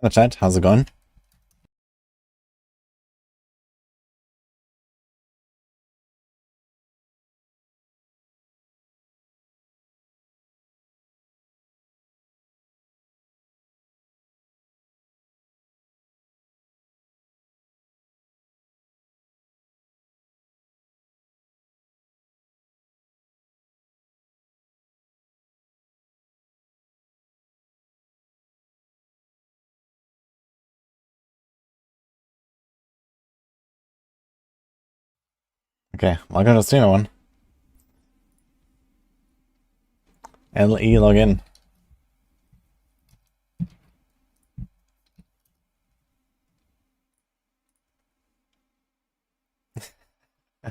Hello chat, how's it going? Okay, welcome to the stream everyone. LE login.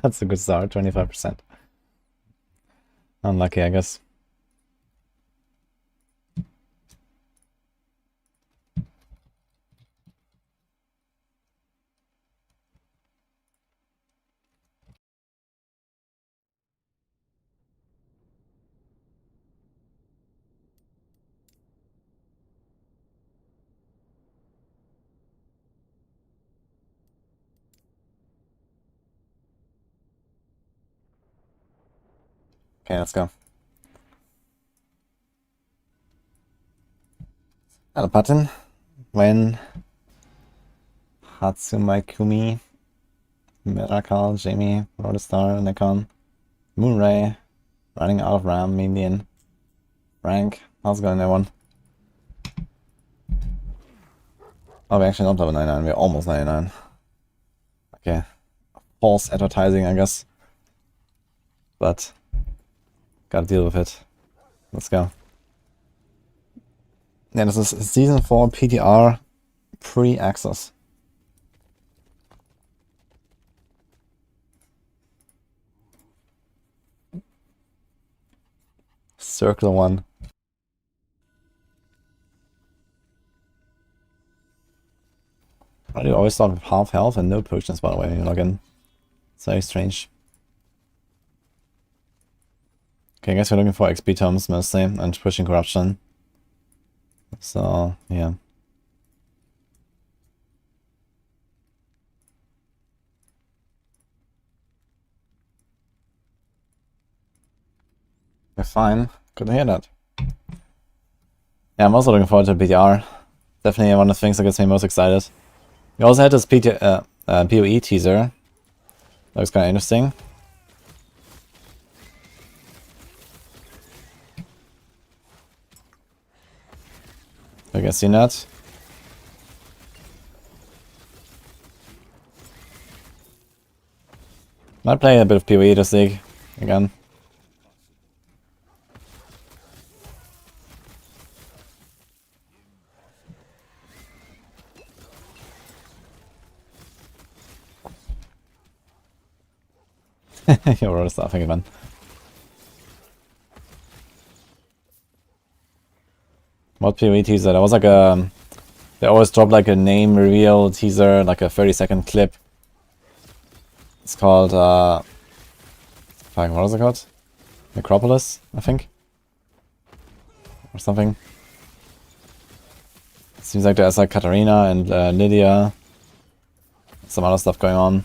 That's a good start, 25%. Unlucky, I guess. Okay, let's go. Hello button. When Hatsumai Kumi, Miracle, Jamie, Roadstar, Nikon, Moonray, running out of RAM, Minion, Frank. How's it going everyone? Oh, we actually don't have a 99, we're almost 99. Okay. False advertising, I guess. But gotta deal with it. Let's go. Yeah, this is season 4 PTR pre-access. Circle 1. Why do you always start with half health and no potions, by the way, when you log in? It's very strange. Okay, I guess we're looking for XP terms mostly and pushing corruption. So, yeah. We're fine. Good to hear that. Yeah, I'm also looking forward to PTR. Definitely one of the things that gets me most excited. We also had this PoE teaser. That was kind of interesting. I guess seen that. Might play a bit of PoE this league again. You're already laughing again. What PoE teaser? That was like a... They always drop like a name reveal teaser, like a 30-second clip. It's called, what is it called? Necropolis, I think? Or something. Seems like there's like Katarina and Lydia. Some other stuff going on.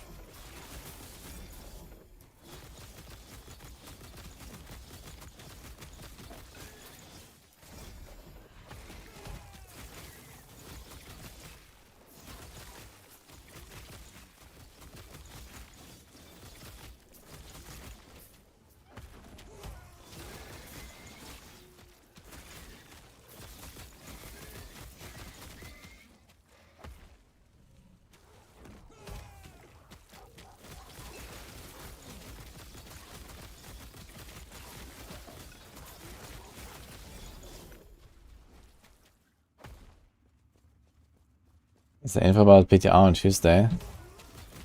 Is the info about PTR on Tuesday?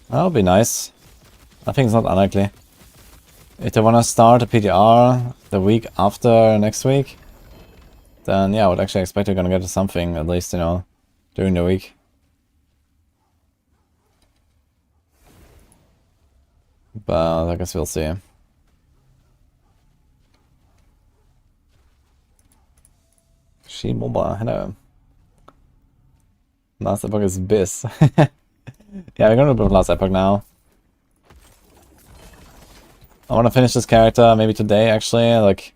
That'll be nice. I think it's not unlikely. If they want to start a PTR the week after next week, then yeah, I would actually expect they're gonna get something, at least, you know, during the week. But I guess we'll see. Shimoba, hello. Last Epoch is Biz. Yeah, we're gonna do Last Epoch now. I want to finish this character maybe today, actually. Like,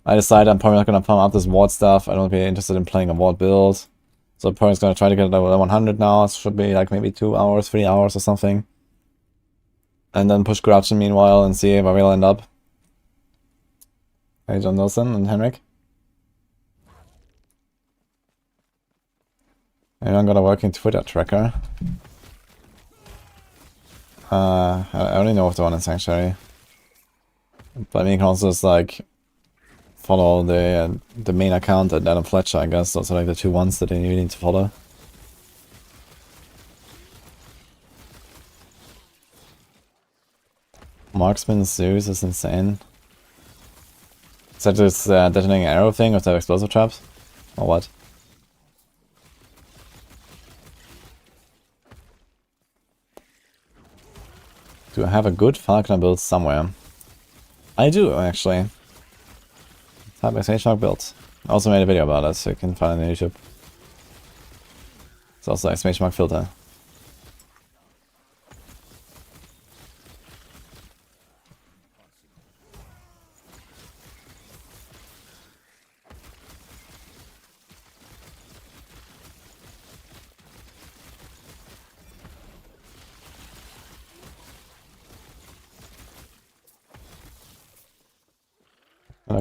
I decided I'm probably not gonna farm up this ward stuff. I don't be interested in playing a ward build. So probably gonna try to get it level 100 now. It should be like maybe 2 hours, 3 hours or something. And then push corruption meanwhile and see where we'll end up. Hey, John Nelson and Henrik. And I'm gonna work in Twitter tracker. I only know of the one in Sanctuary. But I mean, you can also just like follow the main account at Adam Fletcher, I guess. Those are like the 2 ones that you need to follow. Marksman Zeus is insane. Is that this detonating arrow thing with the explosive traps? Or what? Do I have a good Falconer build somewhere? I do, actually. Type exclamation build. I also made a video about it, so you can find it on YouTube. It's also exclamation mark filter.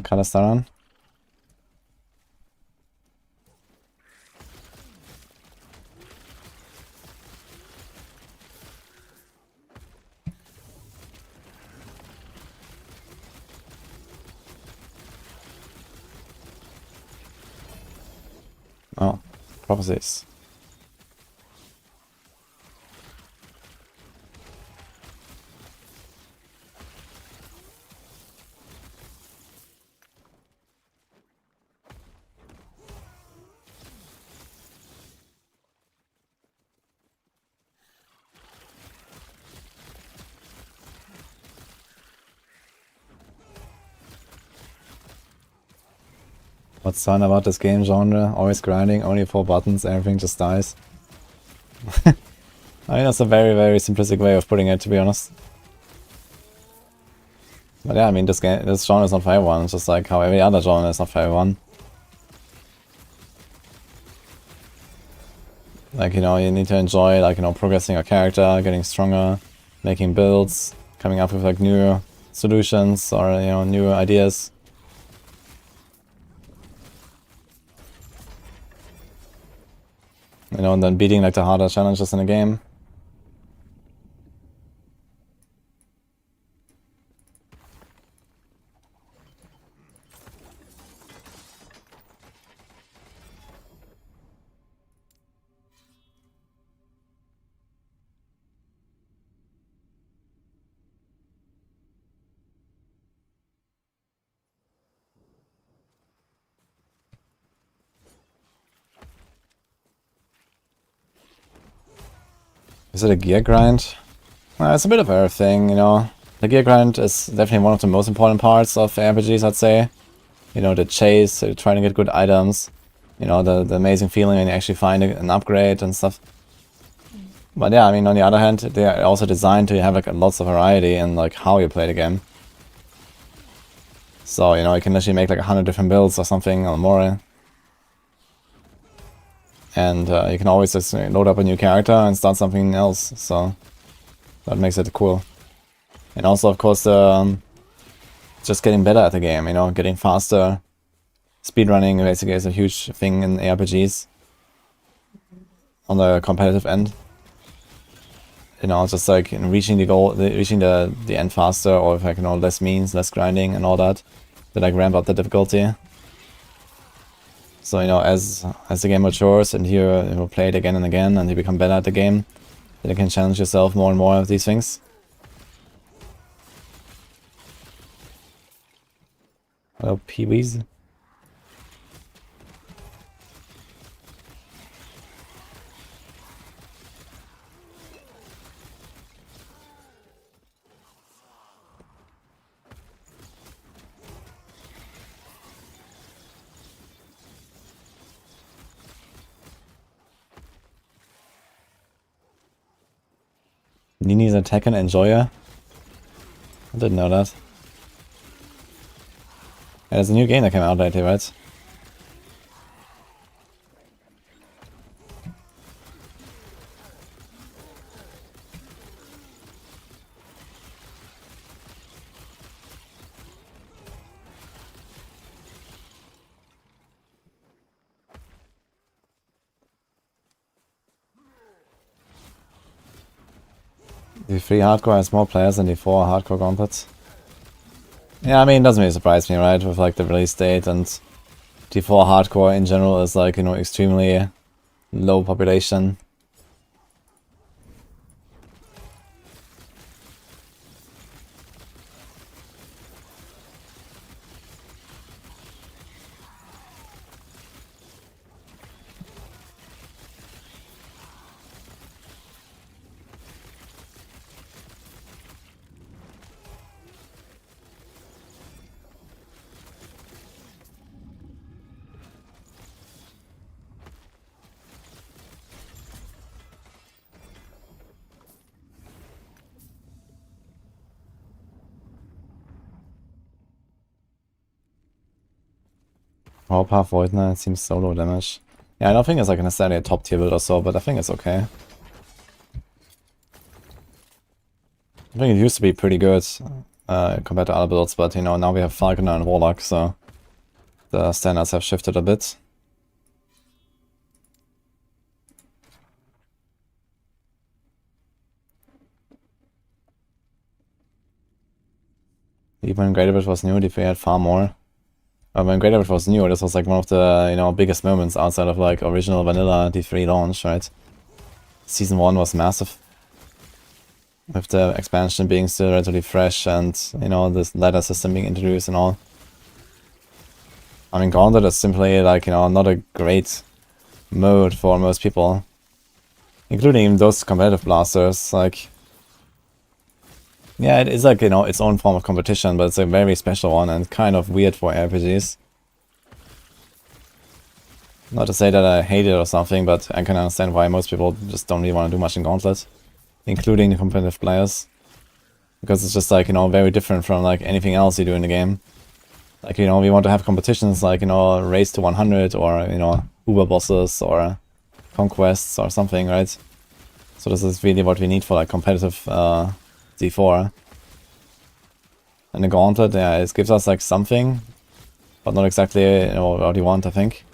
Kalastaran. Oh, prophecies. What's fun about this game genre? Always grinding, only 4 buttons, everything just dies. I mean, that's a very, very simplistic way of putting it, to be honest. But yeah, I mean, this genre is not for everyone. It's just like how every other genre is not for everyone. Like, you know, you need to enjoy, like, you know, progressing your character, getting stronger, making builds, coming up with, like, new solutions or, you know, new ideas. You know, and then beating, like, the harder challenges in the game. Is it a gear grind? It's a bit of everything, you know. The gear grind is definitely one of the most important parts of RPGs, I'd say. You know, the chase, trying to get good items. You know, the amazing feeling when you actually find an upgrade and stuff. But yeah, I mean, on the other hand, they are also designed to have like lots of variety in like how you play the game. So, you know, you can literally make like 100 different builds or something or more. And you can always just load up a new character and start something else, so that makes it cool. And also, of course, just getting better at the game, you know, getting faster. Speedrunning basically is a huge thing in ARPGs on the competitive end. You know, just like reaching the goal, reaching the end faster, or if like, you know, less means, less grinding and all that, to like ramp up the difficulty. So, you know, as the game matures and you play it again and again and you become better at the game, then you can challenge yourself more and more with these things. Hello, Pee-wees. Nini's a Tekken enjoyer. I didn't know that. Yeah, there's a new game that came out lately, right? D3 hardcore has more players than D4 hardcore gauntlets. Yeah, I mean, it doesn't really surprise me, right? With like the release date, and D4 hardcore in general is like, you know, extremely low population. Power Void Knight seems so low damage. Yeah, I don't think it's like necessarily a top tier build or so, but I think it's okay. I think it used to be pretty good compared to other builds, but you know, now we have Falconer and Warlock, so the standards have shifted a bit. Even when Great Epoch was new, DP had far more. When Great Epoch was new, this was like one of the, you know, biggest moments outside of like original vanilla D3 launch, right? Season 1 was massive. With the expansion being still relatively fresh and, you know, this ladder system being introduced and all. I mean, Gauntlet is simply like, you know, not a great mode for most people. Including those competitive blasters, like... Yeah, it is like, you know, its own form of competition, but it's a very special one and kind of weird for RPGs. Not to say that I hate it or something, but I can understand why most people just don't really want to do much in Gauntlet. Including the competitive players. Because it's just like, you know, very different from like anything else you do in the game. Like, you know, we want to have competitions like, you know, Race to 100 or, you know, Uber bosses or conquests or something, right? So this is really what we need for like competitive D4. And the Gauntlet, yeah, it gives us like something, but not exactly, you know, what you want, I think.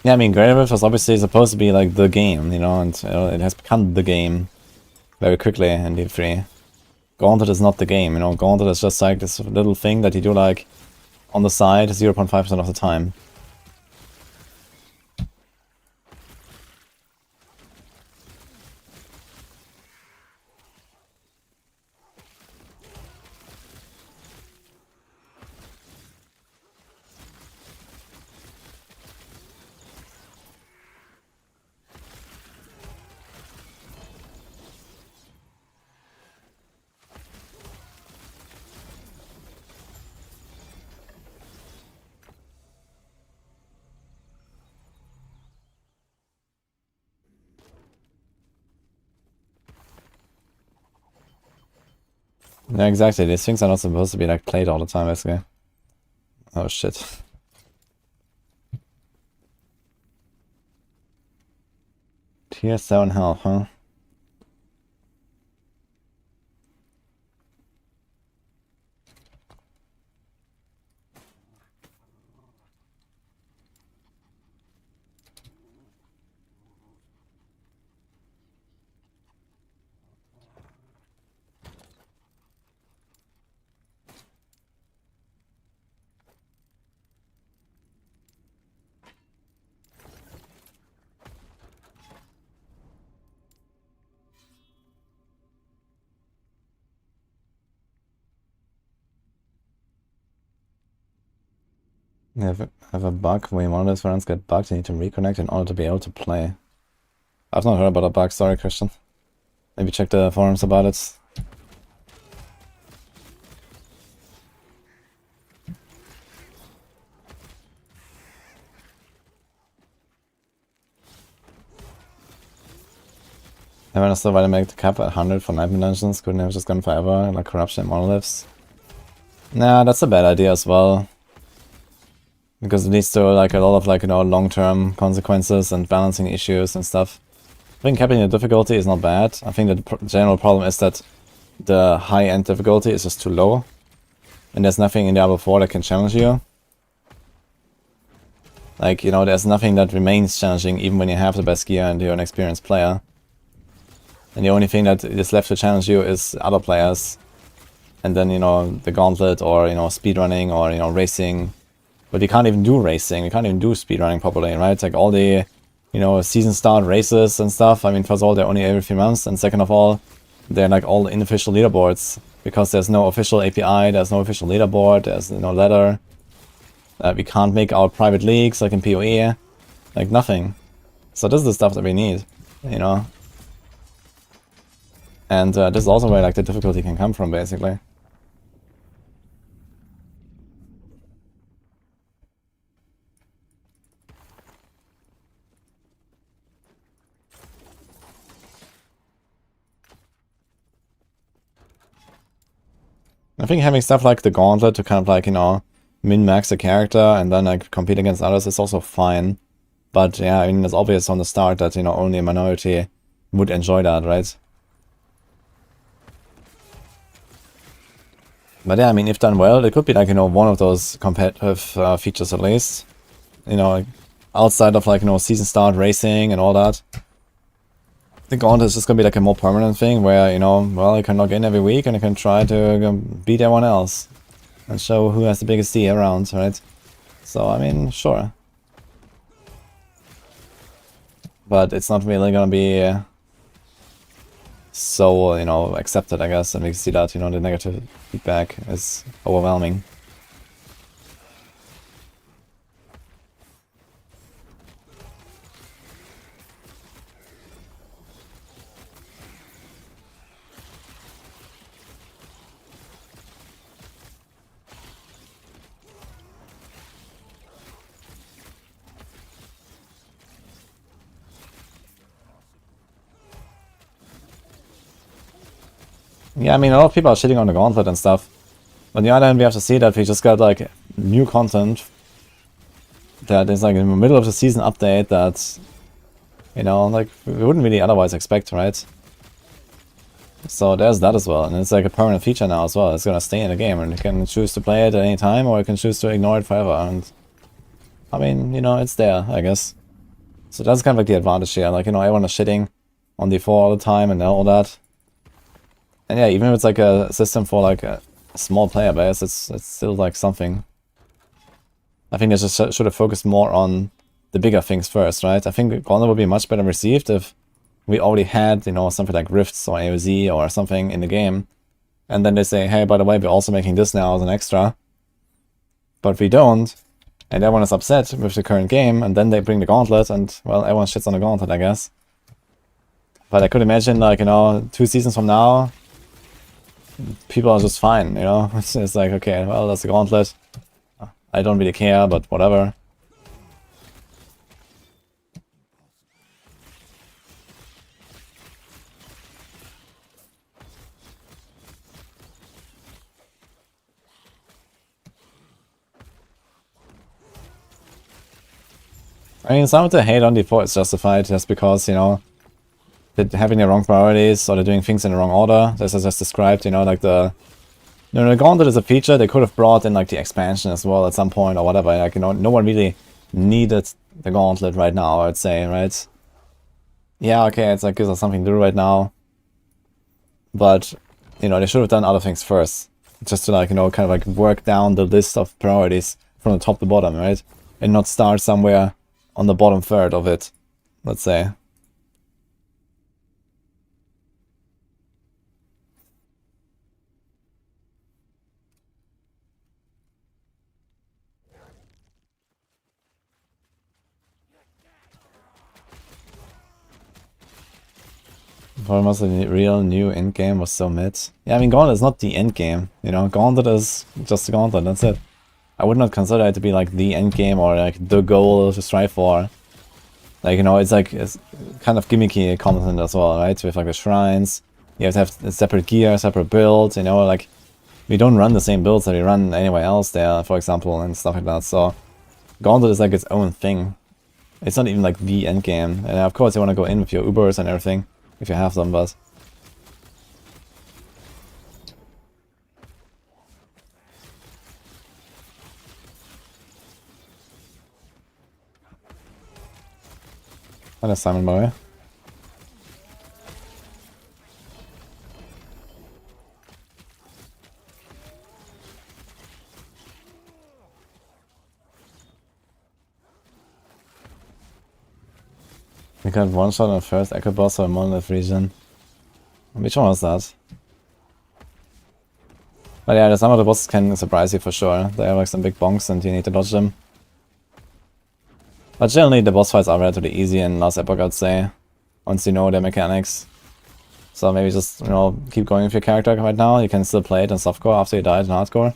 Yeah, I mean, Great Epoch was obviously supposed to be like the game, you know, and it has become the game very quickly in D3. Gauntlet is not the game, you know, Gauntlet is just like this little thing that you do like on the side 0.5% of the time. Yeah, exactly. These things are not supposed to be like played all the time, basically. Oh shit. Tier 7 health, huh? Yeah, if I have a bug when one of those runs get bugged, you need to reconnect in order to be able to play. I've not heard about a bug, sorry Christian. Maybe check the forums about it. I understood why they make the cap at 100 for Nightmare Dungeons. Couldn't have just gone forever, like Corruption and Monoliths. Nah, that's a bad idea as well. Because it leads to like a lot of like, you know, long-term consequences and balancing issues and stuff. I think capping the difficulty is not bad. I think the general problem is that the high-end difficulty is just too low. And there's nothing in Diablo 4 that can challenge you. Like, you know, there's nothing that remains challenging even when you have the best gear and you're an experienced player. And the only thing that is left to challenge you is other players. And then, you know, the gauntlet or, you know, speedrunning or, you know, racing. But you can't even do racing, you can't even do speedrunning properly, right? It's like all the, you know, season start races and stuff. I mean, first of all, they're only every few months. And second of all, they're like all unofficial leaderboards. Because there's no official API, there's no official leaderboard, there's no ladder. We can't make our private leagues like in PoE. Like nothing. So this is the stuff that we need, you know? And this is also where like the difficulty can come from, basically. I think having stuff like the gauntlet to kind of like, you know, min-max a character and then like compete against others is also fine. But yeah, I mean, it's obvious on the start that, you know, only a minority would enjoy that, right? But yeah, I mean, if done well, it could be like, you know, one of those competitive features at least. You know, like, outside of like, you know, season start racing and all that. The gauntlet is just gonna be like a more permanent thing where, you know, well, you can log in every week and you can try to beat everyone else. And show who has the biggest D around, right? So, I mean, sure. But it's not really gonna be so, you know, accepted, I guess. And we can see that, you know, the negative feedback is overwhelming. Yeah, I mean, a lot of people are shitting on the gauntlet and stuff. On the other hand, we have to see that we just got, like, new content that is, like, in the middle of the season update that, you know, like, we wouldn't really otherwise expect, right? So there's that as well, and it's, like, a permanent feature now as well. It's gonna stay in the game, and you can choose to play it at any time, or you can choose to ignore it forever, and... I mean, you know, it's there, I guess. So that's kind of like the advantage here, like, you know, everyone is shitting on D4 all the time and all that. And yeah, even if it's like a system for like a small player base, it's still like something. I think they just should have focused more on the bigger things first, right? I think Gauntlet would be much better received if we already had, you know, something like Rifts or AOZ or something in the game. And then they say, hey, by the way, we're also making this now as an extra. But we don't, and everyone is upset with the current game, and then they bring the Gauntlet, and, well, everyone shits on the Gauntlet, I guess. But I could imagine, like, you know, 2 seasons from now, people are just fine, you know? It's like, okay, well, that's a Gauntlet. I don't really care, but whatever. I mean, some of the hate on D4 is justified just because, you know, they're having the wrong priorities or they're doing things in the wrong order. As I just described, you know, like the... You know, the Gauntlet is a feature they could have brought in, like, the expansion as well at some point or whatever. Like, you know, no one really needed the Gauntlet right now, I'd say, right? Yeah, okay, it's like, gives us something to do right now. But, you know, they should have done other things first. Just to, like, you know, kind of like work down the list of priorities from the top to bottom, right? And not start somewhere on the bottom third of it, let's say. For most of the real new endgame was so mid. Yeah, I mean, Gauntlet is not the endgame, you know? Gauntlet is just a Gauntlet, that's it. I would not consider it to be like the endgame or like the goal to strive for. Like, you know, it's like, it's kind of gimmicky content as well, right? With like the shrines, you have to have a separate gear, separate build, you know, like, we don't run the same builds that we run anywhere else there, for example, and stuff like that, so Gauntlet is like its own thing. It's not even like the endgame, and of course you want to go in with your Ubers and everything, if you have them, but... And a Simon Boy. We got one shot on the first Echo boss or Monolith region. Which one was that? But yeah, some of the bosses can surprise you for sure. They have like some big bonks and you need to dodge them. But generally the boss fights are relatively easy in last Epoch, I'd say. Once you know their mechanics. So maybe just, you know, keep going with your character right now. You can still play it in softcore after you died in hardcore.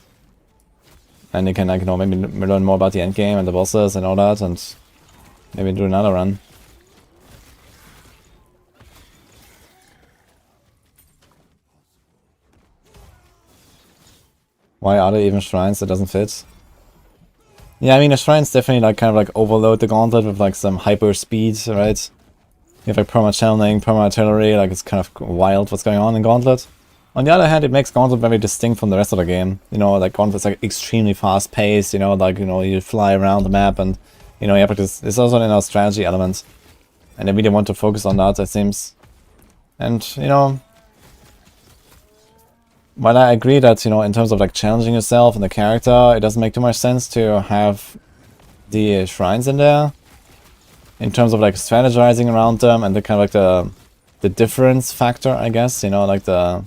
And you can, like, you know, maybe learn more about the endgame and the bosses and all that, and maybe do another run. Why are there even shrines that doesn't fit? Yeah, I mean, the shrines definitely, like, kind of, like, overload the gauntlet with, like, some hyper speed, right? You have, like, perma-channeling, perma-artillery, like, it's kind of wild what's going on in Gauntlet. On the other hand, it makes Gauntlet very distinct from the rest of the game. You know, like, Gauntlet's, like, extremely fast-paced, you know, like, you know, you fly around the map and, you know, you have this, it's also in our strategy element. And they really want to focus on that, it seems. And, you know, while I agree that, you know, in terms of, like, challenging yourself and the character, it doesn't make too much sense to have the shrines in there. In terms of, like, strategizing around them and the kind of, like, the difference factor, I guess, you know, like the...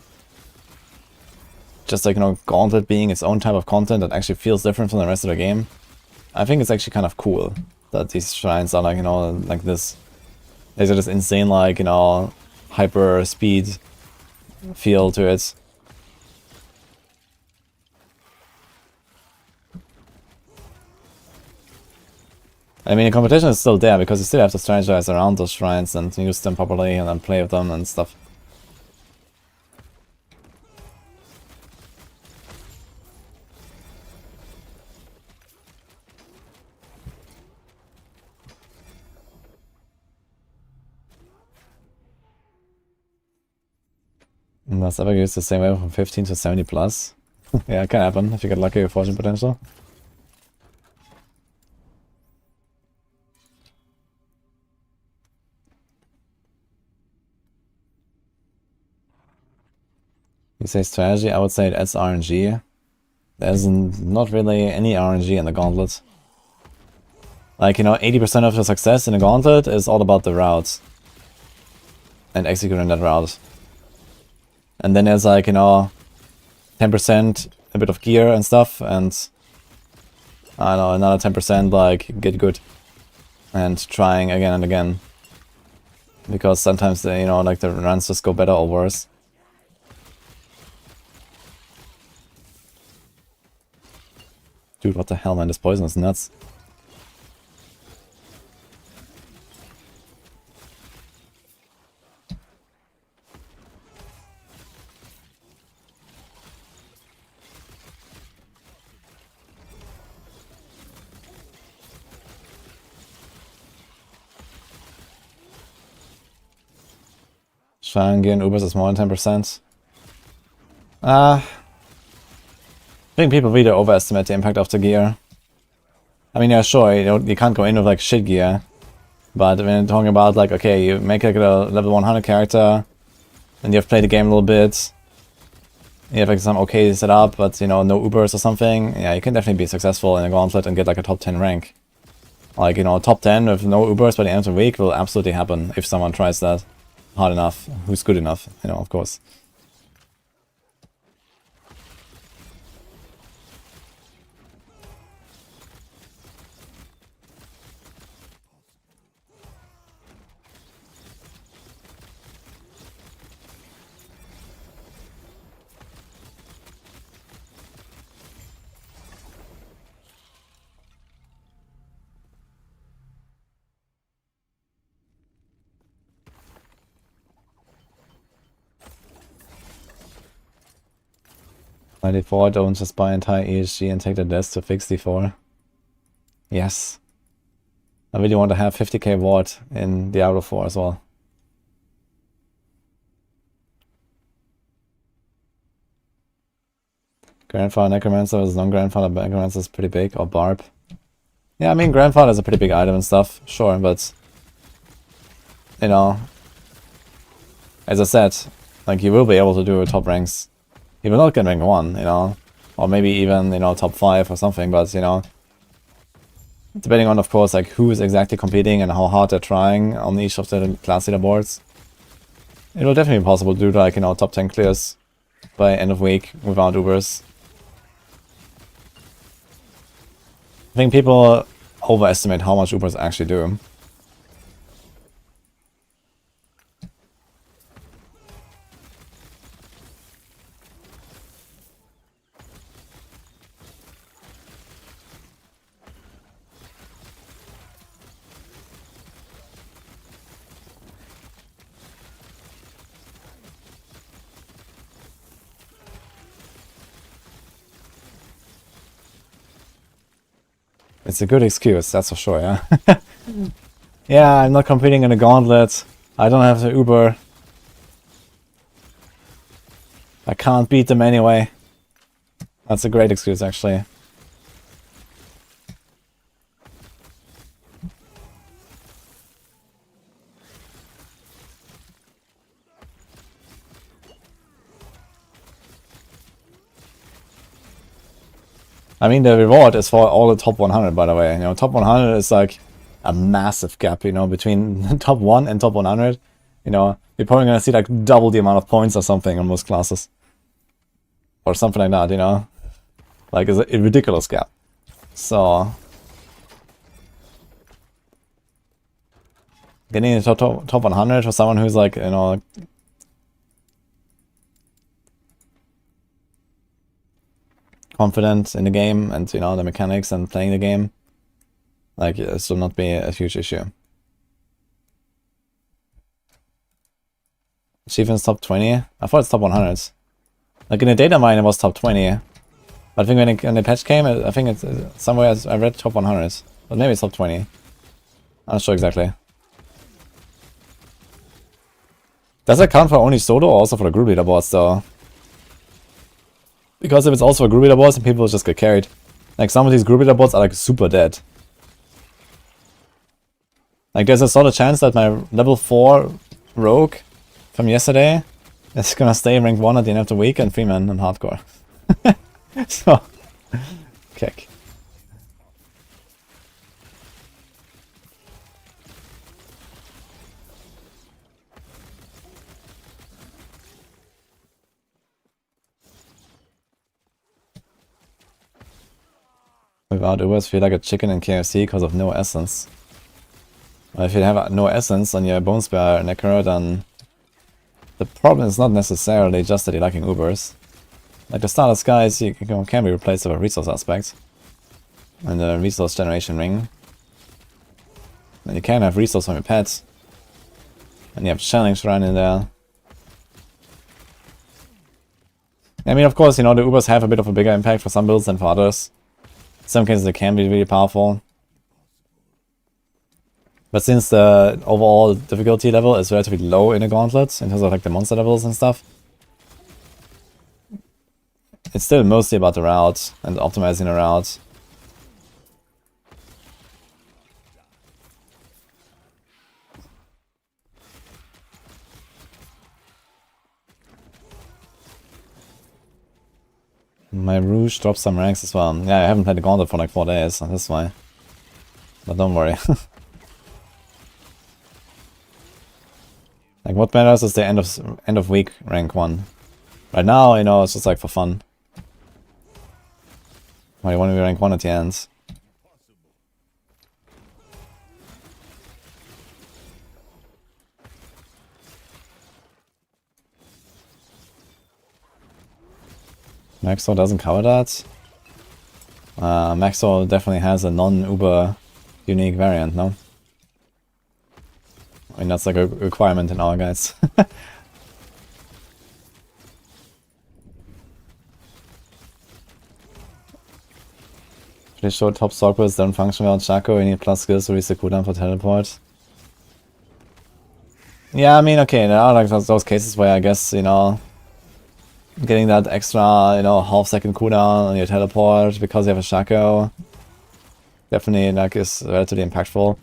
Just like, you know, Gauntlet being its own type of content that actually feels different from the rest of the game. I think it's actually kind of cool that these shrines are, like, you know, like this... There's this insane, like, you know, hyper speed feel to it. I mean, the competition is still there because you still have to strategize around those shrines and use them properly and then play with them and stuff. And that's ever used the same way from 15 to 70 plus. Yeah, it can happen if you get lucky with fortune potential. You say strategy, I would say it adds RNG. There's not really any RNG in the Gauntlet. Like, you know, 80% of the success in the Gauntlet is all about the route. And executing that route. And then there's, like, you know, 10% a bit of gear and stuff, and I don't know, another 10% like get good. And trying again and again. Because sometimes, the, you know, like the runs just go better or worse. Dude, what the hell, man, this poison is nuts. Shrine gear and Ubers is more than 10%. I think people really overestimate the impact of the gear. I mean, yeah, sure, you can't go in with like shit gear. But when you're talking about like, okay, you make like a level 100 character, and you have played the game a little bit, you have like some okay setup, but you know, no Ubers or something, yeah, you can definitely be successful in a Gauntlet and get like a top 10 rank. Like, you know, top 10 with no Ubers by the end of the week will absolutely happen if someone tries that hard enough, who's good enough, you know, of course. 94, don't just buy entire ESG and take the desk to fix D4. Yes. I really want to have 50k ward in Diablo 4 as well. Grandfather Necromancer is non-grandfather Necromancer is pretty big, or Barb. Yeah, I mean, Grandfather is a pretty big item and stuff, sure, but... You know... As I said, like, you will be able to do top ranks. You will not get rank 1, you know? Or maybe even, you know, top 5 or something, but, you know... Depending on, of course, like, who is exactly competing and how hard they're trying on each of the class leaderboards. It will definitely be possible to do, like, you know, top 10 clears by end of week without Ubers. I think people overestimate how much Ubers actually do. It's a good excuse, that's for sure, yeah. Yeah, I'm not competing in a gauntlet. I don't have the Uber. I can't beat them anyway. That's a great excuse, actually. I mean, the reward is for all the top 100, by the way. You know, top 100 is like a massive gap, you know, between top 1 and top 100. You know, you're probably gonna see like double the amount of points or something on most classes. Or something like that, you know. Like, it's a ridiculous gap. So... Getting into top 100 for someone who's like, you know... confident in the game and, you know, the mechanics and playing the game. Like, it should not be a huge issue. Achievements top 20? I thought it's top 100. Like, in the data mine it was top 20. But I think when the patch came, I think it's somewhere I read top 100. But maybe it's top 20. I'm not sure exactly. Does that count for only solo or also for the group leaderboards though? Because if it's also a group leaderboards, then people just get carried. Like, some of these group leaderboards are like super dead. Like, there's a sort of chance that my level 4 rogue from yesterday is gonna stay rank 1 at the end of the week and 3-man and hardcore. So, kick. Without Ubers, feel like a chicken in KFC because of no essence. Well, if you have no essence on your Bone Spear Necro, then the problem is not necessarily just that you're lacking Ubers. Like, the starter skies can be replaced with a resource aspect. And the resource generation ring. And you can have resource from your pet. And you have Channeling Shrine in there. I mean, of course, you know, the Ubers have a bit of a bigger impact for some builds than for others. In some cases they can be really powerful. But since the overall difficulty level is relatively low in the gauntlet, in terms of like the monster levels and stuff, it's still mostly about the route and optimizing the route. My Rouge dropped some ranks as well. Yeah, I haven't played the Gauntlet for like 4 days, so that's why. But don't worry. Like, what matters is the end of week rank 1. Right now, you know, it's just like for fun. Well, you want to be rank 1 at the end. Maxo doesn't cover that. Maxo definitely has a non-Uber unique variant, no? I mean, that's like a requirement in our guides. Pretty sure top Sorc builds don't function without Shaco. You need plus skills to reach the cooldown for teleport. Yeah, I mean, okay, there are like those cases where I guess, you know, getting that extra, you know, half-second cooldown on your teleport because you have a Shaco definitely like is relatively impactful.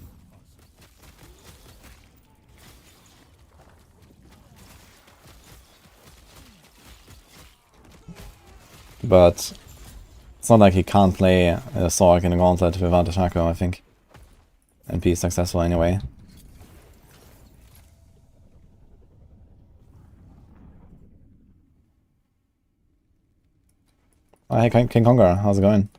But it's not like he can't play a Sorc in a gauntlet without a Shaco, I think. And be successful anyway. Oh, hey, King Konga, how's it going?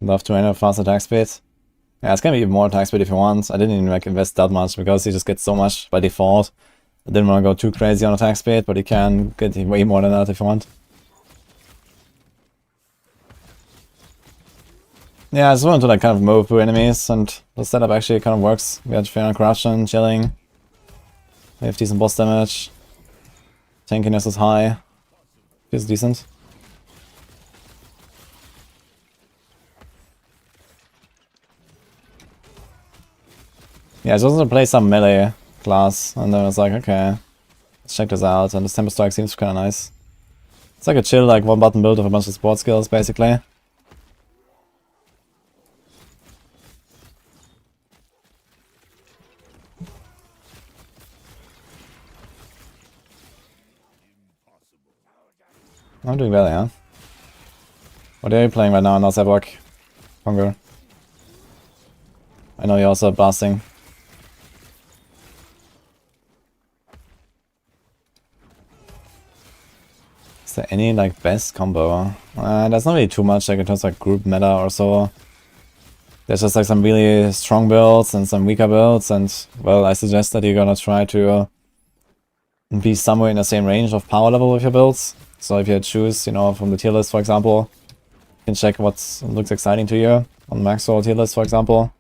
Love to enter fast attack speed. Yeah, it's gonna be even more attack speed if you want. I didn't even like invest that much because you just get so much by default. I didn't want to go too crazy on attack speed, but you can get way more than that if you want. Yeah, I just wanted to like kind of move through enemies, and the setup actually kind of works. We had Fear and Corruption, chilling. We have decent boss damage. Tankiness is high. Feels decent. Yeah, I just wanted to play some melee class, and then I was like, okay, let's check this out, and this Temper Strike seems kind of nice. It's like a chill, like one button build of a bunch of support skills, basically. I'm doing well, yeah. What are you playing right now in Epoch? Hunger. I know you're also blasting. Is there any like best combo? There's not really too much like in terms of like group meta or so. There's just like some really strong builds and some weaker builds, and well, I suggest that you're gonna try to be somewhere in the same range of power level with your builds. So if you choose, you know, from the tier list, for example, you can check what looks exciting to you on the max roll tier list, for example.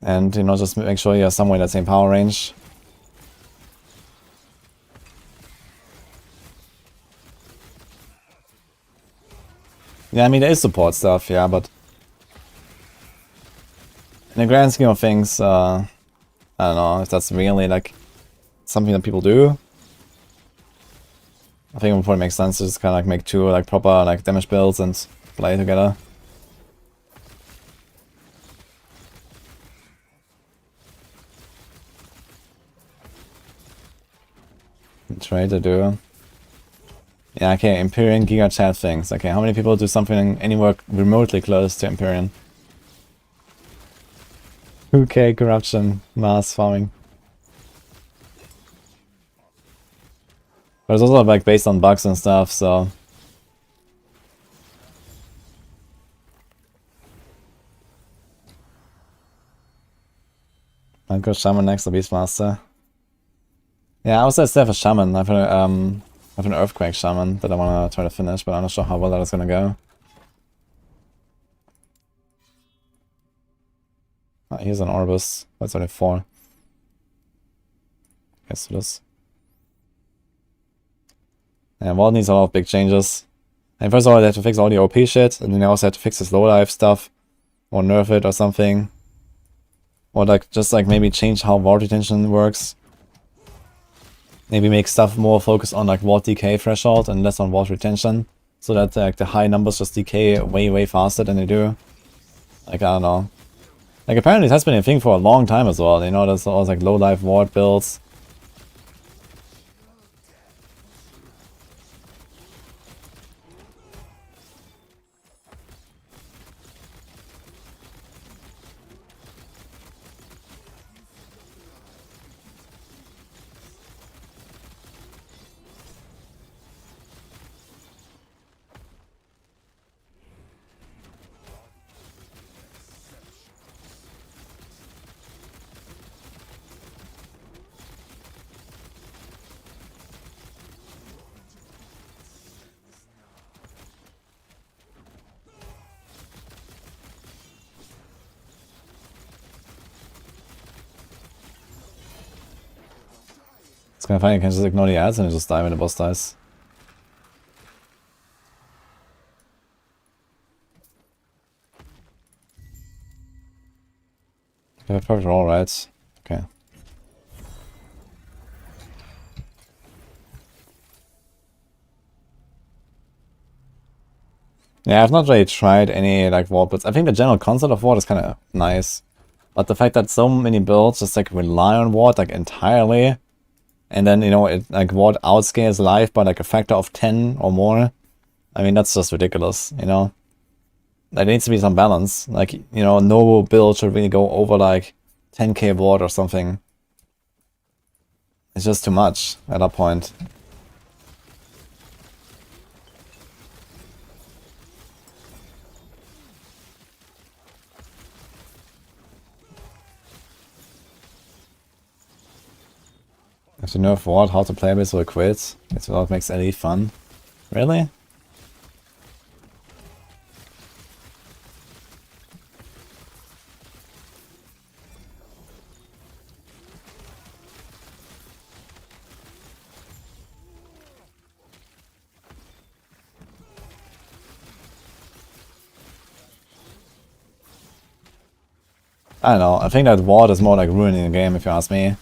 And, you know, just make sure you're somewhere in that same power range. Yeah, I mean, there is support stuff, yeah, but in the grand scheme of things, I don't know if that's really, like, something that people do. I think it would probably make sense to just kind of, like, make two, like, proper, like, damage builds and play together. Try to do. Yeah, okay, Empyrean Giga Chat things. Okay, how many people do something anywhere remotely close to Empyrean? 2k corruption, mass farming. But it's also like based on bugs and stuff, so. I'll go Shaman next to Beastmaster. Yeah, I also still have a Shaman. I have an Earthquake Shaman that I want to try to finish, but I'm not sure how well that is going to go. Oh, here's an Orbis. That's only 4. Guess it is. Yeah, Wald needs a lot of big changes. And first of all, they have to fix all the OP shit, and then they also have to fix this low life stuff. Or nerf it or something. Or like just like maybe change how ward retention works. Maybe make stuff more focused on like ward decay threshold and less on ward retention. So that like the high numbers just decay way faster than they do. Like, I don't know. Like, apparently it has been a thing for a long time as well. You know, there's all like low life ward builds. kind of funny, you can just ignore the ads and just die when the boss dies. You have a perfect roll, right? Okay. Yeah, I've not really tried any like ward builds. I think the general concept of ward is kind of nice. But the fact that so many builds just like rely on ward like entirely, and then, you know, it like ward outscales life by like a factor of 10 or more, I mean, that's just ridiculous, you know? There needs to be some balance. Like, you know, no build should really go over like 10k ward or something. It's just too much at that point. If you nerf ward, how to play with or quit. It's what makes LE fun. Really? I don't know, I think that ward is more like ruining the game if you ask me.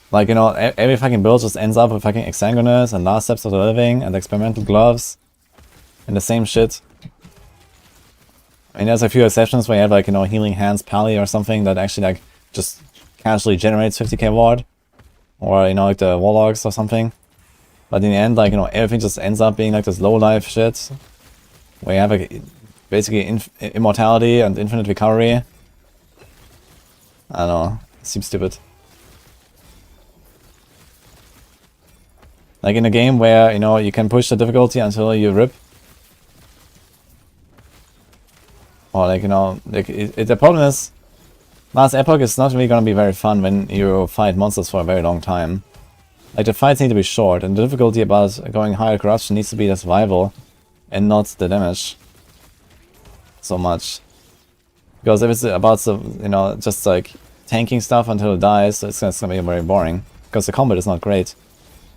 Like, you know, every fucking build just ends up with fucking exsanguinous and last steps of the living and experimental gloves and the same shit. I mean, there's a few exceptions where you have like, you know, healing hands pally or something that actually like just casually generates 50k ward. Or, you know, like the warlocks or something. But in the end, like, you know, everything just ends up being like this low life shit. Where you have like basically immortality and infinite recovery. I don't know, it seems stupid. Like in a game where, you know, you can push the difficulty until you rip. Or like, you know, like the problem is, last Epoch is not really gonna be very fun when you fight monsters for a very long time. Like the fights need to be short, and the difficulty about going higher corruption needs to be the survival, and not the damage. So much. Because if it's about, you know, just like tanking stuff until it dies, it's gonna be very boring. Because the combat is not great.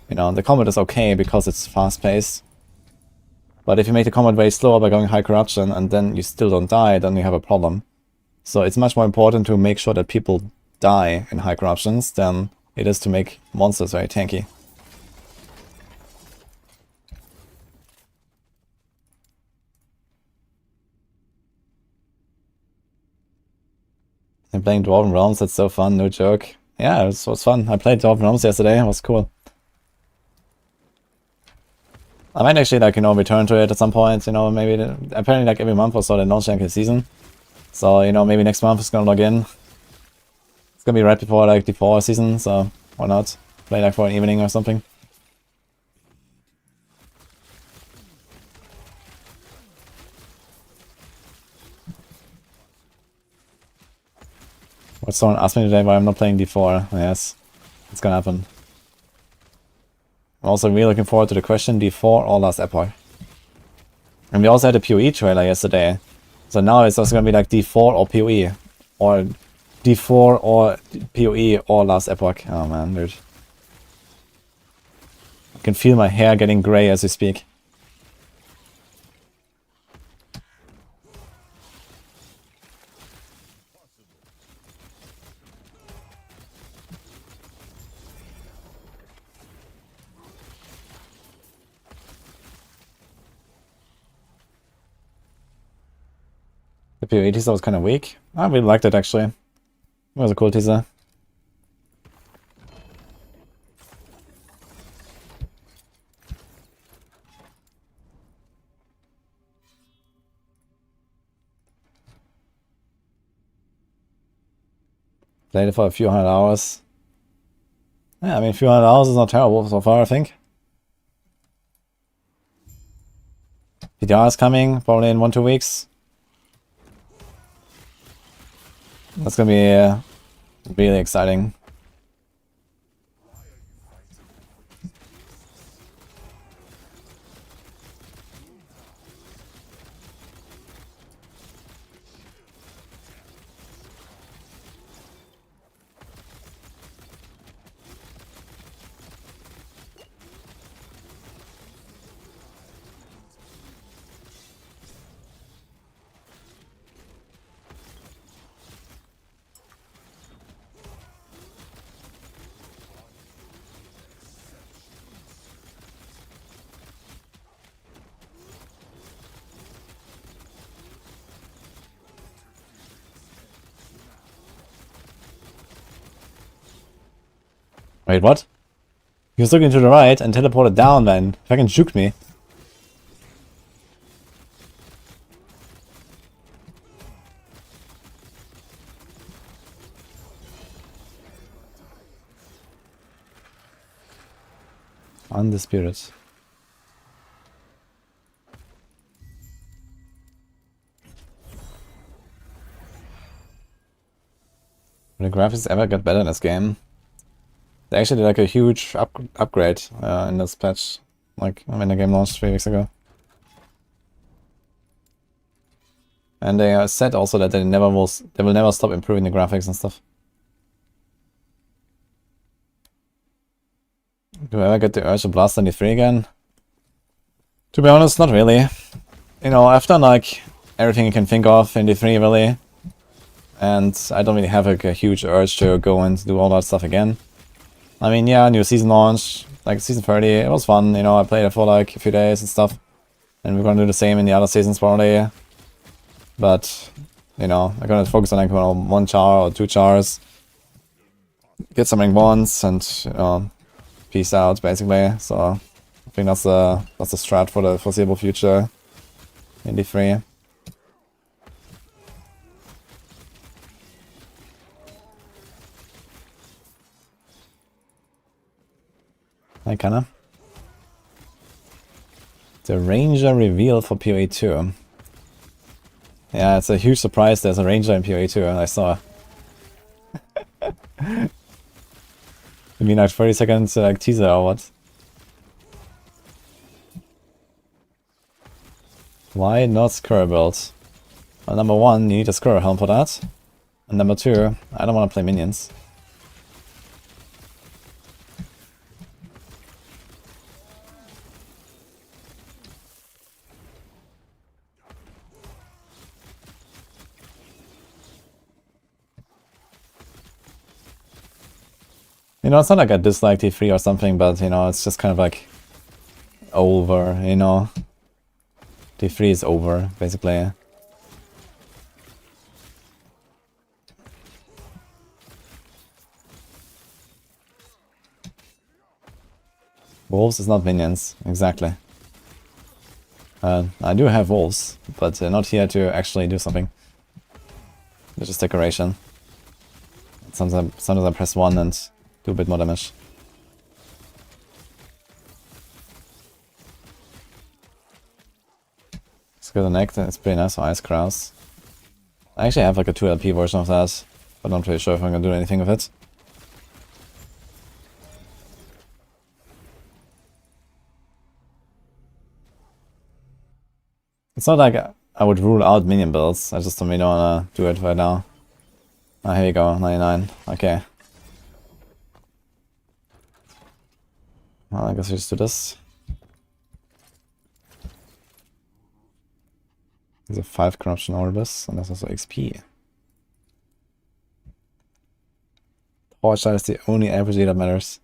You know, the combat is okay because it's fast-paced. But if you make the combat very slow by going high corruption and then you still don't die, then you have a problem. So it's much more important to make sure that people die in high corruptions than it is to make monsters very tanky. And playing Dwarven Realms, that's so fun, no joke. Yeah, it was fun. I played Dwarven Realms yesterday, it was cool. I might actually, like, you know, return to it at some point, you know, maybe, apparently like every month or so they launch like a season. So, you know, maybe next month it's gonna log in. It's gonna be right before like the fall season, so why not? Play like for an evening or something. What someone asked me today why I'm not playing D4. Yes, it's gonna happen. I'm also really looking forward to the question, D4 or Last Epoch. And we also had a PoE trailer yesterday. So now it's also gonna be like D4 or PoE. Or D4 or PoE or Last Epoch. Oh man, dude. I can feel my hair getting grey as we speak. The PoE teaser was kind of weak. I really liked it actually. It was a cool teaser. Played it for a few hundred hours. Yeah, I mean, a few hundred hours is not terrible so far, I think. PDR is coming, probably in 1-2 weeks. That's gonna be really exciting. Wait, what? He was looking to the right and teleported down then. Fucking juked me. Undisputed. Will the graphics ever get better in this game? They actually did like a huge upgrade in this patch. Like when the game launched 3 weeks ago. And they said also that they will never stop improving the graphics and stuff. Do I ever get the urge to blast on D3 again? To be honest, not really. You know, I've done like everything you can think of in D3 really. And I don't really have like a huge urge to go and do all that stuff again. I mean, yeah, new season launch, like season 30, it was fun, you know, I played it for like a few days and stuff. And we're gonna do the same in the other seasons probably. But, you know, I'm gonna focus on like 1 char or 2 chars. Get some rank 1s and, you know, peace out basically. So, I think that's the strat for the foreseeable future in D3. Hi, Kana. The Ranger reveal for PoE 2. Yeah, it's a huge surprise there's a Ranger in PoE 2, I saw. You mean like 30 seconds like teaser or what? Why not Skirr build? Well, number 1, you need a Skirr helm for that. And number 2, I don't want to play minions. You know, it's not like I dislike D3 or something, but, you know, it's just kind of like over, you know. D3 is over, basically. Wolves is not minions, exactly. I do have wolves, but they're not here to actually do something. They're just decoration. Sometimes I press 1 and do a bit more damage. Let's go to the neck, it's pretty nice for Ice Crows. I actually have like a 2 LP version of that, but I'm not really sure if I'm gonna do anything with it. It's not like I would rule out minion builds, I just don't really wanna do it right now. Ah, here you go, 99, okay. Well, I guess we just do this. There's a 5 corruption orbis, and there's also XP. Torchlight is the only RPG that matters.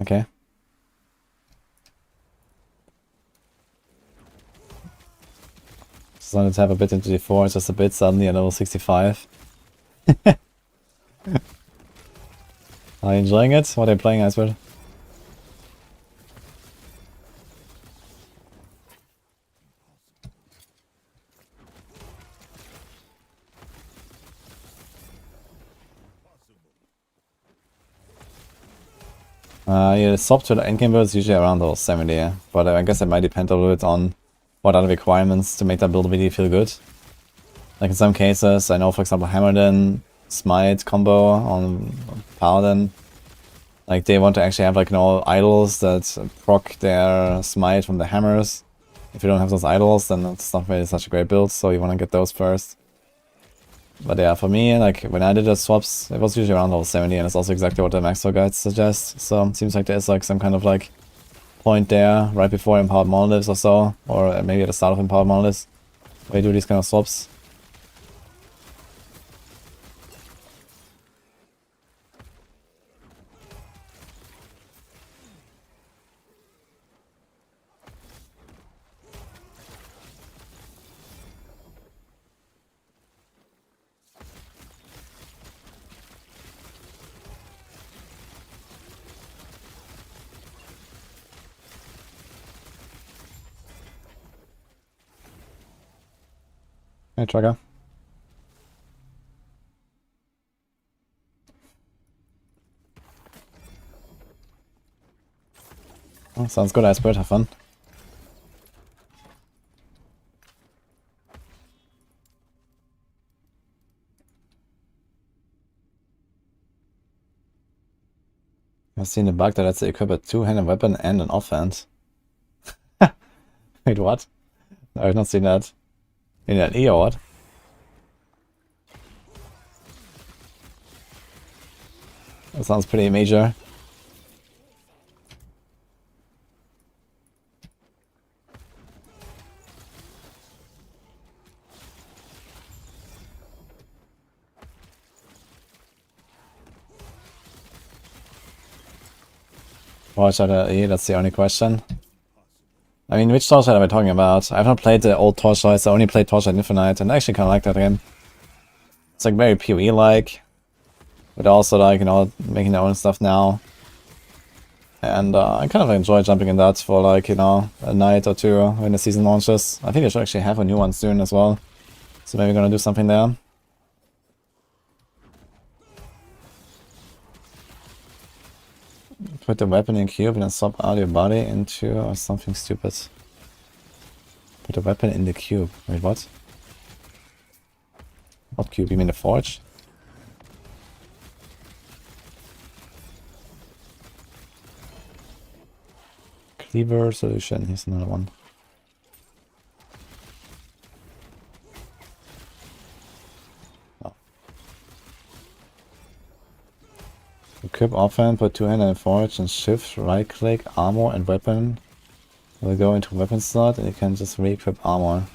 Okay. Just wanted to have a bit into D4, just a bit, suddenly at level 65. Are you enjoying it? What are you playing, Icebird? Yeah, the swap to the endgame build is usually around level 70, but I guess it might depend a little bit on what are the requirements to make that build really feel good. Like in some cases, I know for example Hammerden, Smite combo on Paladin, like they want to actually have like, you know, idols that proc their Smite from the hammers. If you don't have those idols, then it's not really such a great build, so you want to get those first. But yeah, for me, like when I did the swaps, it was usually around level 70, and it's also exactly what the Maxwell guides suggest. So it seems like there's like some kind of like point there right before Empowered Monoliths or so, or maybe at the start of Empowered Monoliths, where you do these kind of swaps. Hey, Tracker. Oh, sounds good, Icebird. Have fun. I've seen a bug that lets you equip a two-handed weapon and an offhand. Wait, what? No, I've not seen that. In an E or what? That sounds pretty major. Torchlight E, that's the only question. I mean, which Torchlight am I talking about? I've not played the old Torchlights, I only played Torchlight Infinite, and I actually kind of like that game. It's like very PoE-like, but also like, you know, making their own stuff now. And I kind of enjoy jumping in that for like, you know, a night or two when the season launches. I think they should actually have a new one soon as well. So maybe we're gonna do something there. Put the weapon in cube and then swap out your body into or something stupid. Put the weapon in the cube. Wait, what? What cube? You mean the forge? Cleaver solution. Here's another one. Oh. Equip offhand, put two hand in forge and shift, right click, armor and weapon. Will go into weapon slot and you can just re-equip armor.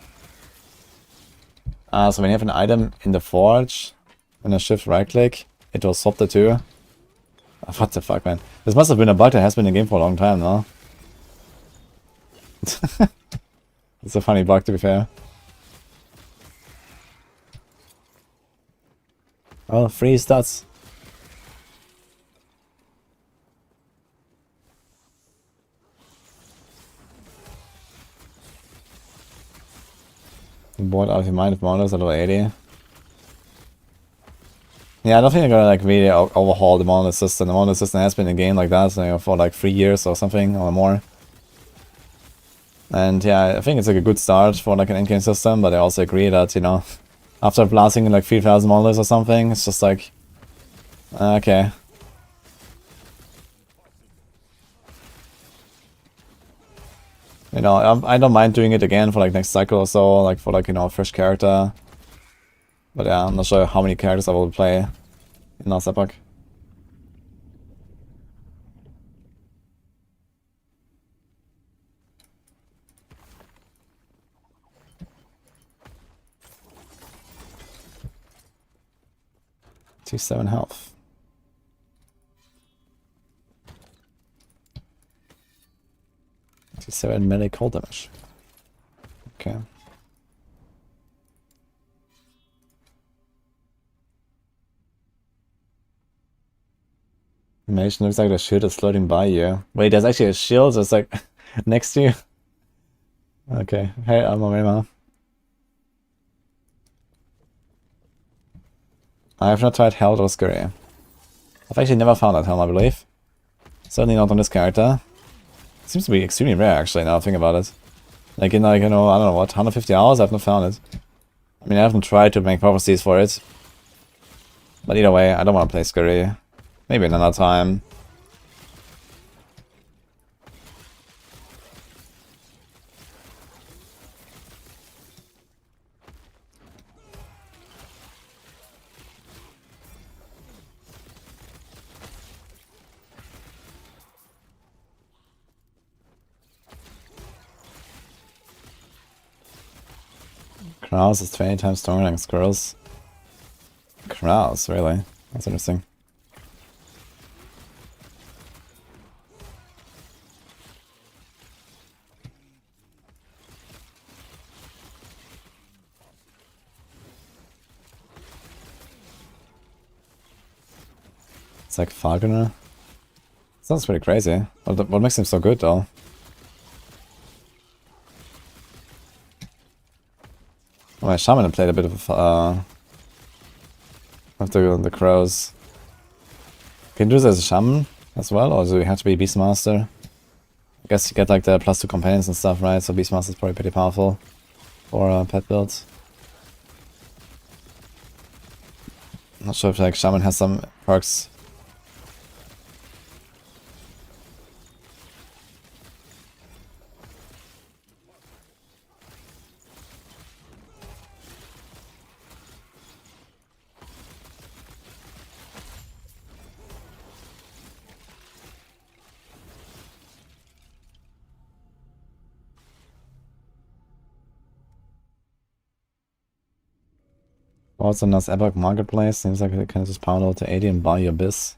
So when you have an item in the forge, when I shift right click, it will swap the two. What the fuck, man? This must have been a bug that has been in the game for a long time, no? It's a funny bug, to be fair. Oh, free stats. Bored out of your mind of models at level 80. Yeah, I don't think they're gonna like really overhaul the Monolith system. The Monolith system has been in the game like that, you know, for like 3 years or something or more. And yeah, I think it's like a good start for like an endgame system, but I also agree that, you know, after blasting like 3000 monoliths or something, it's just like, okay. You know, I don't mind doing it again for like next cycle or so, like for like, you know, a fresh character. But yeah, I'm not sure how many characters I will play in last epoch. -7 health. -7 melee cold damage. Okay. Animation looks like the shield is floating by you. Wait, there's actually a shield that's like next to you? Okay. Hey, I'm Rema. I have not tried Held or Scurry. I've actually never found that helm, I believe. Certainly not on this character. It seems to be extremely rare, actually, now I think about it. Like, in like, you know, I don't know what, 150 hours, I've not found it. I mean, I haven't tried to make prophecies for it. But either way, I don't want to play Scurry. Maybe another time. Kraus is 20 times stronger than Squirrels. Kraus, really? That's interesting. It's like Falconer. Sounds pretty crazy. What makes him so good, though? My shaman played a bit of the crows. Can you do this as a shaman as well, or do you have to be Beastmaster? I guess you get like the +2 companions and stuff, right? So Beastmaster is probably pretty powerful for pet builds. Not sure if like shaman has some perks. Also, nice Epoch marketplace. Seems like you can just pound out to 80 and buy your Abyss.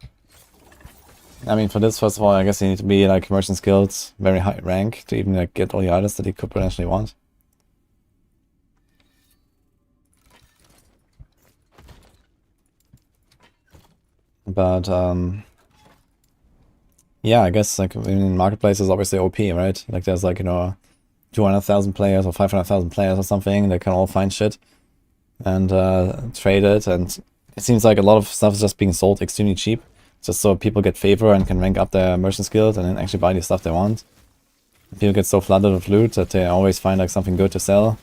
I mean, for this, first of all, I guess you need to be like merchant skilled, very high rank to even like get all the items that you could potentially want. But yeah, I guess like in marketplace is obviously OP, right? Like there's like 200,000 players or 500,000 players or something. They can all find shit and trade it, and it seems like a lot of stuff is just being sold extremely cheap, just so people get favor and can rank up their merchant skills and then actually buy the stuff they want. People get so flooded with loot that they always find like something good to sell.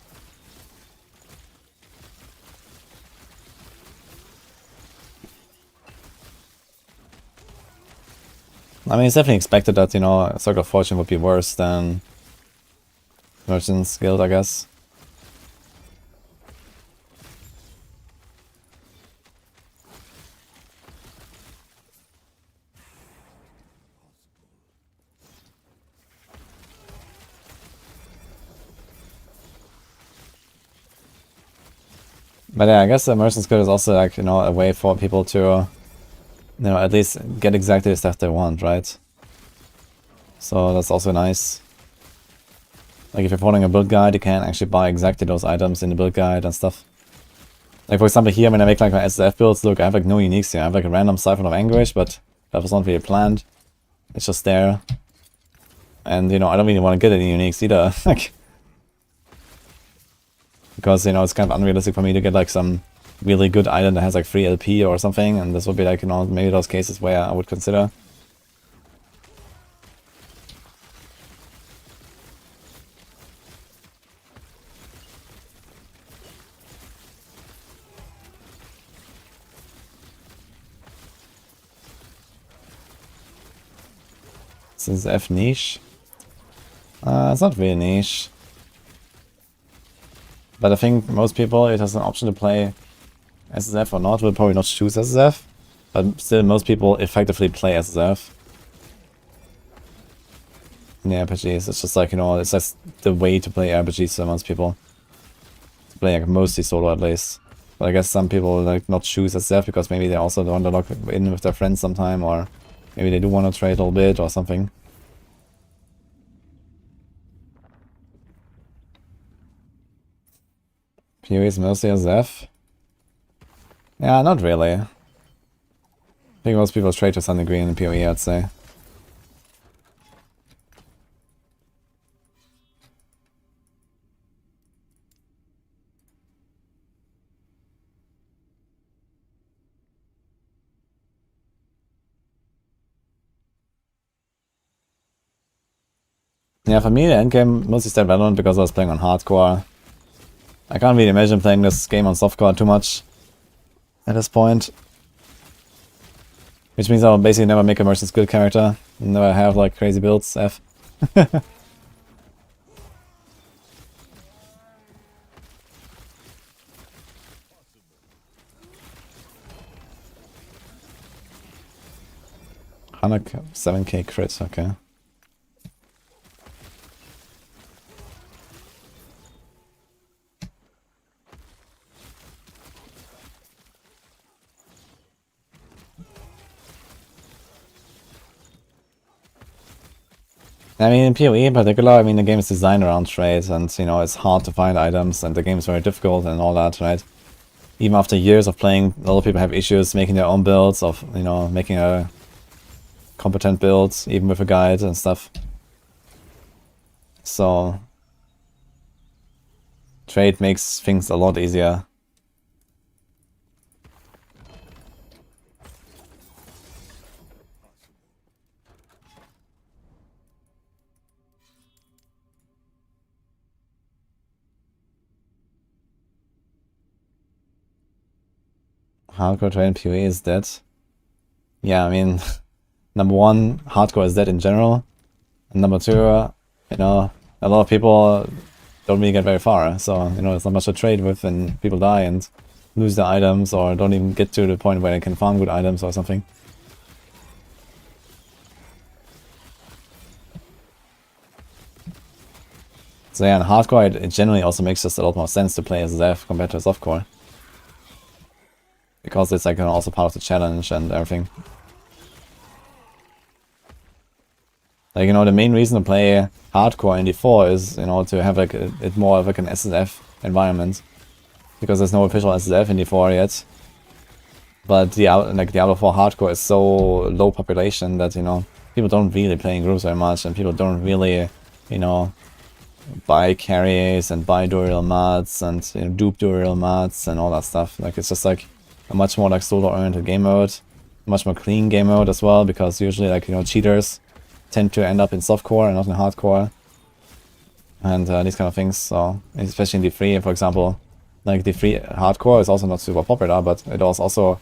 I mean, it's definitely expected that, Circle of Fortune would be worse than Merchant's Guild, I guess. But yeah, I guess the Merchant's Guild is also like, a way for people to, at least get exactly the stuff they want, right? So that's also nice. Like if you're following a build guide, you can actually buy exactly those items in the build guide and stuff. Like for example here, when I make like my SSF builds, look, I have like no uniques here. I have like a random Siphon of Anguish, but that was not really planned. It's just there. And I don't really want to get any uniques either. Like, because it's kind of unrealistic for me to get like some really good item that has like free LP or something, and this would be like, maybe those cases where I would consider. This is F niche. It's not really niche. But I think most people, it has an option to play SSF or not, will probably not choose SSF. But still, most people effectively play SSF. In the RPGs, it's just like, it's just the way to play RPGs for most people. To play like mostly solo at least. But I guess some people like not choose SSF because maybe they also want to log in with their friends sometime, or maybe they do want to trade a little bit or something. PoE is mostly SSF? Yeah, not really. I think most people trade to some degree in PoE, I'd say. Yeah, for me, the endgame mostly stayed relevant because I was playing on hardcore. I can't really imagine playing this game on softcore too much at this point. Which means I'll basically never make a merchant skill character. Never have like crazy builds, F. $7k crits, okay. I mean, in PoE in particular, I mean, the game is designed around trade, and, it's hard to find items, and the game is very difficult and all that, right? Even after years of playing, a lot of people have issues making their own builds, of, making a competent build, even with a guide and stuff. So, Trade makes things a lot easier. Hardcore trade in PoE is dead. Yeah, I mean, number one, hardcore is dead in general. And number two, you know, a lot of people don't really get very far. So, you know, there's not much to trade with and people die and lose their items or don't even get to the point where they can farm good items or something. So yeah, in hardcore it generally also makes just a lot more sense to play as Zev compared to softcore. Because it's like also part of the challenge and everything. Like, you know, the main reason to play hardcore in D4 is, you know, to have like it more of like an SSF environment. Because there's no official SSF in D4 yet. But Diablo 4 hardcore is so low population that, you know, people don't really play in groups very much and people don't really, you know, buy carries and buy dual mods and, you know, dupe dual mods and all that stuff. Like, it's just like a much more like solo oriented game mode, much more clean game mode as well, because usually like, you know, cheaters tend to end up in softcore and not in hardcore and these kind of things. So especially in D3, for example, like D3 hardcore is also not super popular, but it was also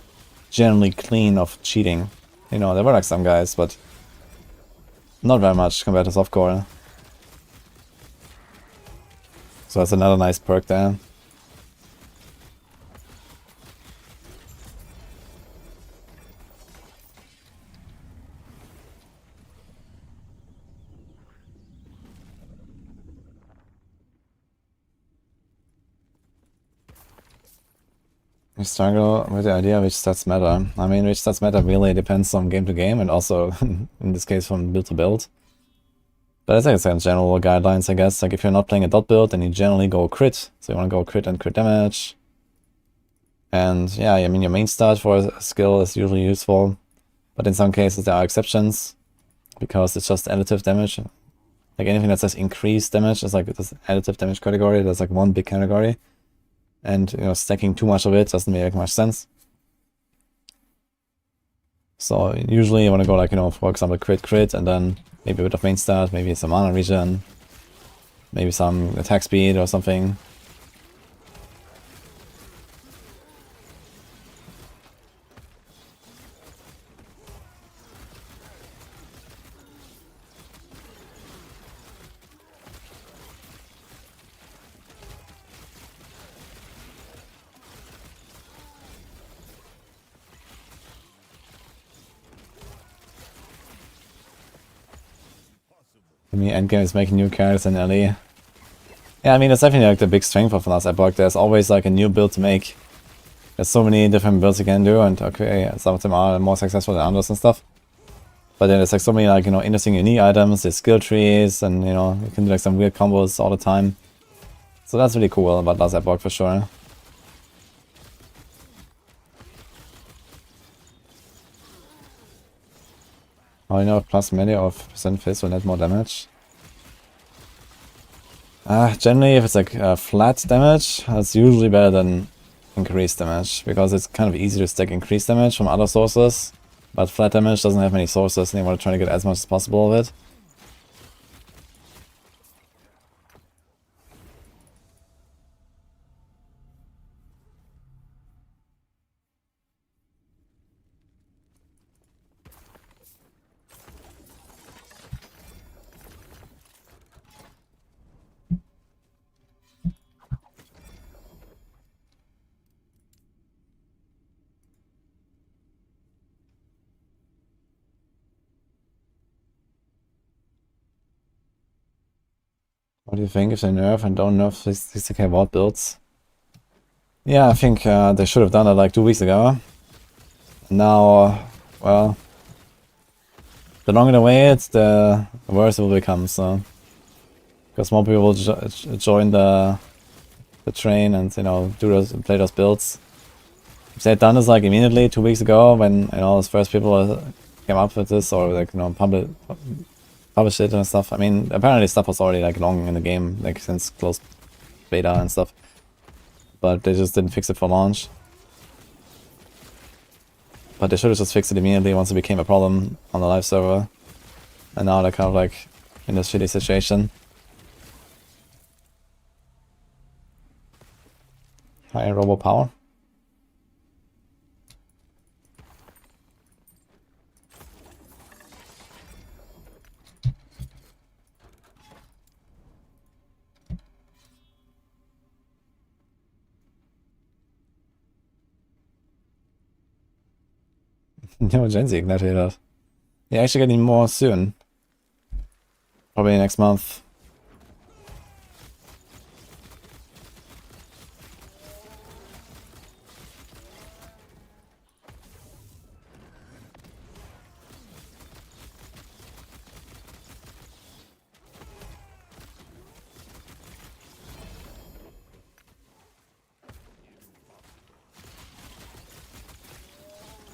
generally clean of cheating. You know, there were like some guys, but not very much compared to softcore. So that's another nice perk there. I struggle with the idea which stats matter. I mean, which stats matter really depends on game to game and also, in this case, from build to build. But I think it's like general guidelines, I guess. Like, if you're not playing a dot build, then you generally go crit. So you want to go crit and crit damage. And yeah, I mean, your main stat for a skill is usually useful. But in some cases, there are exceptions. Because it's just additive damage. Like, anything that says increased damage is like this additive damage category. That's like one big category. And, you know, stacking too much of it doesn't make much sense. So usually you want to go like, you know, for example, crit, and then maybe a bit of main stat, maybe some mana regen, maybe some attack speed or something. For me, endgame is making new characters in LE. Yeah, I mean, that's definitely like the big strength of last Epoch. There's always like a new build to make. There's so many different builds you can do, and okay, some of them are more successful than others and stuff. But then there's like so many like, you know, interesting unique items, there's skill trees, and, you know, you can do like some weird combos all the time. So that's really cool about last Epoch for sure. Oh, you know, plus melee of percent fizz will net more damage. Generally, if it's like flat damage, that's usually better than increased damage, because it's kind of easy to stack increased damage from other sources, but flat damage doesn't have many sources and you want to try to get as much as possible of it. What do you think if they nerf and don't nerf 60k ward builds? Yeah, I think they should have done it like 2 weeks ago. Now, well, the longer they wait, the worse it will become, so. Because more people will join the train and, you know, play those builds. If they had done this like immediately 2 weeks ago, when, you know, the first people came up with this, or like, you know, published it and stuff. I mean, apparently stuff was already like long in the game, like since close beta and stuff. But they just didn't fix it for launch. But they should have just fixed it immediately once it became a problem on the live server. And now they're kind of like in this shitty situation. High robo power. No, Gen Z ignited that. Yeah, actually getting more soon. Probably next month.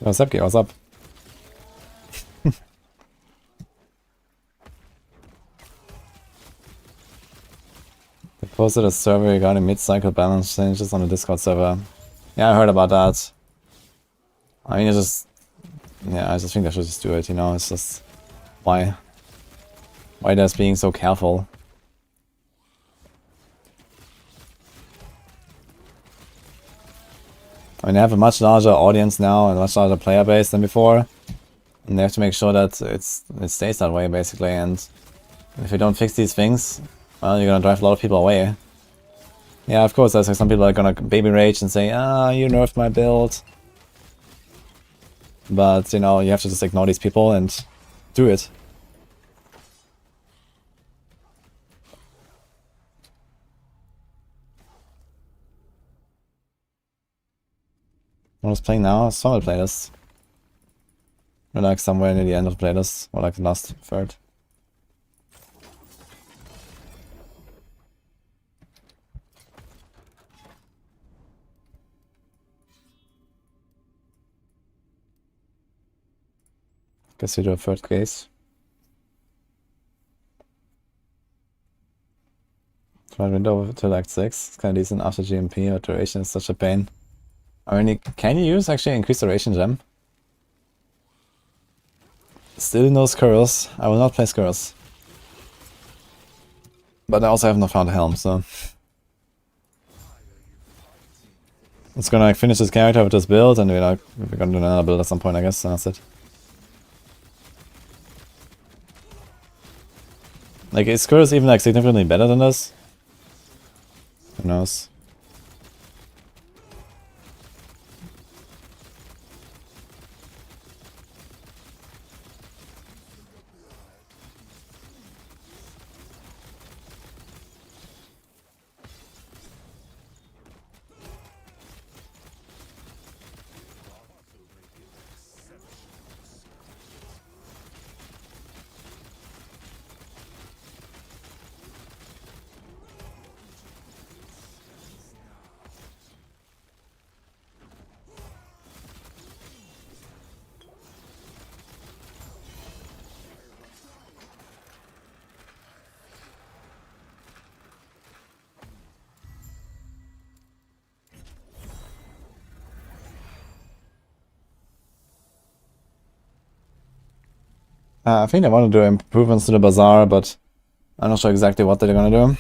What's up, kid? What's up? They posted a survey regarding mid-cycle balance changes on the Discord server. Yeah, I heard about that. I mean, it's just... Yeah, I just think I should just do it, you know? It's just... Why? Why they're being so careful? I mean, they have a much larger audience now and a much larger player base than before. And they have to make sure that it stays that way, basically. And if you don't fix these things, well, you're gonna drive a lot of people away. Yeah, of course, there's like some people are gonna baby rage and say, ah, you nerfed my build. But, you know, you have to just ignore these people and do it. What I was playing now? Solid playlist. We're like somewhere near the end of the playlist, or like the last third. Guess you do a third case. Try window till Act 6. It's kinda decent after GMP, but duration is such a pain. I mean, can you use actually increased duration gem? Still no Skurls. I will not play Skurls. But I also have not found a helm, so... It's gonna like finish this character with this build, and we're gonna do another build at some point, I guess, and that's it. Like, is Skurls even like significantly better than this? Who knows? I think they want to do improvements to the bazaar, but I'm not sure exactly what they're gonna do.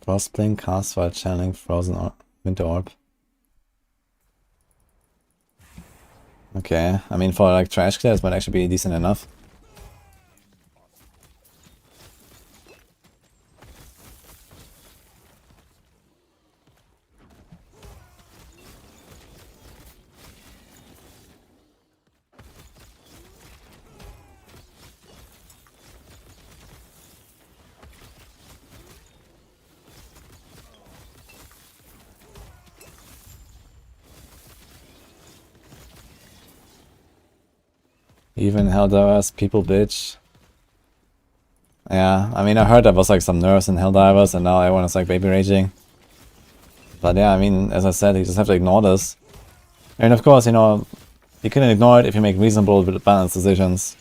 Frostblink cast while channeling Frozen Winter Orb. Okay, I mean for like trash clears might actually be decent enough. Even Helldivers, people bitch. Yeah, I mean I heard there was like some nerfs in Helldivers and now everyone is like baby raging. But yeah, I mean, as I said, you just have to ignore this. And of course, you know, you can ignore it if you make reasonable, balanced decisions.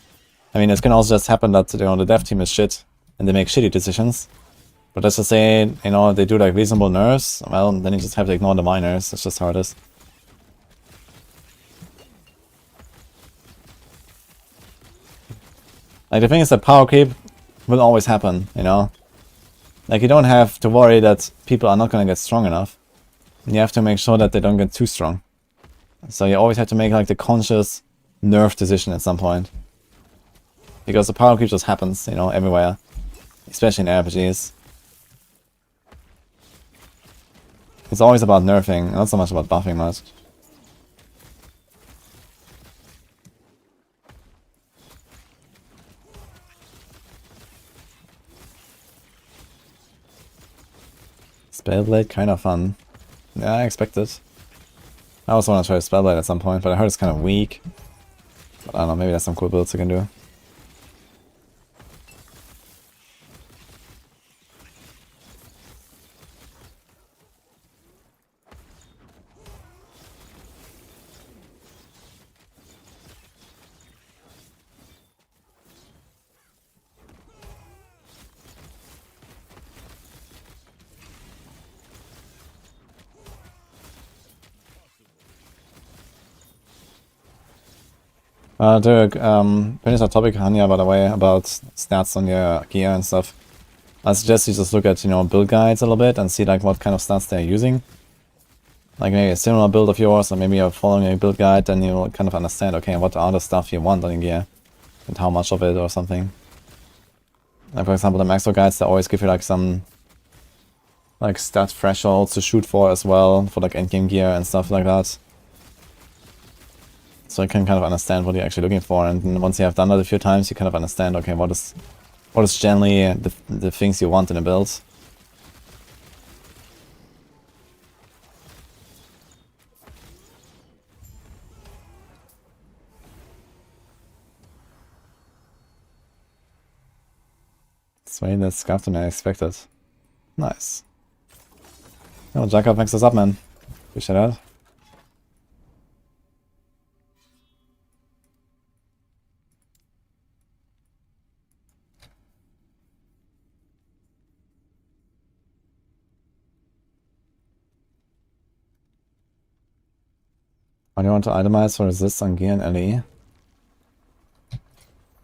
I mean, it can also just happen that, you know, the dev team is shit and they make shitty decisions. But let's just say, you know, they do like reasonable nerfs, well, then you just have to ignore the minors. That's just how it is. Like, the thing is that power creep will always happen, you know? Like, you don't have to worry that people are not gonna get strong enough. You have to make sure that they don't get too strong. So you always have to make, like, the conscious nerf decision at some point. Because the power creep just happens, you know, everywhere. Especially in RPGs. It's always about nerfing, not so much about buffing much. Spellblade, kind of fun. Yeah, I expect it. I also want to try Spellblade at some point, but I heard it's kind of weak. But I don't know, maybe there's some cool builds you can do. Dirk, finish our topic, Hanya, by the way, about stats on your gear and stuff. I suggest you just look at, you know, build guides a little bit and see like what kind of stats they're using. Like maybe a similar build of yours, or maybe you're following a build guide and you'll kind of understand, okay, what are the stuff you want on your gear, and how much of it or something. Like for example, the Maxwell guides, they always give you like some like stat thresholds to shoot for as well, for like endgame gear and stuff like that. So you can kind of understand what you're actually looking for, and once you have done that a few times, you kind of understand, okay, what is generally the things you want in a build. Sway that's scuffed than I expected. Nice. Oh, Jacob mixed us up, man. Appreciate that. What do you want to itemize for resist on gear and LE?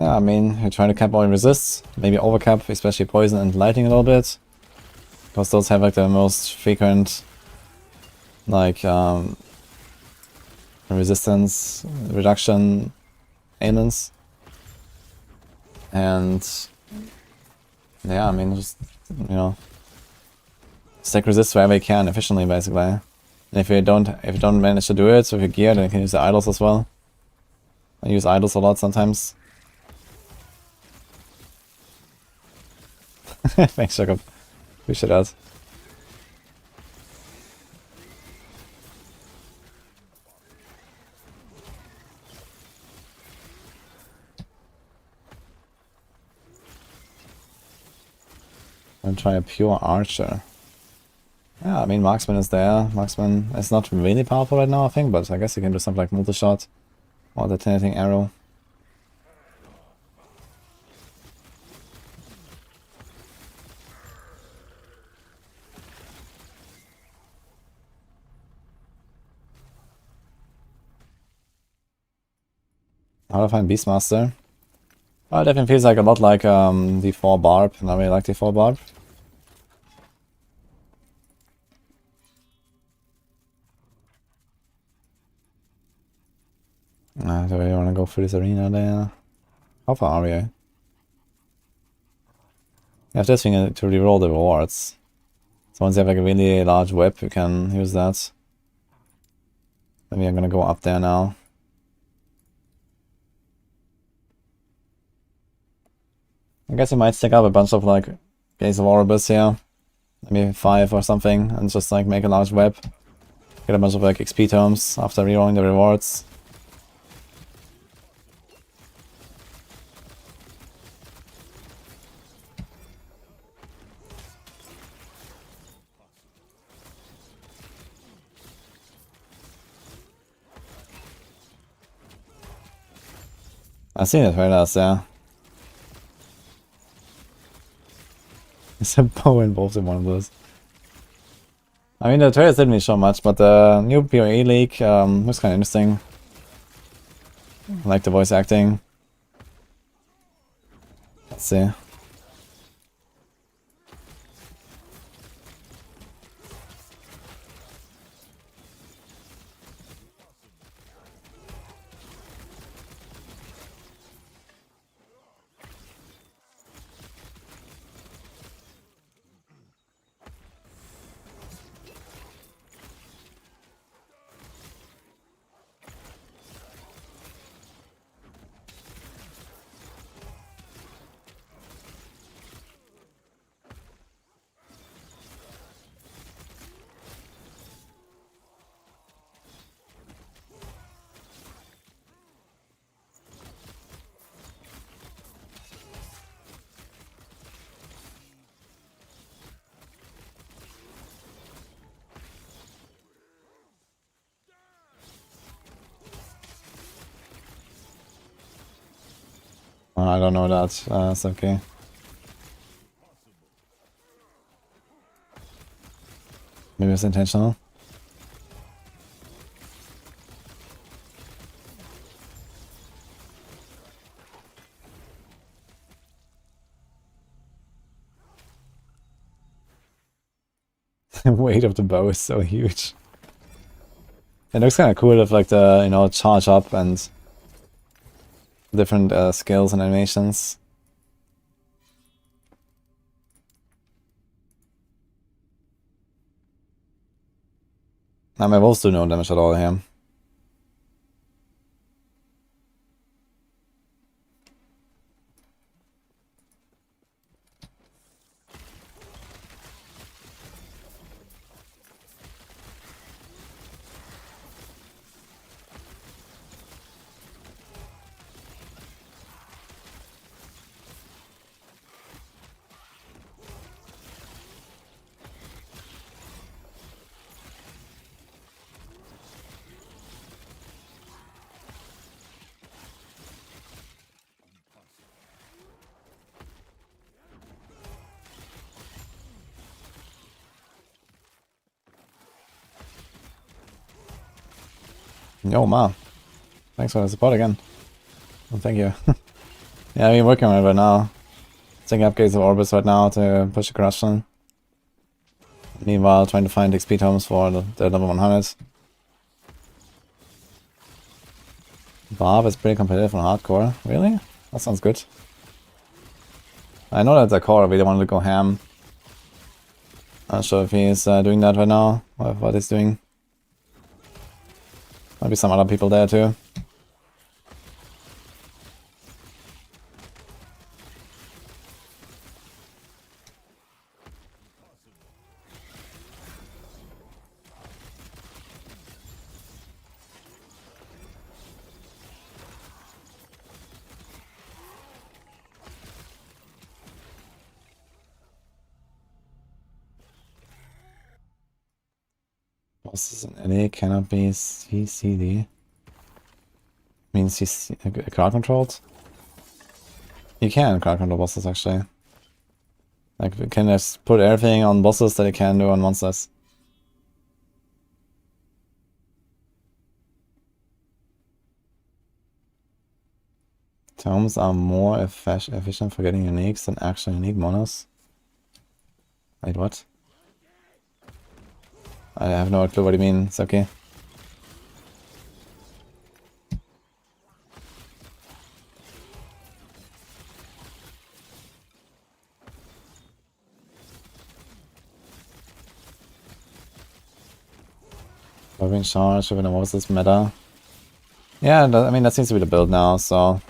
Yeah, I mean, you're trying to cap all your resists, maybe overcap, especially poison and lightning a little bit. Because those have like the most frequent, like, resistance reduction ailments. And yeah, I mean, just, you know, stack resist wherever you can efficiently, basically. And if you don't manage to do it with your gear, then you can use the idols as well. I use idols a lot sometimes. Thanks, Jacob. Appreciate that. I'm trying a pure archer. Yeah, I mean, marksman is there. Marksman is not really powerful right now, I think, but I guess you can do something like multi-shot or detonating arrow. How to find Beastmaster? Well, it definitely feels like a lot like the 4 Barb, and I really like the 4 Barb. Do we want to go through this arena there? How far are we? You have this thing to reroll the rewards. So once you have like a really large whip, you can use that. Maybe I'm gonna go up there now. I guess you might stick up a bunch of like Gaze of Oribus here. Maybe 5 or something, and just like make a large web. Get a bunch of like XP tomes after rerolling the rewards. I've seen the trailers, yeah. Is a bow involved in one of those? I mean, the trailers didn't really show much, but the new PoE leak was kind of interesting. I like the voice acting. Let's see. I don't know that. It's okay. Maybe it's intentional. The weight of the bow is so huge. It looks kind of cool if like the, you know, charge up and different skills and animations. Now my wolves do no damage at all here. Yo, ma. Thanks for the support again. Well, thank you. Yeah, we're working on it right now. Setting up Gates of Orbis right now to push the corruption. Meanwhile, trying to find XP tomes for the level 100. Barb is pretty competitive on hardcore. Really? That sounds good. I know that the core really wanted to go ham. Not sure if he's doing that right now, or what he's doing. Might be some other people there too. Bosses in LA cannot be CCD. Means he's crowd controlled? You can crowd control bosses actually. Like, we can just put everything on bosses that you can do on monsters. Tomes are more efficient for getting uniques than actual unique monos. Wait, what? I have no clue what you mean. It's okay. We're in charge of what was this meta? Yeah, I mean that seems to be the build now, so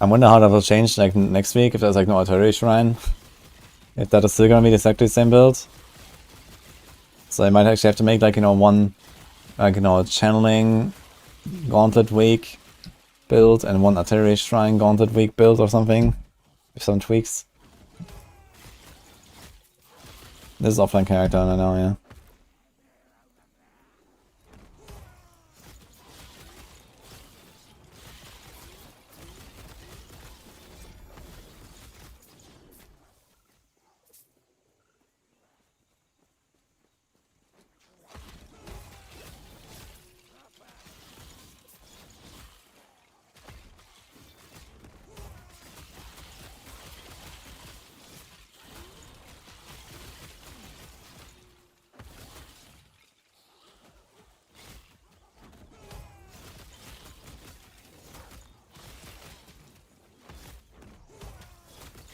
I wonder how that will change like next week if there's like no artillery shrine. If that is still gonna be exactly the same build. So I might actually have to make like, you know, one like, you know, channeling gauntlet week build and one artillery shrine gauntlet week build or something. With some tweaks. This is offline character, I know, yeah.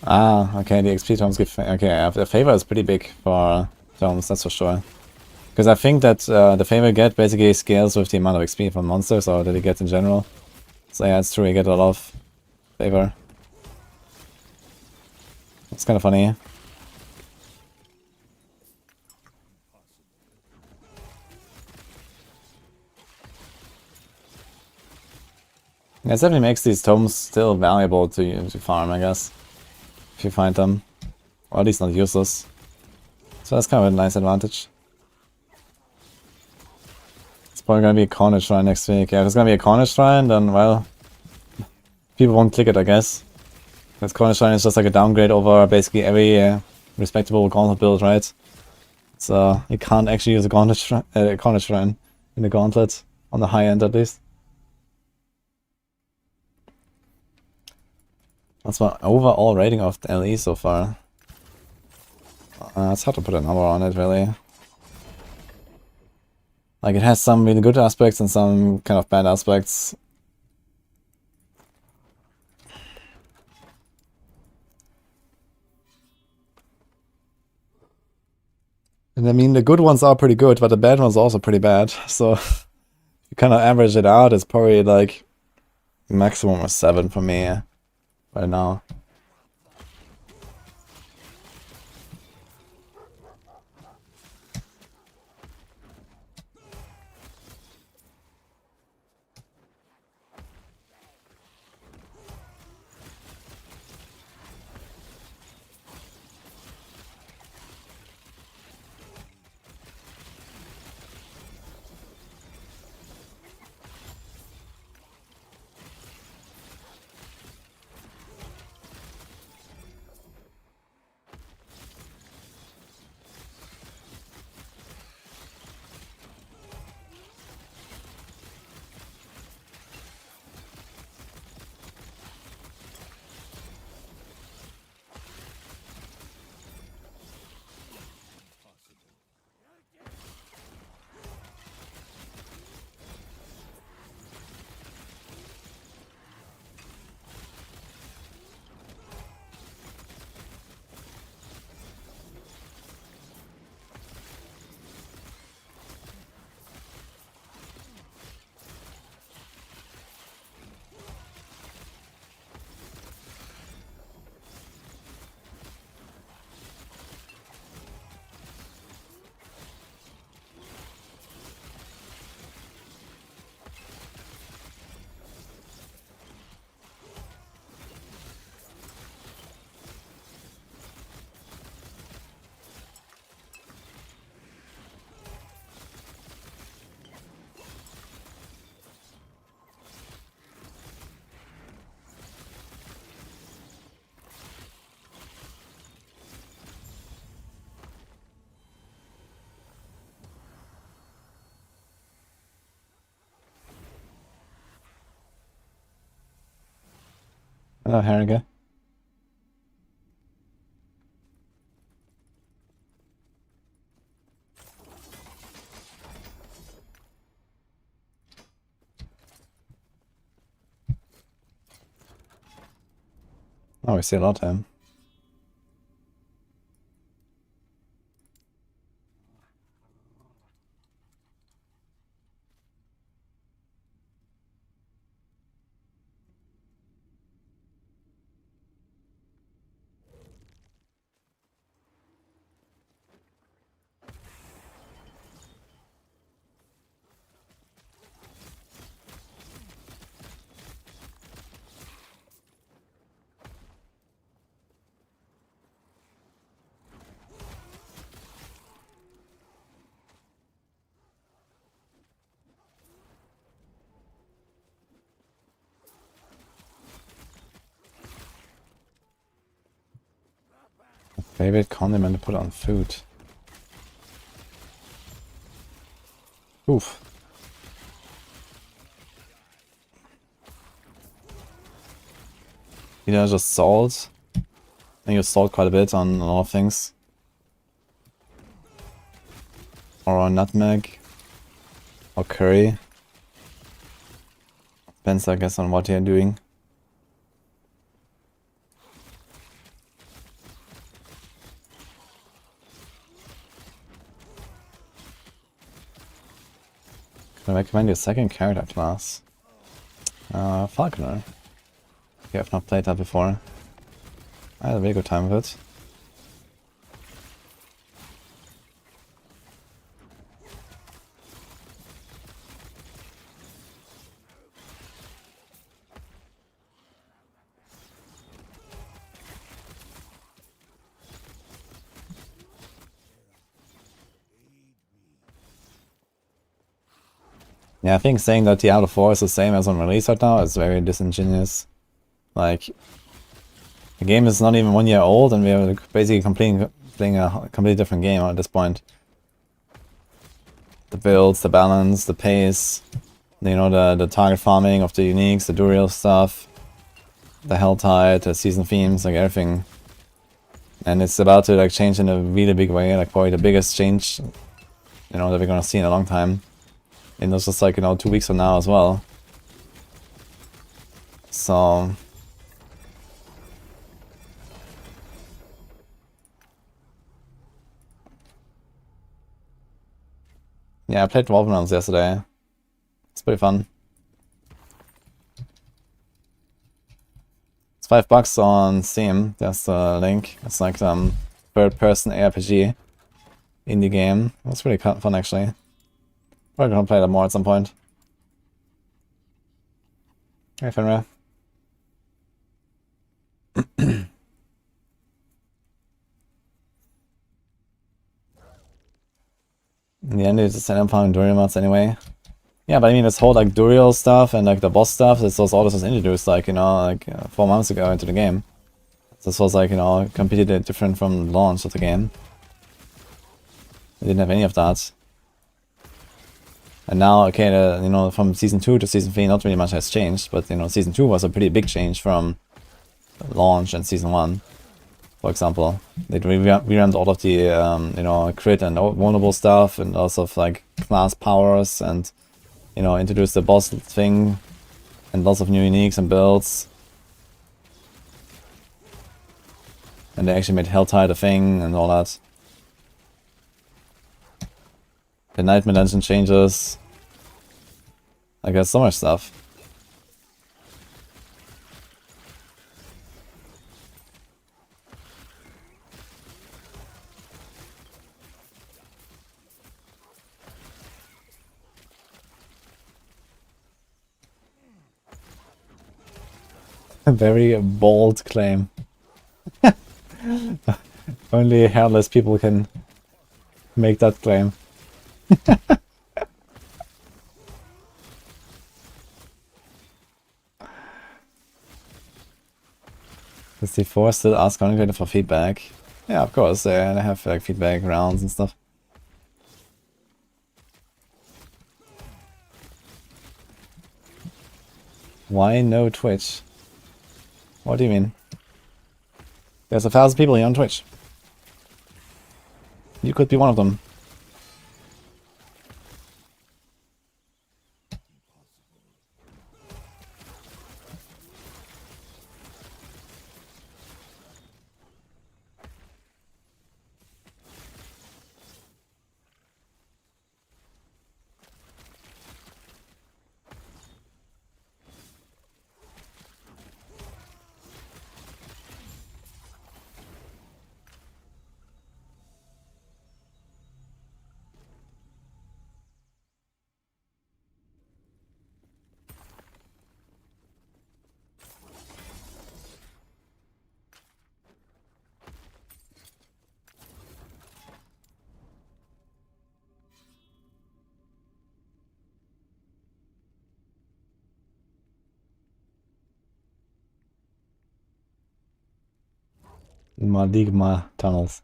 Ah, okay, the XP tomes give... Okay, the favor is pretty big for tomes, that's for sure. Because I think that the favor you get basically scales with the amount of XP from monsters, or that you get in general. So yeah, it's true, you get a lot of favor. It's kind of funny. Yeah, it definitely makes these tomes still valuable to farm, I guess. If you find them. Or at least not useless. So that's kind of a nice advantage. It's probably gonna be a Carnage Shrine next week. Yeah, if it's gonna be a Carnage Shrine, then, well... people won't click it, I guess. Because Carnage Shrine is just like a downgrade over basically every respectable Gauntlet build, right? So you can't actually use a Carnage Shrine in the Gauntlet. On the high end, at least. That's my overall rating of the LE so far. It's hard to put a number on it, really. Like, it has some really good aspects and some kind of bad aspects. And I mean, the good ones are pretty good, but the bad ones are also pretty bad. So, if you kind of average it out, it's probably like maximum of 7 for me right now. Hello, Harriga. Oh, we see a lot of him. Favorite condiment to put on food. Oof. Either just salt. I use salt quite a bit on a lot of things. Or nutmeg. Or curry. Depends, I guess, on what you're doing. I recommend your second character class? Falconer. You have not played that before. I had a very good time with it. Yeah, I think saying that Diablo 4 is the same as on release right now is very disingenuous. Like, the game is not even 1 year old and we are basically playing a completely different game at this point. The builds, the balance, the pace, you know, the target farming of the uniques, the Duriel stuff, the Helltide, the season themes, like everything. And it's about to like change in a really big way, like probably the biggest change, you know, that we're gonna see in a long time. And it's just like, you know, 2 weeks from now as well. So yeah, I played Wolverines yesterday. It's pretty fun. It's $5 on Steam. There's the link. It's like third-person ARPG indie game. It's really fun actually. Probably gonna play that more at some point. Hey, Fenrir. In the end, it's just an farming Duriel mods anyway. Yeah, but I mean, this whole like Duriel stuff and like the boss stuff, all this was introduced like, you know, like 4 months ago into the game. This was like, you know, completely different from the launch of the game. We didn't have any of that. And now, okay, you know, from Season 2 to Season 3, not really much has changed, but, you know, Season 2 was a pretty big change from launch and Season 1, for example. They revamped all of the, you know, crit and vulnerable stuff, and also like class powers, and, you know, introduced the boss thing, and lots of new uniques and builds. And they actually made Helltide a thing, and all that. The Nightmare Dungeon changes. I guess so much stuff. A very bold claim. Only hairless people can make that claim. Is D4 still ask Conqueror for feedback? Yeah, of course, they have like feedback rounds and stuff. Why no Twitch? What do you mean? There's 1,000 people here on Twitch. You could be one of them. Maligma tunnels.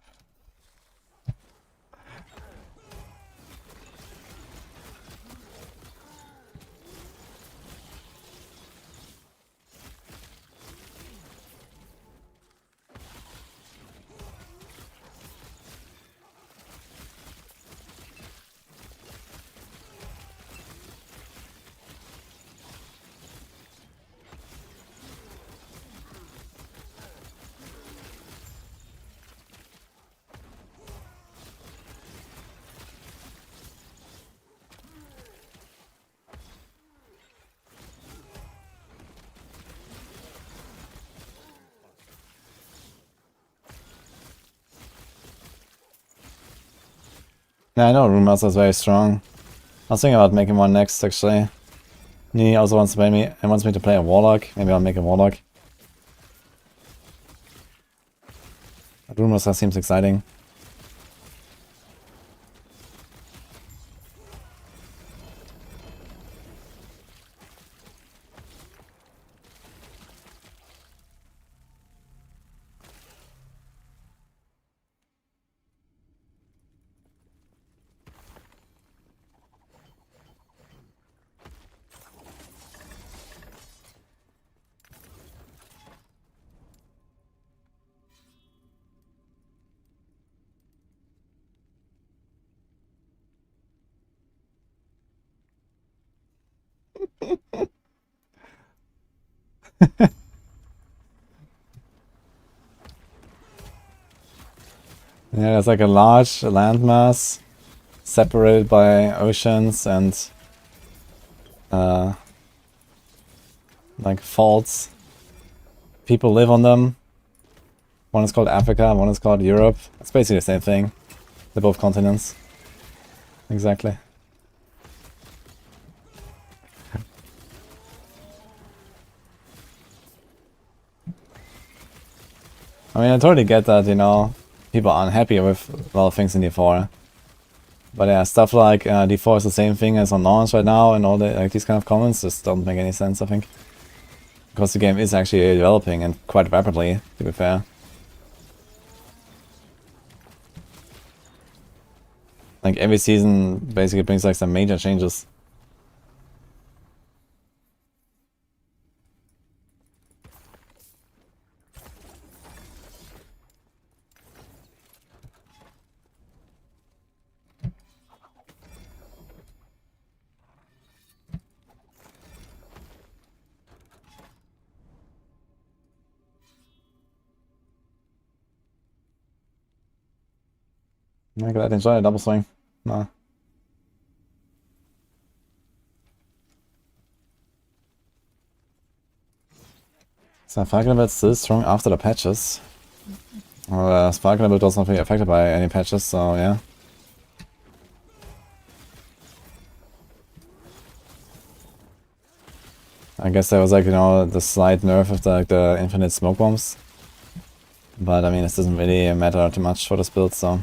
Yeah, I know Runemaster is very strong. I was thinking about making one next, actually. He also wants to play me. He wants me to play a Warlock. Maybe I'll make a Warlock. Runemaster seems exciting. Yeah, there's like a large landmass separated by oceans and like faults. People live on them. One is called Africa, one is called Europe. It's basically the same thing. They're both continents. Exactly. I mean, I totally get that, you know, people are unhappy with a lot of things in D4. But yeah, stuff like D4 is the same thing as on launch right now, and all the like these kind of comments just don't make any sense, I think. Because the game is actually developing and quite rapidly, to be fair. Like every season basically brings like some major changes. I'm glad I enjoy a double swing. No. So Falconer build still strong after the patches. Well, Falconer build was not really affected by any patches, so yeah. I guess there was like, you know, the slight nerf of the, like, the infinite smoke bombs. But I mean, this doesn't really matter too much for this build, so.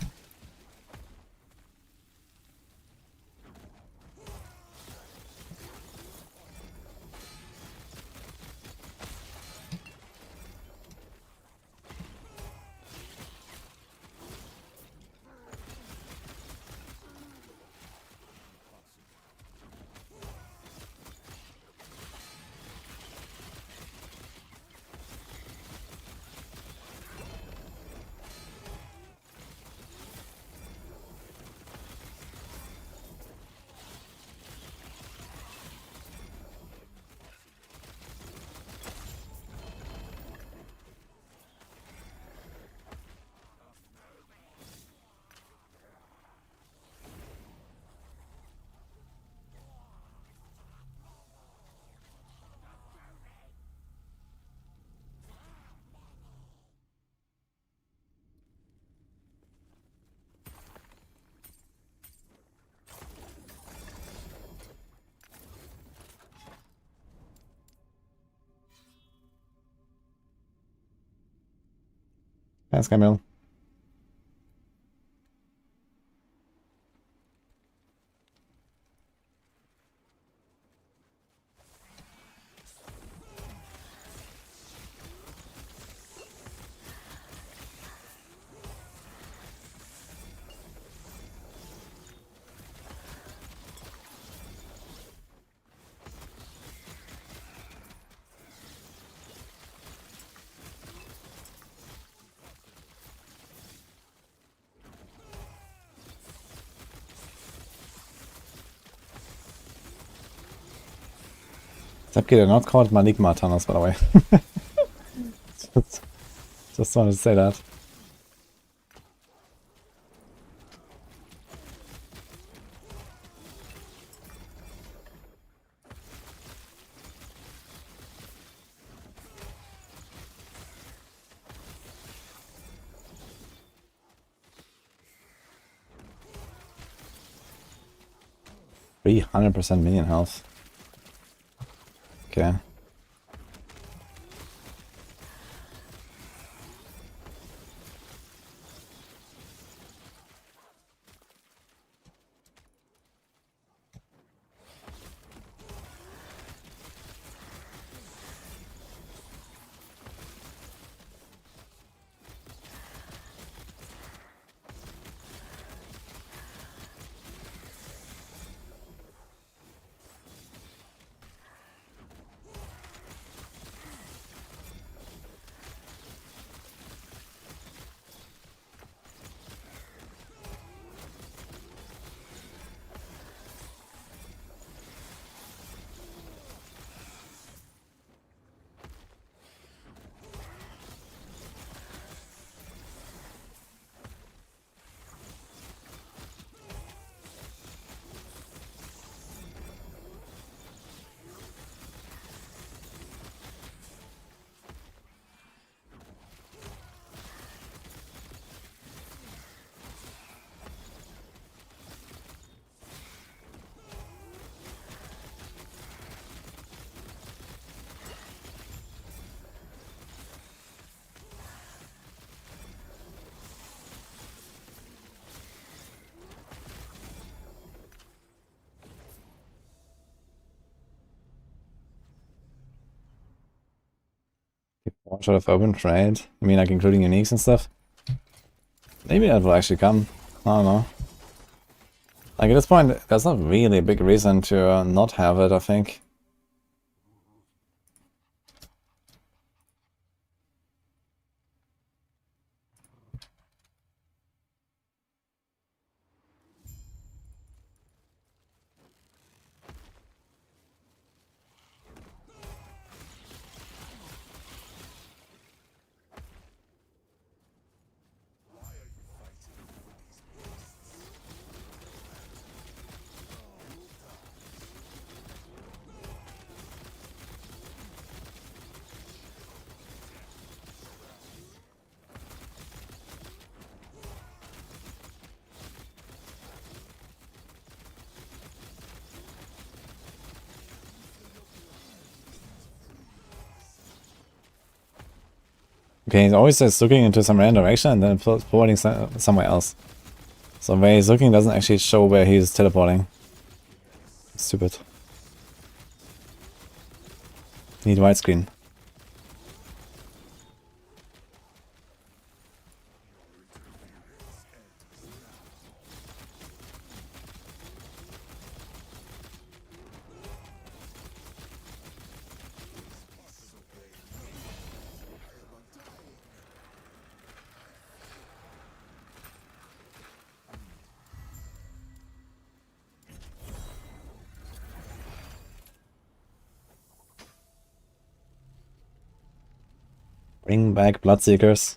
Thanks, Camille. Zapki, they're not called Maligma tunnels, by the way. just wanted to say that. 300% minion health. Okay. One shot of open trade. I mean, like including uniques and stuff. Maybe that will actually come. I don't know. Like at this point, there's not really a big reason to not have it, I think. Okay, he's always just looking into some random direction and then forwarding somewhere else. So where he's looking doesn't actually show where he's teleporting. Stupid. Need widescreen. Bring back Bloodseekers.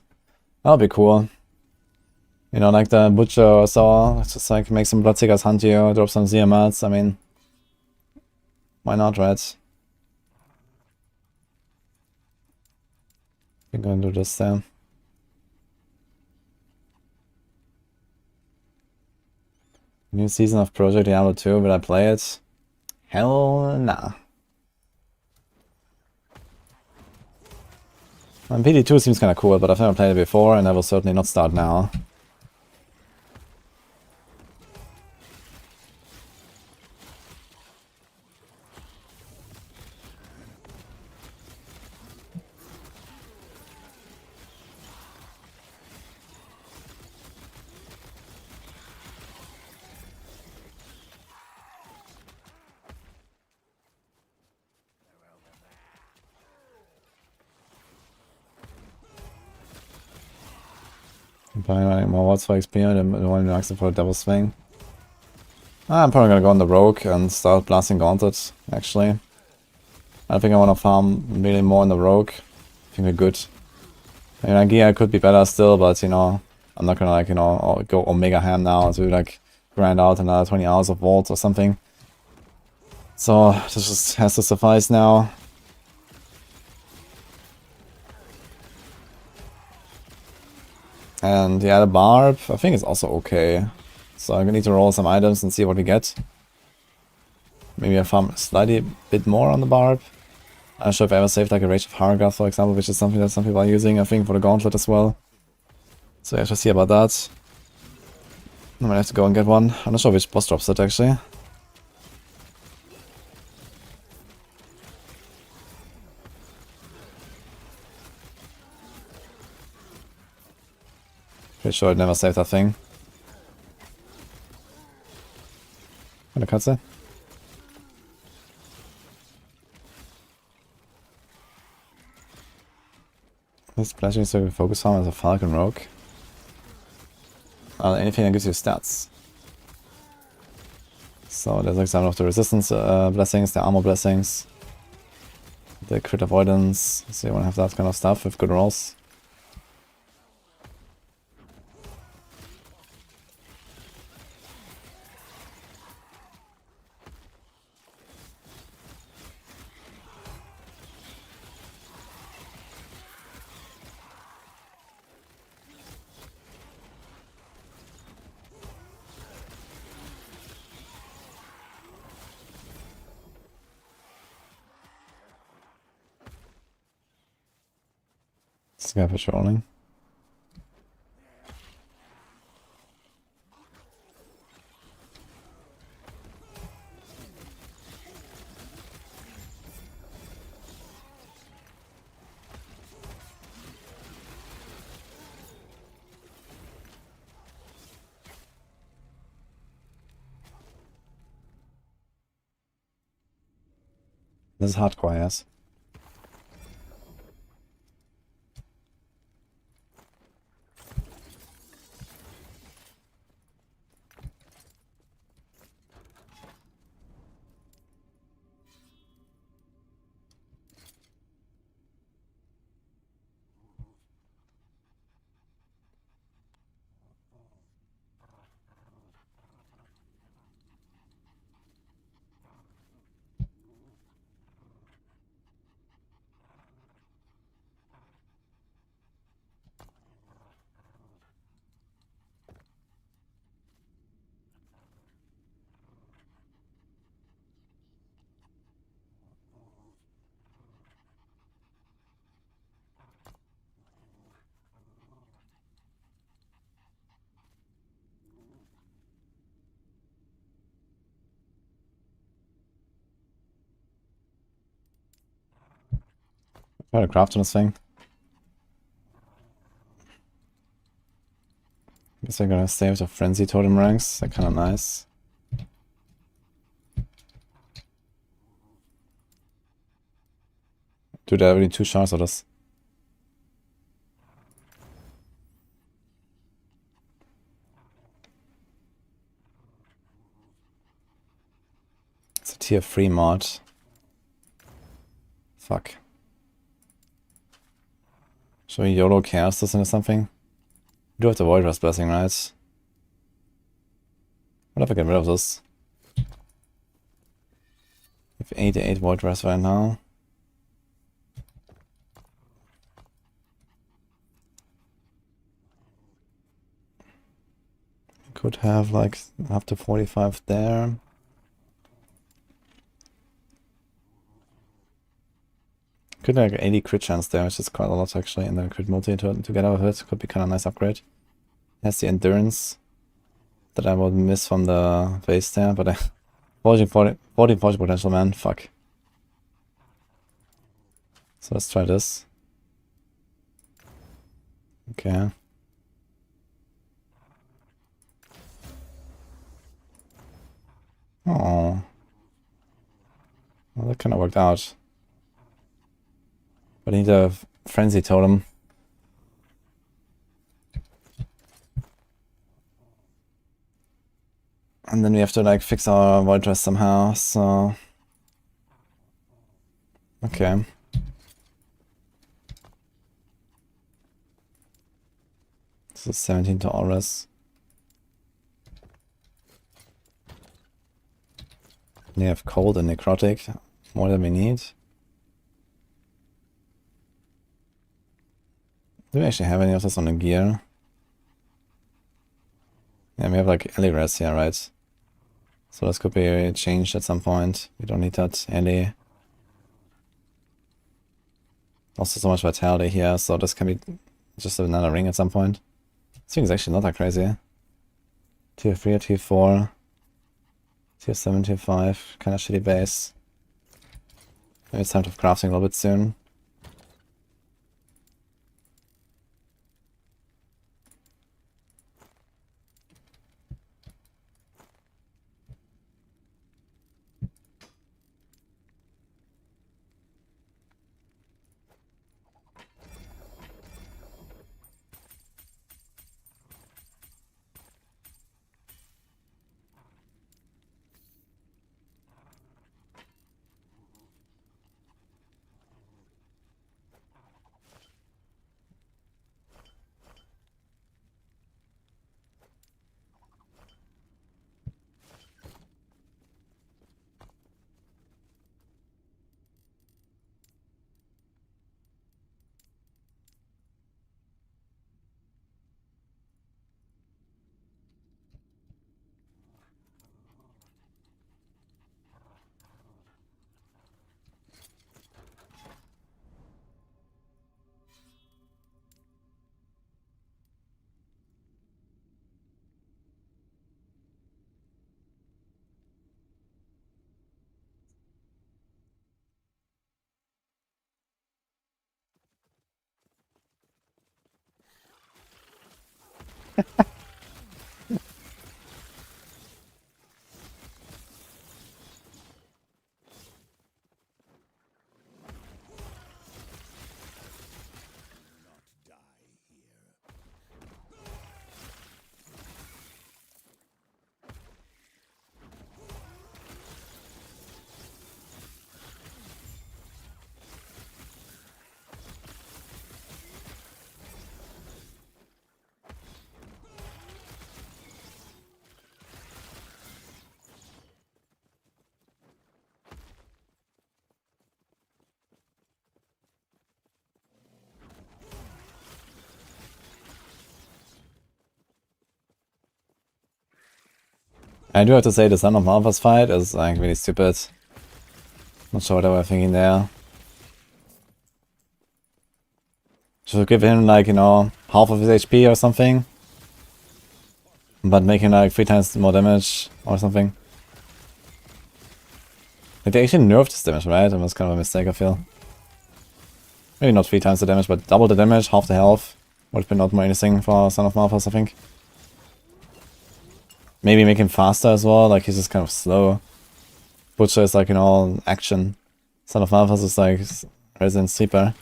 That'll be cool. You know, like the Butcher or so, it's just like make some Bloodseekers hunt you, drop some ZMRs, I mean... Why not, right? I'm gonna do this then. New season of Project Diablo 2, will I play it? Hell nah. And PD2 seems kinda cool, but I've never played it before and I will certainly not start now. I'm probably running more wards for XP than the one asking for a double swing. I'm probably gonna go on the rogue and start blasting Gauntlet, actually. I think I wanna farm really more in the rogue. I think we're good. I mean, Gear could be better still, but you know, I'm not gonna like, you know, go Omega Ham now to like grind out another 20 hours of vault or something. So this just has to suffice now. And yeah, the Barb, I think it's also okay. So I'm gonna need to roll some items and see what we get. Maybe I farm slightly bit more on the barb. I'm not sure if I ever saved like a Rage of Hargath, for example, which is something that some people are using, I think, for the Gauntlet as well. So I have to see about that. I might have to go and get one. I'm not sure which boss drops it actually. Pretty sure I'd never saved that thing. What a cutscene. This splashing circle focus farm as a Falcon Rogue. Anything that gives you stats. So there's an example of the resistance blessings, the armor blessings, the crit avoidance. So you want to have that kind of stuff with good rolls. This guy patrolling. This is hardcore, yes. Try to craft on this thing. Guess I'm gonna stay with the Frenzy Totem ranks. They're kinda nice. Dude, there are only 2 shards of this. It's a tier 3 mod. Fuck. Should we YOLO cast this into something? We do have the Void Rest Blessing, right? What if I get rid of this? We have 88 Void Rest right now. Could have like up to 45 there. Could like 80 crit chance there, which is quite a lot actually, and then crit multi to get out of it. Could be kind of nice upgrade. Has the endurance that I would miss from the base there, but 14 potential, man. Fuck. So let's try this. Okay. Oh. Well, that kind of worked out. But I need a Frenzy Totem. And then we have to like fix our Void Rest somehow, so... Okay. This is 17 to Auras. We have Cold and Necrotic, more than we need. Do we actually have any of this on the gear? Yeah, we have like Eliras here, right? So this could be changed at some point. We don't need that handy. Also so much vitality here, so this can be just another ring at some point. This thing is actually not that crazy. Tier 3 or Tier 4. Tier 7, Tier 5. Kinda shitty base. Maybe it's time to have crafting a little bit soon. I do have to say the Son of Malphas fight is like really stupid. Not sure what they were thinking there. Should give him like, you know, half of his HP or something. But make him like 3 times more damage or something. Like they actually nerfed his damage, right? That was kind of a mistake, I feel. Maybe not 3 times the damage, but double the damage, half the health. Would have been not more anything for Son of Malphas, I think. Maybe make him faster as well, like he's just kind of slow. Butcher is like, you know, action. Son of Malphas is like Resident Sleeper.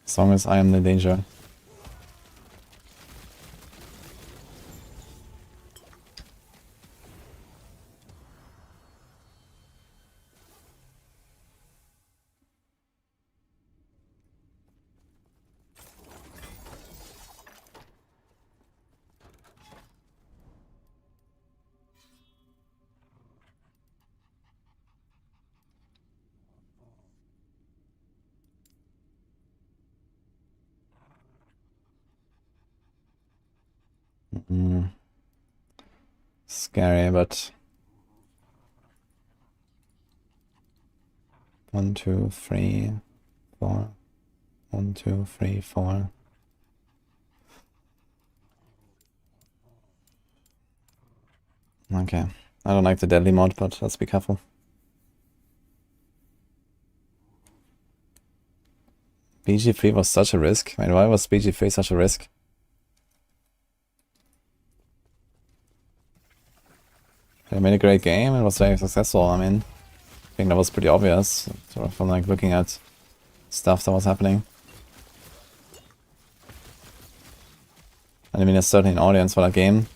As long as I am the danger. Scary, but 1, 2, 3, 4. 1, 2, 3, 4. Okay. I don't like the deadly mod, but let's be careful. BG3 was such a risk. Wait, why was BG3 such a risk? They made a great game, it was very successful, I mean. I think that was pretty obvious, sort of from like looking at stuff that was happening. And I mean, there's certainly an audience for that game.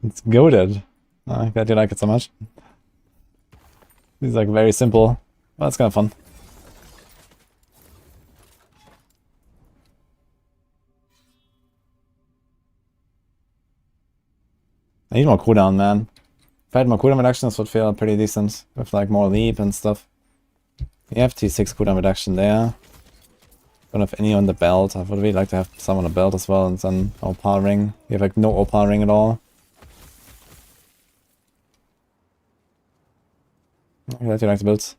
It's goated. I'm glad you like it so much. It's like very simple, but it's kind of fun. I need more cooldown, man. If I had more cooldown reduction, this would feel pretty decent. With like more leap and stuff. We have T6 cooldown reduction there. Don't have any on the belt. I would really like to have some on the belt as well, and then opal ring. You have like no opal ring at all. I'm glad you like the builds.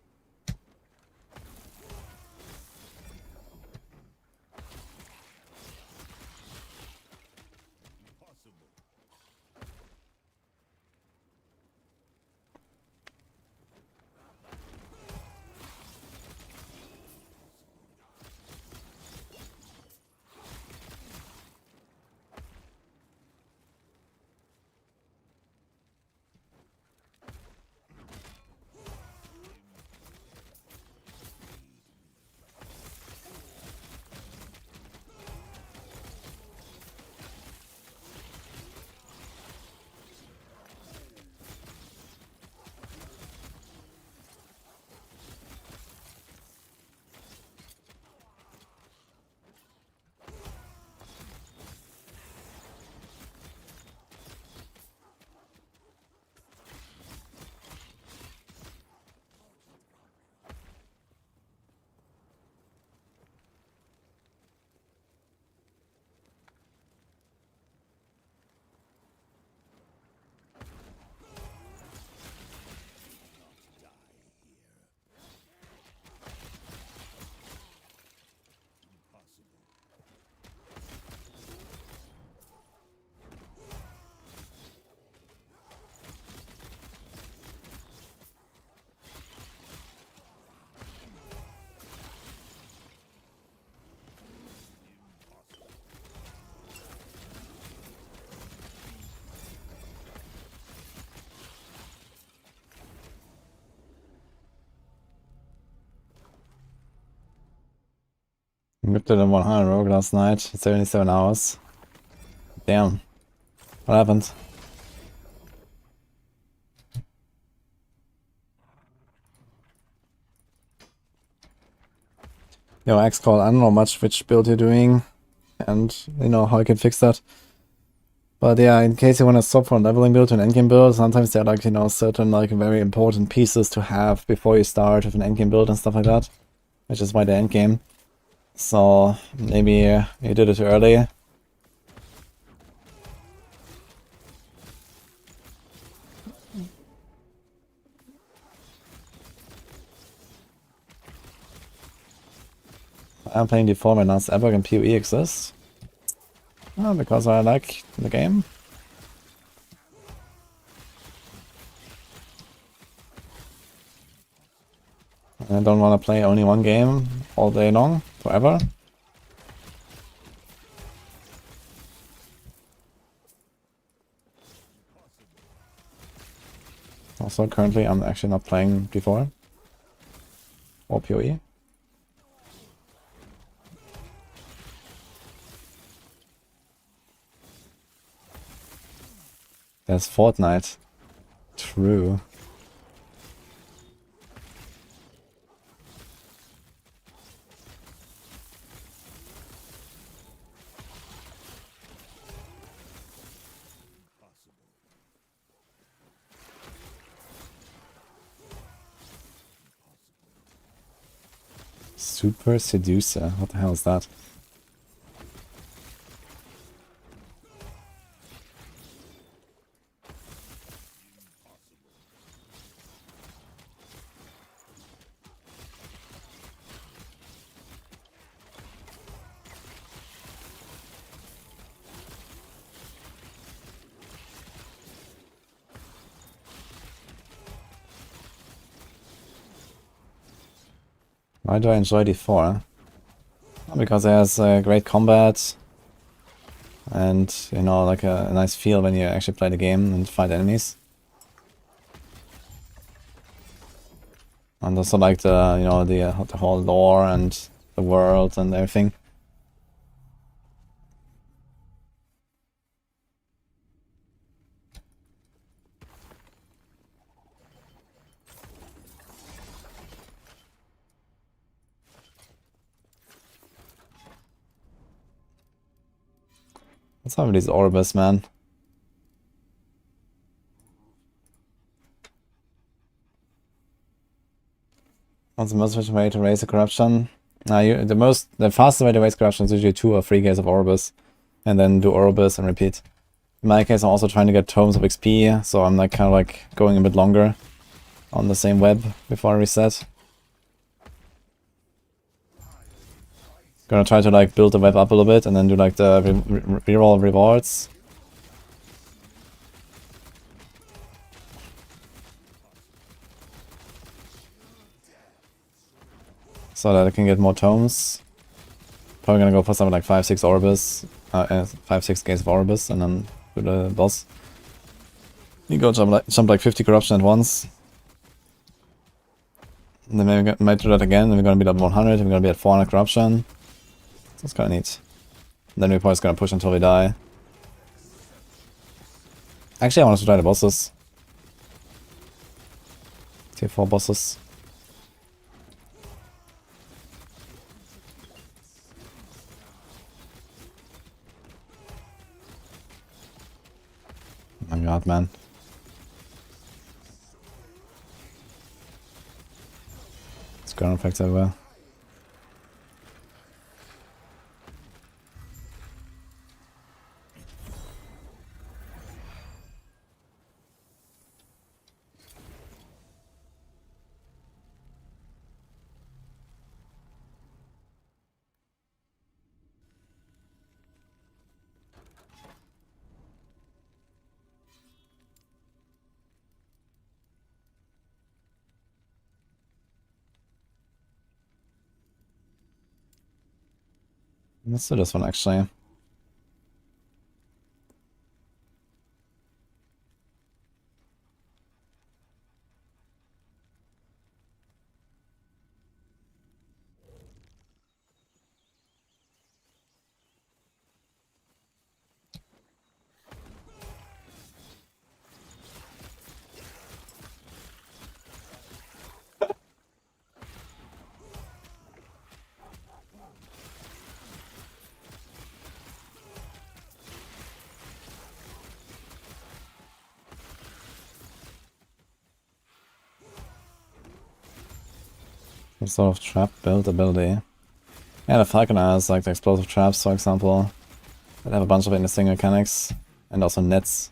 Ripped it in 100 rogue last night, 77 hours. Damn. What happened? Yo, X-Call, I don't know much which build you're doing, and you know how I can fix that. But yeah, in case you want to swap from leveling build to an endgame build, sometimes there are like, you know, certain like very important pieces to have before you start with an endgame build and stuff like that. Which is why the endgame. So maybe you did it too early. I'm playing D4 when last Epoch and PoE exists. Because I like the game. I don't want to play only one game all day long, forever. Also, currently, I'm actually not playing before. Or PoE. There's Fortnite. True. Super Seducer. What the hell is that? Why do I enjoy D4? Because it has great combat and, you know, like a nice feel when you actually play the game and fight enemies. And also like the, you know, the whole lore and the world and everything. What's up with these Orbis, man? What's the most efficient way to raise the corruption? The fastest way to raise corruption is usually 2 or 3 Ks of Orbis, and then do Orbis and repeat. In my case, I'm also trying to get tomes of XP, so I'm like kind of like going a bit longer on the same web before I reset. Gonna try to like build the web up a little bit and then do like the reroll rewards. So that I can get more tomes. Probably gonna go for something like 5-6 Orbis, 5-6 Gates of Orbis, and then do the boss. You go jump like 50 corruption at once. And then maybe we might do that again, and we're gonna be at 100, and we're gonna be at 400 corruption. That's kinda neat. And then we're probably just gonna push until we die. Actually, I want to try the bosses. Tier 4 bosses. Oh my god, man. It's ground effects everywhere. Let's do this one actually. Some sort of trap build ability. Yeah, the Falconer has like the explosive traps, for example. That have a bunch of interesting mechanics. And also nets.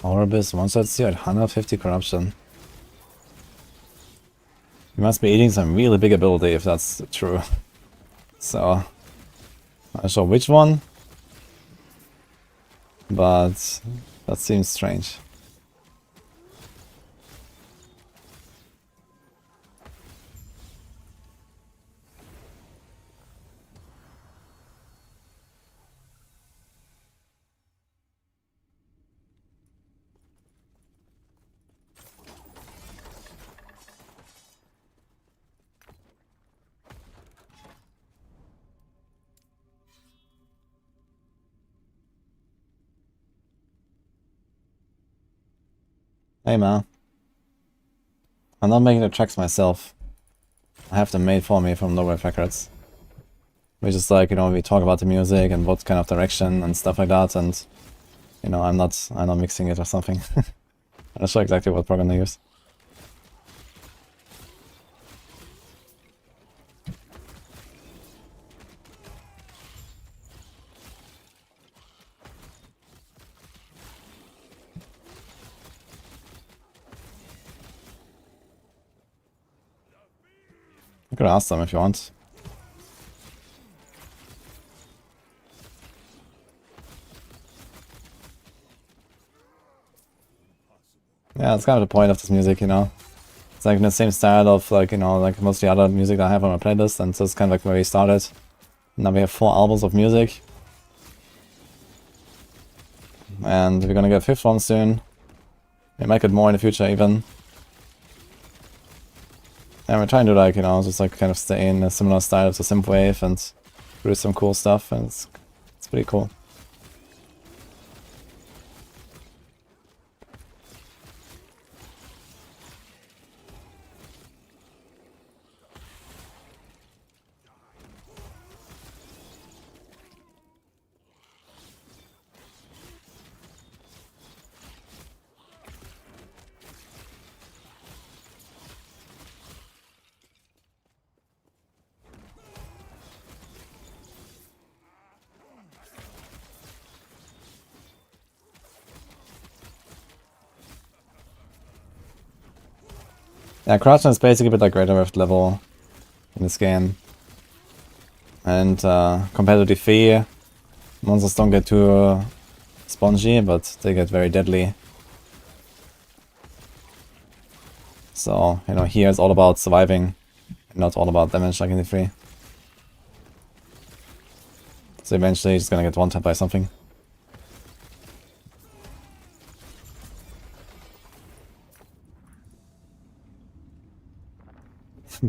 Orbis, one shot steal at 150 corruption. You must be eating some really big ability if that's true. So, not sure which one, but that seems strange. Hey man, I'm not making the tracks myself. I have them made for me from Nowhere Records. We just like, you know, we talk about the music and what kind of direction and stuff like that, and you know, I'm not mixing it or something. I'm not sure exactly what program they use. You could ask them if you want. Yeah, that's kind of the point of this music, you know. It's like in the same style of like, you know, like most of the other music that I have on my playlist, and so it's kind of like where we started. Now we have 4 albums of music. And we're gonna get a 5th one soon. We might get more in the future even. And we're trying to like, you know, just like kind of stay in a similar style to synthwave and do some cool stuff, and it's pretty cool. Yeah, corruption is basically a bit like Greater Rift level in this game. And compared to Defy, monsters don't get too spongy, but they get very deadly. So, you know, here it's all about surviving, not all about damage like in Defy. So eventually he's gonna get one-tapped by something.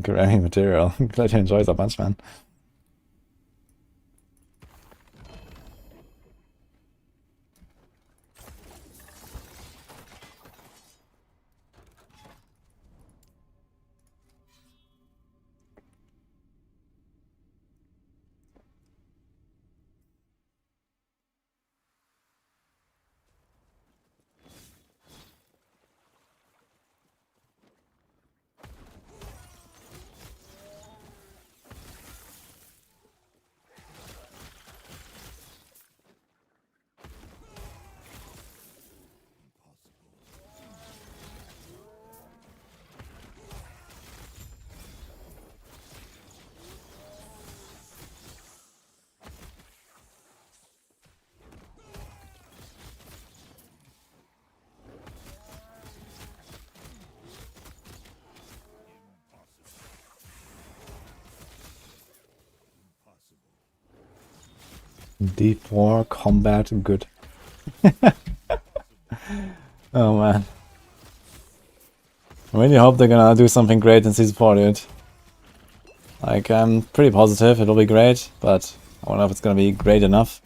Grabbing material. Glad you enjoy so much, man. Deep war, combat, good. Oh man. I really hope they're gonna do something great in Season 4, dude. Like, I'm pretty positive it'll be great, but I don't know if it's gonna be great enough.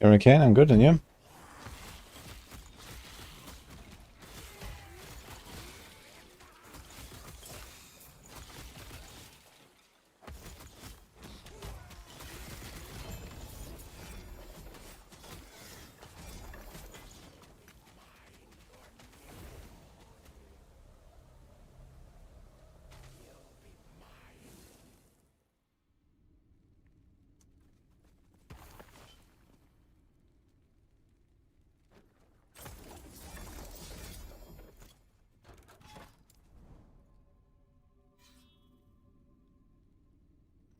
Hurricane, I'm good, and you?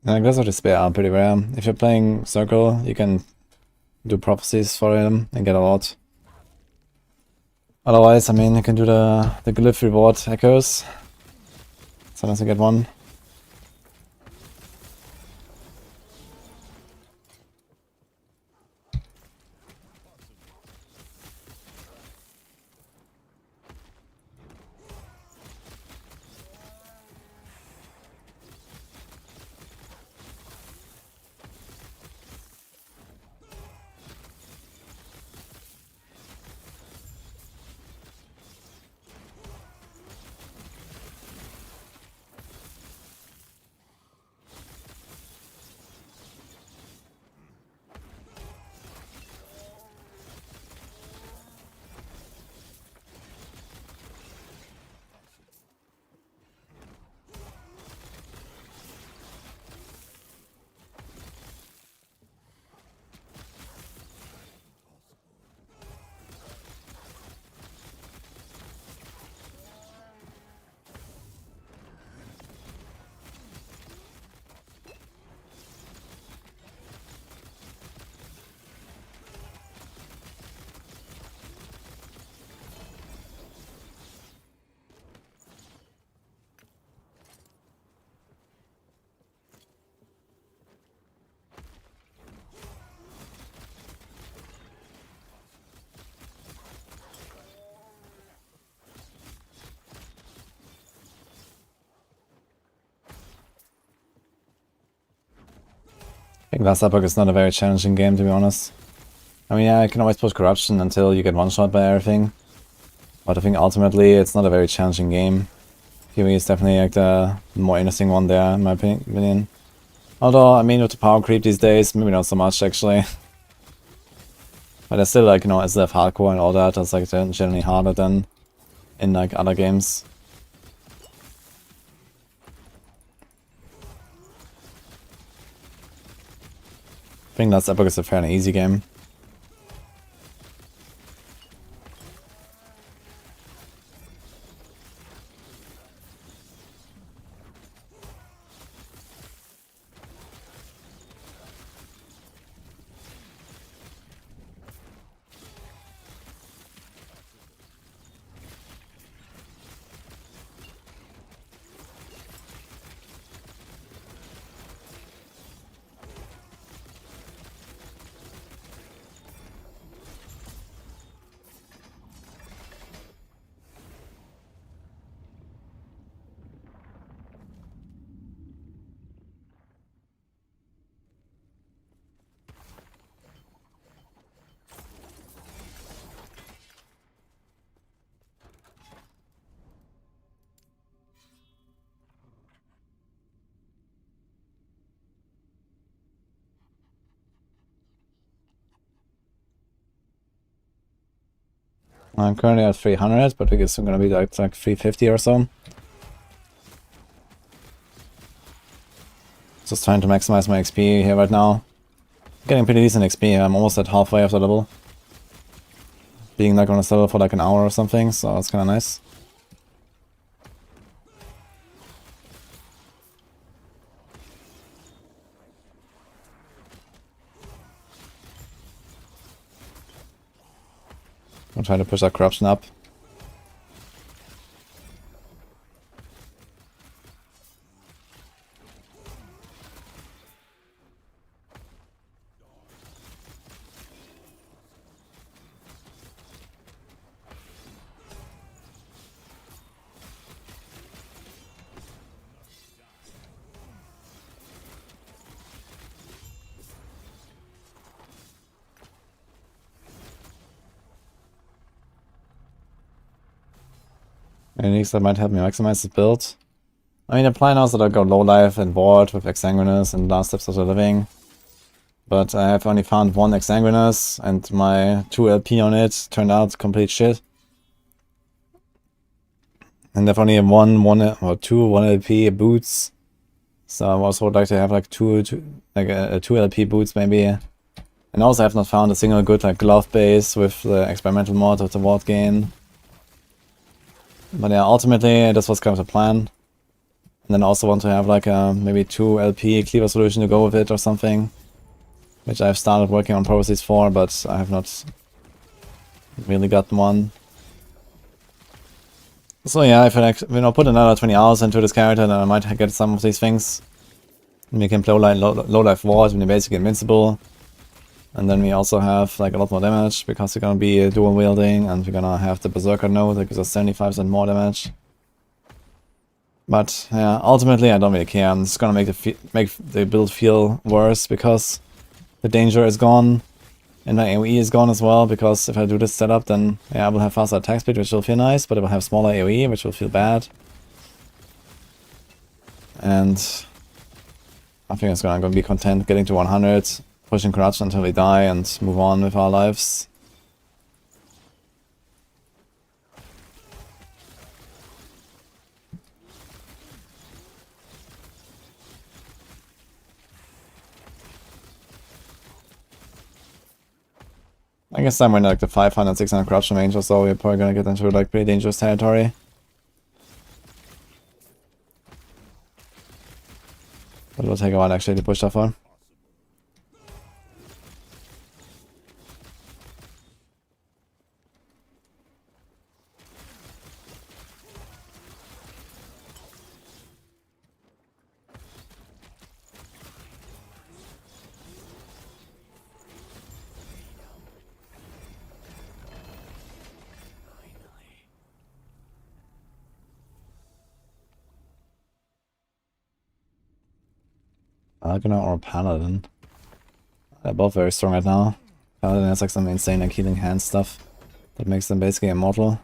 Glass of Despair are pretty rare. If you're playing Circle, you can do prophecies for him and get a lot. Otherwise, I mean, you can do the glyph reward echoes. Sometimes you get one. I think Last Epoch is not a very challenging game, to be honest. I mean, yeah, I can always push Corruption until you get one-shot by everything. But I think ultimately it's not a very challenging game. PoE is definitely like the more interesting one there, in my opinion. Although, I mean, with the power creep these days, maybe not so much, actually. But there's still, like, you know, SLF hardcore and all that, that's like generally harder than in, like, other games. I think Last Epoch is a fairly easy game. I'm currently at 300, but I guess I'm gonna be like 350 or so. Just trying to maximize my XP here right now. Getting pretty decent XP, I'm almost at halfway of the level. Being like on a level for like an hour or something, so it's kinda nice. I'm trying to push that corruption up. Any that might help me maximize this build. I mean, the plan is that I go low life and board with Exsanguinous and Last Steps of the Living. But I have only found one Exsanguinous, and my 2 LP on it turned out complete shit. And I've only one 2 LP boots. So I also would like to have like two LP boots maybe. And also I have not found a single good like glove base with the experimental mod of the ward gain. But yeah, ultimately this was kind of the plan. And then I also want to have like a maybe 2 LP cleaver solution to go with it or something. Which I've started working on processes for, but I have not really gotten one. So yeah, if I like, put another 20 hours into this character, then I might get some of these things. And we can play low life ward when you're basically invincible. And then we also have like a lot more damage because we're gonna be dual wielding, and we're gonna have the Berserker node that gives us 75% more damage. But yeah, ultimately I don't really care. I'm just gonna make the build feel worse because the danger is gone. And my AoE is gone as well, because if I do this setup, then yeah, I will have faster attack speed, which will feel nice, but it will have smaller AoE, which will feel bad. And I think it's gonna be content getting to 100, pushing corruption until we die, and move on with our lives. I guess somewhere in like the 500, 600 corruption range or so, we're probably gonna get into like pretty dangerous territory. But it will take a while actually to push that far. Falconer or Paladin. They're both very strong right now. Paladin has like some insane like healing hand stuff that makes them basically immortal.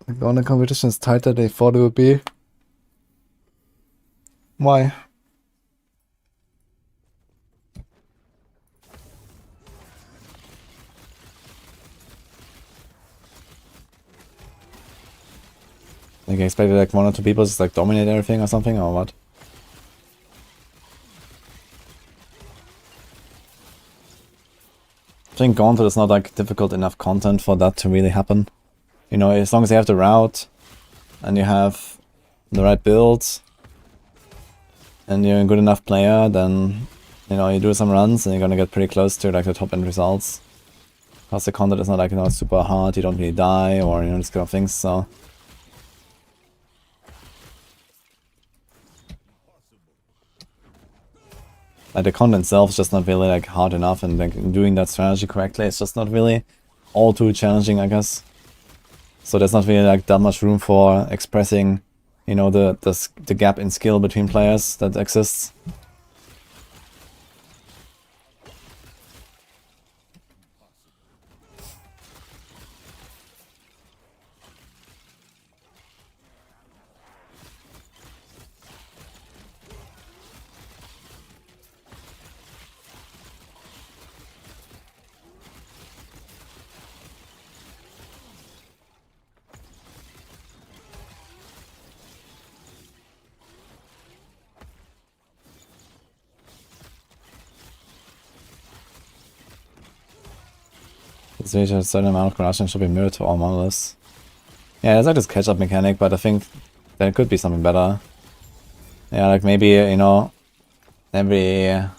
Like the only competition is tighter they thought it would be. Why? Like, I expected like 1 or 2 people just like dominate everything or something, or what? I think Gauntlet is not like difficult enough content for that to really happen. You know, as long as you have the route, and you have the right builds, and you're a good enough player, then, you know, you do some runs and you're gonna get pretty close to like the top end results. Because the content is not like, you know, super hard, you don't really die, or, you know, this kind of things, so... Like, the content itself is just not really like hard enough, and like doing that strategy correctly is just not really all too challenging, I guess. So there's not really like that much room for expressing, you know, the gap in skill between players that exists. A certain amount of corruption should be mirrored to all monoliths. Yeah, there's like this catch-up mechanic, but I think there could be something better. Yeah, like maybe, you know, every... I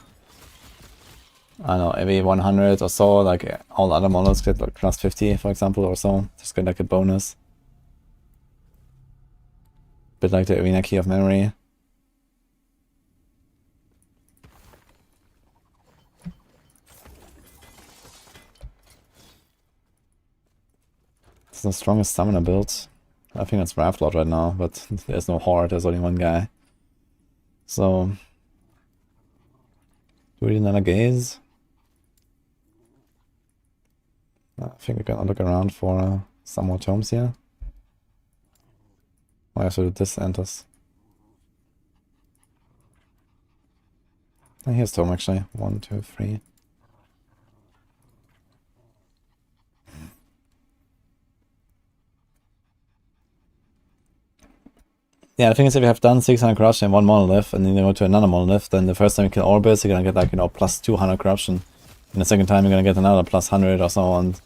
don't know, every 100 or so, like all other monoliths get like plus 50, for example, or so. Just get like a bonus. Bit like the arena key of memory. It's the strongest summoner build. I think it's Wrathlord right now, but there's no horde, there's only one guy. So... Do we need another gaze? I think we're gonna look around for some more tomes here. Why should this enters? Oh, here's tome actually. 1, 2, 3. Yeah, the thing is, if you have done 600 corruption in one monolith and then you go to another monolith, then the first time you kill Orbis, you're gonna get like, you know, plus 200 corruption. And the second time you're gonna get another plus 100 or so, and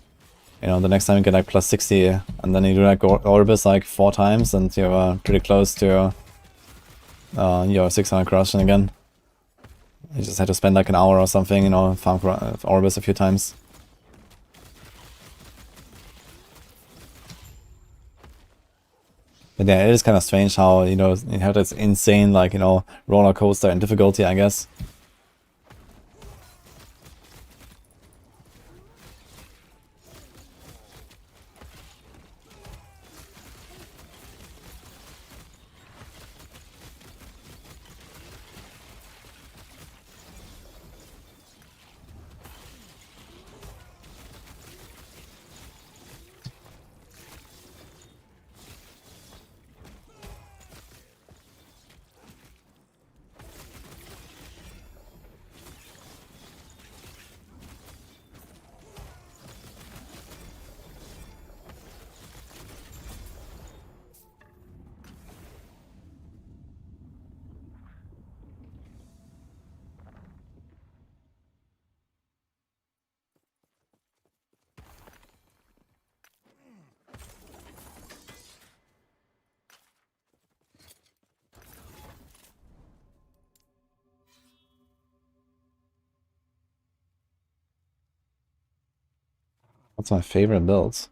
you know, the next time you get like plus 60, and then you do like Orbis like 4 times, and you're pretty close to your 600 corruption again. You just have to spend like an hour or something, you know, farm Orbis a few times. But yeah, it is kind of strange how, you know, you have this insane, like, you know, roller coaster in difficulty, I guess. What's my favorite builds?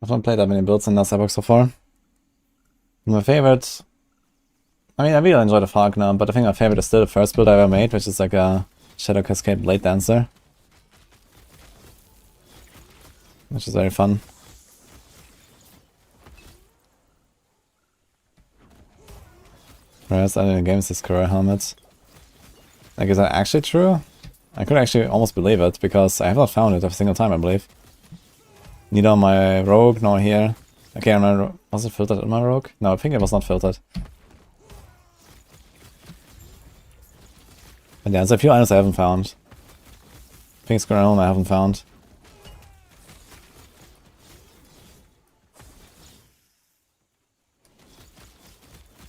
I haven't played that many builds in this epoch so far. My favorite... I mean, I really enjoy the Falconer, but I think my favorite is still the first build I ever made, which is like a Shadow Cascade Blade Dancer. Which is very fun. Rarest item in the game is this Courier helmet. Like, is that actually true? I could actually almost believe it, because I have not found it every single time, I believe. Neither on my rogue, nor here. Okay, I remember, was it filtered in my rogue? No, I think it was not filtered. But yeah, there's a few items I haven't found. Pink Square Helm I haven't found.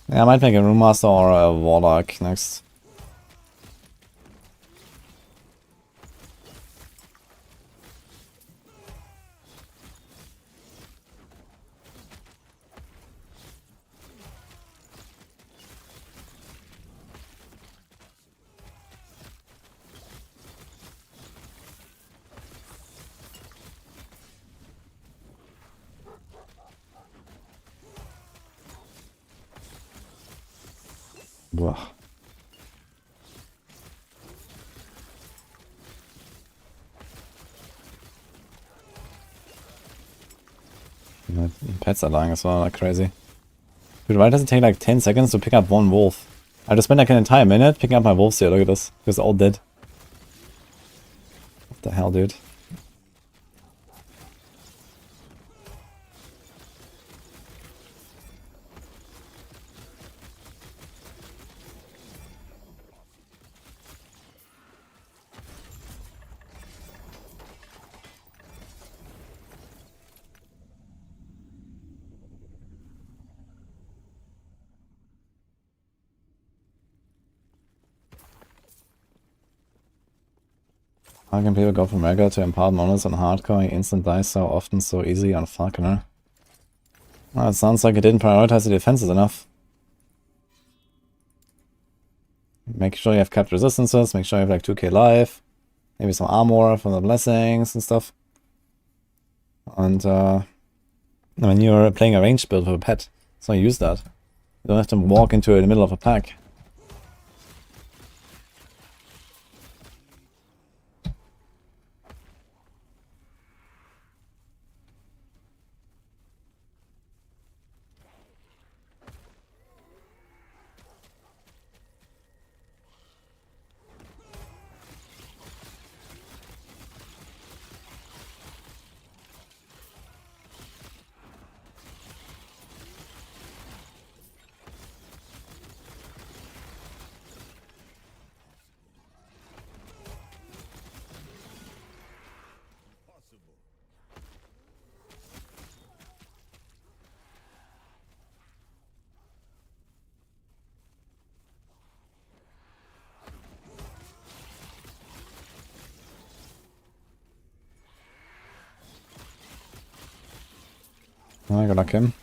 Yeah, I might make a Rune Master or a Warlock next. Whoa. Pets are dying as well, like crazy. Dude, why does it take like 10 seconds to pick up one wolf? I just spent like an entire minute picking up my wolves here, look at this. It's all dead. What the hell, dude? How can people go from regular to impart monoliths on hardcore and instant dice so often so easy on Falconer? Well, it sounds like it didn't prioritize the defenses enough. Make sure you have capped resistances, make sure you have like 2k life, maybe some armor from the blessings and stuff. And when you're playing a ranged build with a pet, so use that. You don't have to walk into the middle of a pack. I gotta knock him.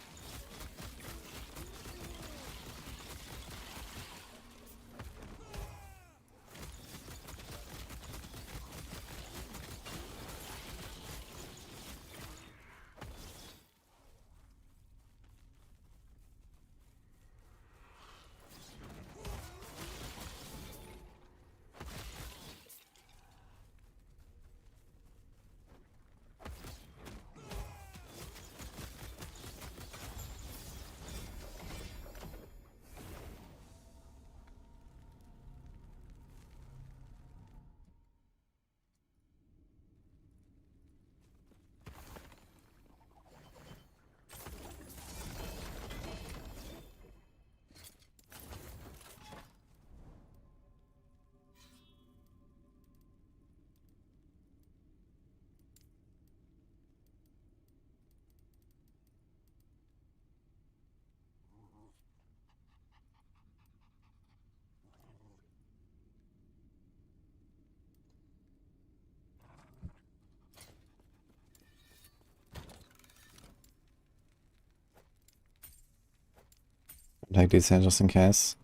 Take these here just in case.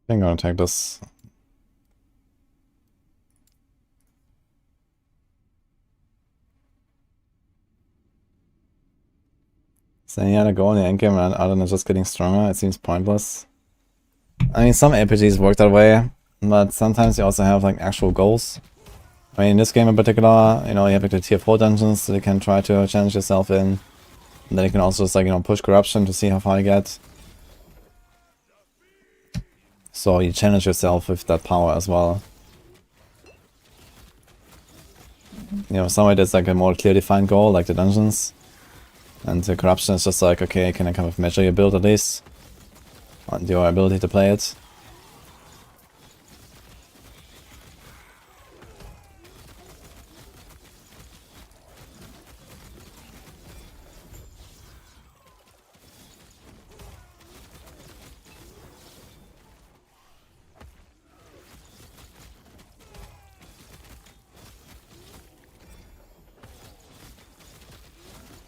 I'm gonna take this. So yeah, to go in the endgame other than just getting stronger, it seems pointless. I mean, some APGs work that way, but sometimes you also have like actual goals. I mean, in this game in particular, you know, you have like the tier 4 dungeons that you can try to challenge yourself in. And then you can also just like, you know, push corruption to see how far you get. So you challenge yourself with that power as well. You know, somewhere there's like a more clear defined goal, like the dungeons. And the corruption is just like, okay, can I kind of measure your build at least? And your ability to play it.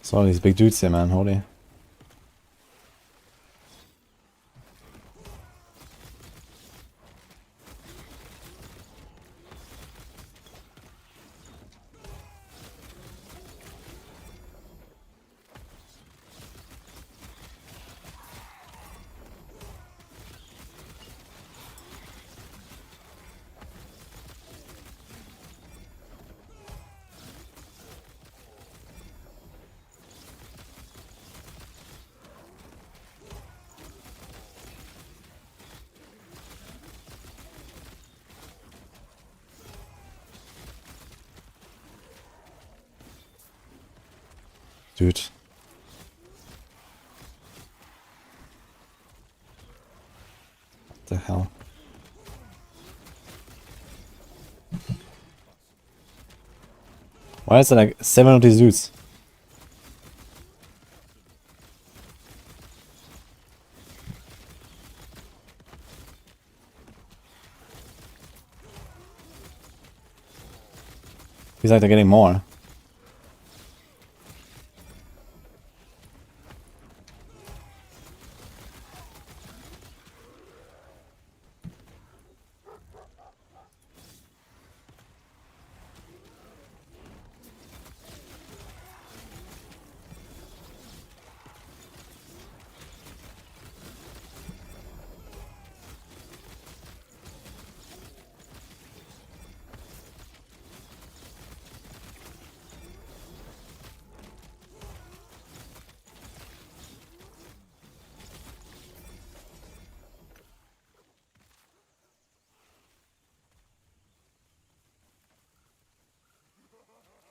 So all these big dudes here, man, holy. Dude. What the hell? Why is there like 7 of these dudes? Feels like they're getting more.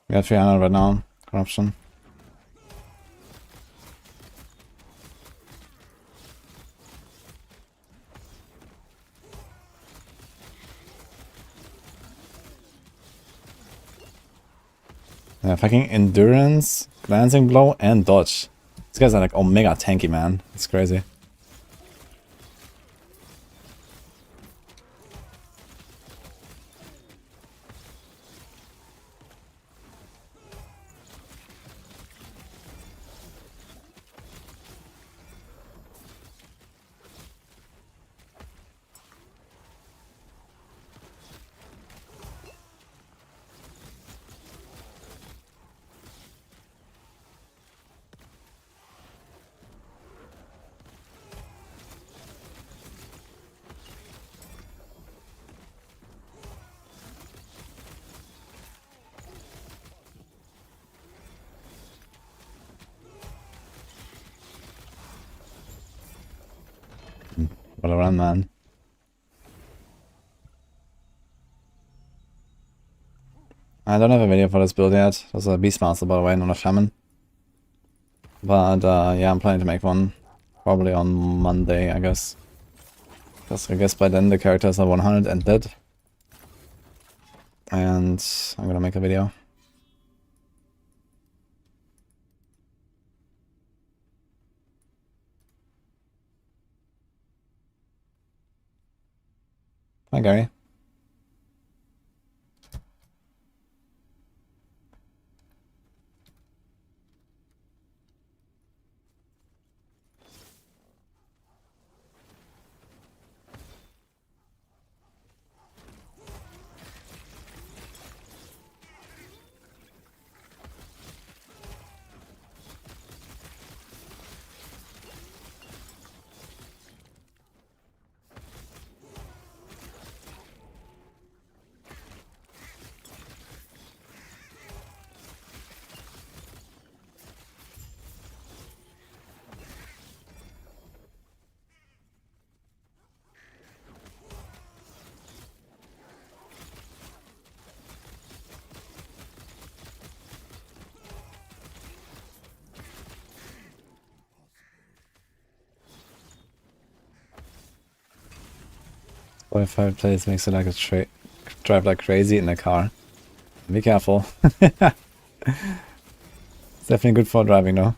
We got 300 right now. Corruption. Yeah, fucking endurance, glancing blow, and dodge. These guys are like omega tanky, man. It's crazy. What a run, man. I don't have a video for this build yet. There's a Beastmaster, by the way, not a Shaman. But yeah, I'm planning to make one. Probably on Monday, I guess. Because I guess by then the characters are 100 and dead. And I'm gonna make a video. Hi, Gary. Wi-Fi place makes it like a drive like crazy in the car. Be careful. It's definitely good for driving though.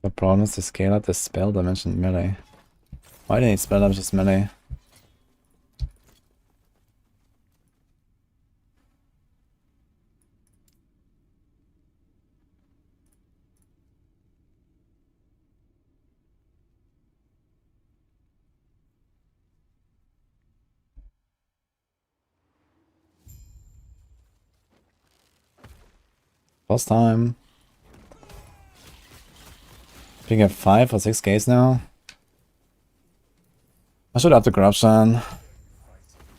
The problem is to scale up the spell damage and melee. Why do they need spell damage as melee? Boss time. We get 5 or 6 gates now. I should up the corruption.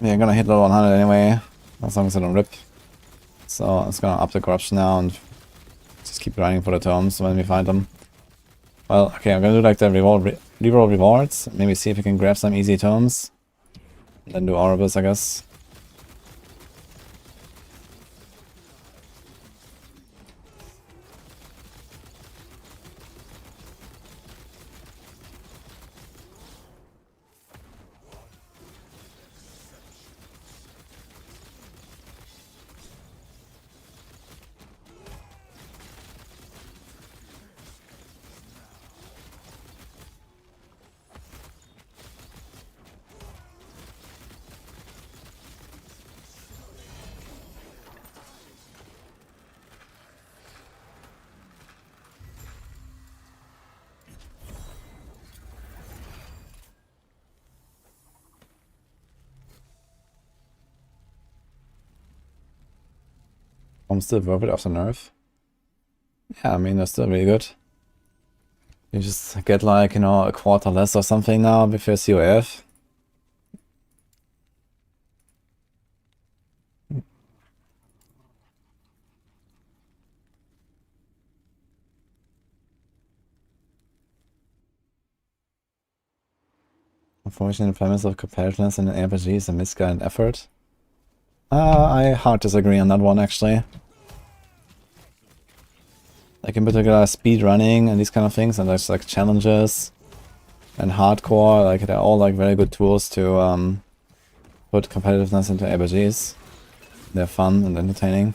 Yeah, I'm gonna hit level 100 anyway, as long as I don't rip. So it's gonna up the corruption now and just keep grinding for the tomes when we find them. Well, okay, I'm gonna do like the reroll rewards. Maybe see if we can grab some easy tomes. Then do Oribus, I guess. I'm still worth it after nerf. Yeah, I mean, they're still really good. You just get like, you know, a quarter less or something now with your COF. Unfortunately, the premise of competitiveness in an RPG is a misguided effort. I hard disagree on that one, actually. Like, in particular, speed running and these kind of things, and there's like challenges and hardcore, like, they're all like very good tools to put competitiveness into RPGs. They're fun and entertaining.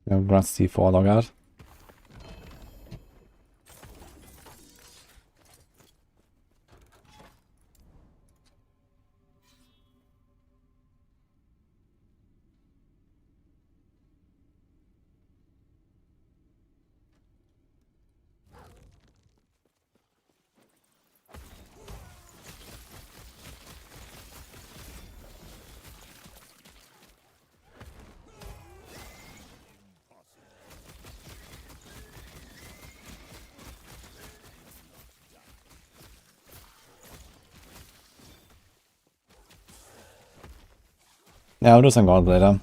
Yeah, Rusty 4 logout. Yeah, I'll do some gold later.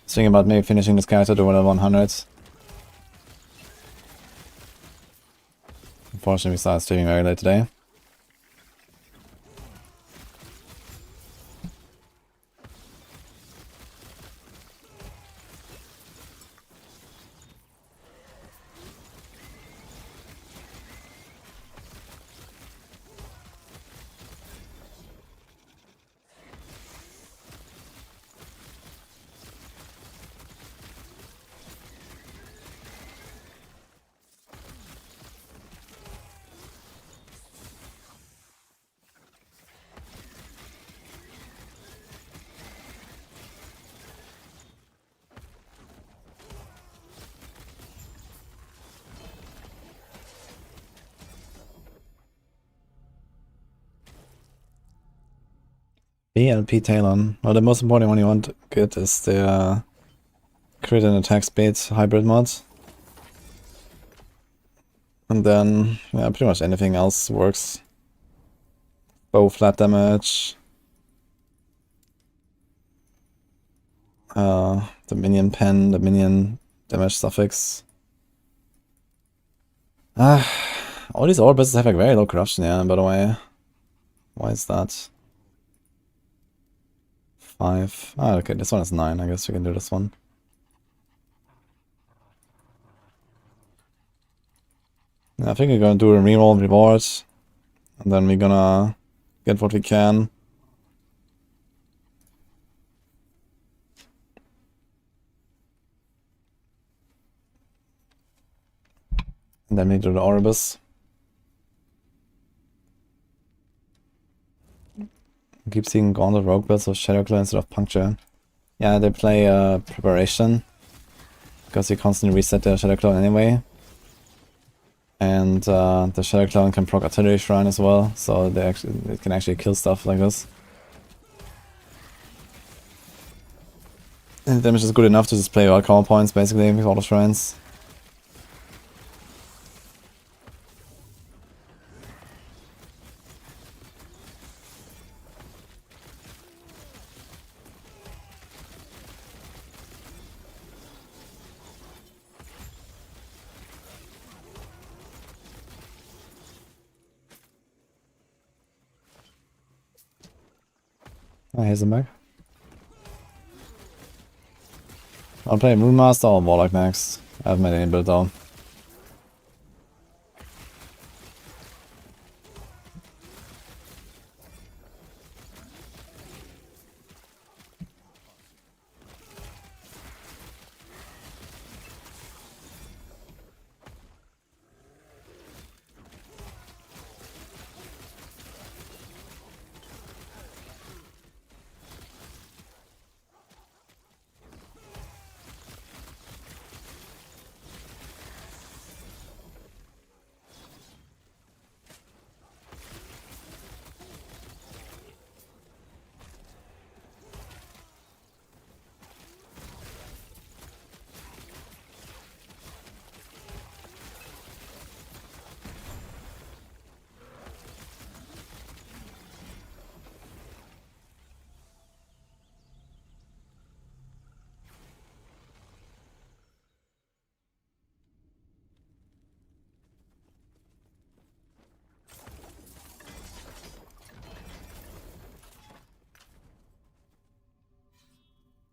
Thinking about maybe finishing this character to level 100. Unfortunately, we started streaming very late today. BLP Talon. Well, the most important one you want to get is the crit and attack speed hybrid mod. And then, yeah, pretty much anything else works. Bow flat damage. The minion pen, the minion damage suffix. All these orbists have like very low corruption, yeah, by the way. Why is that? 5. Ah, okay, this one is 9. I guess we can do this one. Yeah, I think we're gonna do a reroll reward. And then we're gonna get what we can. And then we do the Orbis. I keep seeing Gauntlet Rogue builds with Shadow Claw instead of Puncture. Yeah, they play Preparation. Because you constantly reset the Shadow Claw anyway. And the Shadow Claw can proc Artillery Shrine as well, so it can actually kill stuff like this. And the damage is good enough to just play all call points basically with all the shrines. Oh, here's a mech. I'll play Moonmaster or Warlock next. I haven't made any build though.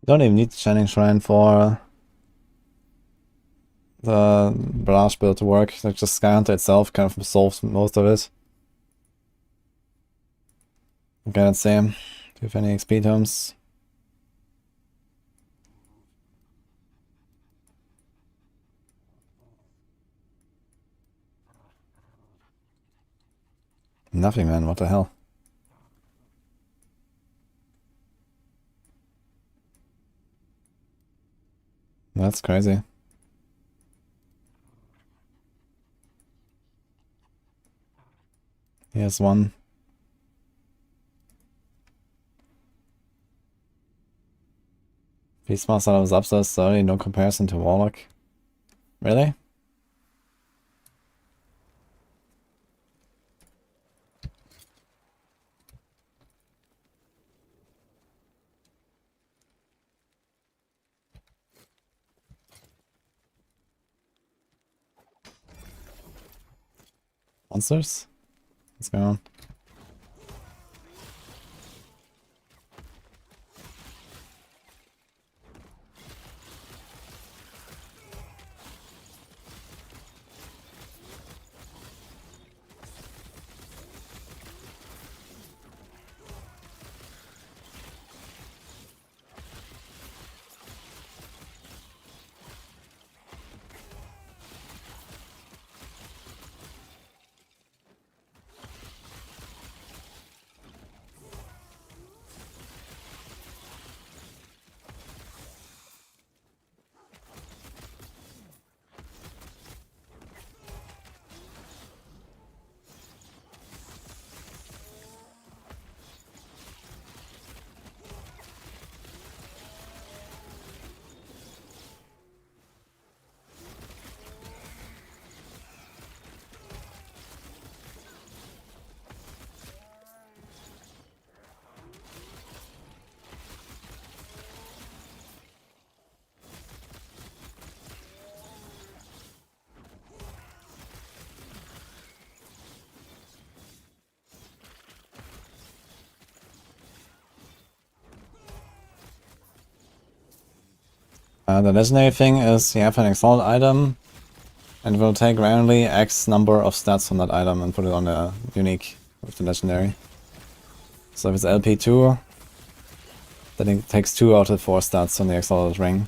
Don't even need the Chanting Shrine for the Barrage build to work. Like, just Skyhunter itself kind of solves most of it. Okay, let's see. Do you have any XP tomes? Nothing, man. What the hell? That's crazy. Here's one. Beastmaster was upstairs 30, no comparison to Warlock. Really? Monsters? What's going on? The legendary thing is you have an exalt item and it will take randomly X number of stats from that item and put it on a unique with the legendary. So if it's LP2, then it takes 2 out of 4 stats on the exalted ring.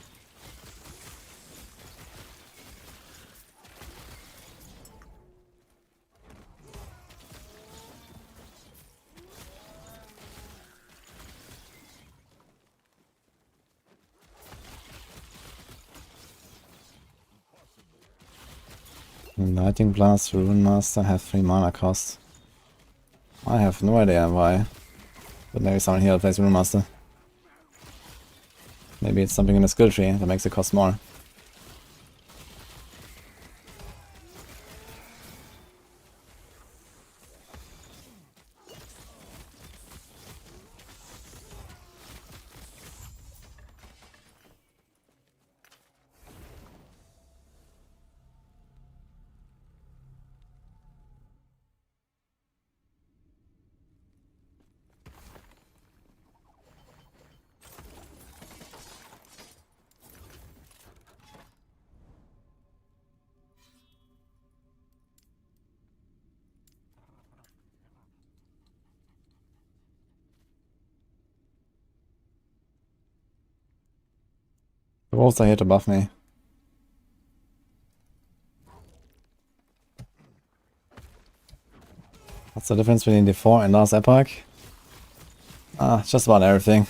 Lightning Blast, Rune Master have 3 mana cost. I have no idea why. But maybe someone here plays Rune Master. Maybe it's something in the skill tree that makes it cost more. The wolves are here to buff me. What's the difference between before and last Epoch? Just about everything.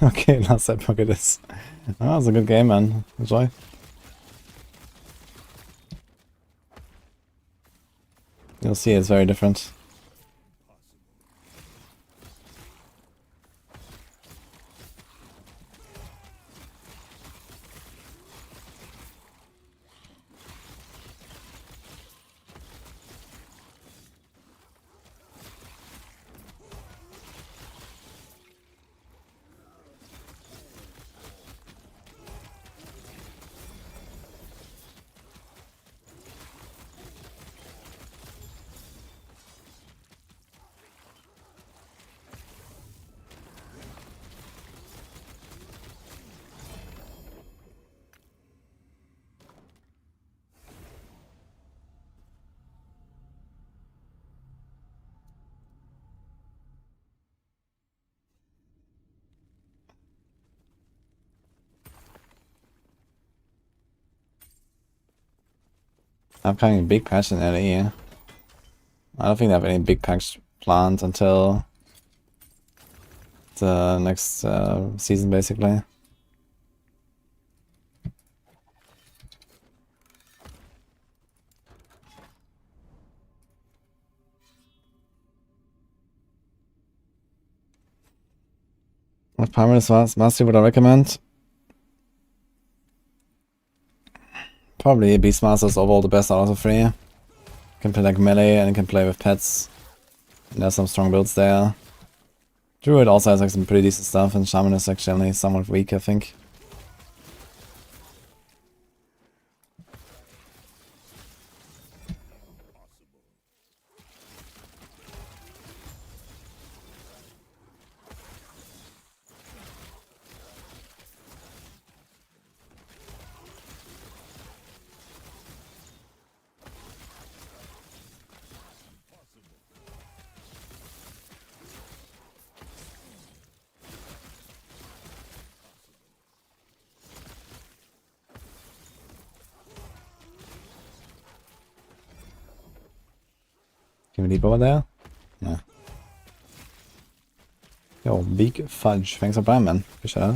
Okay, last Epoch it is. Oh, it's a good game, man. Enjoy. You'll see it's very different. Upcoming big patch in LE. I don't think they have any big patch planned until the next season, basically. What Primaris Mastery would I recommend? Probably Beastmaster is overall the best out of the three. Can play like melee and can play with pets. And there's some strong builds there. Druid also has like some pretty decent stuff, and Shaman is actually somewhat weak, I think. Can we leap over there? No. Yo, big fudge. Thanks for Prime, man. Appreciate that.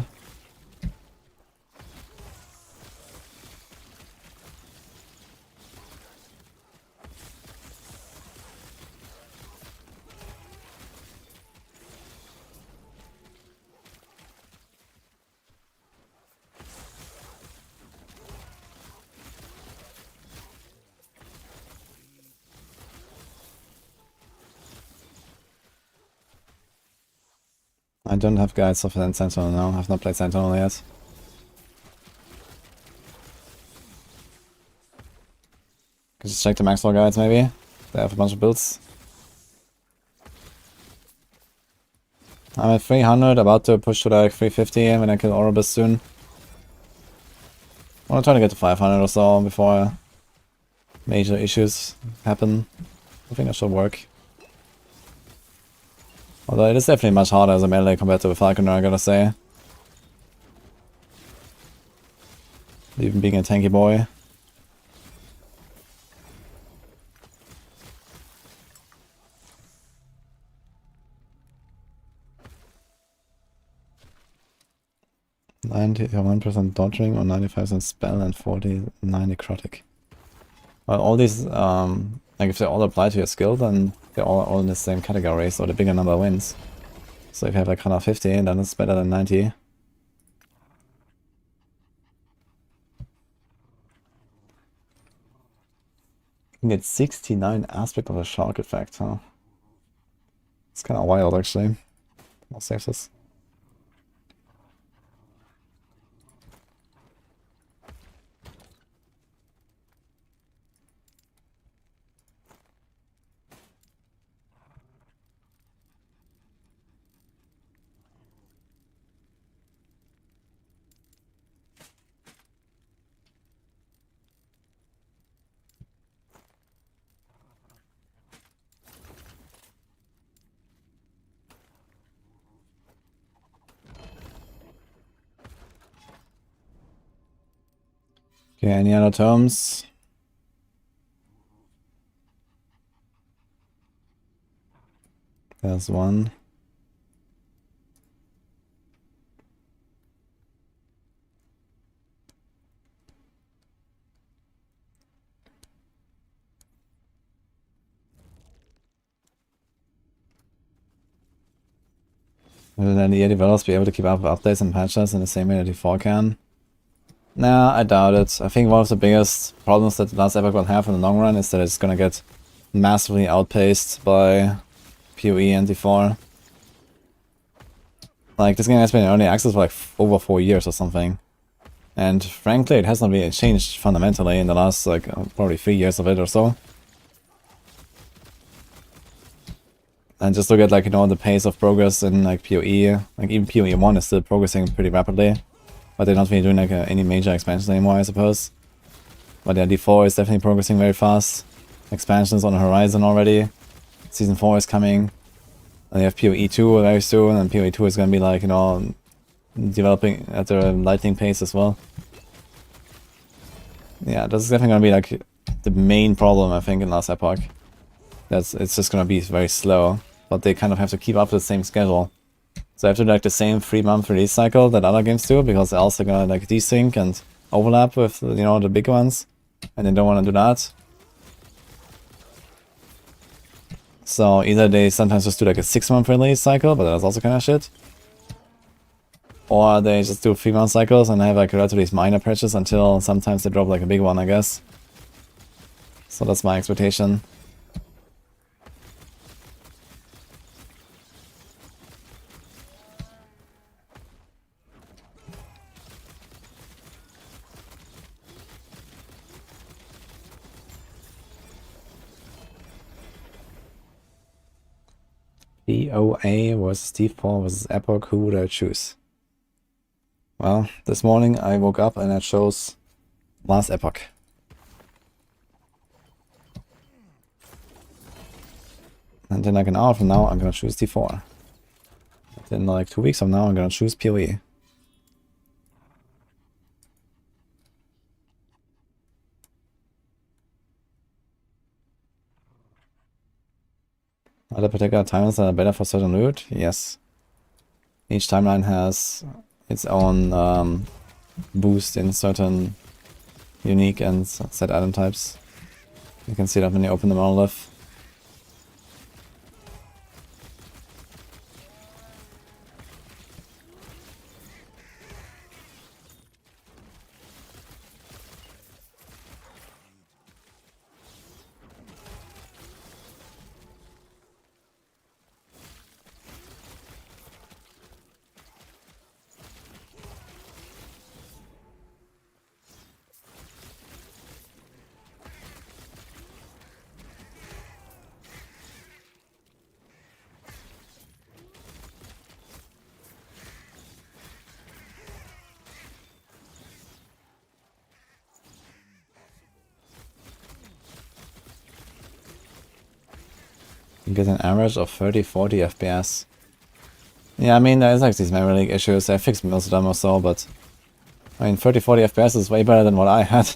I don't have guides of Sentinel now. I've not played Sentinel yet. Could just check the max level guides maybe. They have a bunch of builds. I'm at 300, about to push to like 350 when I kill Oribus soon. I want to try to get to 500 or so before major issues happen. I think that should work. Although it is definitely much harder as a melee compared to a Falconer, I gotta say. Even being a tanky boy. 91% dodging or 95% spell and 49 necrotic. Well, all these, like if they all apply to your skill, then they're all in the same category, so the bigger number wins. So if you have like 150, then it's better than 90. You can get 69 aspect of a shark effect, huh? It's kind of wild, actually. I'll save this. Okay, any other terms? There's one. Will then the developers be able to keep up with updates and patches in the same way that D4 can? Nah, I doubt it. I think one of the biggest problems that the last Epoch will have in the long run is that it's gonna get massively outpaced by PoE and D4. Like, this game has been in early access for like over 4 years or something. And frankly, it has not really changed fundamentally in the last, like, probably 3 years of it or so. And just look at, like, you know, the pace of progress in, like, PoE. Like, even PoE 1 is still progressing pretty rapidly. But they're not really doing, like, any major expansions anymore, I suppose. But yeah, D4 is definitely progressing very fast. Expansions on the horizon already. Season 4 is coming. And you have PoE 2 very soon, and PoE 2 is going to be, like, you know, developing at a lightning pace as well. Yeah, this is definitely going to be, like, the main problem, I think, in last Epoch. It's just going to be very slow. But they kind of have to keep up with the same schedule. So I have to do like the same 3-month release cycle that other games do, because they're also gonna like desync and overlap with, you know, the big ones, and they don't want to do that. So either they sometimes just do like a 6-month release cycle, but that's also kind of shit, or they just do 3-month cycles and have like relatively minor patches until sometimes they drop like a big one, I guess. So that's my expectation. DOA versus D4 versus Epoch, who would I choose? Well, this morning I woke up and I chose last Epoch. And then like an hour from now I'm gonna choose D4. Then like 2 weeks from now I'm gonna choose PoE. Are there particular timelines that are better for certain loot? Yes. Each timeline has its own boost in certain unique and set item types. You can see that when you open the Monolith. You get an average of 30-40 FPS. Yeah, I mean, there's like these memory leak issues. I fixed most of them or so, but I mean, 30-40 FPS is way better than what I had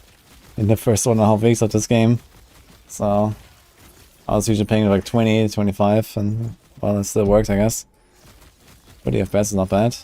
in the first 1.5 weeks of this game. So I was usually playing like 20, 25, and well, it still works, I guess. 30 FPS is not bad.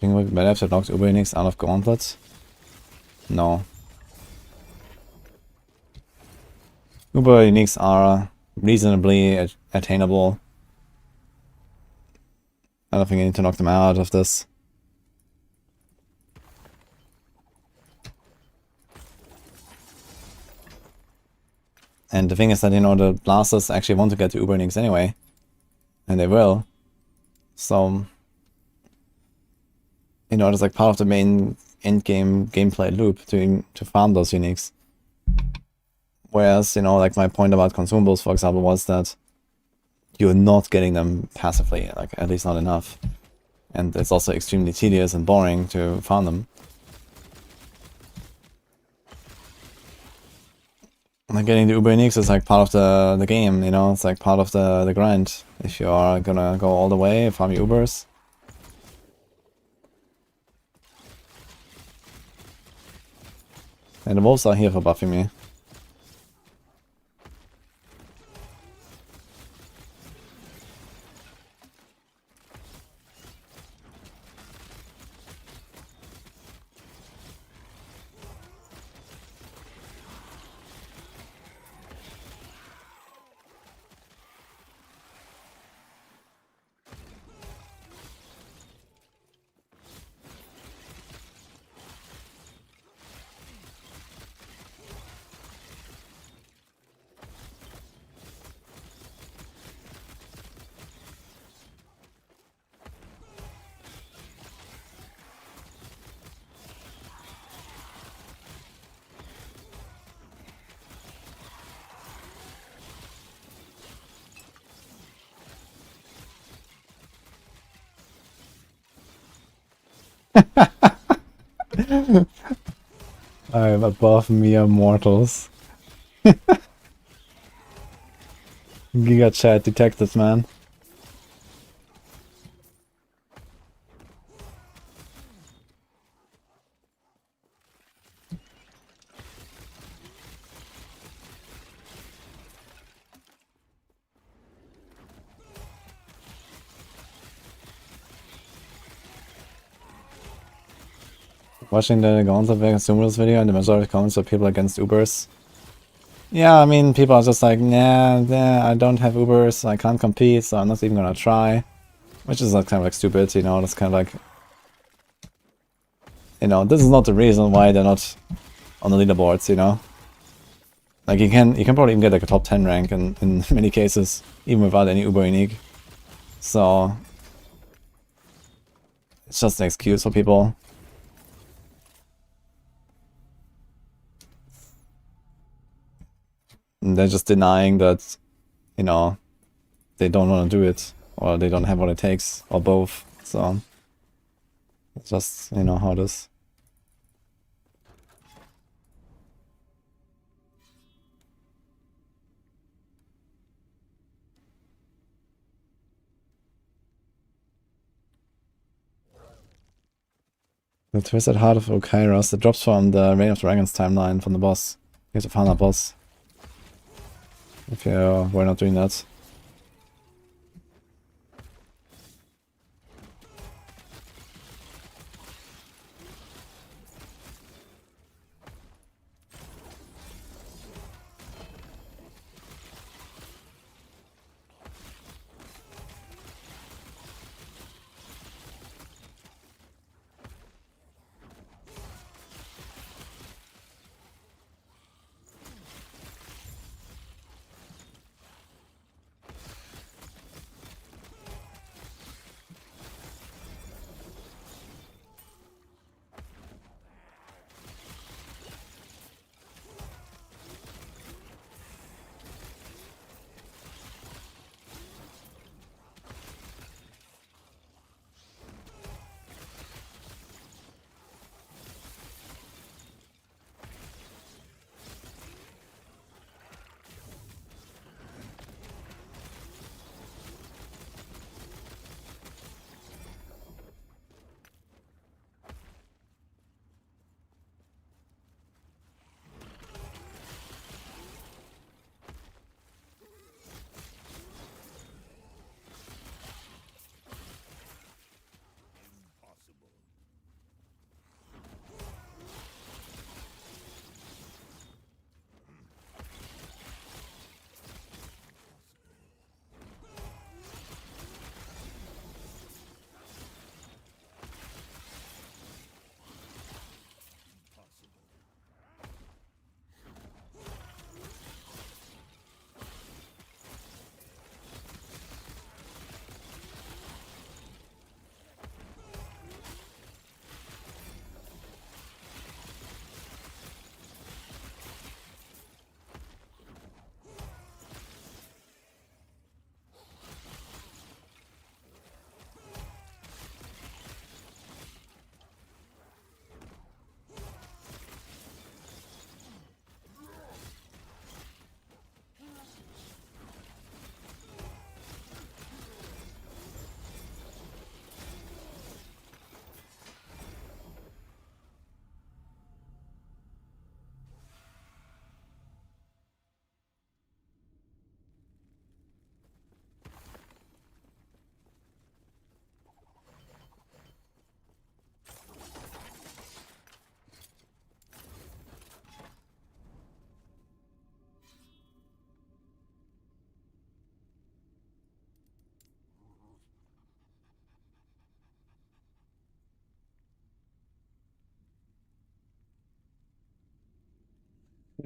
Think we might have to knock Uber Unix out of Gauntlet. No. Uber Unix are reasonably attainable. I don't think I need to knock them out of this. And the thing is that, you know, the blasters actually want to get to Uber Unix anyway. And they will. So, you know, it's like part of the main endgame gameplay loop to farm those Unix. Whereas, you know, like my point about consumables, for example, was that you're not getting them passively, like at least not enough. And it's also extremely tedious and boring to farm them. Like getting the Uber Unix is like part of the game, you know, it's like part of the grind. If you are gonna go all the way, farm your Ubers. And the wolves are here for buffing me. I'm above mere mortals. Giga chat detected, man. Watching the Gauntlet consumers video and the majority of comments are people against Ubers. Yeah, I mean, people are just like, nah, I don't have Ubers, I can't compete, so I'm not even gonna try. Which is like kind of like stupid, you know, that's kind of like... You know, this is not the reason why they're not on the leaderboards, you know? Like, you can probably even get like a top 10 rank in many cases, even without any Uber unique. So... It's just an excuse for people. And they're just denying that, you know, they don't want to do it, or they don't have what it takes, or both, so... It's just, you know, how it is. The Twisted Heart of Enquiries, that drops from the Reign of Dragons timeline from the boss. You have to find that boss. If you were not doing that.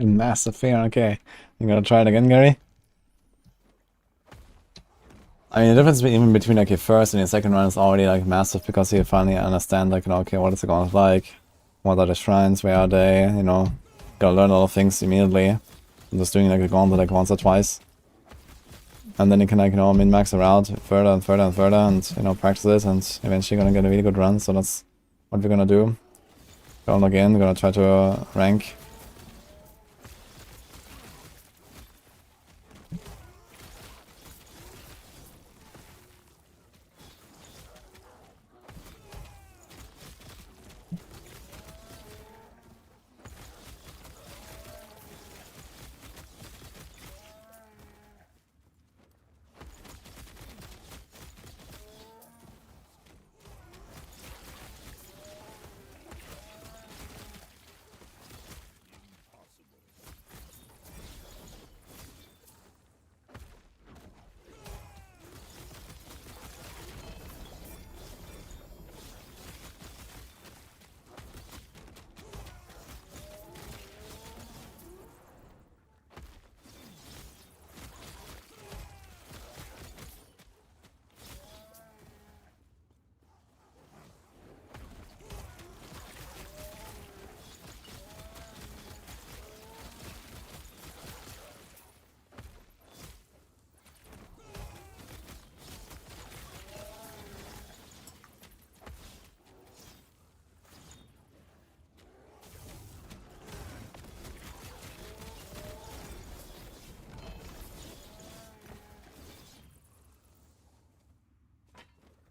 Massive fear, okay. You gotta try it again, Gary? I mean, the difference even between like your first and your second run is already like massive because you finally understand like, you know, okay, what is it gonna look like? What are the shrines? Where are they? You know, gotta learn a lot of things immediately. I'm just doing like a gauntlet like once or twice. And then you can like, you know, min-max around further and further and further and, you know, practice it and eventually gonna get a really good run. So that's what we're gonna do. Gonna log in, gonna try to rank.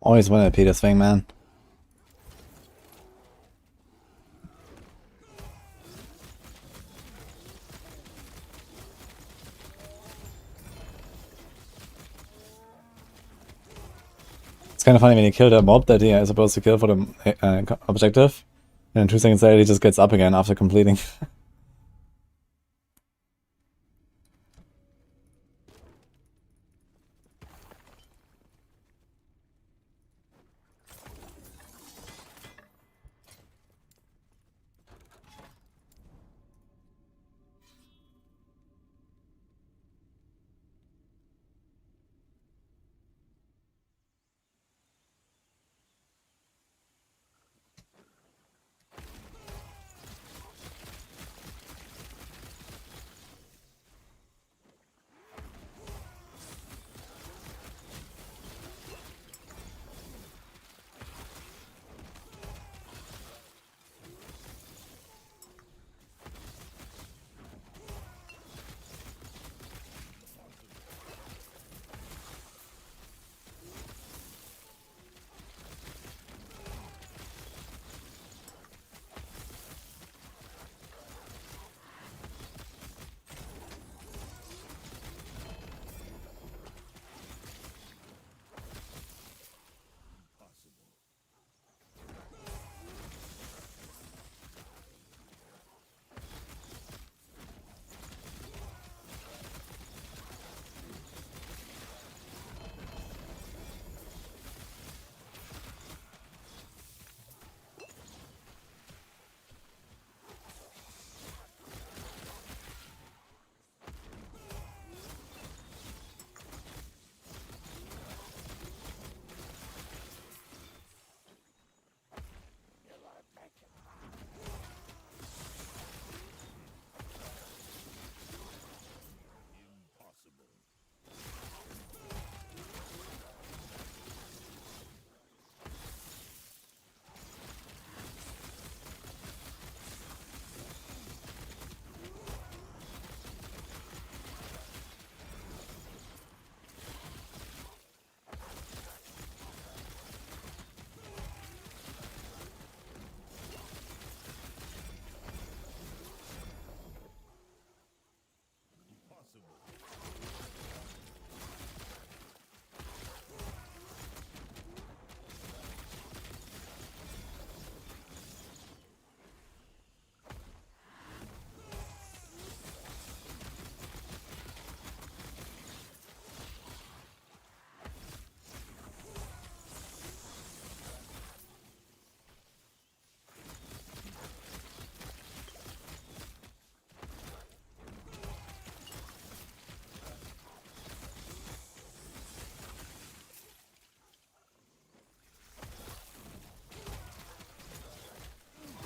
Always want to repeat this thing, man. It's kind of funny when you kill the mob that he is supposed to kill for the objective, and then 2 seconds later he just gets up again after completing.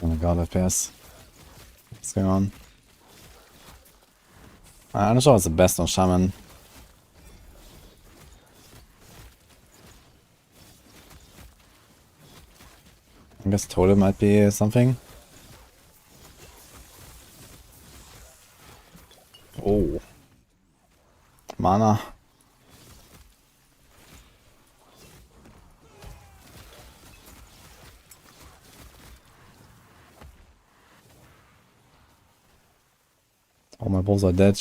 Oh my god, FPS. What's going on? I'm not sure it's the best on Shaman. I guess Totem might be something. Oh. Mana. All my balls are dead.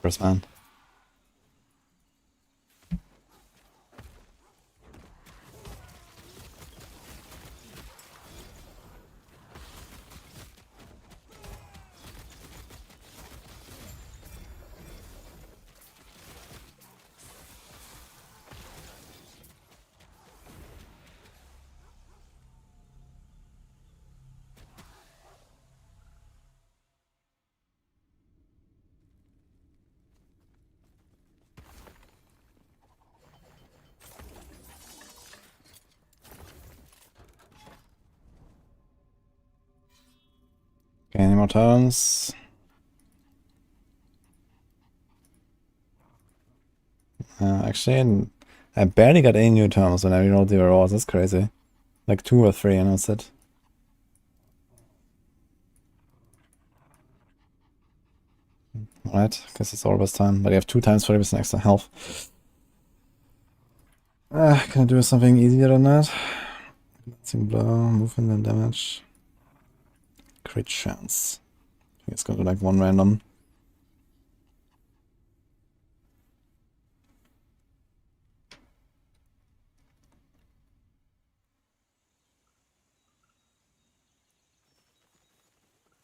First man. Okay, any more turns? Actually, I barely got any new terms when I rerolled the rewards. That's crazy. Like 2 or 3 and that's it. Alright, guess it's Orber's time. But you have 2 times 40% extra health. Can I do something easier than that? Glancing blow, movement and damage. Crit chance. I think it's gonna do like 1 random.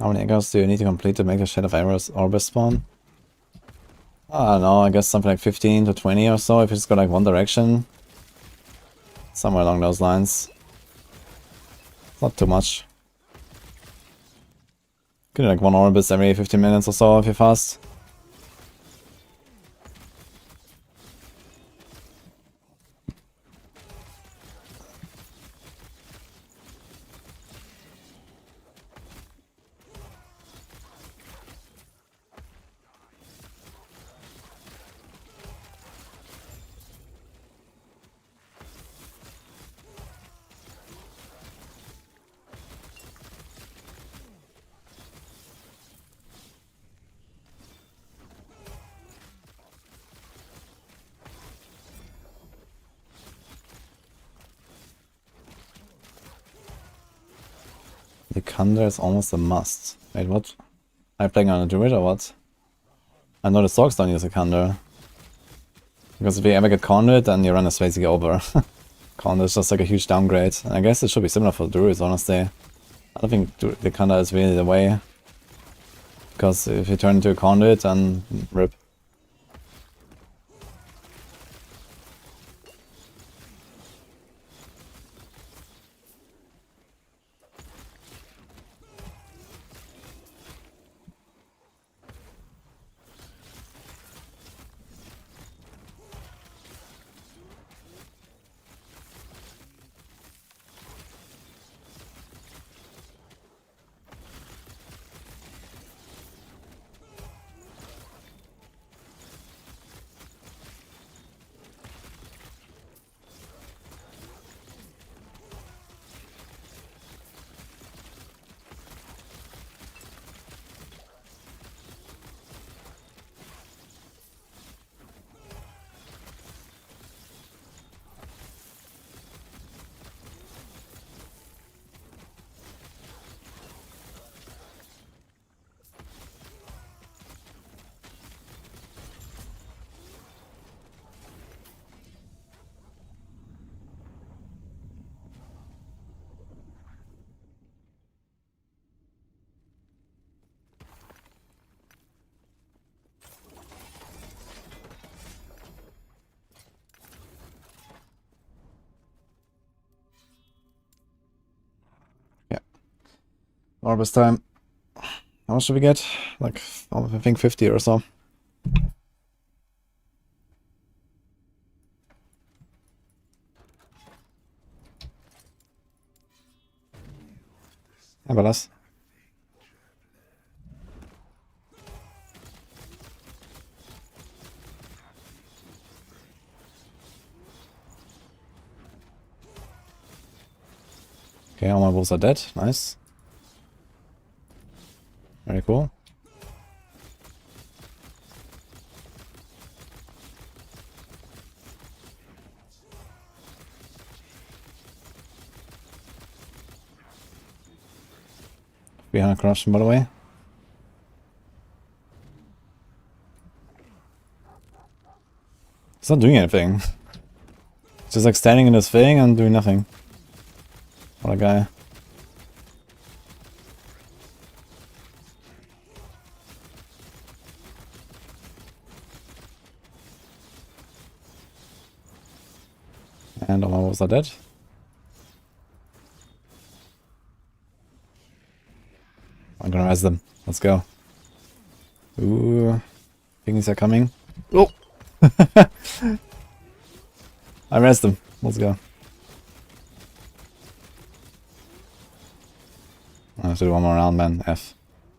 How many echoes do you need to complete to make a Shed of Arrows Orbis spawn? I don't know, I guess something like 15 to 20 or so if it's got like 1 direction. Somewhere along those lines. Not too much. Could do like 1 Orbis every 15 minutes or so if you're fast. The Kanda is almost a must. Wait, what? Are you playing on a Druid or what? I know the Sorcs don't use a Kanda. Because if you ever get Conduit, then your run is basically over. Conduit is just like a huge downgrade. And I guess it should be similar for Druids, honestly. I don't think the Kanda is really the way. Because if you turn into a Conduit, then rip. Harvest time. How much should we get? Like, I think 50 or so. How about us? Okay, all my wolves are dead. Nice. Very cool. Behind corruption, by the way. It's not doing anything. It's just like standing in this thing and doing nothing. What a guy. And all my wolves are dead. I'm gonna res them. Let's go. Ooh. Things are coming. Oh! I res them. Let's go. I have to do one more round, man. F.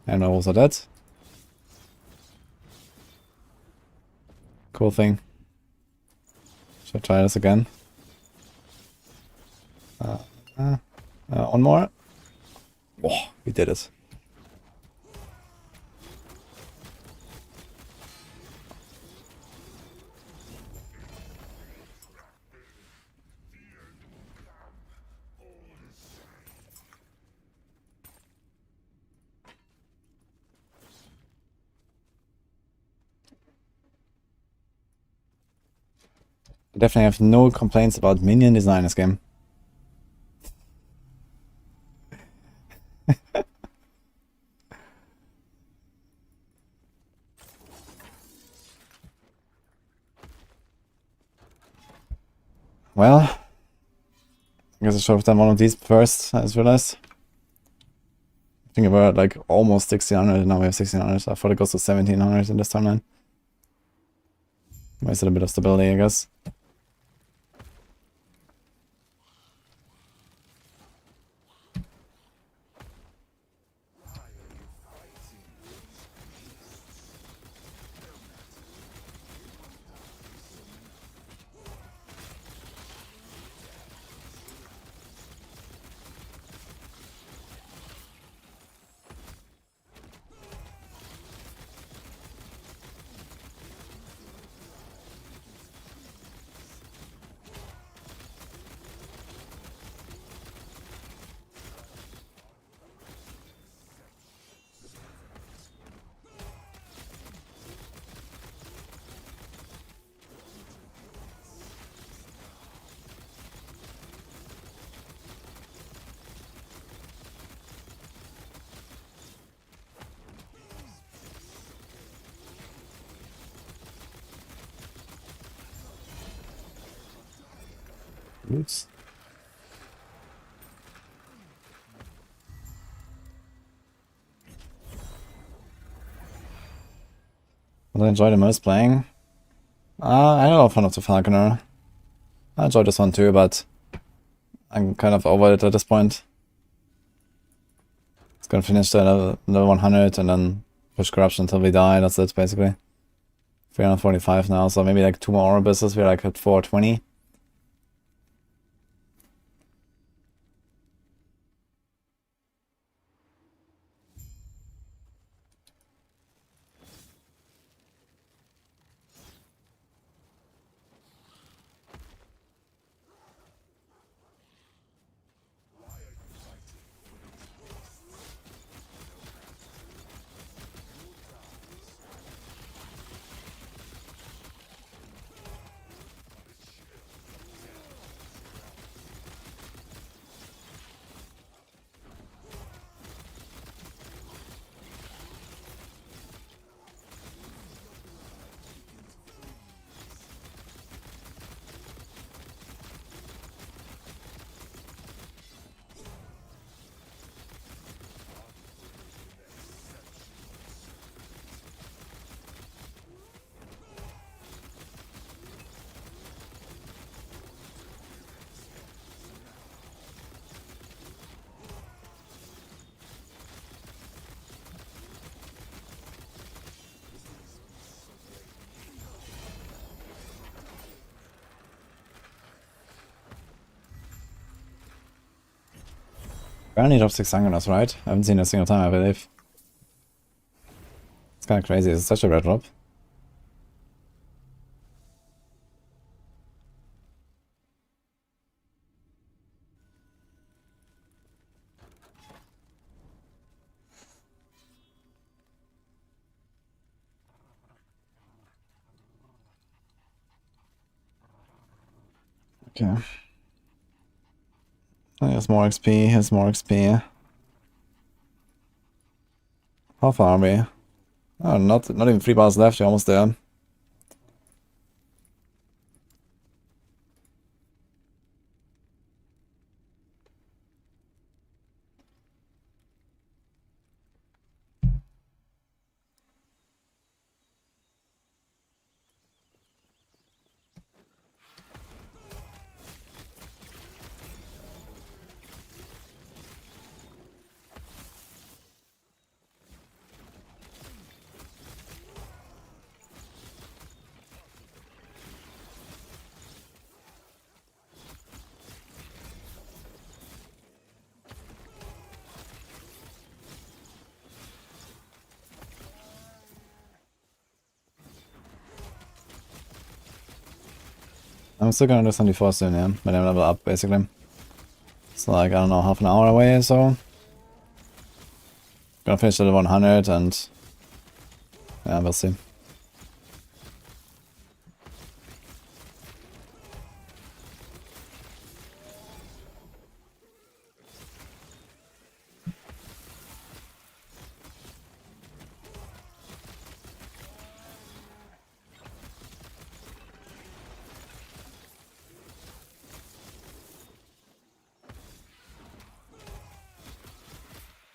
And my wolves are dead. Cool thing. Should I try this again? One more. Oh, we did it. I definitely have no complaints about minion design in this game. Well, I guess I should have done one of these first, I just realized. I think we're at like almost 1600, and now we have 1600. I thought it goes to 1700 in this timeline. Wasted a bit of stability, I guess. Oops. What I enjoy the most playing? I had a lot of fun with the Falconer. I enjoyed this one too, but I'm kind of over it at this point. It's gonna finish the level 100 and then push corruption until we die. That's it, basically. 345 now, so maybe like 2 more Orbises. We're like at 420. Apparently top 600, that's right. I haven't seen it a single time, I believe. It's kind of crazy, it's such a rare drop. Okay. Here's more XP, here's more XP. How far are we? Oh, not even 3 bars left, you're almost there. I'm still gonna do 74 soon, yeah, when I level up, basically. It's like, I don't know, half an hour away or so. Gonna finish level 100 and... yeah, we'll see.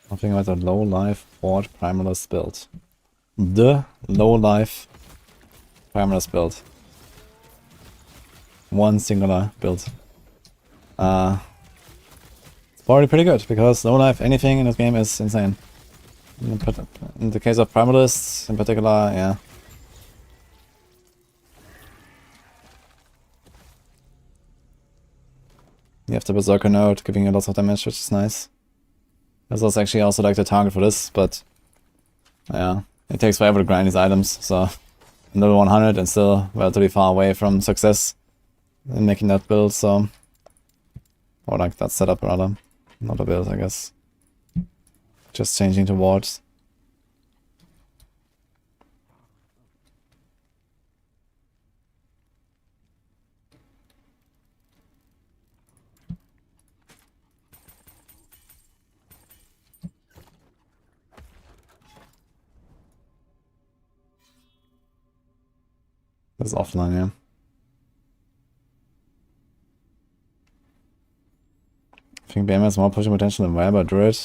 Nothing about the low life port primalist build. The low life primalist build. One singular build. It's already pretty good because low life anything in this game is insane. In the case of primalists in particular, yeah. You have the Berserker node giving you lots of damage, which is nice. This was actually also like the target for this, but yeah, it takes forever to grind these items, so I'm level 100 and still relatively far away from success in making that build, so... or like that setup rather, not a build I guess. Just changing to wards. This is offline, yeah. I think BM has more pushing potential than Weber Druid.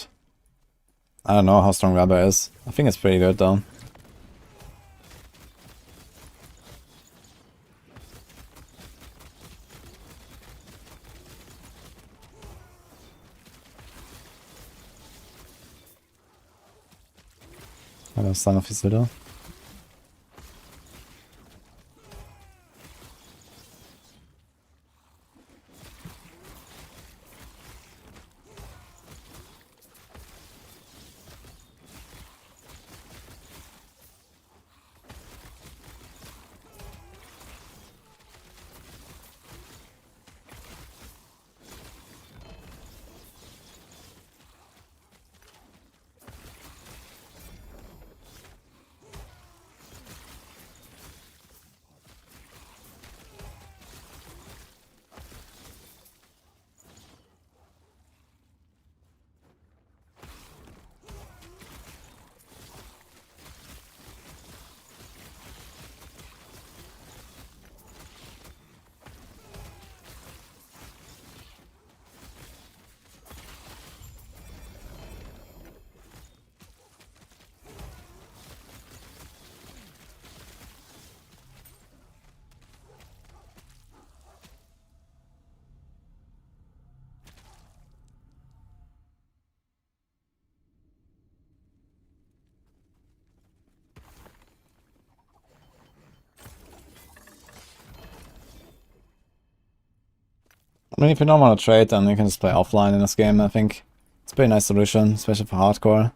I don't know how strong Weber is. I think it's pretty good though. I have Son of Isildur. I mean, if you don't want to trade, then you can just play offline in this game, I think. It's a pretty nice solution, especially for hardcore.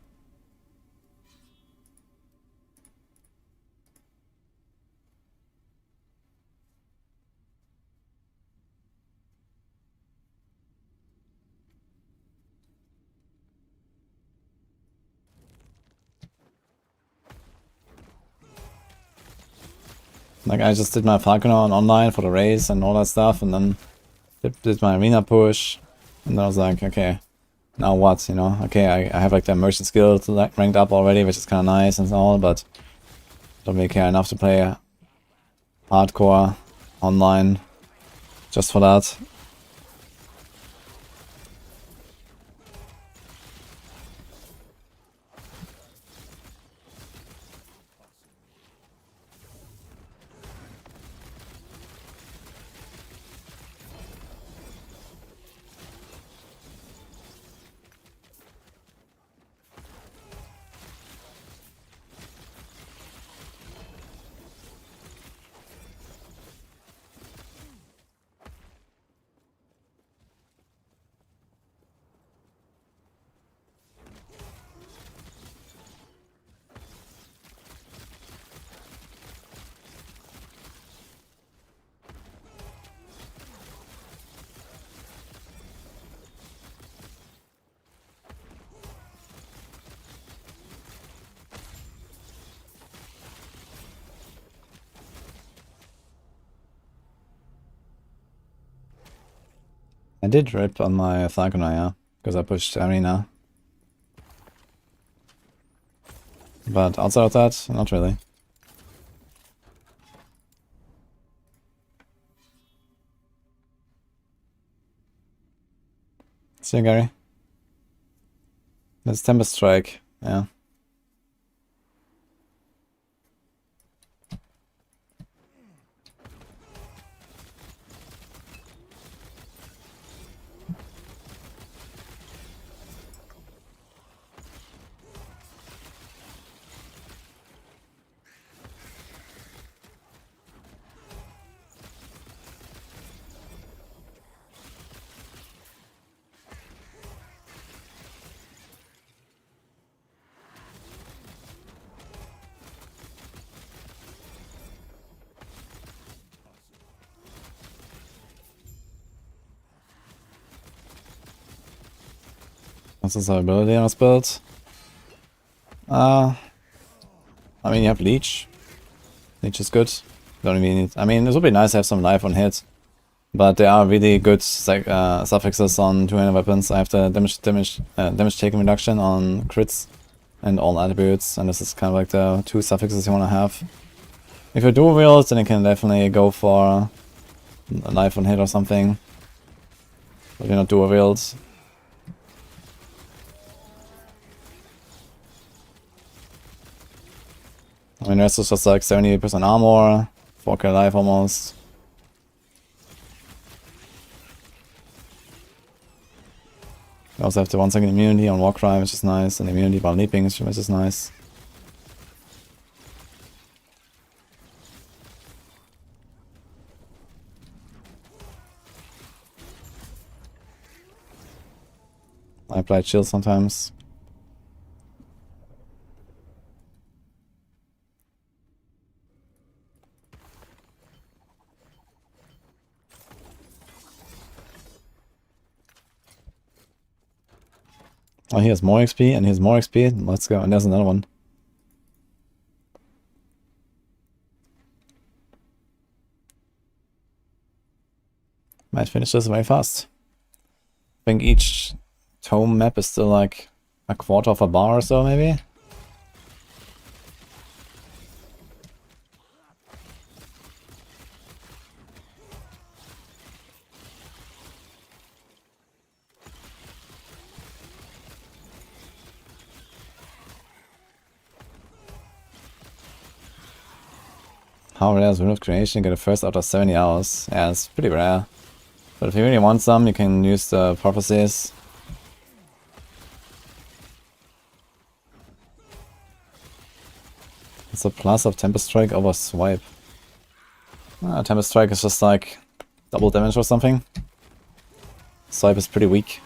Like, I just did my Falconer on online for the race and all that stuff, and then did my arena push, and I was like, okay, now what, you know? Okay, I have like the immersion skill like ranked up already, which is kind of nice and all, but don't really care enough to play hardcore online just for that. I did rip on my Falconer, yeah, because I pushed arena. But outside of that, not really. See you, Gary. That's Tempest Strike, yeah. What's this ability on this build? I mean, you have Leech. Leech is good. Don't even need. I mean, it would be nice to have some life on hit, but there are really good suffixes on two-handed weapons. I have the damage taken reduction on crits and all attributes, and this is kind of like the two suffixes you want to have. If you do wield, then you can definitely go for a life on hit or something. But if you're not dual wield. I mean, the rest is just like 70% armor, 4k life almost. You also have the 1 second immunity on Warcry, which is nice, and immunity while leaping, which is nice. I apply shield sometimes. Oh, he has more XP and he has more XP. Let's go. And there's another one. Might finish this very fast. I think each tome map is still like a quarter of a bar or so, maybe. How rare is Rune of Creation? Get a first out of 70 hours. Yeah, it's pretty rare. But if you really want some, you can use the prophecies. It's a plus of Tempest Strike over Swipe. Tempest Strike is just like double damage or something. Swipe is pretty weak.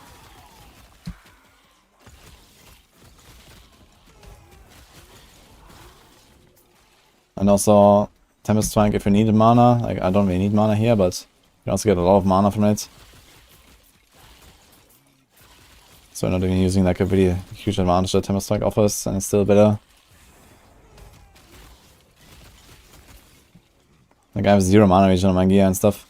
And also Tempest Strike if you need mana. Like, I don't really need mana here, but you also get a lot of mana from it. So I'm not even using like a really huge advantage that Tempest Strike offers, and it's still better. Like, I have 0 mana regen on my gear and stuff.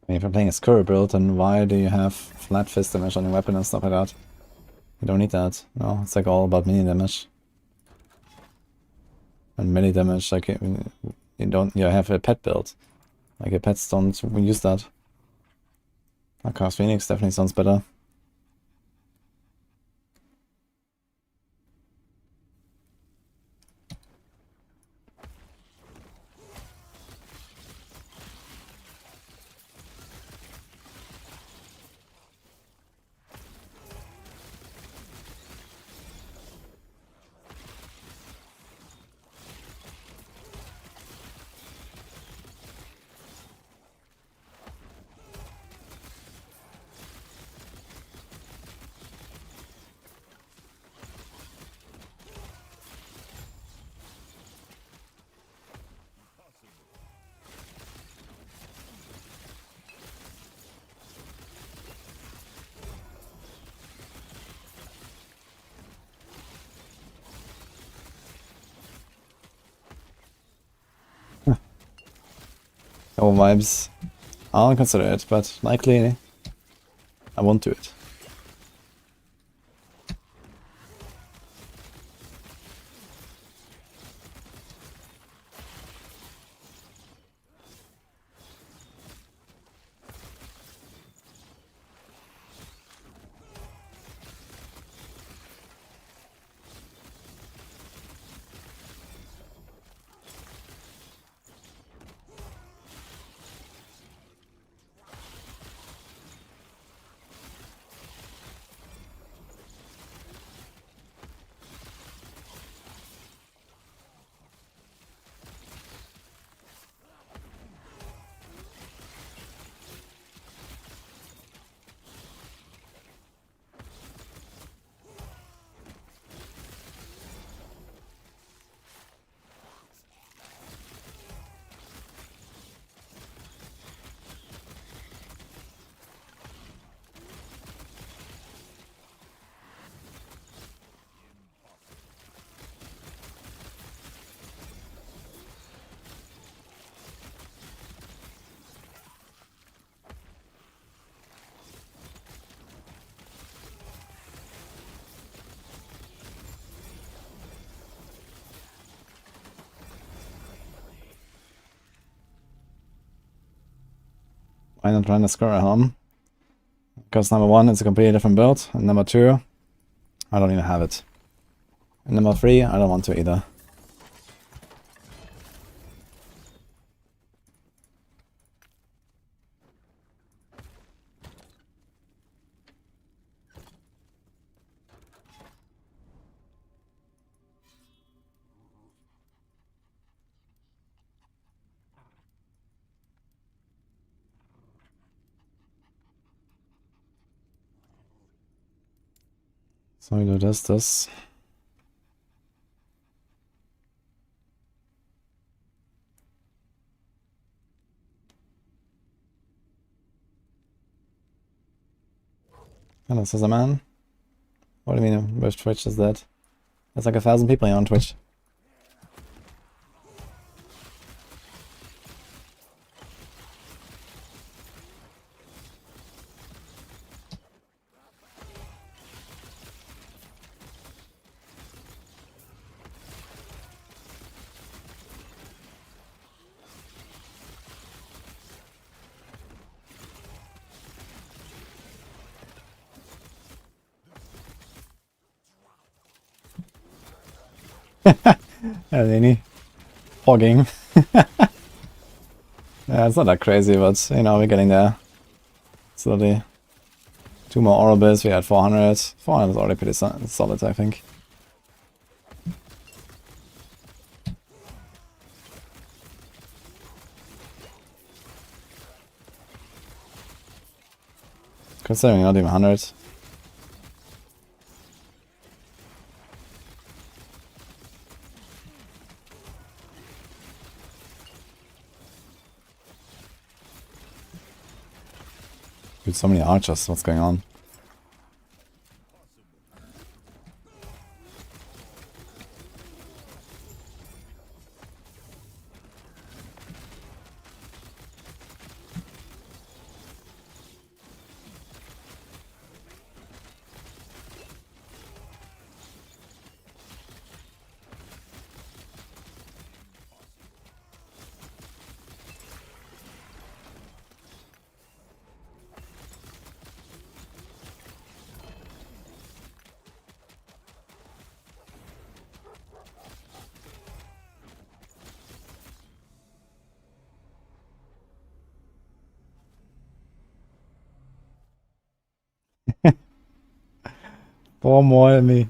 If you're playing a Scurry build, then why do you have flat fist damage on your weapon and stuff like that? You don't need that. No, it's like all about melee damage. And melee damage, like you have a pet build. Like your pets don't use that. Chaos Phoenix definitely sounds better. No vibes. I'll consider it, but likely I won't do it. Why not run a Scurry Helm? Because number 1, it's a completely different build, and number 2, I don't even have it. And number 3, I don't want to either. So we do this. And this is a man. What do you mean, which Twitch is that? There's like 1,000 people here on Twitch. Eleni. Hogging. Yeah, it's not that crazy, but you know, we're getting there. Slowly. 2 more Orbis, we had 400. 400 is already pretty solid, I think. Considering not even 100. Dude, so many archers, what's going on? Four more than me.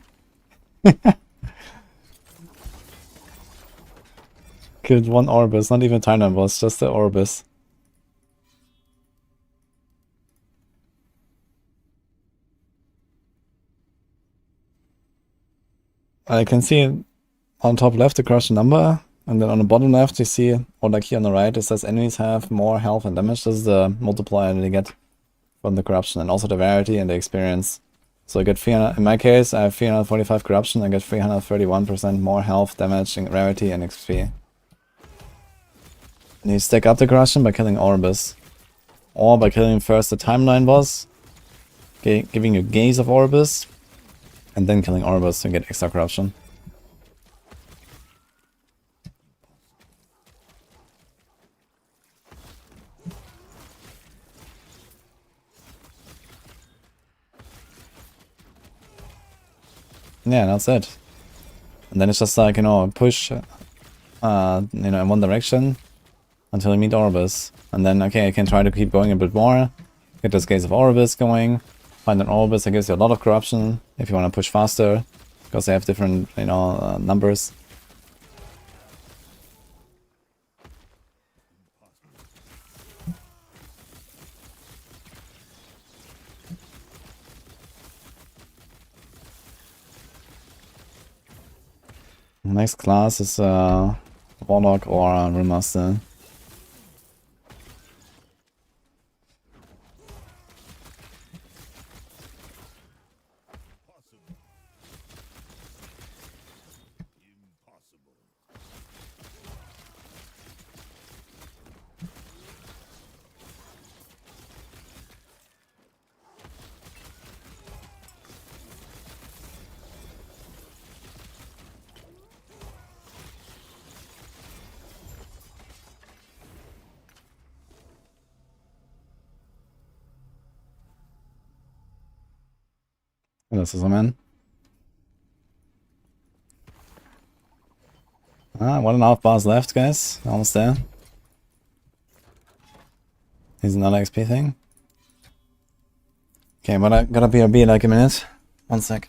Killed 1 Orbis, not even Tyrant boss, just the Orbis. I can see on top left the corruption number, and then on the bottom left you see, or like here on the right, it says enemies have more health and damage. This is the multiplier that they get from the corruption, and also the rarity and the experience. So I get 300, in my case I have 345 corruption, I get 331% more health, damage, and rarity and XP. And you stack up the corruption by killing Orbis. Or by killing first the timeline boss, giving you gaze of Orbis, and then killing Orbis to get extra corruption. Yeah, that's it. And then it's just like, you know, push, you know, in one direction until you meet Orbis. And then, okay, I can try to keep going a bit more, get this gaze of Orbis going, find an Orbis that gives you a lot of corruption if you want to push faster, because they have different, you know, numbers. Next class is Warlock or Remaster. This is a man. 1.5 bars left, guys. Almost there. Here's another XP thing. Okay, but I gotta BRB like a minute. 1 sec.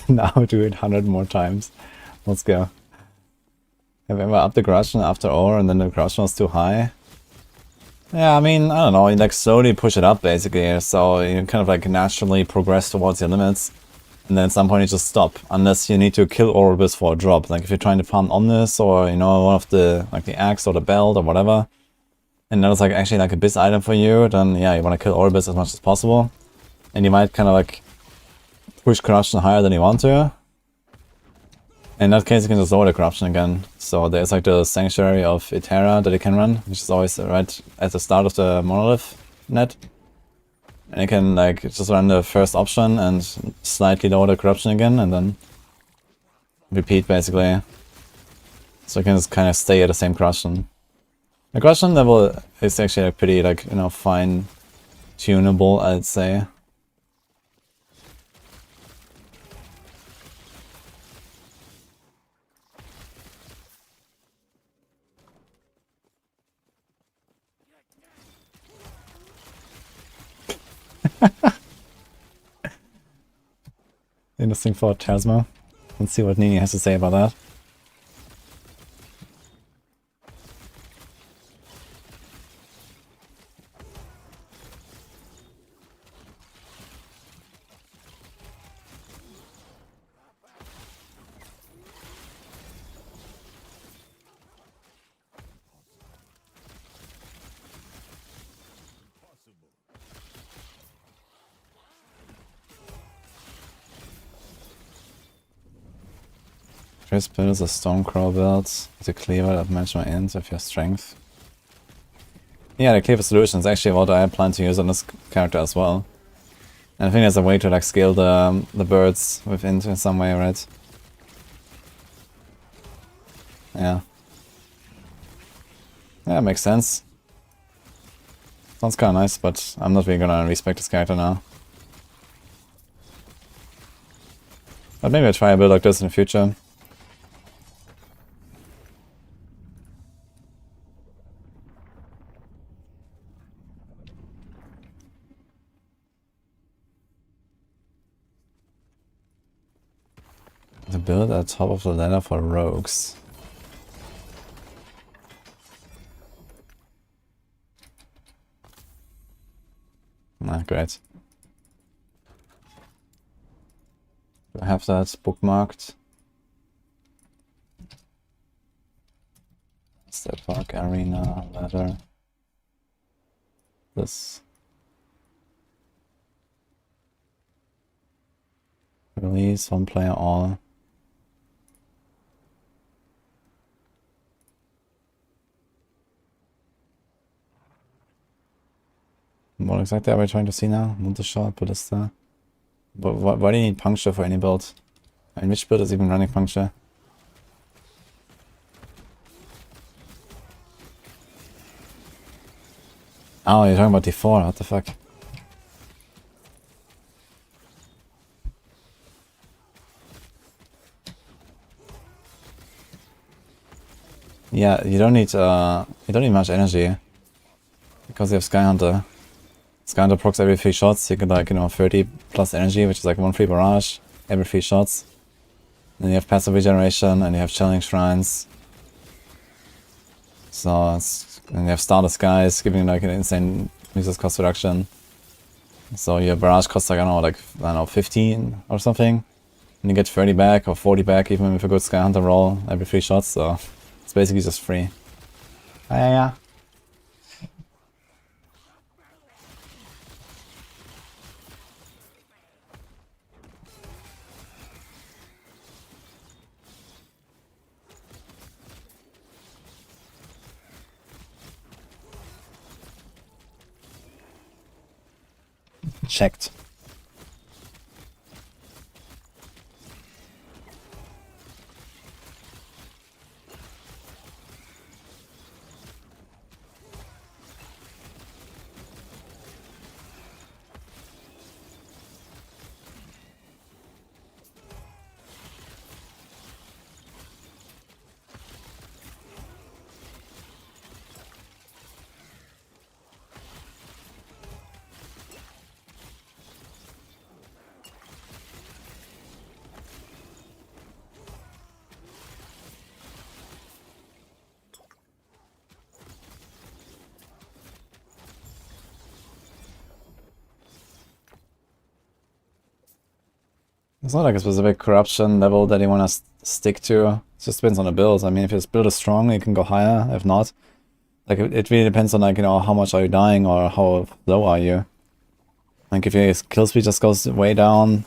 Now do it 100 more times. Let's go. Have you ever upped the corruption after ore and then the corruption was too high? Yeah, I mean, I don't know, you like slowly push it up basically, so you kind of like naturally progress towards your limits. And then at some point you just stop, unless you need to kill Orbis for a drop. Like if you're trying to farm Omnis or, you know, one of the, like the axe or the belt or whatever, and that is like actually like a biz item for you, then yeah, you want to kill Orbis as much as possible. And you might kind of like push corruption higher than you want to. In that case, you can just lower the corruption again. So there's like the Sanctuary of Ithera that you can run, which is always right at the start of the Monolith net. And you can like just run the first option and slightly lower the corruption again, and then repeat basically. So you can just kind of stay at the same corruption. The corruption level is actually like pretty like, you know, fine tunable, I'd say. Interesting for Tasma. Let's see what Nini has to say about that. Chris builds a Stormcrow build with a cleaver that matches my ends with your strength. Yeah, the cleaver solution is actually what I plan to use on this character as well. And I think there's a way to like scale the birds with int in some way, right? Yeah. Yeah, makes sense. Sounds kinda nice, but I'm not really gonna respec this character now. But maybe I'll try a build like this in the future. The build at the top of the ladder for rogues. Ah, great. Do I have that bookmarked? Step Park, Arena, Ladder. This. Release, one player all. What exactly are we trying to see now? Multi-shot, Ballista. But why do you need puncture for any build? I mean, which build is even running puncture? Oh, you're talking about D4, what the fuck? Yeah, you don't need much energy. Because you have Skyhunter. Skyhunter procs every 3 shots, you get like, you know, 30 plus energy, which is like 1 free barrage every 3 shots. Then you have passive regeneration and you have challenge shrines. So and you have starter skies, giving like an insane resource cost reduction. So your barrage costs like, I don't know, 15 or something. And you get 30 back or 40 back even with a good Skyhunter roll every 3 shots, so it's basically just free. Yeah. Checked. It's not like a specific corruption level that you want to stick to. It just depends on the build. I mean, if this build is strong, you can go higher. If not, like it really depends on like, you know, how much are you dying or how low are you. Like if your kill speed just goes way down,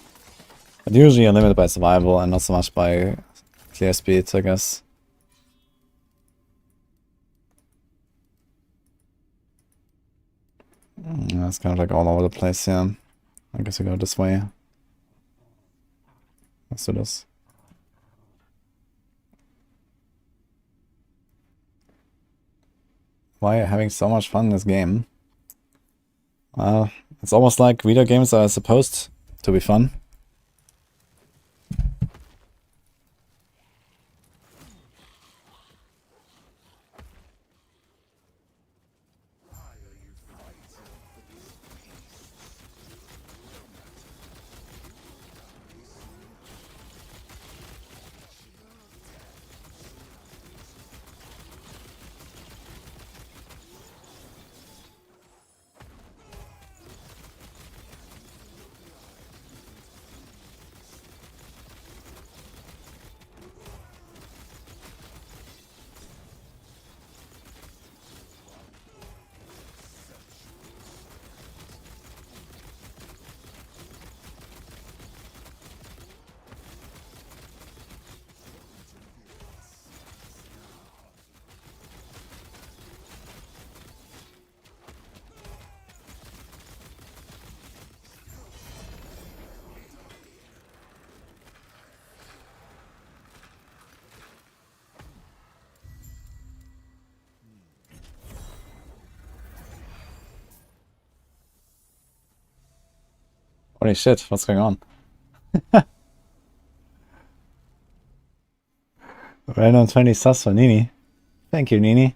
but usually you're limited by survival and not so much by clear speed, I guess. That's kind of like all over the place here. I guess we go this way. Let's do this. Why are you having so much fun in this game? It's almost like video games are supposed to be fun. Holy shit, what's going on? Random 20 sus for Nini. Thank you, Nini.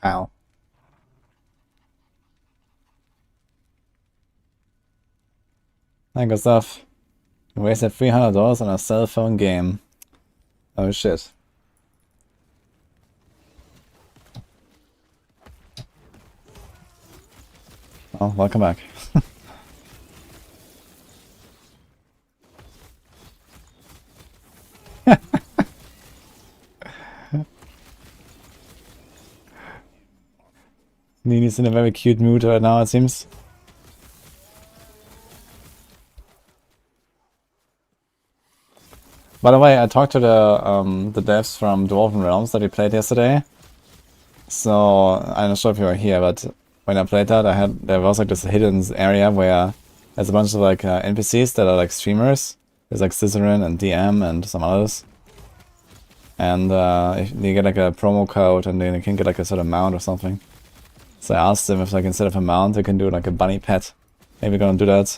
Ow. Good stuff. You wasted $300 on a cell phone game. Oh shit. Oh, welcome back. Nini's in a very cute mood right now, it seems. By the way, I talked to the devs from Dwarven Realms that we played yesterday. So I'm not sure if you were here, but when I played that, there was like this hidden area where there's a bunch of like NPCs that are like streamers. There's like Cicerin and DM and some others. And if you get like a promo code and then you can get like a sort of mount or something. So I asked them if like instead of a mount they can do like a bunny pet. Maybe we're gonna do that.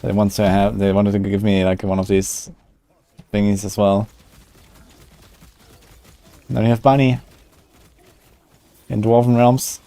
They wanted to give me like one of these thingies as well. And then we have Bunny in Dwarven Realms.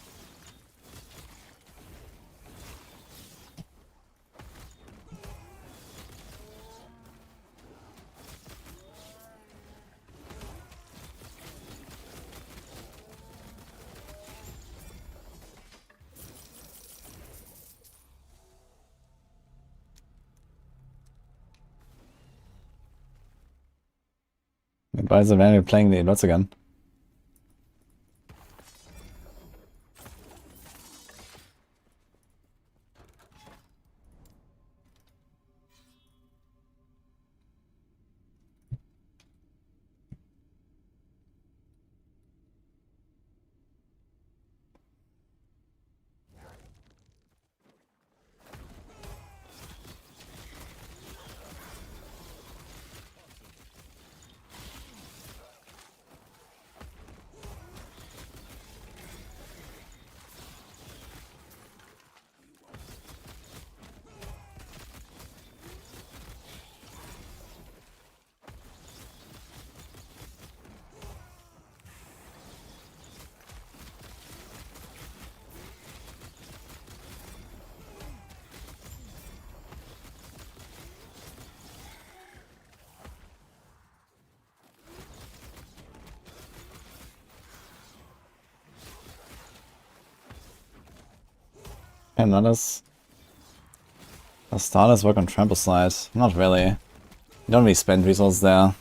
Why is the man playing the lots again? Can others? Does Starless work on Trample Slide? Not really. You don't really spend resources there.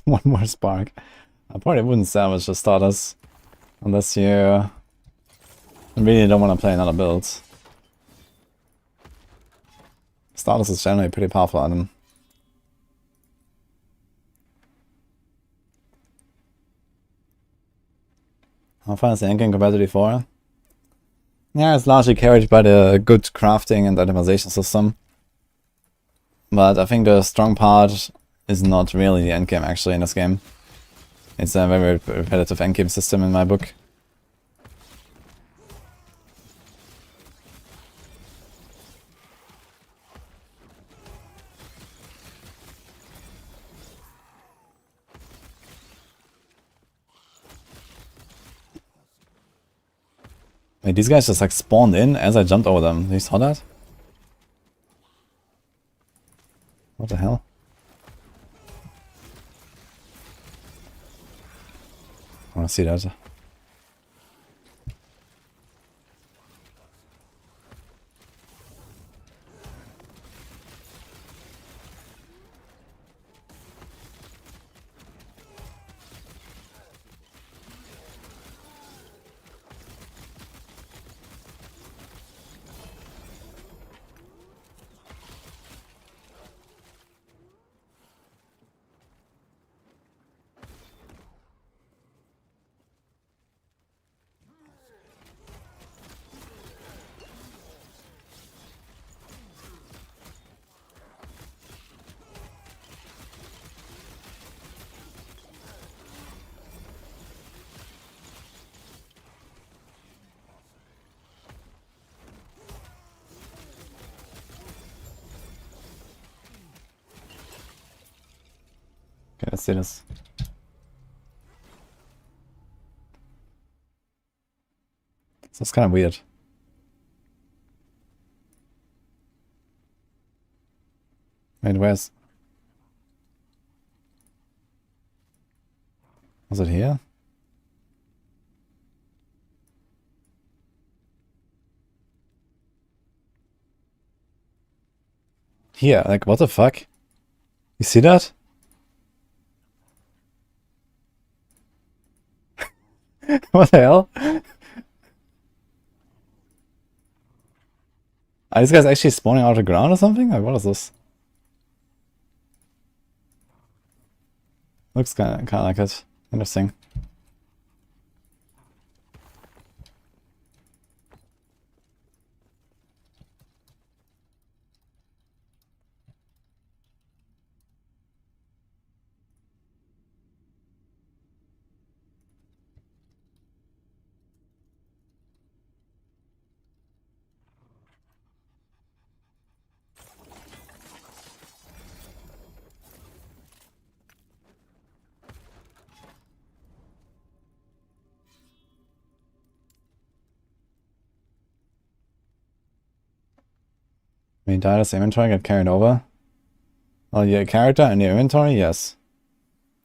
One more spark. I probably wouldn't salvage the starters unless you really don't want to play another build. Starters is generally a pretty powerful item. How far is the endgame compared to before? Yeah, it's largely carried by the good crafting and itemization system. But I think the strong part is not really the endgame actually in this game. It's a very repetitive endgame system in my book. Wait, these guys just like spawned in as I jumped over them. You saw that? What the hell? I want to see that. Okay, let's see this. So it's kind of weird. Wait, where's... Was it here? Here, like what the fuck? You see that? What the hell? Are these guys actually spawning out of the ground or something? Like, what is this? Looks kind of like it. Interesting. When Data's inventory get carried over? Oh, your character and your inventory? Yes.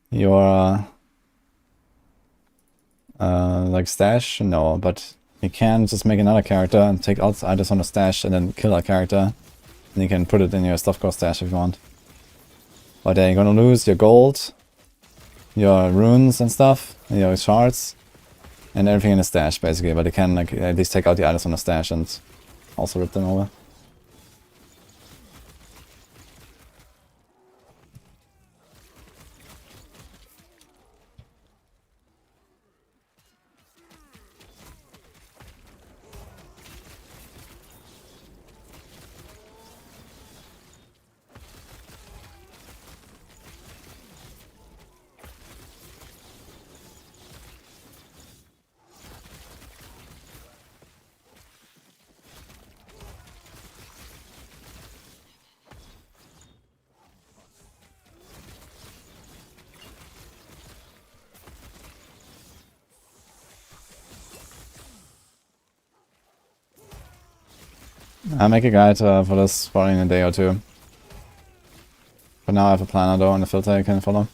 Your like stash? No, but you can just make another character and take out items on the stash and then kill a character And you can put it in your stuff cost stash if you want. But then you're gonna lose your gold, your runes and stuff, and your shards, and everything in the stash basically. But you can like at least take out the items from the stash and also rip them over. I'll make a guide for this probably in a day or two. For now I have a planner though and a filter you can follow.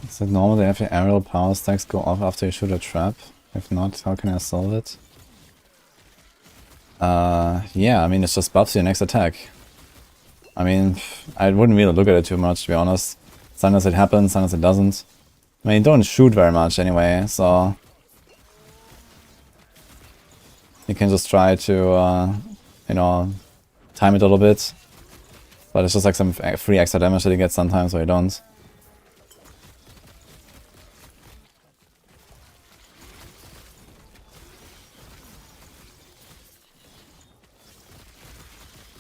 Is it normal that your aerial power stacks go off after you shoot a trap? If not, how can I solve it? Yeah, I mean, it just buffs your next attack. I mean, I wouldn't really look at it too much, to be honest. Sometimes it happens, sometimes it doesn't. I mean, don't shoot very much anyway, so... You can just try to, you know, time it a little bit. But it's just like some free extra damage that you get sometimes, or you don't.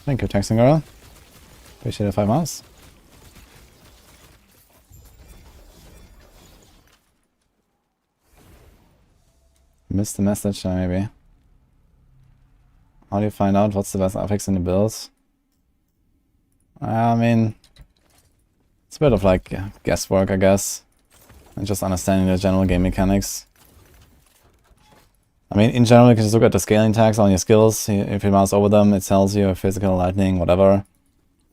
Thank you, Texan Girl. Appreciate the 5 months. Missed the message, maybe. How do you find out what's the best affix in the build? I mean, it's a bit of like guesswork, I guess. And just understanding the general game mechanics. I mean, in general, you can just look at the scaling tags on your skills. If you mouse over them, it tells you physical, lightning, whatever.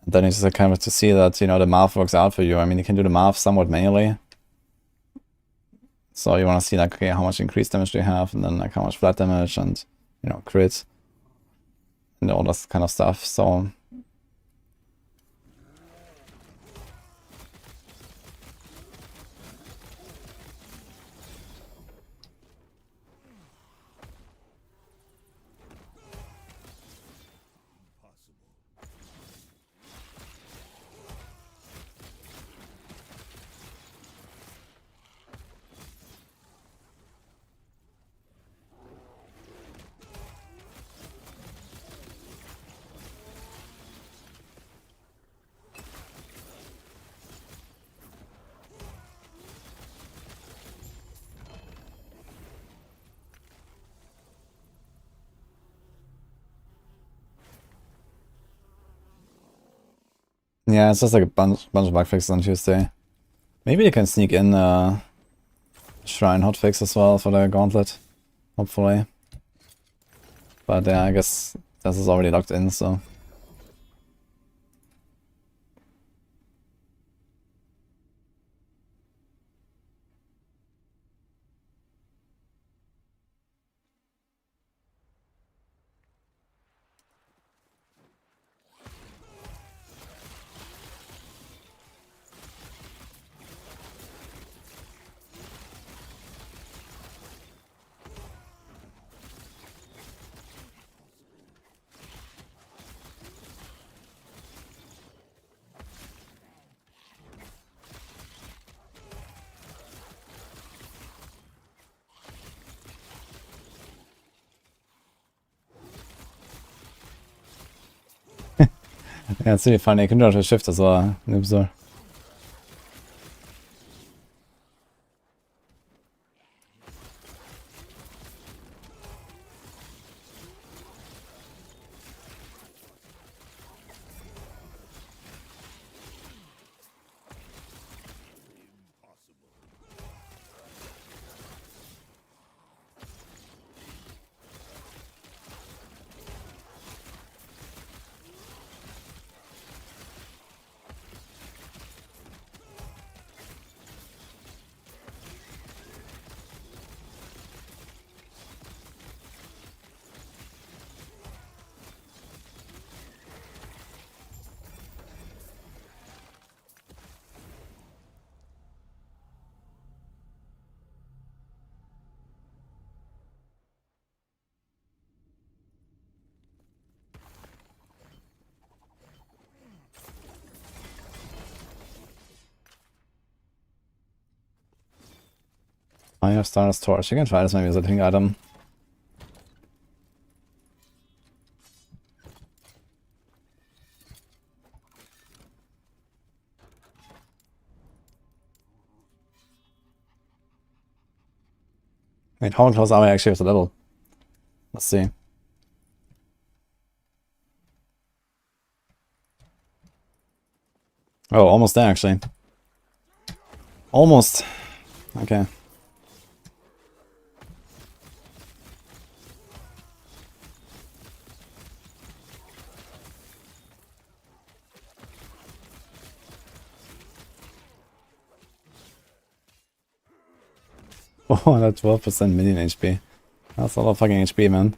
And then it's just kind of to see that, you know, the math works out for you. I mean, you can do the math somewhat manually. So you want to see, like, okay, how much increased damage do you have? And then, like, how much flat damage and, you know, crit. And all that kind of stuff. So... Yeah, it's just like a bunch of bug fixes on Tuesday. Maybe you can sneak in Shrine hotfix as well for the Gauntlet, hopefully. But yeah, I guess this is already locked in, so... Yeah, it's really funny. You can do it with shift as well, Noobsor. Fire Star's Torch. You can try this maybe as a pink item. Wait, how close are we actually with the level? Let's see. Oh, almost there actually. Almost. Okay. Oh, that 12% minion HP. That's a lot of fucking HP, man.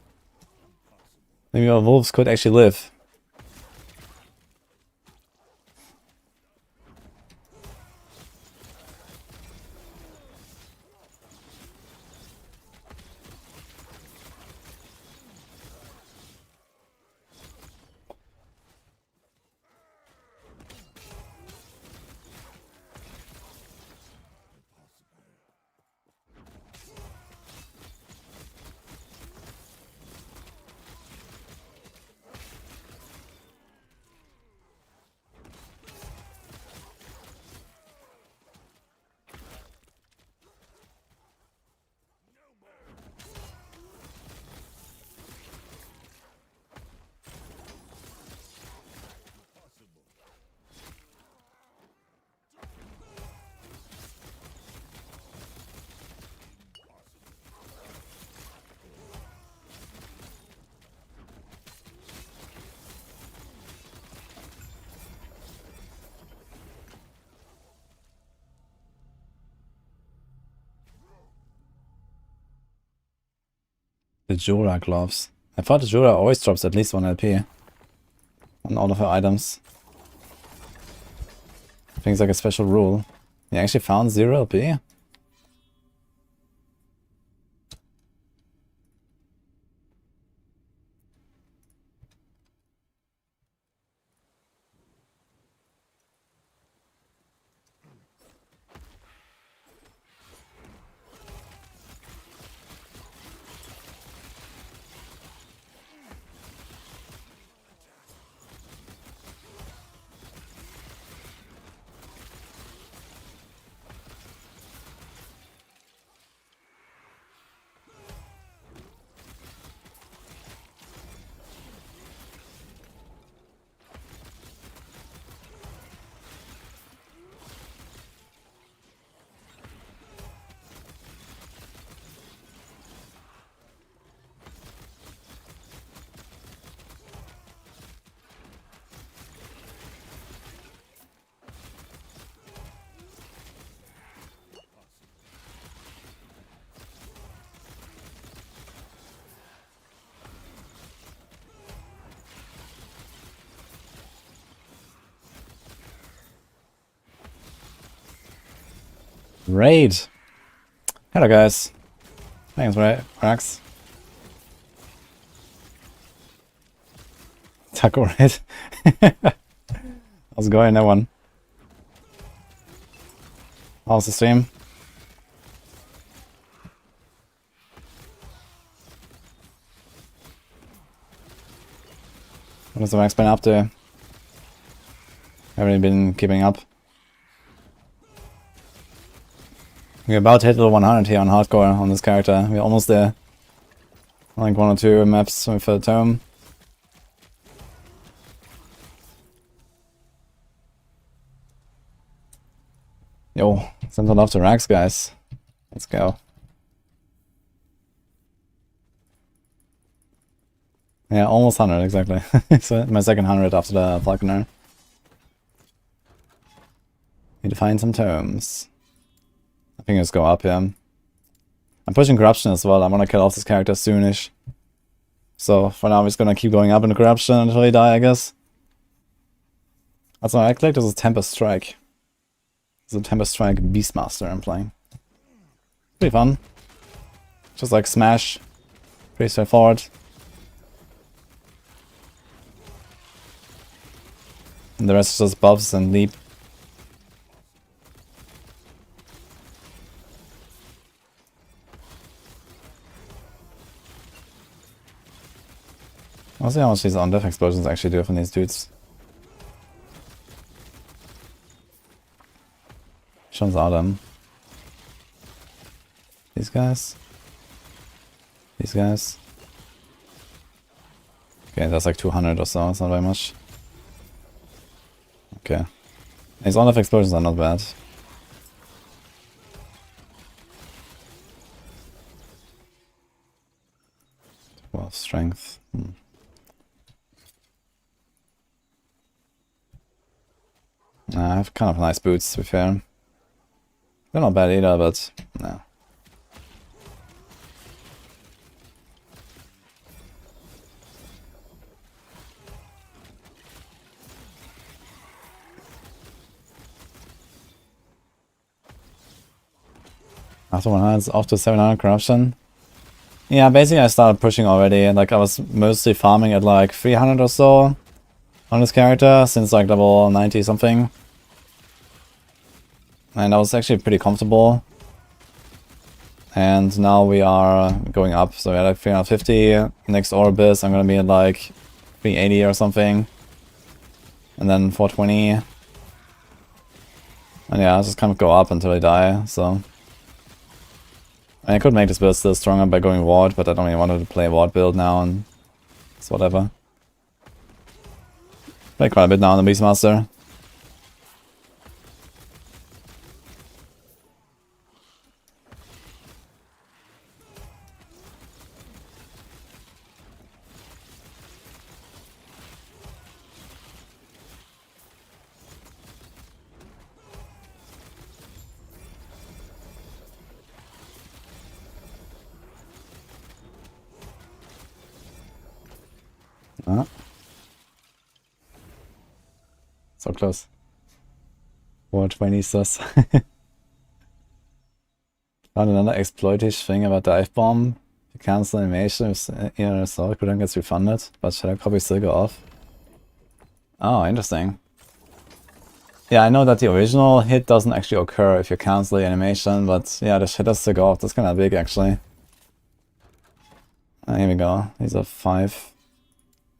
Maybe our wolves could actually live. The Jura gloves. I thought the Jura always drops at least 1 LP on all of her items. I think it's like a special rule. You actually found 0 LP? Raid! Hello guys. Thanks, Rax. Taco raid. How's it going, that one? How's the stream? What has the Max been up to? Haven't been keeping up. We're about to hit level 100 here on hardcore on this character. We're almost there. Like 1 or 2 maps with a tome. Yo, send a love to Rax, guys. Let's go. Yeah, almost 100, exactly. So my second 100 after the Falconer. Need to find some tomes. I think let's go up here. I'm pushing corruption as well. I want to kill off this character soonish. So for now, I'm just gonna keep going up in corruption until he die, I guess. Also, I clicked as a Tempest Strike. It's a Tempest Strike Beastmaster I'm playing. Pretty fun. Just like smash. Pretty straightforward. And the rest is just buffs and leap. I'll see how much these on-death explosions actually do from these dudes. Shows out them. These guys. These guys. Okay, that's like 200 or so, it's not very much. Okay. These on-death explosions are not bad. 12 strength. I have kind of nice boots, to be fair. They're not bad either, but no. After 100, it's off to 700 corruption. Yeah, basically I started pushing already. Like I was mostly farming at like 300 or so on this character since like level 90 something. And I was actually pretty comfortable. And now we are going up. So we're at like 350. Next Orbis I'm gonna be at like 380 or something. And then 420. And yeah, I'll just kind of go up until I die, so. I could make this build still stronger by going ward, but I don't really want to play a ward build now, and it's whatever. Play quite a bit now on the Beastmaster. So close. 420 sus. Found another exploitish thing about Dive Bomb. If you cancel animation with inner Sorc, then gets refunded, but shadow copy still go off. Oh, interesting. Yeah, I know that the original hit doesn't actually occur if you cancel the animation, but yeah, the shadows still go off. That's kind of big actually. Here we go. These are 5.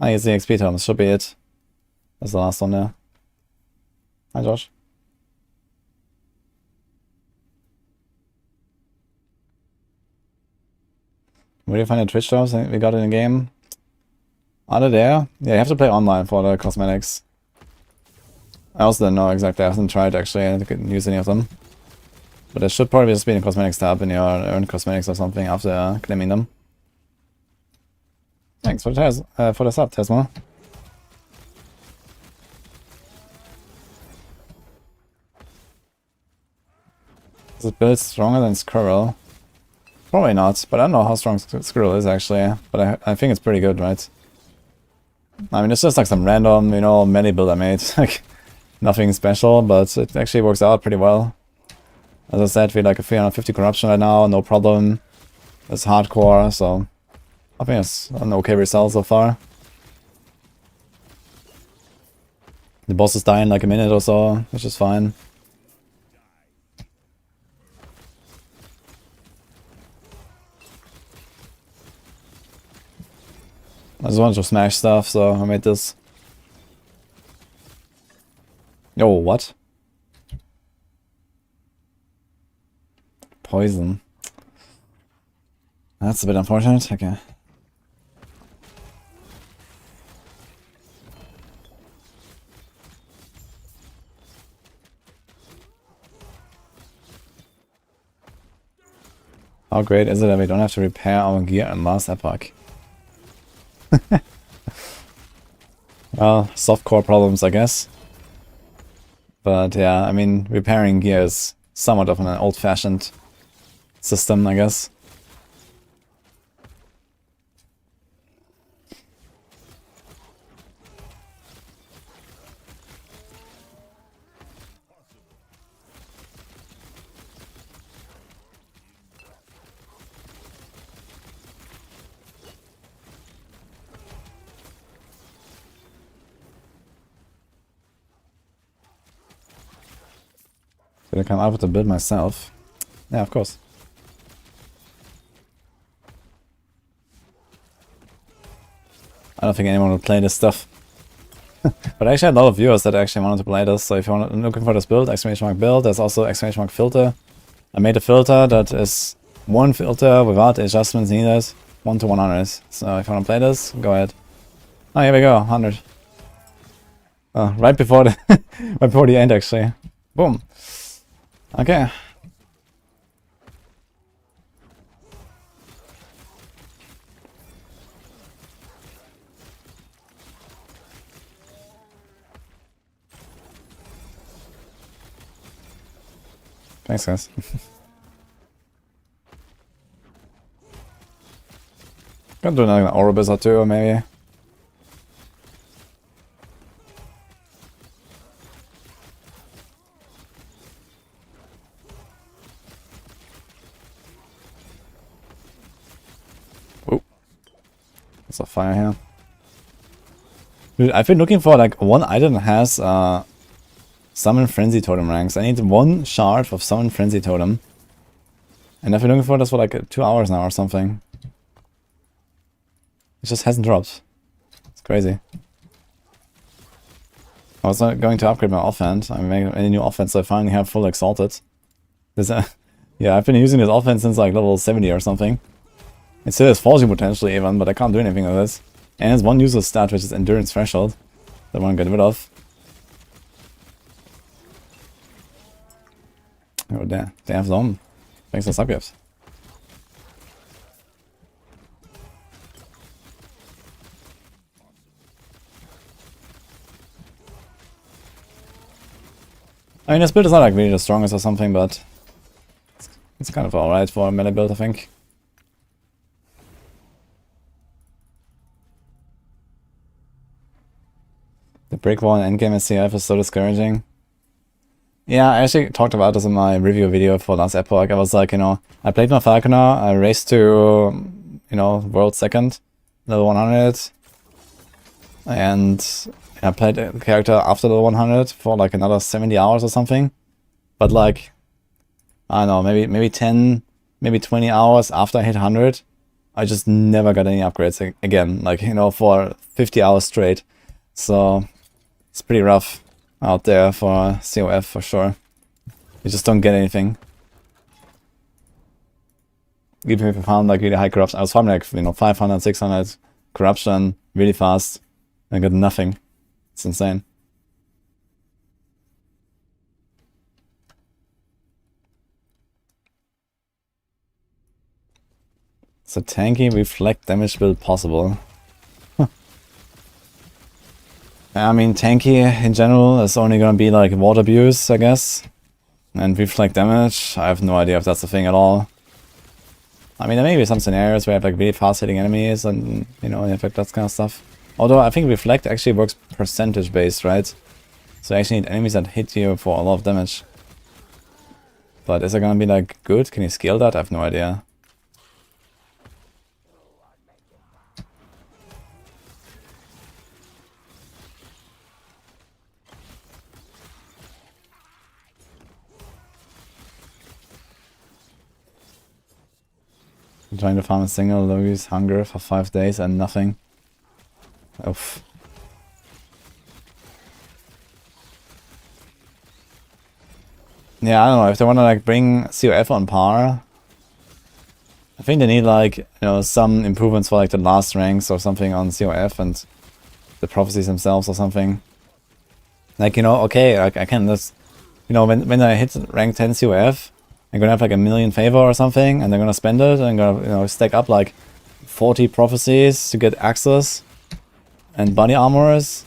I use the XP terms, should be it. That's the last one there. Hi Josh. Where do you find the Twitch jobs we got in the game? Are they there? Yeah, you have to play online for the cosmetics. I also don't know exactly, I haven't tried actually, I didn't use any of them. But there should probably just be a cosmetics tab in your own cosmetics or something after claiming them. Thanks for the sub, Tesma. Is it built stronger than Squirrel? Probably not, but I don't know how strong Squirrel is actually. But I think it's pretty good, right? I mean, it's just like some random, you know, melee build I made. Like, nothing special, but it actually works out pretty well. As I said, we like a 350 corruption right now, no problem. It's hardcore, so I think it's an okay result so far. The boss is dying like a minute or so, which is fine. I just wanted to smash stuff, so I made this. Yo, what? Poison. That's a bit unfortunate, okay. How great is it that we don't have to repair our gear in last epoch? Well, softcore problems, I guess. But yeah, I mean, repairing gear is somewhat of an old-fashioned system, I guess. Did I come up with a build myself? Yeah, of course. I don't think anyone would play this stuff. But I actually had a lot of viewers that actually wanted to play this, so if you're looking for this build, exclamation mark build, there's also exclamation mark filter. I made a filter that is one filter without adjustments needed, 1 to 100. So if you want to play this, go ahead. Oh, here we go, 100. Right before the right before the end, actually. Boom. Okay. Thanks, guys. Gonna do another Oribus or two, maybe. Oh, there's a fire here. Dude, I've been looking for like one item that has Summon Frenzy Totem ranks. I need one shard of Summon Frenzy Totem. And I've been looking for this for like 2 hours now or something. It just hasn't dropped. It's crazy. I was not going to upgrade my offhand. I'm making any new offense, so I finally have full exalted. Yeah, I've been using this offense since like level 70 or something. It still has forging potential even, but I can't do anything with this. And it's one useless stat, which is endurance threshold. That I want to get rid of. Oh, damn. They have some. Thanks for the subgifts. I mean, this build is not like really the strongest or something, but it's kind of alright for a melee build, I think. The brick wall in endgame SCF is so discouraging. Yeah, I actually talked about this in my review video for last Epoch. I was like, you know, I played my Falconer, I raced to, you know, world second, level 100. And I played the character after level 100 for like another 70 hours or something. But like, I don't know, maybe 10, maybe 20 hours after I hit 100, I just never got any upgrades again, like, you know, for 50 hours straight. So it's pretty rough out there for COF for sure. You just don't get anything. Even if you found like really high corruption, I was farming like, you know, 500, 600 corruption really fast and got nothing. It's insane. It's a tanky reflect damage build possible. Huh. I mean, tanky in general is only gonna be like water abuse, I guess. And reflect damage, I have no idea if that's a thing at all. I mean, there may be some scenarios where you have like really fast hitting enemies and, you know, affect that kind of stuff. Although I think reflect actually works percentage based, right? So you actually need enemies that hit you for a lot of damage. But is it gonna be like good? Can you scale that? I have no idea. I'm trying to farm a single Logi's hunger for 5 days and nothing. Oof. Yeah, I don't know, if they wanna like bring COF on par, I think they need like, you know, some improvements for like the last ranks or something on COF and the prophecies themselves or something. Like, you know, okay, I can just, you know, when I hit rank 10 COF, I'm gonna have like a million favor or something, and they're gonna spend it, and I'm gonna, you know, stack up like 40 prophecies to get access and body armors,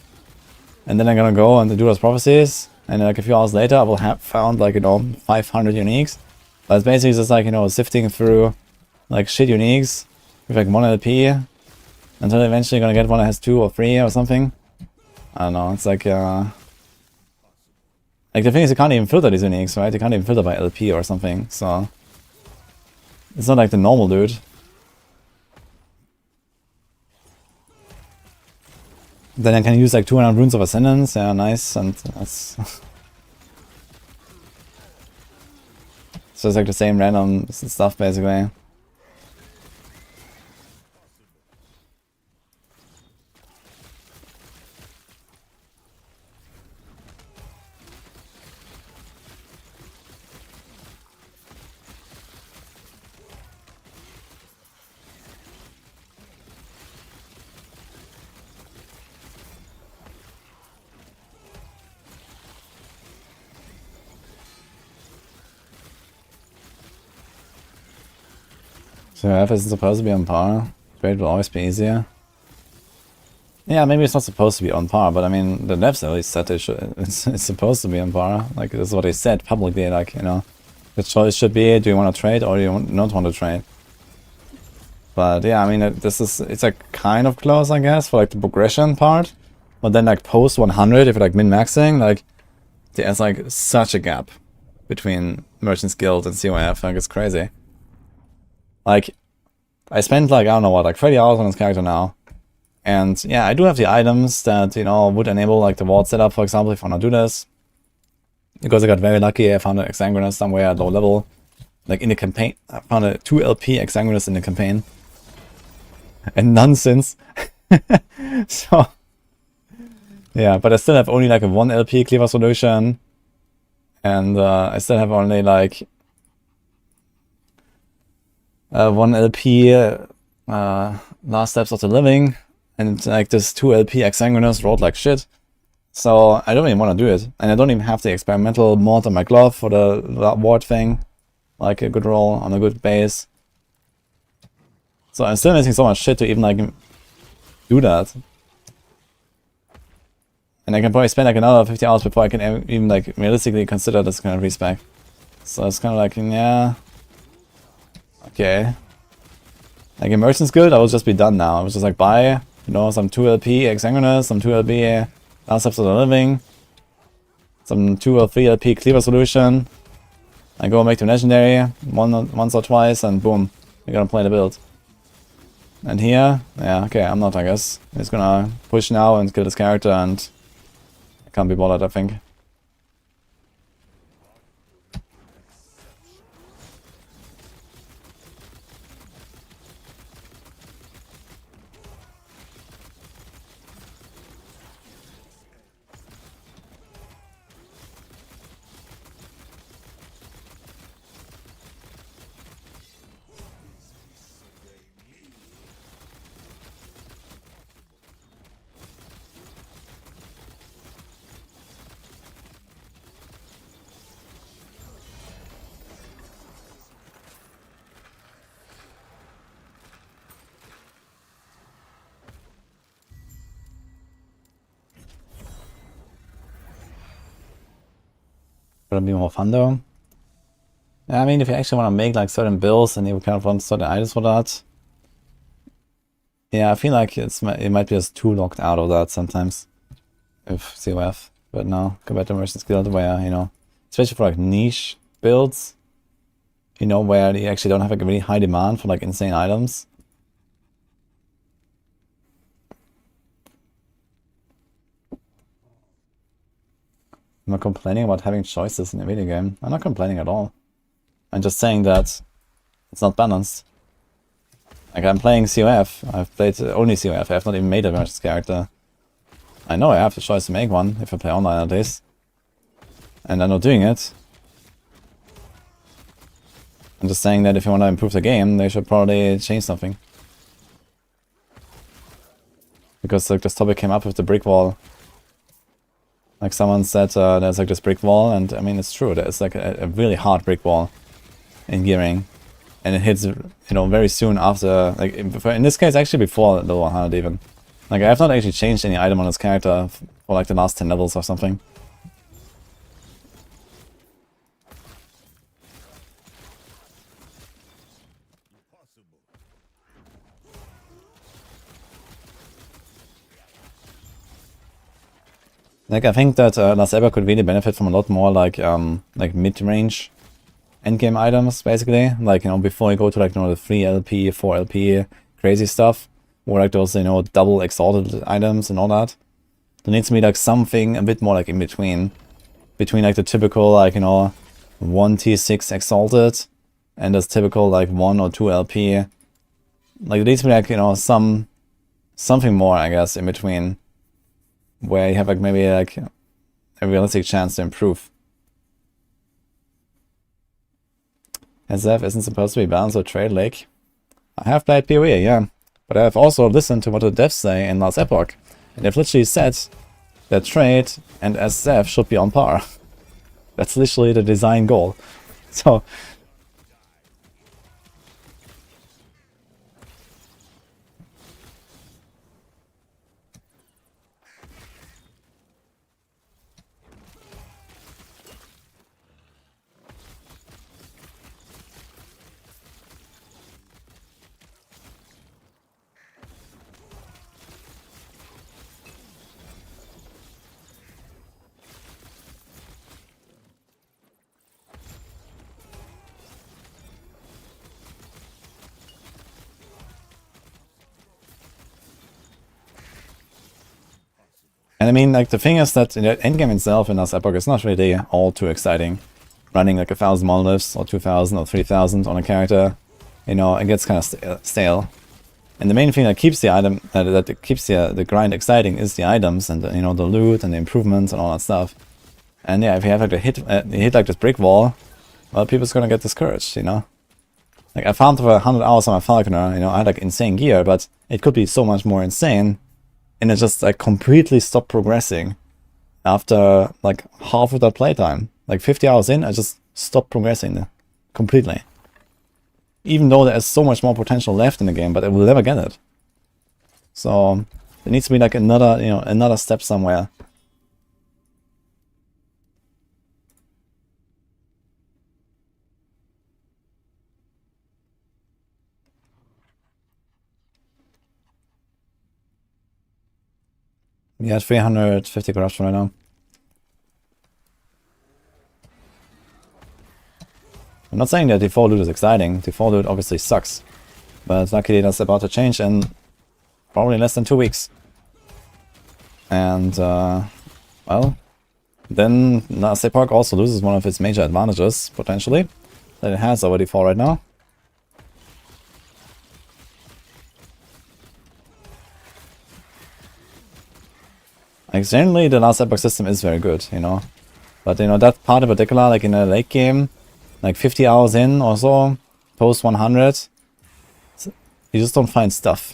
and then I'm gonna go and do those prophecies, and like a few hours later I will have found like, you know, 500 uniques. But it's basically just like, you know, sifting through like shit uniques with like 1 LP until eventually you're gonna get one that has 2 or 3 or something. I don't know, it's like the thing is, you can't even filter these uniques, right? You can't even filter by LP or something, so it's not like the normal dude. Then I can use like 200 runes of ascendance, yeah, nice, and that's so it's like the same random stuff basically. So F isn't supposed to be on par. Trade will always be easier. Yeah, maybe it's not supposed to be on par, but I mean, the devs at least said it's supposed to be on par. Like, this is what they said publicly, like, you know. The choice should be, do you want to trade or do you not want to trade? But yeah, I mean, it's like kind of close, I guess, for like the progression part. But then like post 100, if you're like min-maxing, like, there's like such a gap between Merchant's Guild and COF, like it's crazy. Like, I spent like, I don't know what, like 30 hours on this character now. And yeah, I do have the items that, you know, would enable like the ward setup, for example, if I want to do this. Because I got very lucky, I found an Exsanguinous somewhere at low level. Like in the campaign, I found a 2 LP Exsanguinous in the campaign. And none since. So, yeah, but I still have only like a 1 LP cleaver solution. And I still have only like 1 LP Last Steps of the Living. And like this 2 LP Exsanguinous rolled like shit. So I don't even want to do it. And I don't even have the experimental mod on my glove for the ward thing. Like a good roll on a good base. So I'm still missing so much shit to even like do that. And I can probably spend like another 50 hours before I can even like realistically consider this kind of respec. So it's kind of like, yeah. Okay. Like in Merchant's Guild, I will just be done now. I was just like buy, you know, some 2 LP Exsanguinous, some 2 LP Last Steps of the Living, some 2 or 3 LP Cleaver Solution. I go make the Legendary once or twice, and boom, we're gonna play the build. And here, yeah, okay, I'm not, I guess. I'm just gonna push now and kill this character, and I can't be bothered, I think. Gonna be more fun though. Yeah, I mean, if you actually want to make like certain builds and you kind of want certain items for that. Yeah, I feel like it might be just too locked out of that sometimes. With COF. But no, compared to Merchant's Guild where, you know, especially for like niche builds, you know, where you actually don't have like a really high demand for like insane items. I'm not complaining about having choices in a video game. I'm not complaining at all. I'm just saying that it's not balanced. Like, I'm playing COF. I've played only COF. I have not even made a Merchant's character. I know I have the choice to make one, if I play online at least. And I'm not doing it. I'm just saying that if you want to improve the game, they should probably change something. Because like this topic came up with the brick wall. Like someone said there's like this brick wall, and I mean it's true, there's like a really hard brick wall in gearing. And it hits, you know, very soon after, like in this case actually before level 100 even. Like I have not actually changed any item on this character for like the last 10 levels or something. Like I think that Last Epoch could really benefit from a lot more like mid-range endgame items, basically. Like, you know, before you go to like, you know, the 3 LP, 4 LP crazy stuff, or like those, you know, double exalted items and all that. There needs to be like something a bit more like in between. Between like the typical like, you know, 1 T6 exalted and this typical like 1 or 2 LP. Like there needs to be like, you know, something more, I guess, in between. Where you have like maybe like a realistic chance to improve. SF isn't supposed to be balanced with Trade Lake. I have played PoE, yeah. But I have also listened to what the devs say in Last Epoch. And they've literally said that Trade and SF should be on par. That's literally the design goal. So And I mean, like, the thing is that the endgame itself in this epoch is not really all too exciting. Running like 1,000 monoliths or 2,000 or 3,000 on a character, you know, it gets kind of stale. And the main thing that keeps the item, that keeps the grind exciting is the items and, you know, the loot and the improvements and all that stuff. And yeah, if you have like hit like this brick wall, well, people's gonna get discouraged, you know. Like, I farmed for 100 hours on my Falconer, you know, I had like insane gear, but it could be so much more insane. And it just like completely stopped progressing after like half of that playtime. Like 50 hours in, I just stopped progressing completely. Even though there's so much more potential left in the game, but I will never get it. So there needs to be like another, you know, another step somewhere. We had 350 corruption right now. I'm not saying that default loot is exciting. Default loot obviously sucks. But luckily that's about to change in probably less than 2 weeks. And, well, then last Epoch also loses one of its major advantages, potentially, that it has over default right now. Like, generally the last Epoch system is very good, you know. But, you know, that part in particular, like in a late game, like 50 hours in or so, post 100, you just don't find stuff.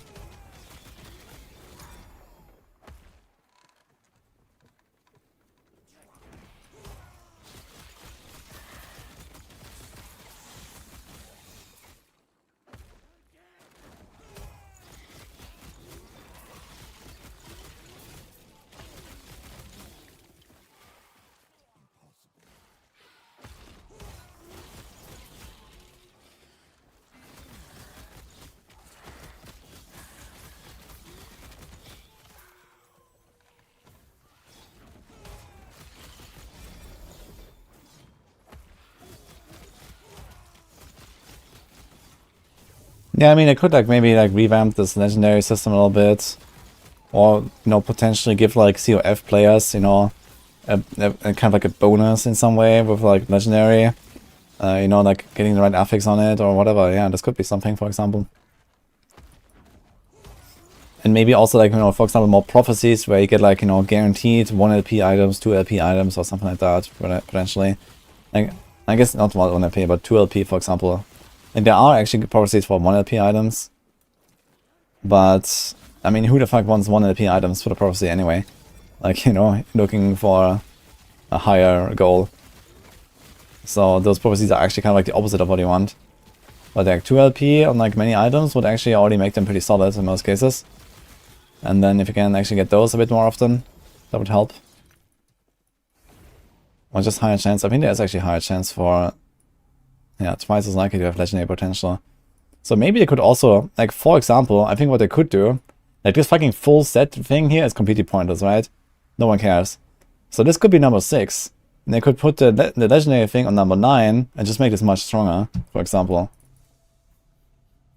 Yeah, I mean, I could like maybe like revamp this legendary system a little bit, or you know, potentially give like COF players, you know, a kind of like a bonus in some way with like legendary, you know, like getting the right affix on it or whatever. Yeah, this could be something, for example. And maybe also like, you know, for example, more prophecies where you get like, you know, guaranteed 1 LP items, 2 LP items or something like that potentially. Like, I guess not 1 LP, but 2 LP, for example. And there are actually prophecies for 1 LP items. But, I mean, who the fuck wants 1 LP items for the prophecy anyway? Like, you know, looking for a higher goal. So those prophecies are actually kind of like the opposite of what you want. But like 2 LP on like many items would actually already make them pretty solid in most cases. And then if you can actually get those a bit more often, that would help. Or just higher chance. I think there's actually higher chance for, yeah, twice as likely to have legendary potential. So maybe they could also, like, for example, I think what they could do, like this fucking full set thing here is completely pointless, right? No one cares. So this could be number 6. And they could put the legendary thing on number 9 and just make this much stronger, for example.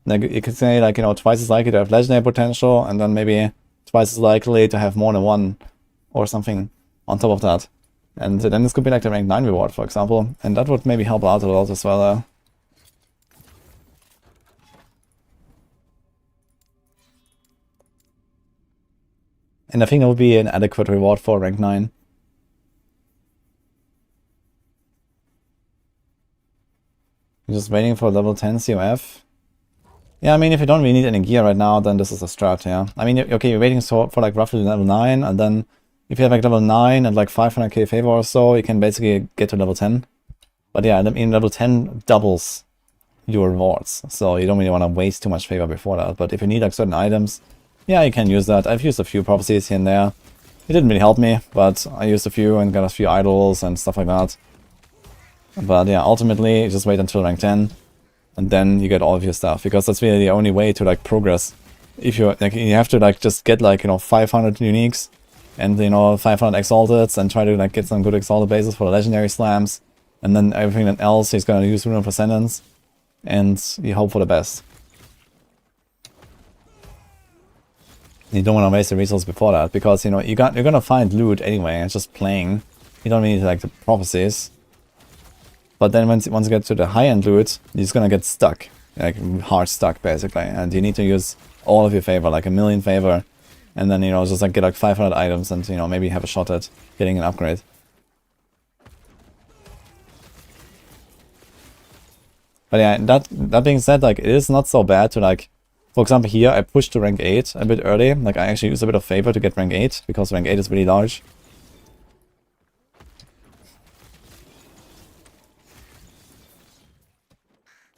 Like, you could say, like, you know, twice as likely to have legendary potential, and then maybe twice as likely to have more than 1 or something on top of that. And then this could be like the rank 9 reward, for example. And that would maybe help out a lot as well. And I think it would be an adequate reward for rank 9. I'm just waiting for level 10 COF. Yeah, I mean, if you don't really need any gear right now, then this is a strat, yeah. I mean, okay, you're waiting for like roughly level 9, and then if you have like level 9 and like 500k favor or so, you can basically get to level 10. But yeah, I mean, level 10 doubles your rewards, so you don't really want to waste too much favor before that. But if you need like certain items, yeah, you can use that. I've used a few prophecies here and there. It didn't really help me, but I used a few and got a few idols and stuff like that. But yeah, ultimately, just wait until rank 10, and then you get all of your stuff, because that's really the only way to like progress. If you like, you have to like just get like, you know, 500 uniques and, you know, 500 exalteds and try to like get some good exalted bases for the legendary slams, and then everything else he's gonna use Rune of Ascendance, and you hope for the best. You don't want to waste the resource before that, because, you know, you're gonna find loot anyway, it's just playing. You don't need, like, the prophecies. But then once you get to the high-end loot, you're just gonna get stuck. Like, hard stuck, basically. And you need to use all of your favor, like 1,000,000 favor. And then, you know, just like get like 500 items and, you know, maybe have a shot at getting an upgrade. But yeah, that being said, like, it is not so bad to, like, for example, here I pushed to rank 8 a bit early. Like, I actually used a bit of favor to get rank 8, because rank 8 is really large.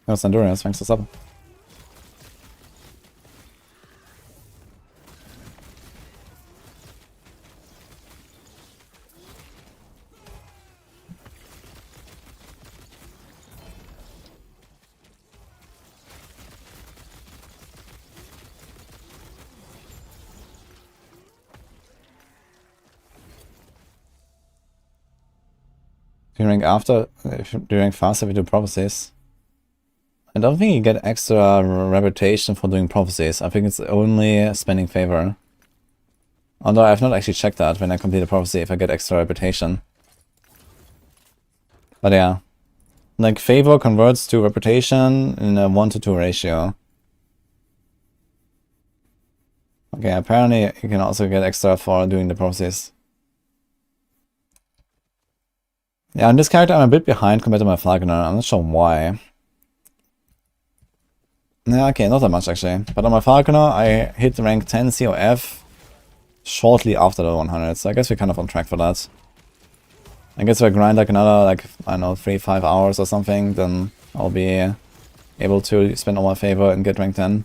No, Sandurians, thanks for sub. Do you rank after? Do you rank faster if you do prophecies? I don't think you get extra reputation for doing prophecies. I think it's only spending favor. Although I've not actually checked that when I complete a prophecy if I get extra reputation. But yeah. Like, favor converts to reputation in a 1-to-2 ratio. Okay, apparently you can also get extra for doing the prophecies. Yeah, on this character I'm a bit behind compared to my Falconer. I'm not sure why. Yeah, okay, not that much actually. But on my Falconer I hit rank 10 COF shortly after the 100, so I guess we're kind of on track for that. I guess if I grind like another, like, I don't know, 3-5 hours or something, then I'll be able to spend all my favor and get rank 10.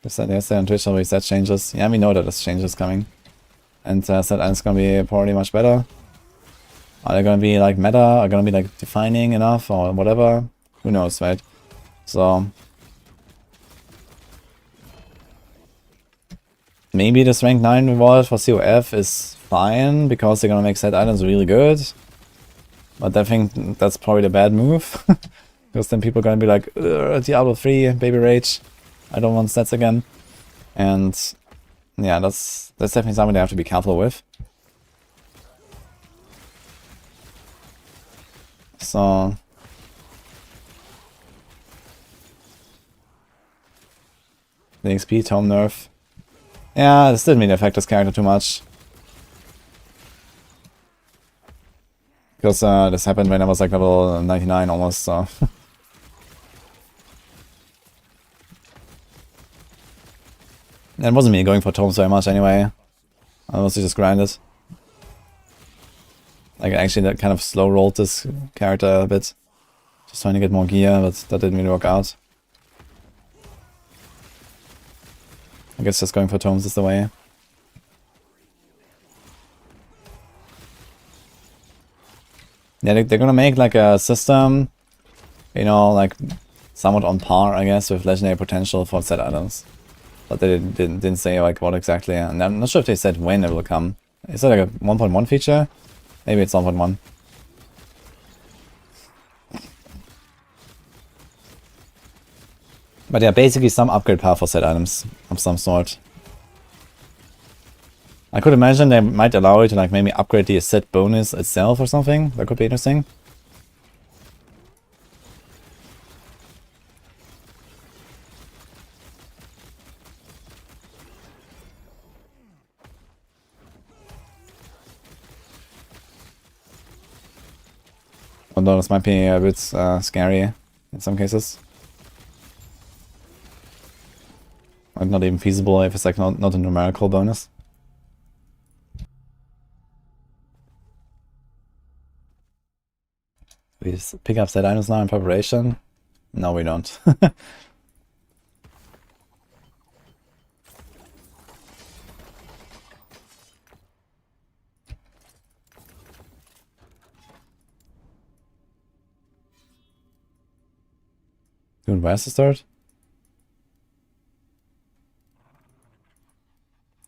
They said yesterday on Twitch always reset changes. Yeah, we know that there's changes coming. And said it's gonna be probably much better. Are they gonna be like meta? Are gonna be like defining enough or whatever? Who knows, right? So maybe this rank 9 reward for COF is fine because they're gonna make set items really good. But I think that's probably the bad move. Because then people are gonna be like, Diablo 3, baby rage. I don't want stats again. And yeah, that's definitely something they have to be careful with. So the XP tome nerf. Yeah, this didn't really affect this character too much. Because this happened when I was like level 99 almost, so. It wasn't me going for tomes very much anyway. I mostly just grinded. Like, actually that kind of slow rolled this character a bit. Just trying to get more gear, but that didn't really work out. I guess just going for tomes is the way. Yeah, they're gonna make like a system, you know, like somewhat on par, I guess, with legendary potential for set items. But they didn't say like what exactly, and I'm not sure if they said when it will come. Is it like a 1.1 feature? Maybe it's 1.1. But yeah, basically some upgrade path for set items of some sort. I could imagine they might allow you to like maybe upgrade the set bonus itself or something. That could be interesting. Although this might be a bit scary in some cases. Like not even feasible if it's like not a numerical bonus. We just pick up set items now in preparation? No, we don't. Dude, where's the start?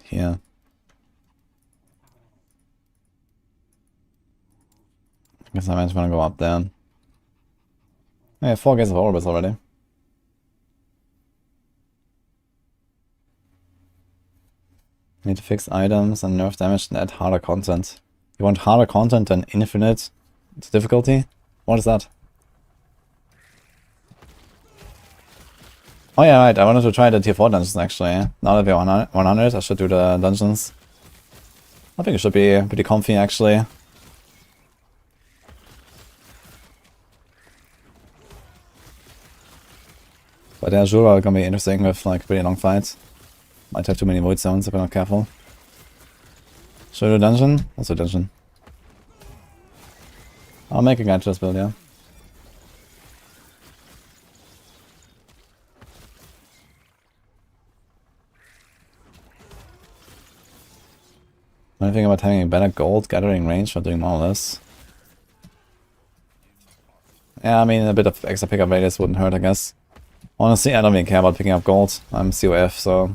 Here. I guess I might want to go up there. I have 4 gates of orbits already. Need to fix items and nerf damage and add harder content. You want harder content than infinite difficulty? What is that? Oh yeah, right, I wanted to try the tier 4 dungeons actually. Now that we're 100, I should do the dungeons. I think it should be pretty comfy actually. But yeah, Jura gonna be interesting with like pretty long fights. Might have too many void zones if we're not careful. Should we do a dungeon? Also a dungeon. I'll make a guide to this build, yeah. Anything about having a better gold gathering range for doing Monolith? Yeah, I mean, a bit of extra pickup radius wouldn't hurt, I guess. Honestly, I don't really care about picking up gold. I'm COF, so...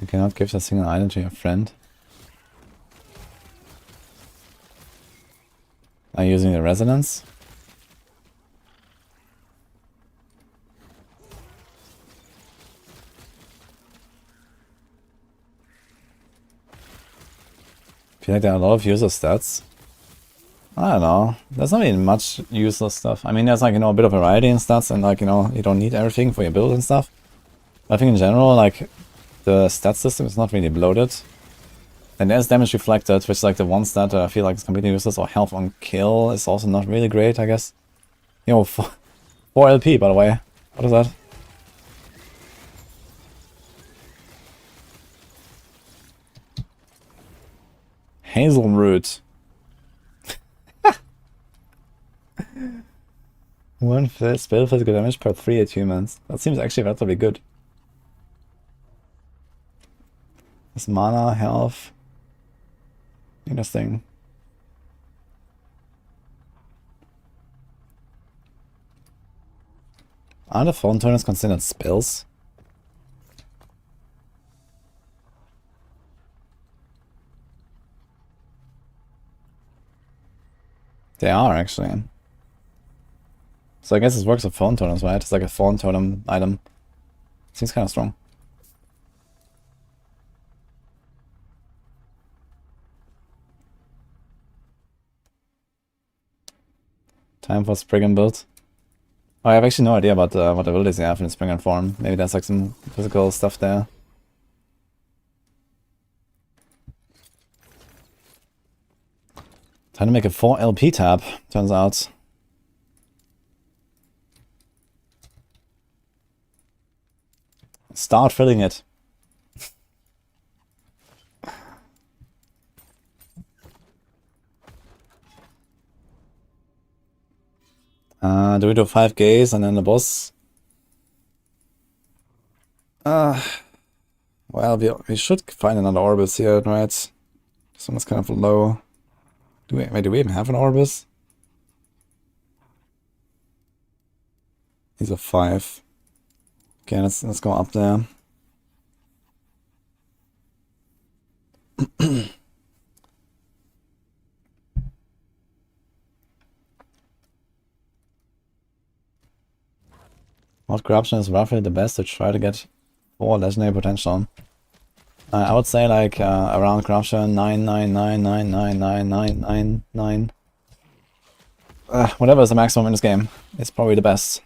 You cannot give a single item to your friend. Are you using the resonance? I feel like there are a lot of useless stats. I don't know. There's not really much useless stuff. I mean, there's like, you know, a bit of variety in stats and like, you know, you don't need everything for your build and stuff. But I think in general, like, the stat system is not really bloated. And there's damage reflected, which is like the one stat that I feel like is completely useless, or health on kill is also not really great, I guess. Yo, 4 LP, by the way. What is that? Hazelroot. One spell physical damage per 3 attunements. That seems actually relatively good. This mana, health. Interesting. Are the phone turners considered spells? They are actually. So I guess this works with phone totems, right? It's like a phone totem item. Seems kind of strong. Time for Spriggan build. Oh, I have actually no idea about what abilities you have in Spriggan form. Maybe there's like some physical stuff there. Time to make a 4 LP tab, turns out. Start filling it. Do we do 5 gays and then the boss? Well, we should find another Orbis here, right? This one is kind of low. Do we even have an Orbis? He's a 5. Okay, let's go up there. What corruption is roughly the best to try to get 4 legendary potential? I would say like around corruption 999999999. Whatever is the maximum in this game, it's probably the best.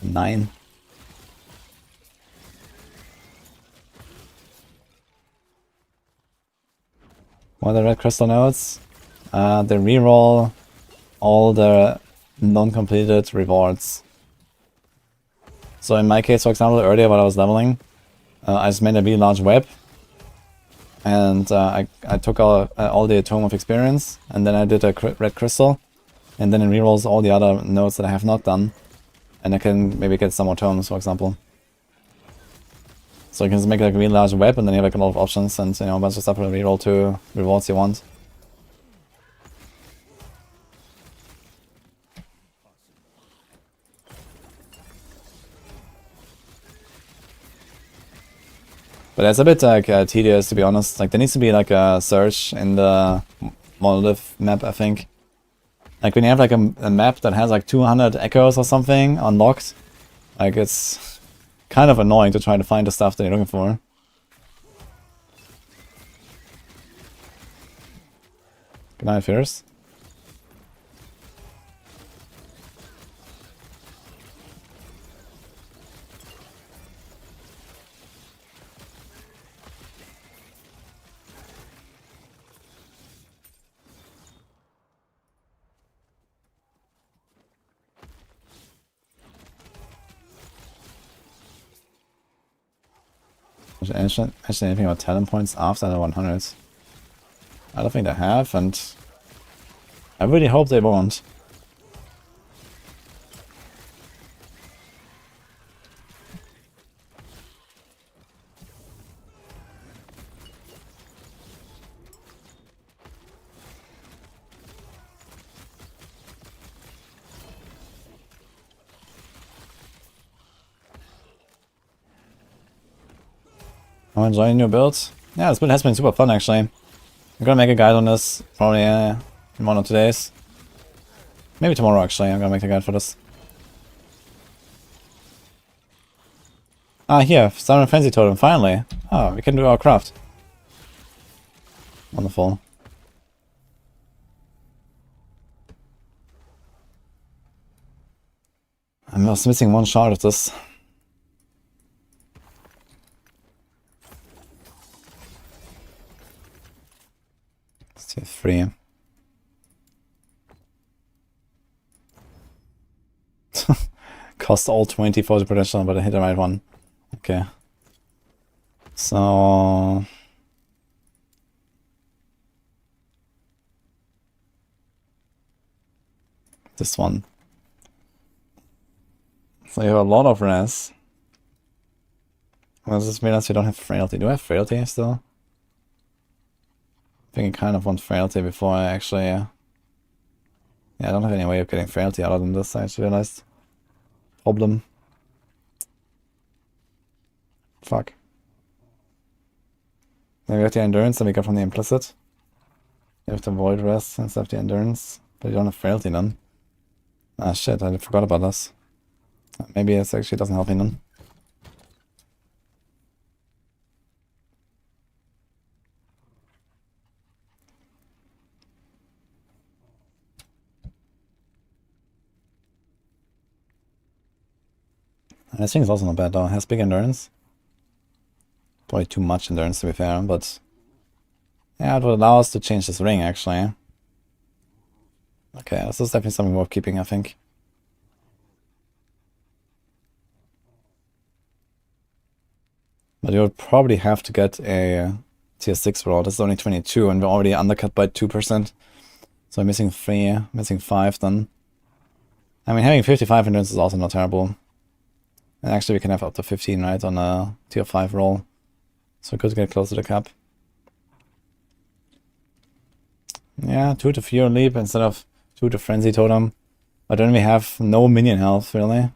9. What are the red crystal nodes? They reroll all the non-completed rewards. So in my case, for example, earlier when I was leveling, I just made a really large web. And I took all the Tome of Experience, and then I did a red crystal. And then it rerolls all the other nodes that I have not done. And I can maybe get some more tomes, for example. So you can just make like a really large web, and then you have like a lot of options, and you know, a bunch of stuff will reroll to rewards you want. But it's a bit like tedious, to be honest. Like there needs to be like a search in the Monolith map, I think. Like when you have like a map that has like 200 echoes or something unlocked, like it's kind of annoying to try to find the stuff that you're looking for. Good night, Fierce. Mention anything about talent points after the 100s? I don't think they have, and I really hope they won't. I'm enjoying new builds. Yeah, this build has been super fun actually. I'm gonna make a guide on this probably in one of 2 days. Maybe tomorrow actually, I'm gonna make a guide for this. Ah, here, Siren Fancy Totem, finally. Oh, we can do our craft. Wonderful. I'm just missing one shard of this. Still 3. Cost all 20 for the potential, but I hit the right one. Okay. So... this one. So you have a lot of res. What does this mean as you don't have frailty? Do I have frailty still? I think I kind of want frailty before I actually... yeah, I don't have any way of getting frailty other than this, I just realized. Problem. Fuck. Then we have the endurance that we got from the implicit. You have to avoid rest instead of the endurance. But you don't have frailty then. Ah shit, I forgot about this. Maybe it actually doesn't help me then. This thing is also not bad though. It has big endurance. Probably too much endurance to be fair, but... yeah, it would allow us to change this ring actually. Okay, this is definitely something worth keeping, I think. But you would probably have to get a tier 6 roll. This is only 22 and we're already undercut by 2%. So I'm missing 3, missing 5 then. I mean, having 55 endurance is also not terrible. And actually we can have up to 15, right, on a tier 5 roll. So we could get close to the cap. Yeah, 2 to Fear Leap instead of 2 to Frenzy Totem. But then we have no minion health, really.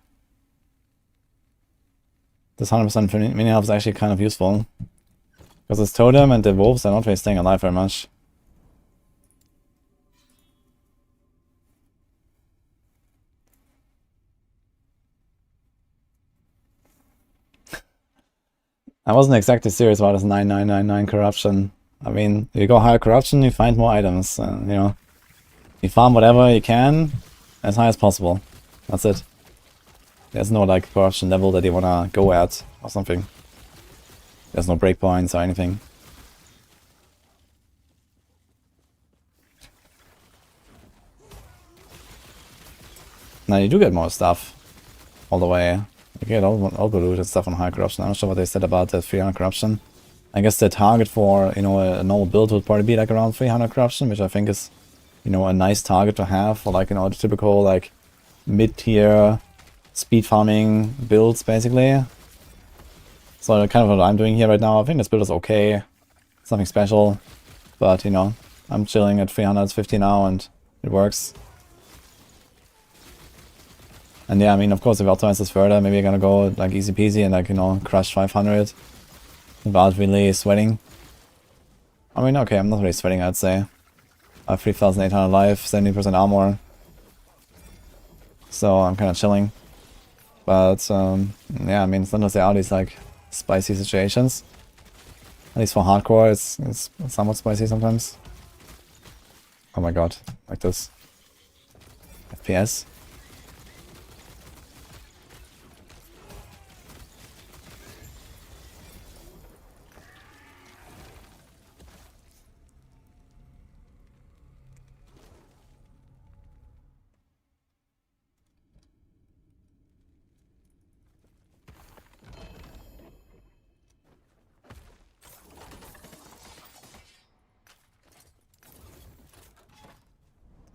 This 100% minion health is actually kind of useful. Because this Totem and the Wolves are not really staying alive very much. I wasn't exactly serious about this 9999 corruption. I mean, if you go higher corruption, you find more items. You know, you farm whatever you can as high as possible. That's it. There's no like corruption level that you wanna go at or something. There's no breakpoints or anything. Now you do get more stuff all the way. You get all the loot and stuff on high corruption. I'm not sure what they said about the 300 corruption. I guess the target for, you know, a normal build would probably be like around 300 corruption, which I think is, you know, a nice target to have for like, you know, the typical like mid-tier speed farming builds basically. So kind of what I'm doing here right now. I think this build is okay. It's nothing special, but you know, I'm chilling at 350 now and it works. And yeah, I mean, of course, if we optimize this further, maybe you're gonna go like easy peasy and like, you know, crush 500. without really sweating. I mean, okay, I'm not really sweating, I'd say. I have 3,800 life, 70% armor. So I'm kind of chilling. But, yeah, I mean, sometimes there are these, like, spicy situations. At least for hardcore, it's somewhat spicy sometimes. Oh my god, like this. FPS.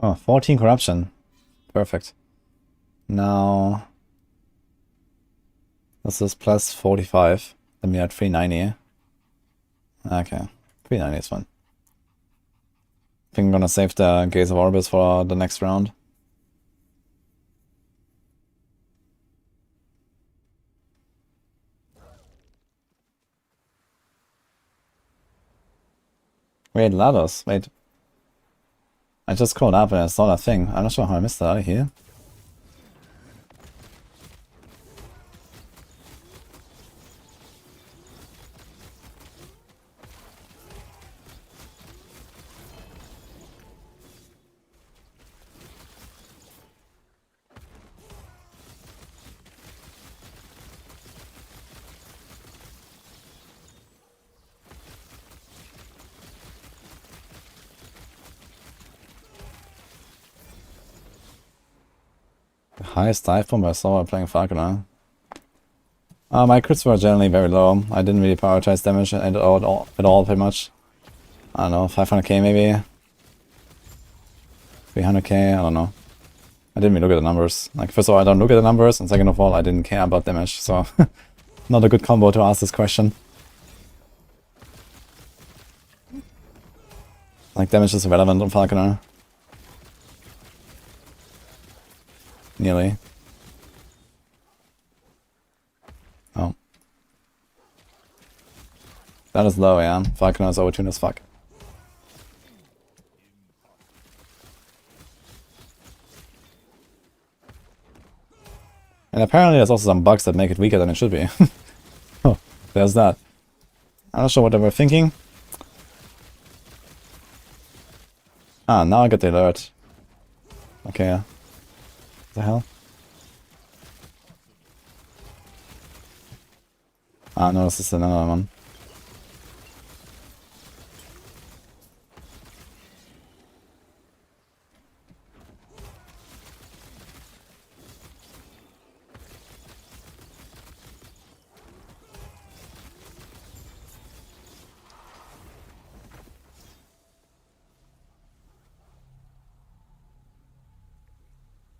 Oh, 14 corruption. Perfect. Now... this is plus 45. Then we had 390. Okay. 390 is fine. I think I'm gonna save the Gaze of Orbis for the next round. Wait, ladders. Wait. I just called up and I saw that thing. I'm not sure how I missed that out of here. The highest dive bomb I saw while playing Falconer. My crits were generally very low. I didn't really prioritize damage at all, pretty much. I don't know, 500k maybe? 300k, I don't know. I didn't really look at the numbers. Like, first of all, I don't look at the numbers, and second of all, I didn't care about damage, so... not a good combo to ask this question. Like, damage is irrelevant on Falconer. Nearly. Oh. That is low, yeah. Falconer is overtuned as fuck. And apparently there's also some bugs that make it weaker than it should be. Oh, there's that. I'm not sure what they were thinking. Ah, now I get the alert. Okay, yeah. What the hell? Ah, no, this is another one.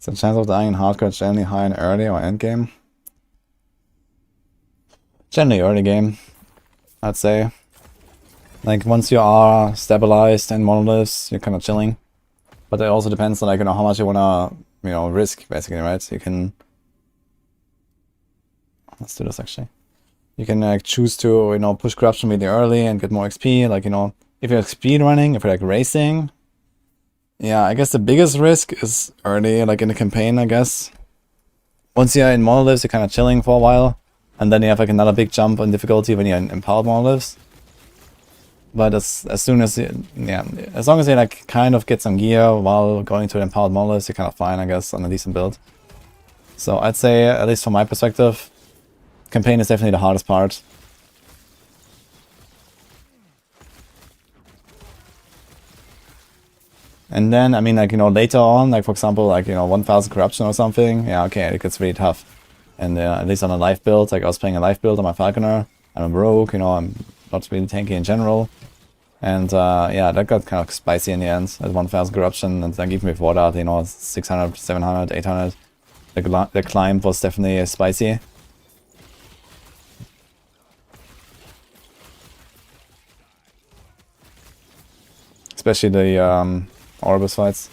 The chance of dying in hardcore is generally high in early or end game. Generally early game, I'd say. Like, once you are stabilized in monoliths, you're kind of chilling. But it also depends on, like, how much you wanna, risk, basically, right? You can... let's do this, actually. You can, choose to, push corruption really early and get more XP. Like, if you're speed running, if you're, like, racing... yeah, I guess the biggest risk is early, like, in the campaign, I guess. Once you're in monoliths, you're kind of chilling for a while. And then you have, like, another big jump in difficulty when you're in empowered monoliths. But as soon as as long as you, like, kind of get some gear while going to empowered monoliths, you're kind of fine, I guess, on a decent build. So I'd say, at least from my perspective, campaign is definitely the hardest part. And then, I mean, like, later on, like, for example, like, 1000 corruption or something, yeah, okay, it gets really tough. And at least on a life build, like, I was playing a life build on my Falconer, I'm a rogue, I'm not really tanky in general. And, yeah, that got kind of spicy in the end, at 1000 corruption, and then even before that, 600, 700, 800. The climb was definitely spicy. Especially the, Orbis fights.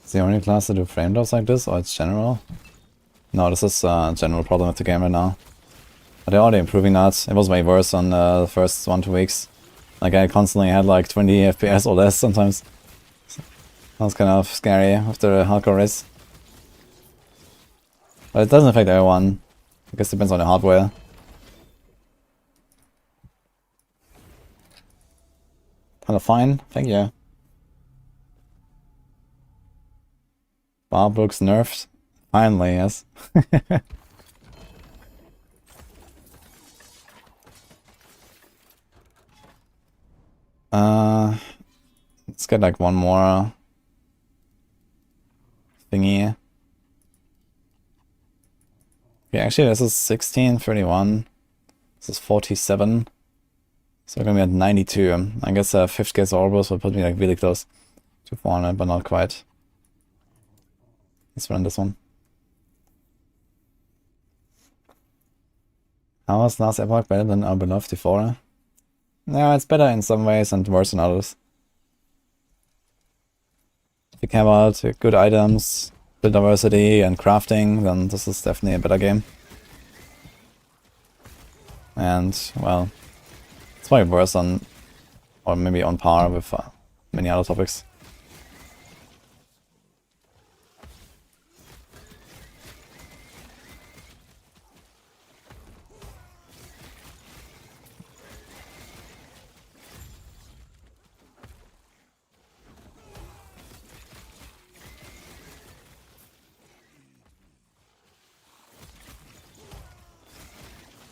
Is the only class to do frame drops like this, or it's general? No, this is a general problem with the game right now. But they're already improving that. It was way worse on the first 1-2 weeks. Like I constantly had like 20 FPS or less sometimes. That was kind of scary after a hardcore race. But it doesn't affect everyone. I guess it depends on the hardware. Kinda fine, thank you. Barb looks nerfed. Finally, yes. Let's get like one more thingy. Okay, actually this is 1631. This is 47. So we're gonna be at 92. I guess 5th case Orbos will put me like really close to 400, but not quite. Let's run this one. How was last Epoch better than our beloved before? Yeah, it's better in some ways and worse in others. If you care about good items, build diversity and crafting, then this is definitely a better game. And, well, it's probably worse on, or maybe on par with many other topics.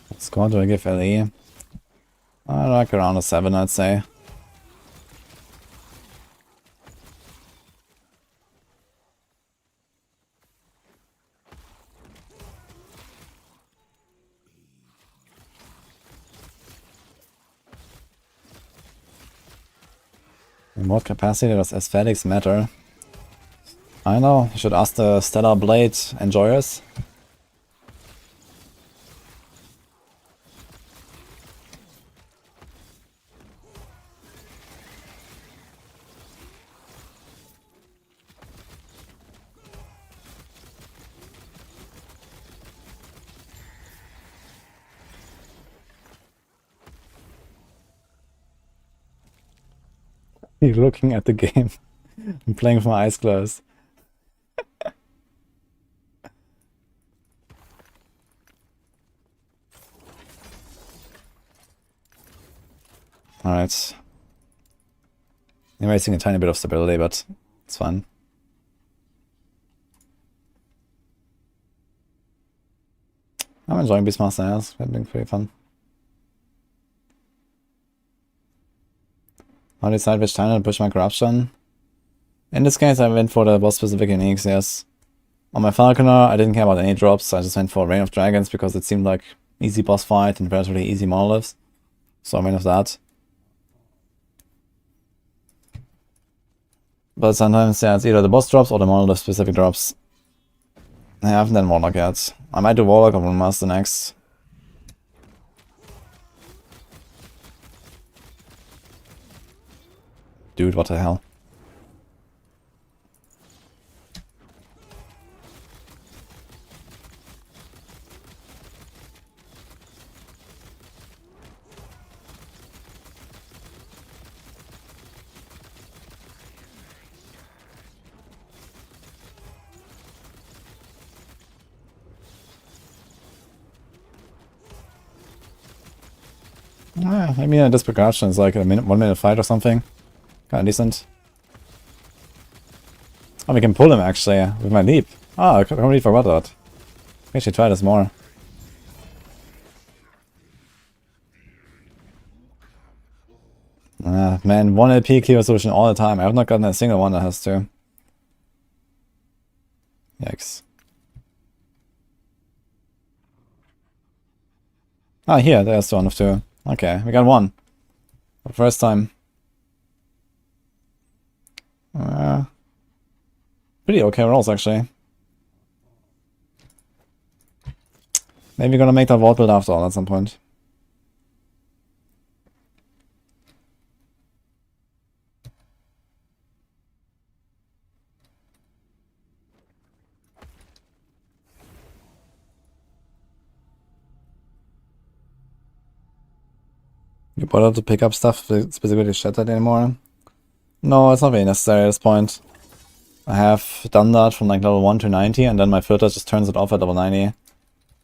What score do I give LE? I like around a 7, I'd say. In what capacity does aesthetics matter? I know, you should ask the Stellar Blade enjoyers. You're looking at the game. I'm playing with my eyes closed. Alright. I'm wasting a tiny bit of stability, but it's fine. I'm enjoying Beastmaster, yes. It's been pretty fun. How do I decide which time to push my corruption? In this case, I went for the boss specific uniques, yes. On my Falconer, I didn't care about any drops, I just went for Reign of Dragons because it seemed like easy boss fight and relatively easy monoliths. So I went with that. But sometimes, yeah, it's either the boss drops or the monolith specific drops. I haven't done Warlock yet. I might do Warlock or Master next. Dude, what the hell? Maybe a Disparate Corruption is like a 1 minute fight or something. Kinda decent. Oh, we can pull him actually with my leap. Oh, I completely forgot that. We should try this more. Man, 1 LP clear solution all the time. I have not gotten a single one that has to. Yikes. Ah, here, there's one of 2. Okay, we got 1. For the first time. Pretty okay rolls, actually. Maybe we're gonna make that vault build after all at some point. You bother to pick up stuff specifically shattered anymore? No, it's not really necessary at this point. I have done that from like level 1 to 90, and then my filter just turns it off at level 90.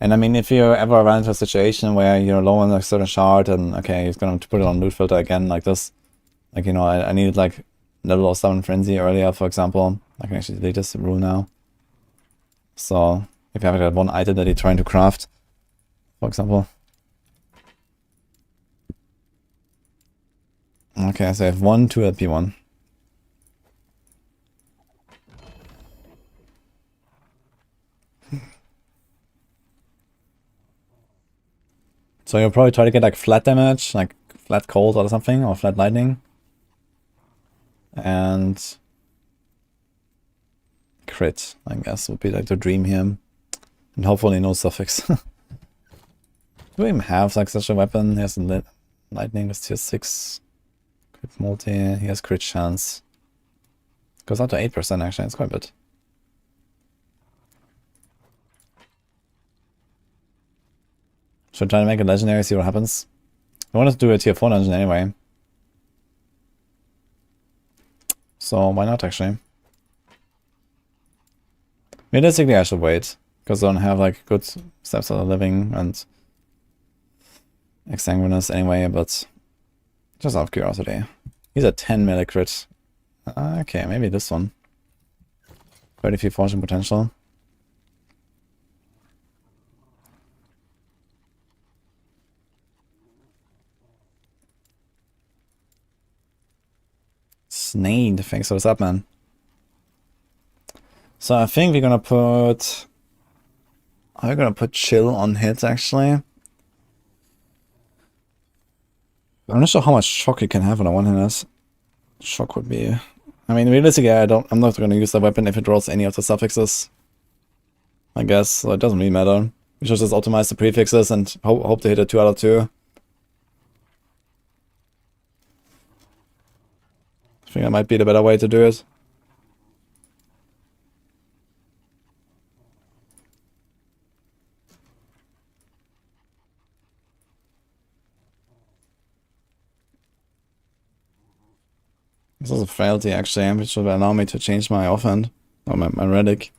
And I mean, if you ever run into a situation where you're low on a certain shard, and okay, he's gonna put it on loot filter again like this. Like, you know, I needed like level 7 frenzy earlier, for example. I can actually delete this rule now. So, if you have that one item that you're trying to craft, for example. Okay, so I have 1, 2 LP1. So you'll probably try to get like flat damage, like flat cold or something, or flat lightning. And crit, I guess, would be like the dream here. And hopefully no suffix. Do we even have like such a weapon? He has lightning with tier 6. Crit multi, he has crit chance. Goes up to 8% actually, it's quite a bit. Should I try to make a legendary, see what happens? I wanted to do a tier 4 dungeon anyway. So why not actually? Realistically I should wait, because I don't have like good steps of the living and exsanguinous anyway, but just out of curiosity. He's a 10 melee crit. Okay, maybe this one. 33 fortune potential. Snade, thanks for what's up, man. So I think we're gonna put... I'm gonna put chill on hits actually. I'm not sure how much shock you can have on a one-handed. Shock would be... I mean, realistically, I'm not gonna use the weapon if it rolls any of the suffixes. I guess, so it doesn't really matter. We should just optimize the prefixes and hope to hit a 2 out of 2. I think that might be the better way to do it. This is a frailty actually, which will allow me to change my offhand, or my relic.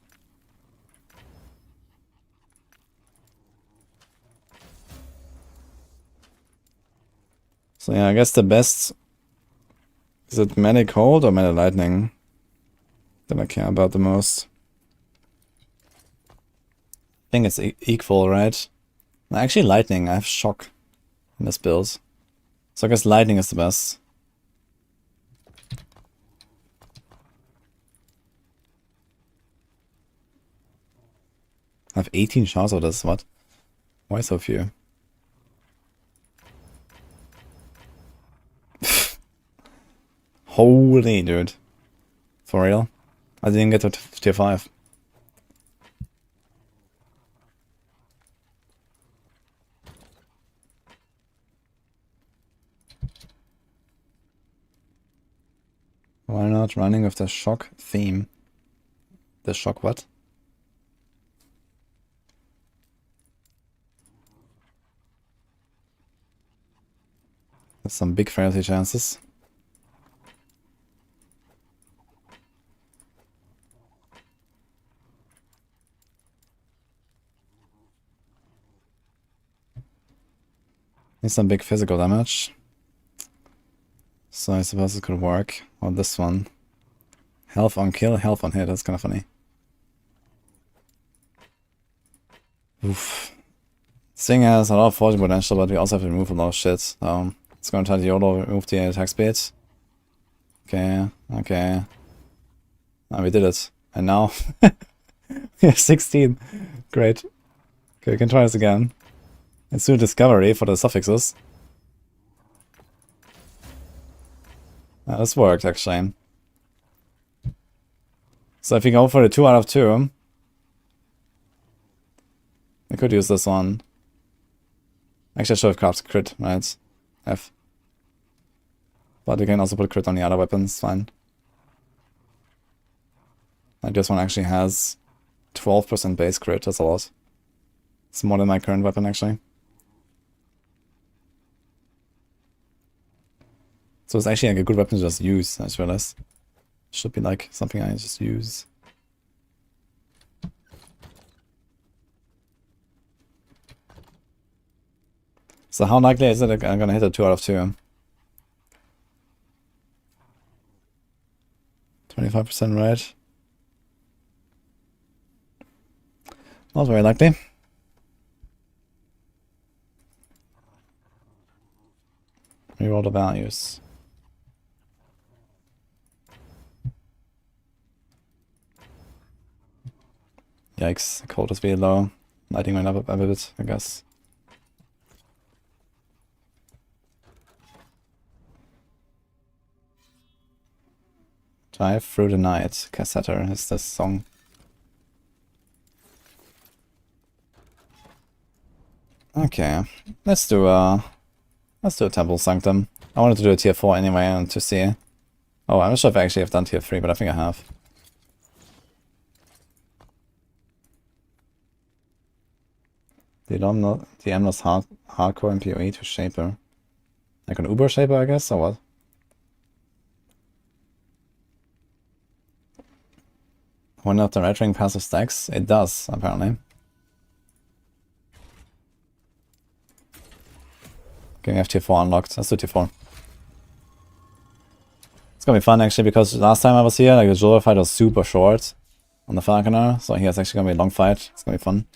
So yeah, I guess the best... Is it melee cold or melee lightning that I care about the most? I think it's equal, right? Actually lightning, I have shock in this build. So I guess lightning is the best. I have 18 shards of this, what? Why so few? Holy dude. For real? I didn't get to tier 5. Why not running with the shock theme? The shock what? There's some big frailty chances. Need some big physical damage. So I suppose it could work. Or this one. Health on kill, health on hit, that's kind of funny. Oof. This thing has a lot of fortune potential, but we also have to remove a lot of shit. It's gonna try to YOLO remove the attack speed. Okay, okay. Ah, we did it. And now... yeah, 16. Great. Okay, we can try this again. Let's do a discovery for the suffixes. This worked, actually. So if you go for the 2 out of 2... I could use this one. Actually, I should have crafted crit, right? F. But you can also put crit on the other weapons, fine. Like this one actually has 12% base crit, that's a lot. It's more than my current weapon, actually. So it's actually like a good weapon to just use, I just realized. Should be like something I just use. So how likely is it I'm gonna hit a 2 out of 2? 25% right. Not very likely. Reroll the values. Yikes, the cold is really low. Lighting went up a bit, I guess. Drive Through the Night. Cassetter is this song. Okay, let's do a Temple Sanctum. I wanted to do a tier 4 anyway and to see. Oh, I'm not sure if I actually have done tier 3, but I think I have. The endless hardcore and PoE to Shaper. Like an Uber Shaper, I guess, or what? One of the red-ring passive stacks? It does, apparently. Okay, we have tier 4 unlocked. Let's do tier 4. It's gonna be fun actually, because last time I was here, like the Joel fight was super short on the Falconer, so here it's actually gonna be a long fight. It's gonna be fun.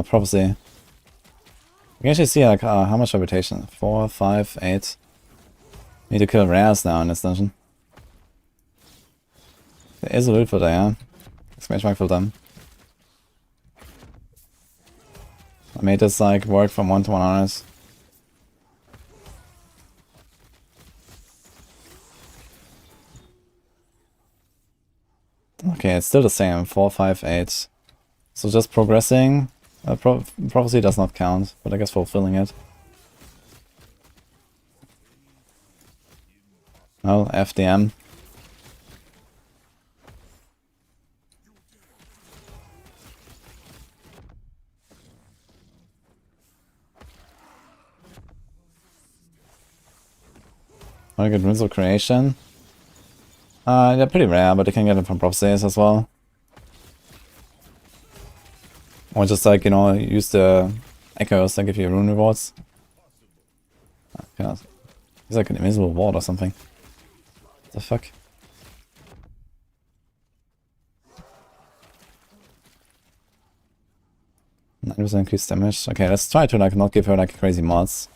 Prophecy. You can actually see like how much reputation. 4, 5, 8. Need to kill rares now in this dungeon. There is a loot filter, yeah. Exclamation mark filter. I made this like work from 1 to 100. Okay, it's still the same. 4, 5, 8. So just progressing. Prophecy does not count, but I guess fulfilling it. Well, FDM. Want to get Runes of Creation? They're pretty rare, but you can get them from prophecies as well. Or just like, you know, use the echoes that give you rune rewards. God. He's like an invisible ward or something. What the fuck? That increased damage. Okay, let's try to like not give her like crazy mods.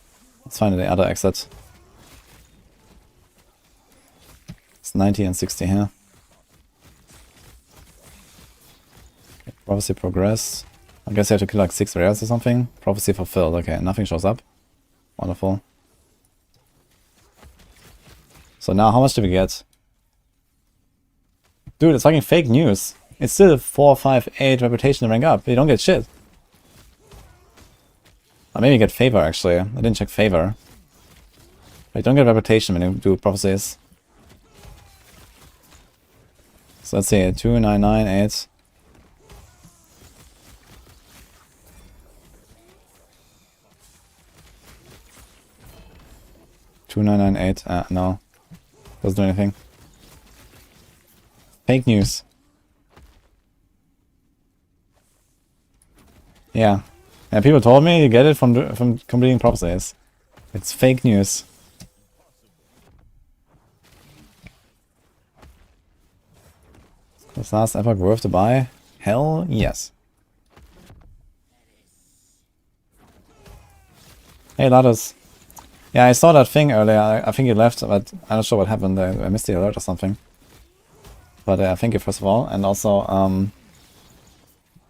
Let's find the other exit. It's 90 and 60 here. Okay, prophecy progress. I guess you have to kill like 6 rares or something. Prophecy fulfilled. Okay, nothing shows up. Wonderful. So now how much do we get? Dude, it's fucking fake news. It's still 4, 5, 8 reputation to rank up. You don't get shit. Or maybe you get favor actually. I didn't check favor. But you don't get reputation when you do prophecies. So let's see, 2, 9, 9, 8. Two nine nine eight. No, doesn't do anything. Fake news. Yeah, and people told me you get it from completing prophecies. It's fake news. Was last epoch worth to buy? Hell yes. Hey Ladders. Yeah, I saw that thing earlier. I think you left, but I'm not sure what happened. I missed the alert or something. But thank you first of all, and also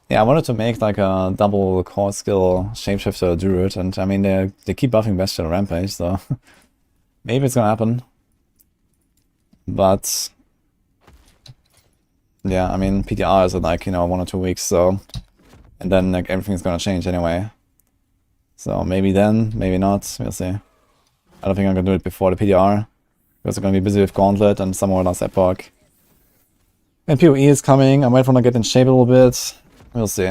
yeah, I wanted to make like a double core skill shapeshifter druid, and I mean they keep buffing Bestial Rampage, so maybe it's gonna happen. But yeah, I mean PTR is in like, you know, 1 or 2 weeks, so and then like everything's gonna change anyway. So maybe then, maybe not. We'll see. I don't think I'm gonna do it before the PDR, because I'm gonna be busy with Gauntlet and some more last epoch. And PoE is coming. I might wanna get in shape a little bit. We'll see.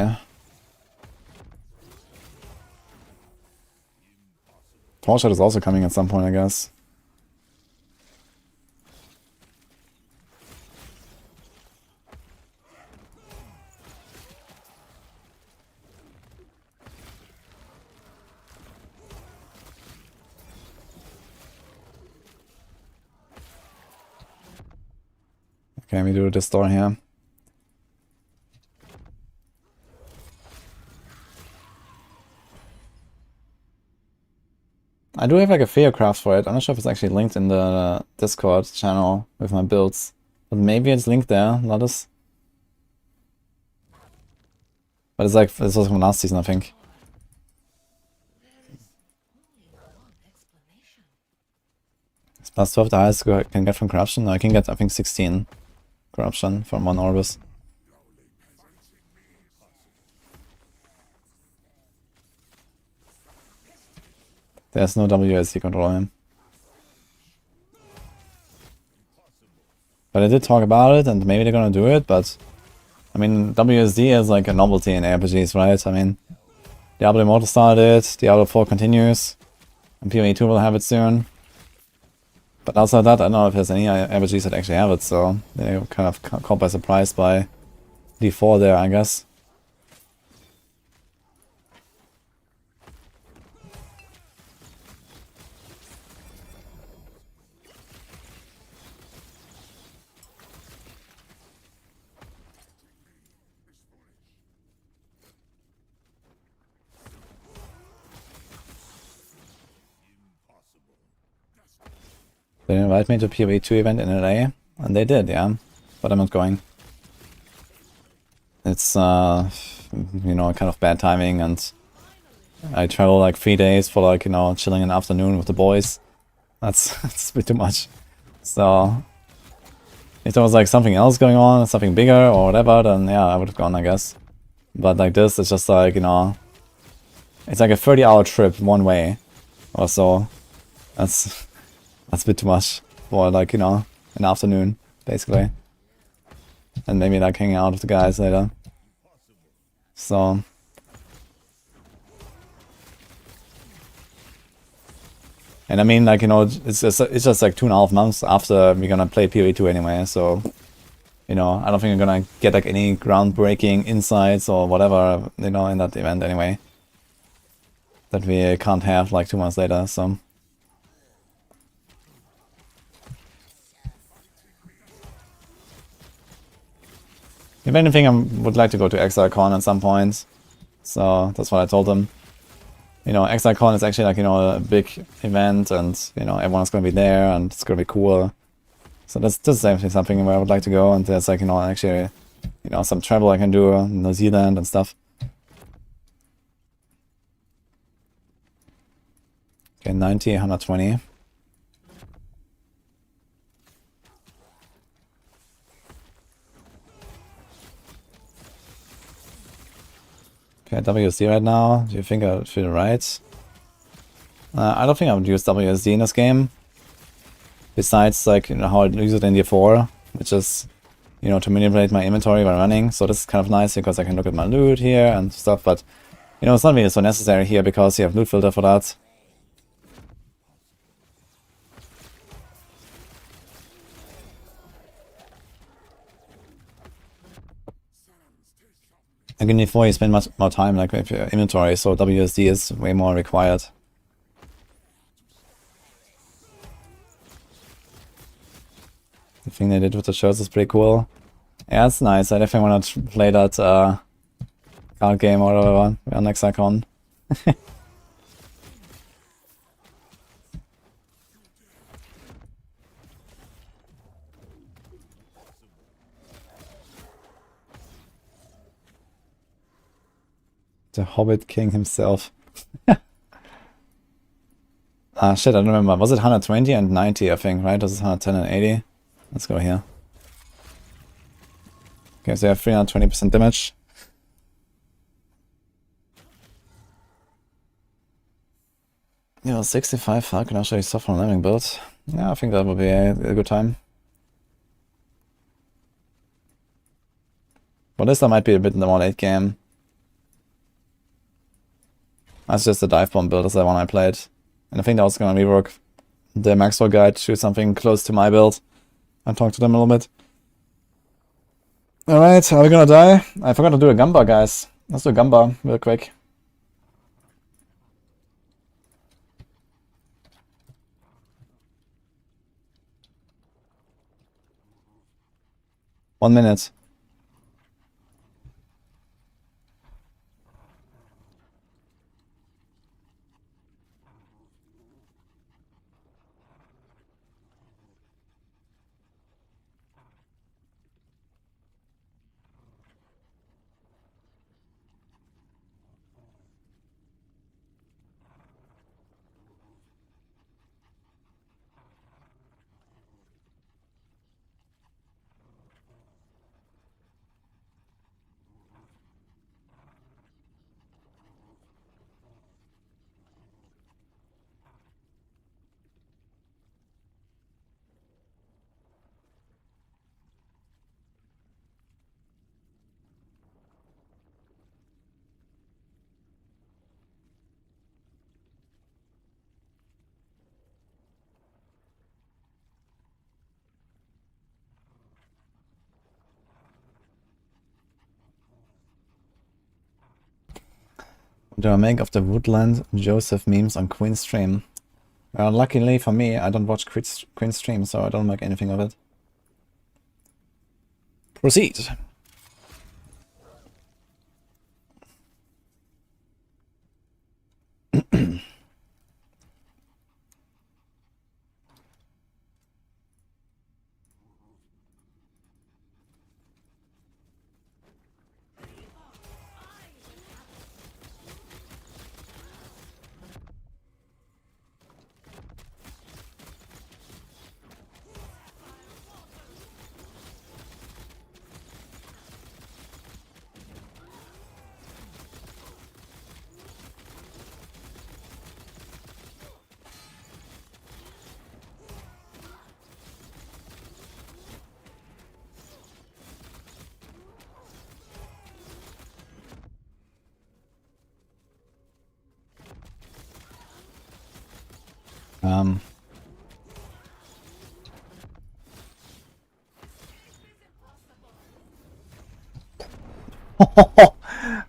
Torchlight is also coming at some point, I guess. Okay, we do this door here. I do have like a Fearcraft for it. I'm not sure if it's actually linked in the Discord channel with my builds. But maybe it's linked there, Lotus. But it's like, it's also from last season, I think. It's plus 12 the highest I can get from Corruption. No, I can get, I think, 16 Corruption from one Orbis. There's no WSD control on him. But I did talk about it, and maybe they're gonna do it, but... I mean, WSD is like a novelty in RPGs, right? I mean, Diablo Immortal started it, Diablo 4 continues, and PoE 2 will have it soon. But outside that, I don't know if there's any RPGs that actually have it, so they're kind of caught by surprise by D4 there, I guess. They invited me to PoE 2 event in LA, and they did, yeah, but I'm not going. It's, you know, kind of bad timing, and I travel like 3 days for like, you know, chilling in the afternoon with the boys. That's a bit too much. So, if there was like something else going on, something bigger or whatever, then yeah, I would have gone, I guess. But like this, it's just like, you know, it's like a 30-hour trip one way or so. That's a bit too much for like, you know, an afternoon, basically. And maybe like hanging out with the guys later. So... And I mean, like, you know, it's just like 2.5 months after we're gonna play PoE 2 anyway, so... You know, I don't think I'm gonna get like any groundbreaking insights or whatever, you know, in that event anyway. That we can't have like 2 months later, so... If anything, I would like to go to ExileCon at some point. So that's what I told them. You know, ExileCon is actually like, you know, a big event, and, you know, everyone's gonna be there and it's gonna be cool. So that's definitely something where I would like to go, and there's like, you know, actually, you know, some travel I can do in New Zealand and stuff. Okay, 90, 120. Okay, WSD right now. Do you think I would feel right? I don't think I would use WSD in this game. Besides, like, you know, how I use it in D4, which is, you know, to manipulate my inventory while running. So this is kind of nice because I can look at my loot here and stuff, but, you know, it's not really so necessary here because you have loot filter for that. Like in D4 you spend much more time like with your inventory, so WSD is way more required. The thing they did with the shirts is pretty cool. Yeah, it's nice. I definitely want to play that card game or whatever on ExileCon. The Hobbit King himself. Ah, shit, I don't remember. Was it 120 and 90, I think, right? This is 110 and 80. Let's go here. Okay, so you have 320% damage. Yeah, 65 Falconer actually soft from landing build. Yeah, I think that would be a good time. For this, that might be a bit in the more late game. That's just the dive bomb build, that's the one I played. And I think that was gonna rework the Maxwell guide to something close to my build. I'll talk to them a little bit. Alright, are we gonna die? I forgot to do a Gamba, guys. Let's do a Gamba real quick. One minute. What do I make of the Woodland Joseph memes on Queen's stream? Luckily for me, I don't watch Queen's stream, so I don't make anything of it. Proceed.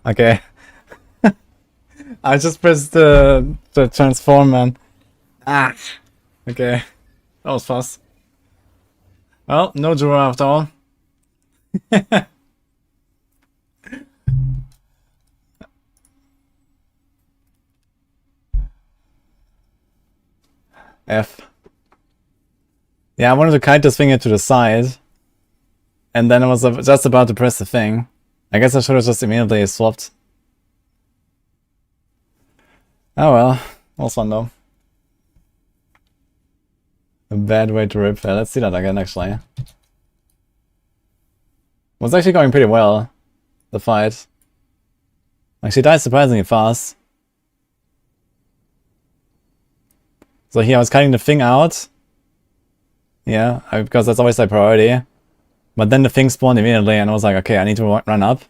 Okay. I just pressed the transform, man. Ah. Okay. That was fast. Well, no draw after all. F. Yeah, I wanted to kite this finger to the side. And then I was just about to press the thing. I guess I should have just immediately swapped. Oh well. All fun though. A bad way to rip. Let's see that again, actually. Was actually going pretty well, the fight. Like, she died surprisingly fast. So here I was cutting the thing out. Yeah, because that's always my priority. But then the thing spawned immediately and I was like, okay, I need to run up.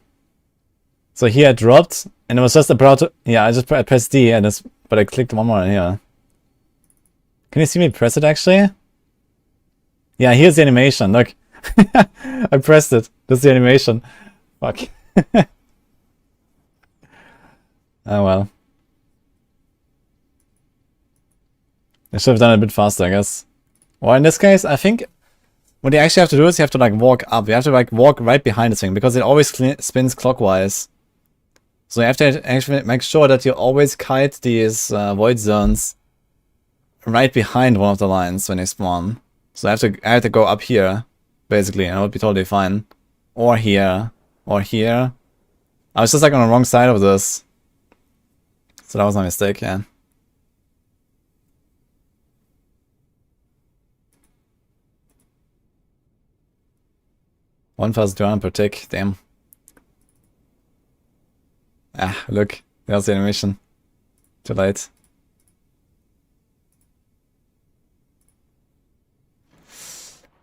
So here I dropped and it was just about to... Yeah, I just pressed D and but I clicked one more in here. Can you see me press it actually? Yeah, here's the animation, look. I pressed it. This is the animation. Fuck. Oh well. I should have done it a bit faster, I guess. Or in this case, I think what you actually have to do is you have to like walk up. You have to like walk right behind the thing because it always spins clockwise. So you have to actually make sure that you always kite these void zones right behind one of the lines when they spawn. So I have to go up here, basically, and it would be totally fine. Or here. Or here. I was just like on the wrong side of this. So that was my mistake, yeah. One fast drawn per tick, damn. Ah, look, there's the animation. Too late.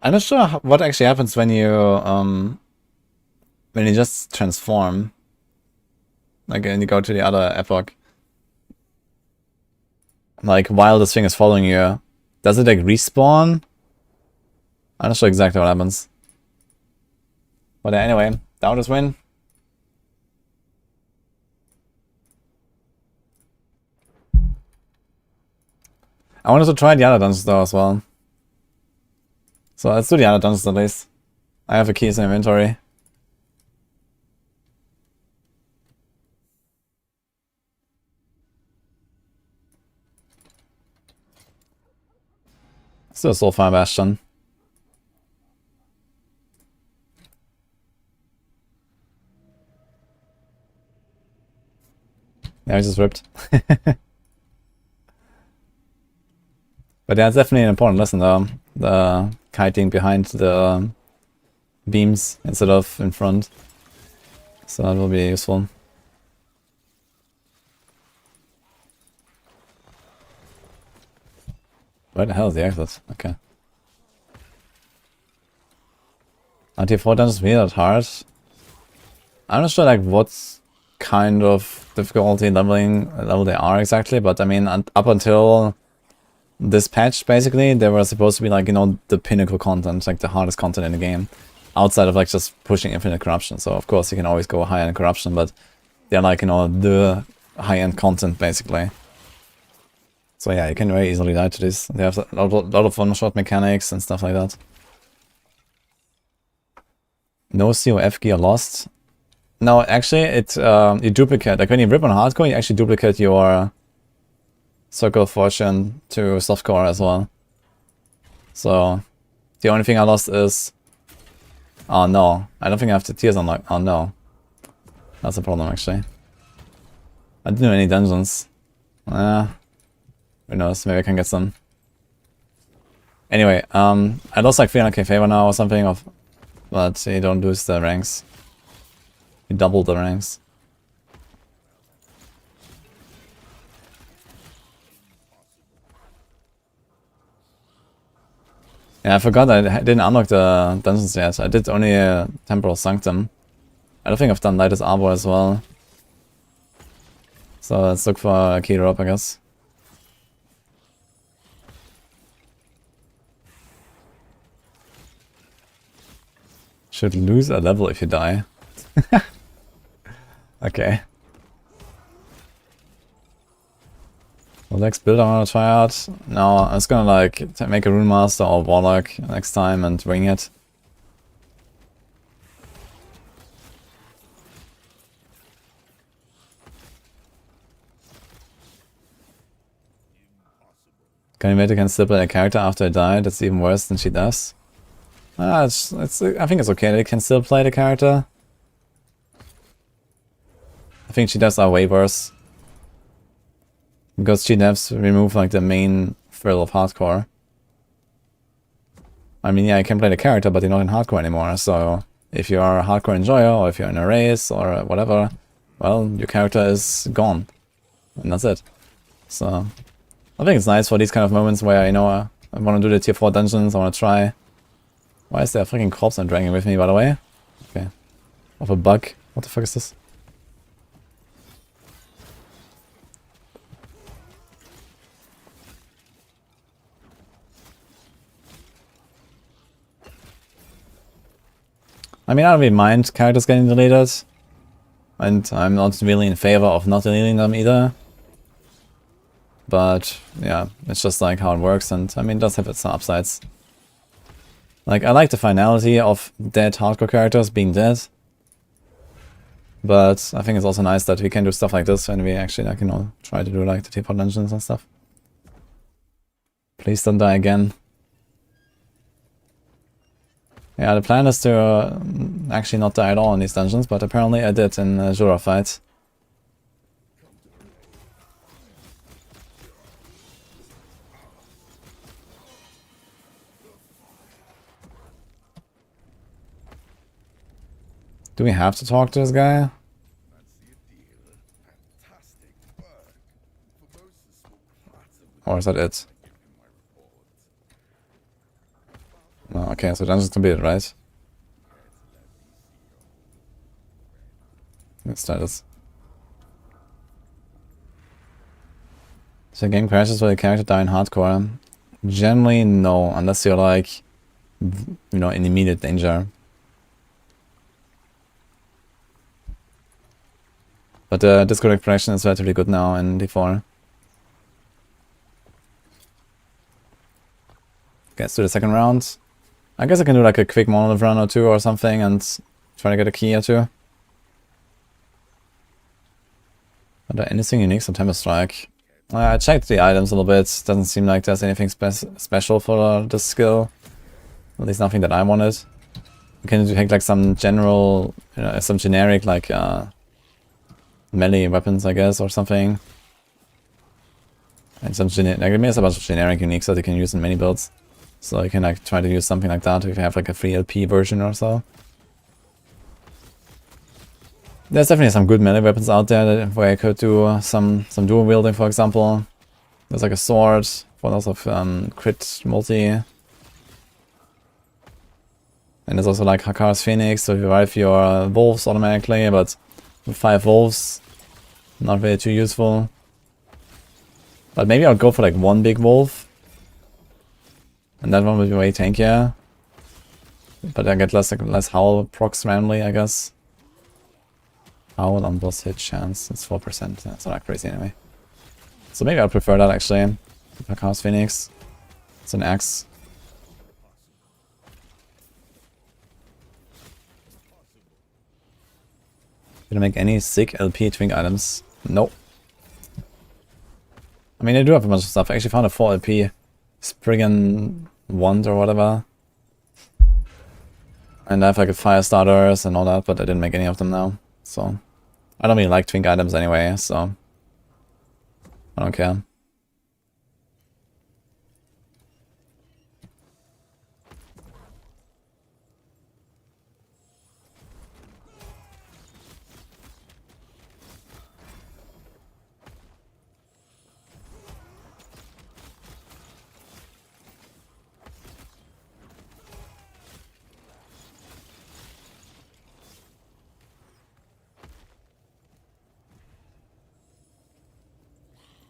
I'm not sure what actually happens when you just transform. Like, and you go to the other epoch. like while this thing is following you, does it like respawn? I'm not sure exactly what happens. But anyway, down this win. I wanted to try the other dungeons though as well. So let's do the other dungeons at least. I have the keys in inventory. Let's do a Soulfire Bastion. Yeah, I just ripped. But yeah, it's definitely an important lesson though. The kiting behind the beams instead of in front. So that will be useful. Where the hell is the exit? Okay. RT4 dungeons really that hard. I'm not sure like what kind of difficulty level they are exactly, but I mean up until this patch basically they were supposed to be like, you know, the pinnacle content, like the hardest content in the game. Outside of like just pushing infinite corruption. So of course you can always go high end corruption, but they're like, you know, the high end content basically. So yeah, you can very easily die to this. They have a lot of one-shot mechanics and stuff like that. No COF gear lost. No, actually, it you duplicate. Like when you rip on hardcore, you actually duplicate your Circle of Fortune to softcore as well. So the only thing I lost is, oh no, I don't think I have the tears unlocked. Oh no, that's a problem actually. I didn't do any dungeons. Who knows? Maybe I can get some. Anyway, I lost like 300k favor now or something of, but you don't lose the ranks. You double the ranks. Yeah, I forgot I didn't unlock the dungeons yet. I did only Temporal Sanctum. I don't think I've done Lightest Arbor as well. So let's look for a key drop, I guess. Should lose a level if you die. Okay. The next build I want to try out. No, I was gonna like make a Rune Master or Warlock next time and wing it. Ganymede can still play a character after I die. That's even worse than she does. I think it's okay. They can still play the character. I think she does are way worse. Because she devs remove like the main thrill of hardcore. I mean, yeah, I can play the character, but you're not in hardcore anymore. So if you are a hardcore enjoyer, or if you're in a race, or whatever, well, your character is gone. And that's it. So I think it's nice for these kind of moments where, you know, I want to do the tier 4 dungeons, I want to try. Why is there a freaking corpse I'm dragging with me, by the way? Okay. Of a bug. What the fuck is this? I mean, I don't really mind characters getting deleted. And I'm not really in favor of not deleting them either. But, yeah, it's just like how it works, and I mean, it does have its upsides. Like, I like the finality of dead hardcore characters being dead. But I think it's also nice that we can do stuff like this when we actually, like, you know, try to do like the T-Pod dungeons and stuff. Please don't die again. Yeah, the plan is to actually not die at all in these dungeons, but apparently I did in Jura fight. Do we have to talk to this guy? Or is that it? Oh, okay, so dungeon's completed, right? Let's try this. If the game crashes will the character die in hardcore? Generally, no, unless you're like, you know, in immediate danger. But the disconnect protection is relatively good now in D4. Let's do the second round. I guess I can do like a quick Monolith run or two or something and try to get a key or two. Are there anything unique on Tempest Strike? I checked the items a little bit. Doesn't seem like there's anything special for this skill. At least nothing that I wanted. You can take like some general, you know, some generic like melee weapons, I guess, or something. And some generic, like, there's a bunch of generic uniques that you can use in many builds. So you can like try to use something like that if you have like a free LP version or so. There's definitely some good melee weapons out there where I could do some dual wielding, for example. There's like a sword for lots of crit multi. And there's also like Hakar's Phoenix, so you revive your wolves automatically, but with 5 wolves, not really too useful. But maybe I'll go for like one big wolf. And that one will be way tankier. But I get less howl procs randomly, I guess. Howl on boss hit chance, it's 4%. That's not crazy anyway. So maybe I'll prefer that actually. Hakar's Phoenix. It's an axe. Did I make any sick LP twink items? Nope. I mean, I do have a bunch of stuff. I actually found a 4 LP Spriggan wand or whatever. And I have like a fire starters and all that, but I didn't make any of them now. So I don't really like twink items anyway, so I don't care.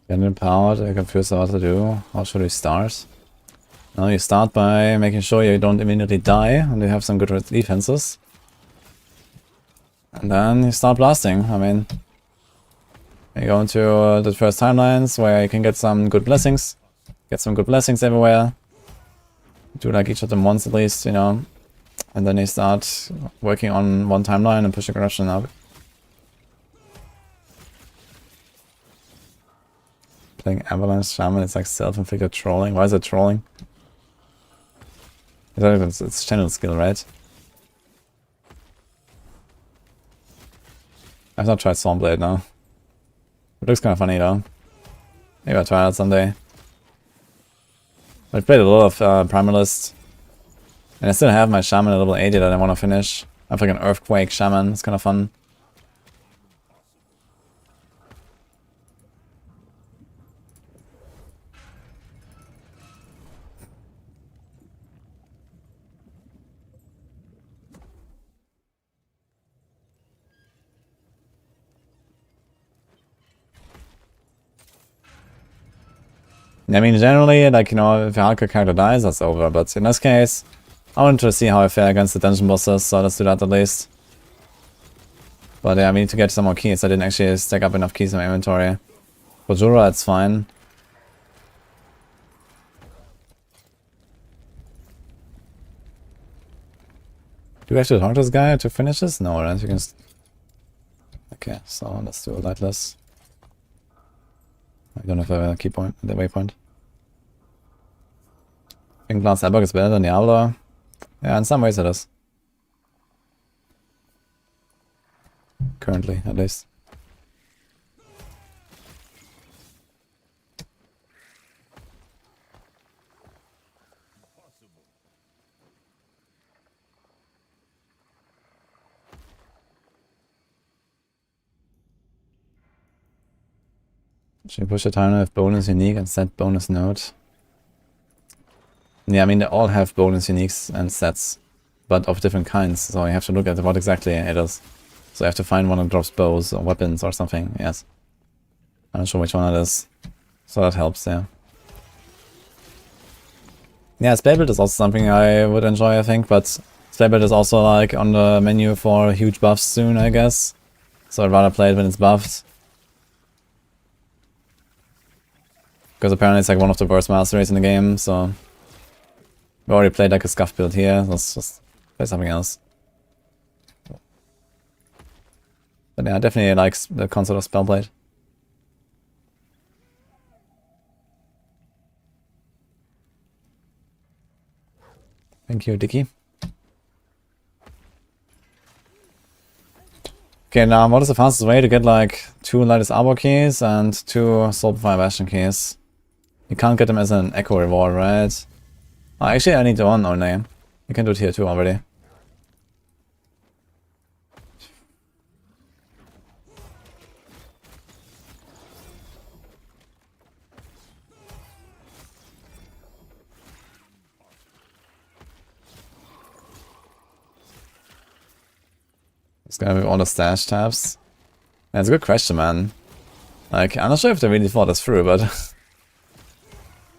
Getting empowered, I'm confused what to do. How should we start? Now you start by making sure you don't immediately die and you have some good defenses. And then you start blasting. I mean, you go into the first timelines where you can get some good blessings. Get some good blessings everywhere. Do like each of them once at least, you know. And then you start working on one timeline and pushing corruption up. Playing Avalanche Shaman, it's like self-inflicted trolling. Why is it trolling? It's channel skill, right? I've not tried Stormblade now. It looks kind of funny though. Maybe I'll try it someday. I've played a lot of Primalist. And I still have my Shaman at level 80 that I want to finish. I have like an Earthquake Shaman, it's kind of fun. I mean, generally, like, you know, if a hardcore character dies, that's over. But in this case, I wanted to see how I fare against the dungeon bosses, so let's do that at least. But yeah, I need to get some more keys. I didn't actually stack up enough keys in my inventory. For Jura, it's fine. Do we have to talk to this guy to finish this? No, right? You can... Okay, so let's do a lightless. I don't know if I have a key point, the waypoint. I think Glass Epoch is better than Diablo. Yeah, in some ways it is. Currently, at least. Should we push a timer with bonus unique and set bonus node? Yeah, I mean, they all have bonus uniques and sets, but of different kinds, so you have to look at what exactly it is. So you have to find one that drops bows or weapons or something, yes. I'm not sure which one it is. So that helps, yeah. Yeah, spell build is also something I would enjoy, I think, but spell build is also like on the menu for huge buffs soon, I guess. So I'd rather play it when it's buffed. Because apparently it's like one of the worst masteries in the game, so... We already played like a scuff build here, let's just play something else. But yeah, I definitely like the concept of Spellblade. Thank you, Dicky. Okay, now what is the fastest way to get like 2 Lightest Arbor keys and 2 Soulfire Bastion keys? You can't get them as an Echo reward, right? Oh, actually I need the one only. You can do it here too already. It's gonna be all the stash tabs. That's a good question, man. Like, I'm not sure if they really thought this through, but...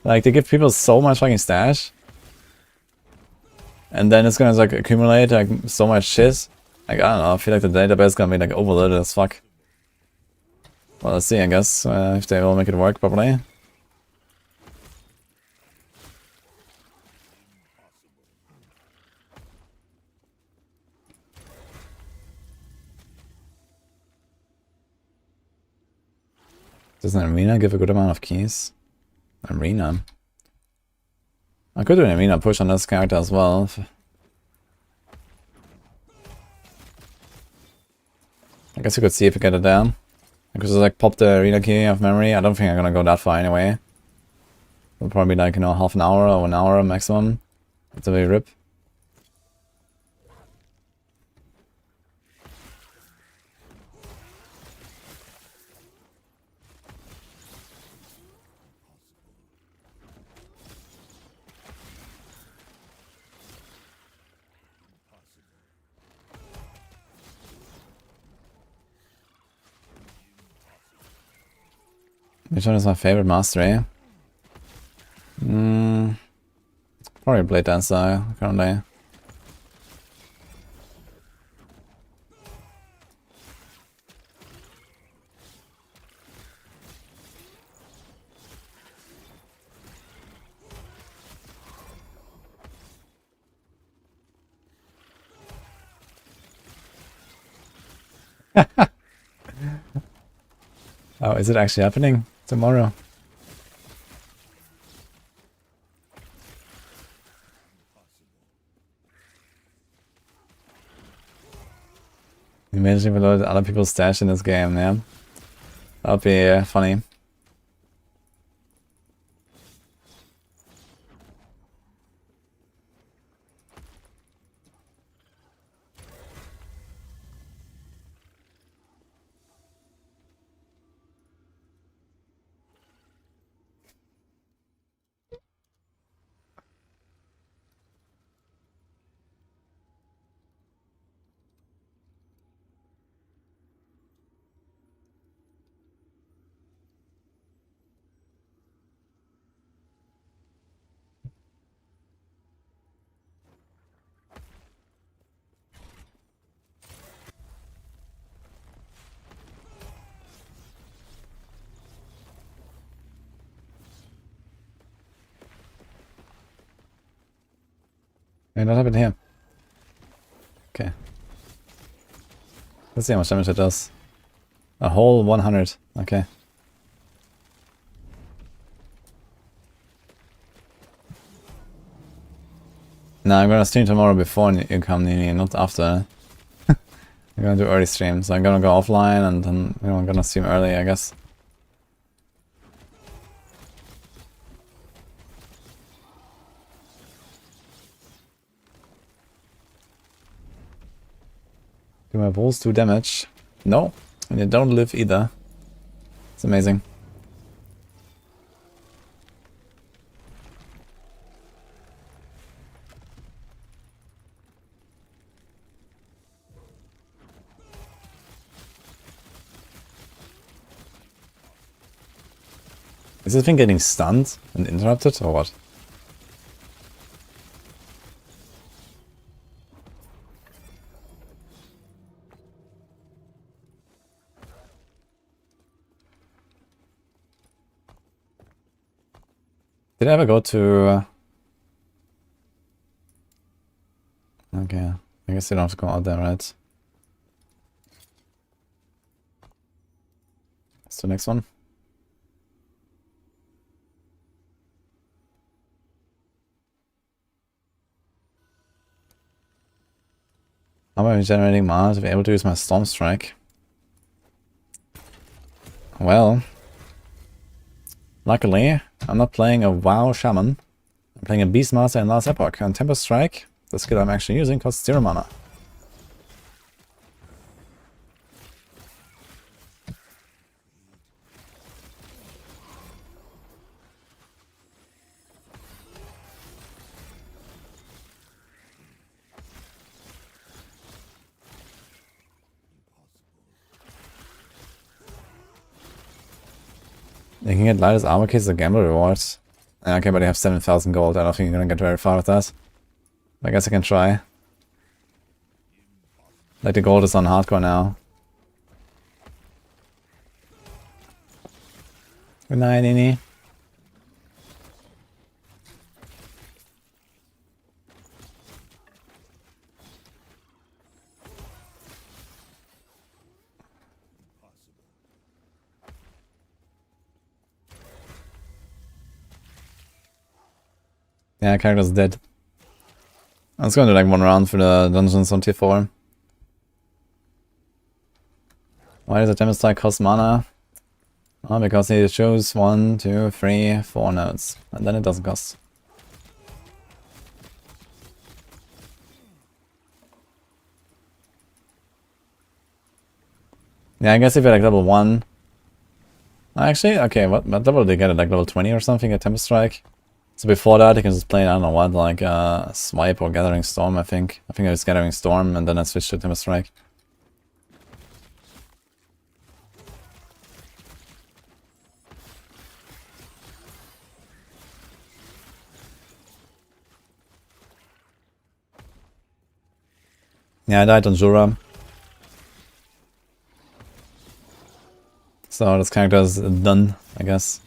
like, they give people so much fucking stash. And then it's gonna, like, accumulate, like, so much shit. Like, I don't know, I feel like the database is gonna be, like, overloaded as fuck. Well, let's see, I guess, if they will make it work properly. Does an arena give a good amount of keys? Arena? I could do an arena push on this character as well. I guess you could see if you get it down. I could just like pop the arena key of memory. I don't think I'm gonna go that far anyway. It'll probably be like, you know, half an hour or an hour maximum. It's a big rip. Which one is my favorite mastery? Probably Blade Dancer currently. Oh, is it actually happening tomorrow? Imagine if we load other people's stash in this game, yeah? That would be funny. Hey, what happened here? Okay. Let's see how much damage it does. A whole 100. Okay. No, I'm gonna stream tomorrow before you come, Nini, not after. I'm gonna do early streams. So I'm gonna go offline and then I'm gonna stream early, I guess. Do my balls do damage? No, and you don't live either. It's amazing. Is this thing getting stunned and interrupted or what? Did I ever go to... Okay, I guess you don't have to go out there, right? What's the next one? How am I generating mana to be able to use my Storm Strike? Well, luckily, I'm not playing a WoW Shaman. I'm playing a Beastmaster in last Epoch, and Tempest Strike, the skill I'm actually using, costs 0 mana. You can get lightest armor case as a gamble reward. Okay, but I have 7,000 gold. I don't think you're gonna get very far with that. I guess I can try. Like, the gold is on hardcore now. Good night, Nini. Yeah, character's dead. I was gonna do like one round for the dungeons on tier 4. Why does a Tempest Strike cost mana? Well, because he shows 1, 2, 3, 4 nodes. And then it doesn't cost. Yeah, I guess if you're like level 1... Actually, okay, what level did they get at, like level 20 or something at Tempest Strike? So before that, you can just play, I don't know what, like Swipe or Gathering Storm, I think. I think it was Gathering Storm, and then I switched to Tempest Strike. Yeah, I died on Jura. So this character is done, I guess.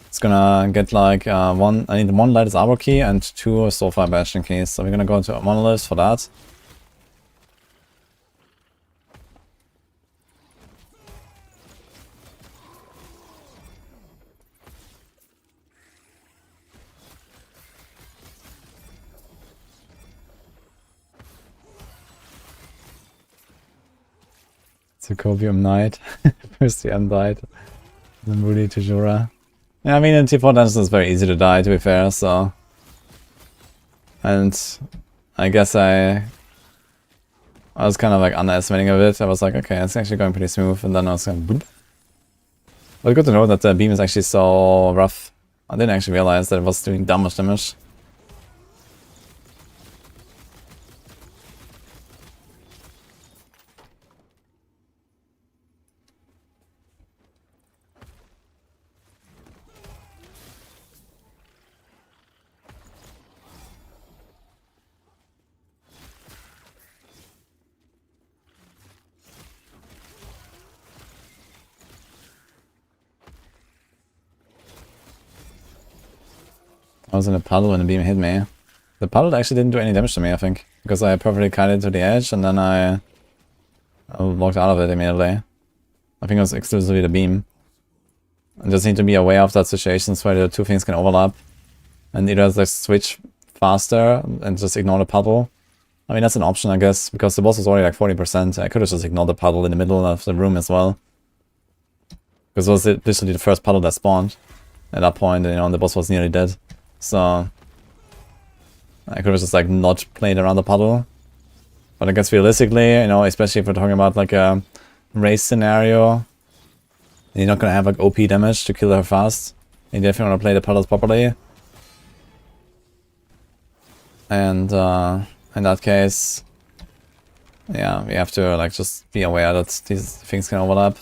It's gonna get like I need 1 lightest arbor key and 2 Soulfire Bastion keys. So we're gonna go to Monolith for that. It's a Copium Knight. First the M died. Then Moody to Jura. Yeah, I mean, in T4 dungeons it's very easy to die, to be fair, so... And I guess I was kind of like underestimating a bit. I was like, okay, it's actually going pretty smooth, and then I was kind of boop. But good to know that the beam is actually so rough. I didn't actually realize that it was doing that much damage. I was in a puddle when the beam hit me. The puddle actually didn't do any damage to me, I think. Because I perfectly cut it to the edge and then I walked out of it immediately. I think it was exclusively the beam. I just need to be aware of that situations where the two things can overlap. And either like switch faster and just ignore the puddle. I mean, that's an option, I guess, because the boss was already like 40%. I could have just ignored the puddle in the middle of the room as well. Because it was literally the first puddle that spawned. At that point, you know, the boss was nearly dead. So I could have just like not played around the puddle. But I guess realistically, you know, especially if we're talking about like a race scenario, you're not gonna have like OP damage to kill her fast. You definitely wanna play the puddles properly. And in that case, yeah, we have to like just be aware that these things can overlap.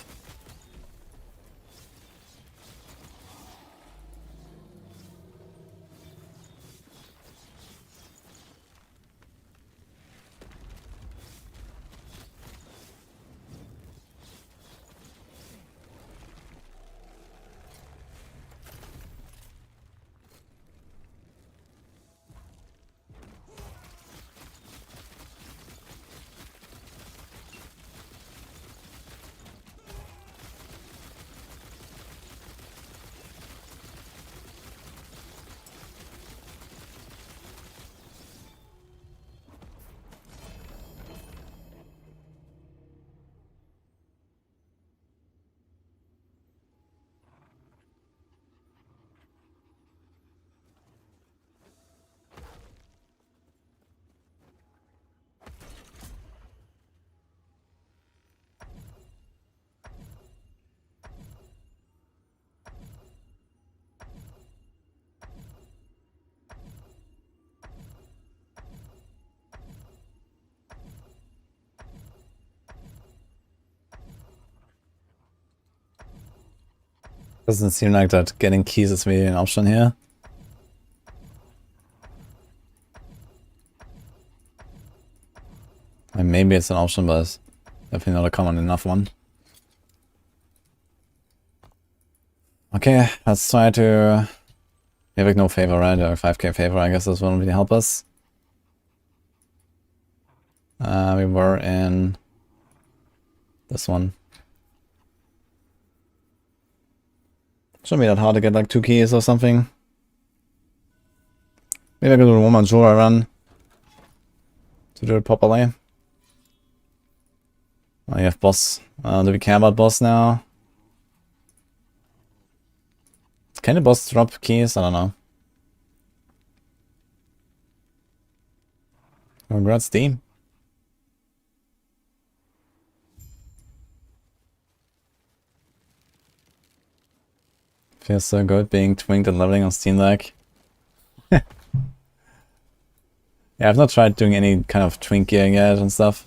Doesn't seem like that getting keys is really an option here. And maybe it's an option, but definitely not a common enough one. Okay, let's try to... We have no favor, right? Or 5k favor, I guess this won't really help us. We were in this one. Shouldn't be that hard to get like 2 keys or something. Maybe I could do a 1-man Jura run to do it properly. Oh, you have boss. Do we care about boss now? Can the boss drop keys? I don't know. Congrats, team. Feels so good being twinked and leveling on Steam Deck. Yeah, I've not tried doing any kind of twink gearing yet and stuff.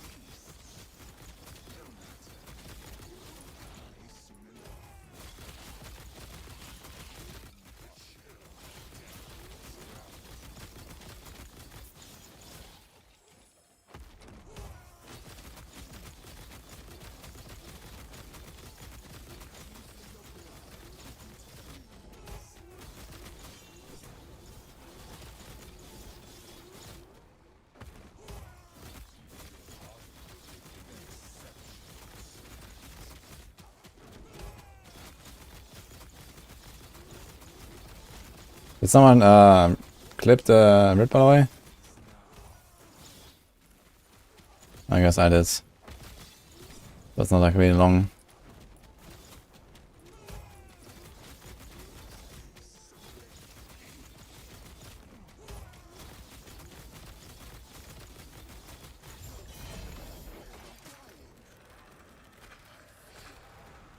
Did someone clip the rip by the way? I guess I did. That's not like really long.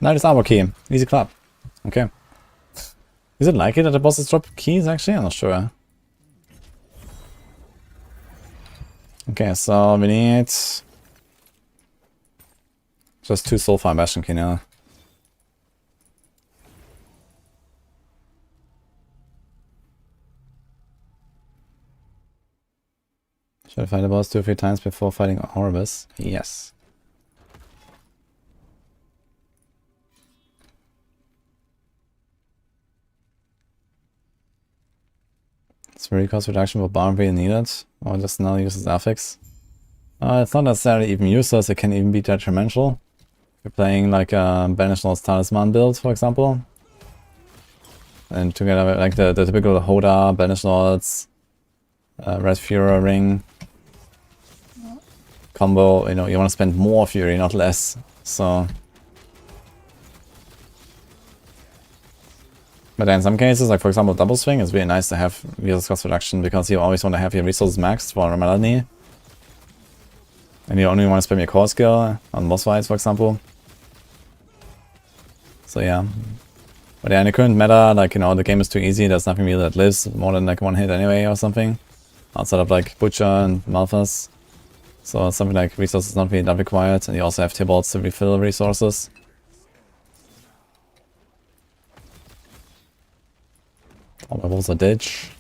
Nice armor key. Easy clap. Okay. Is it likely that the bosses drop keys actually? I'm not sure. Okay, so we need just 2 Soulfire Bastion key now. Should I fight the boss 2 or 3 times before fighting Orbis? Yes. It's very cost reduction for Barbarian needed, or just now uses affix. It's not necessarily even useless, it can even be detrimental. If you're playing like a Banish Lord's Talisman build, for example. And together with like the typical Hoda, Banish Lords, Red Fury Ring combo, you know, you want to spend more Fury, not less. So... But in some cases, like for example Double Swing, it's really nice to have resource cost reduction because you always want to have your resources maxed for a Melody. And you only want to spam your core skill on boss fights, for example. So yeah. But yeah, in the current meta, like, you know, the game is too easy, there's nothing really that lives more than like 1 hit anyway or something. Outside of like Butcher and Malphas. So something like resources not really that required, and you also have Tibalts to refill resources. Oh, there was a ditch.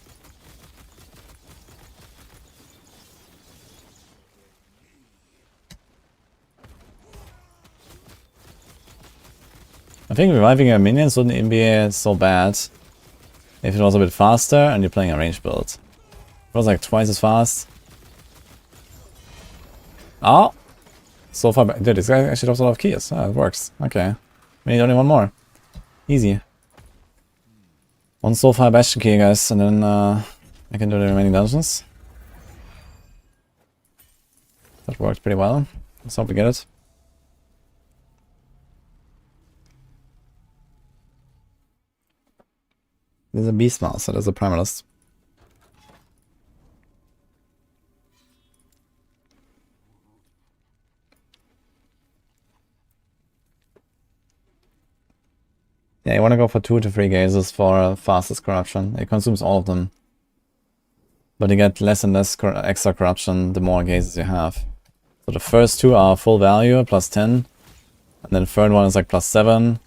I think reviving your minions wouldn't even be so bad if it was a bit faster and you're playing a range build. If it was like twice as fast. Oh! So far, dude, this guy actually drops a lot of keys. Oh, it works. Okay. We need only 1 more. Easy. 1 Soulfire Bastion key, guys, and then I can do the remaining dungeons. That worked pretty well. Let's hope we get it. There's a Beastmaster, there's a Primalist. Yeah, you want to go for 2 to 3 gazes for fastest corruption. It consumes all of them. But you get less and less extra corruption the more gazes you have. So the first 2 are full value, +10. And then the third one is like +7.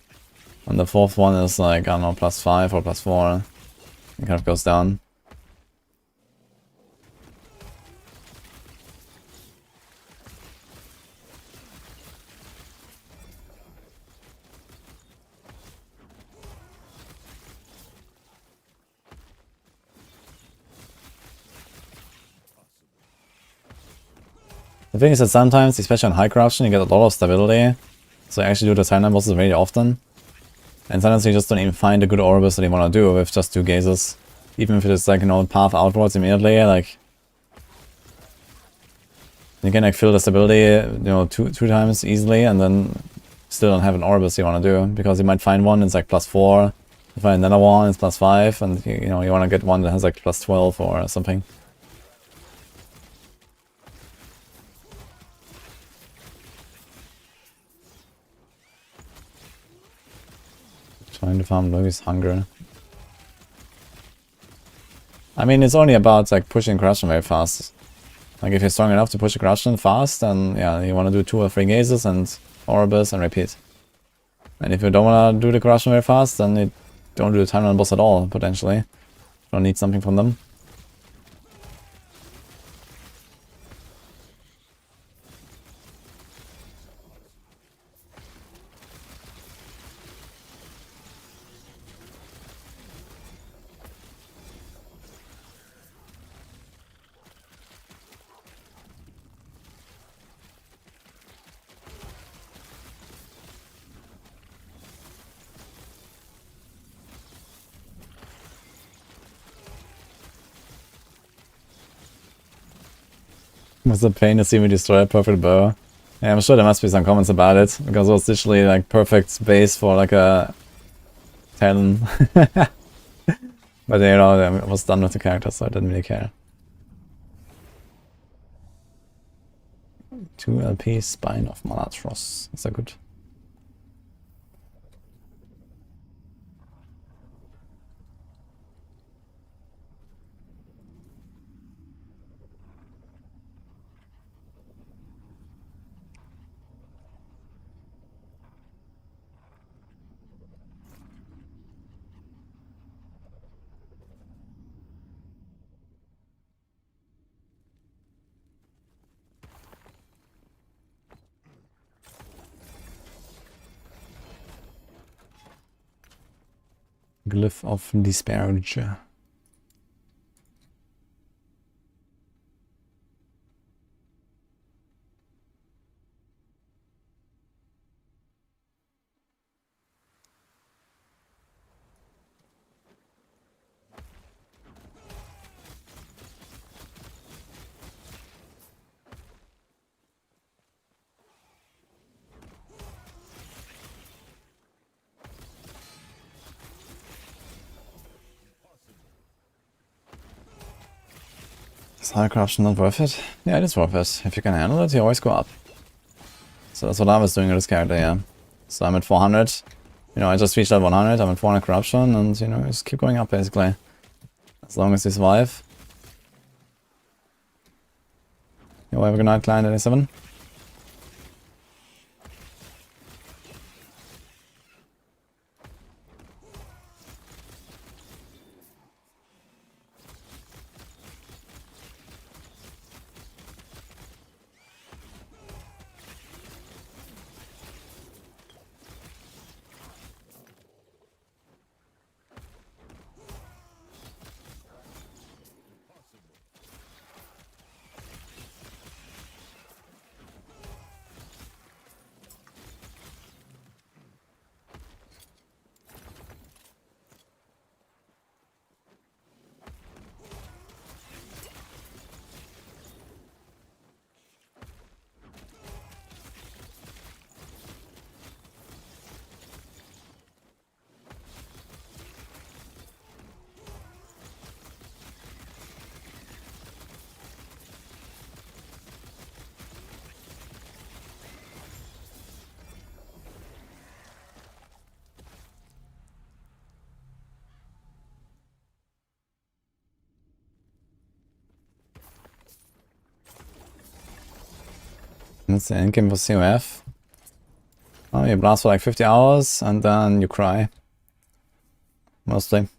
And the fourth one is like, I don't know, +5 or +4. It kind of goes down. The thing is that sometimes, especially on high corruption, you get a lot of stability. So you actually do the timeline bosses very often. And sometimes you just don't even find a good Orbis that you want to do with just 2 gazes. Even if it is like, you know, path outwards immediately, like... You can like fill the stability, you know, two times easily, and then still don't have an Orbis you want to do. Because you might find one, it's like +4. You find another one, it's +5, and you know, you want to get one that has like +12 or something. Trying to farm Louis' hunger. I mean, it's only about like pushing corruption very fast. Like if you're strong enough to push the corruption fast, then yeah, you want to do 2 or 3 gazes and Orbis and repeat. And if you don't want to do the corruption very fast, then you don't do the timeline boss at all, potentially. You don't need something from them. What's the pain to see me destroy a perfect bow? Yeah, I'm sure there must be some comments about it, because it was literally like perfect base for like a 10. But you know, I was done with the character, so I didn't really care. 2 LP Spine of Malatros. Is that good? Glyph of Disparage. Is high corruption not worth it? Yeah, it is worth it. If you can handle it, you always go up. So that's what I was doing with this character, yeah. So I'm at 400. You know, I just reached at 100, I'm at 400 corruption, and you know, just keep going up basically. As long as you survive. Yo, have a good night, Client 87. That's the endgame for COF. Oh, you blast for like 50 hours and then you cry. Mostly.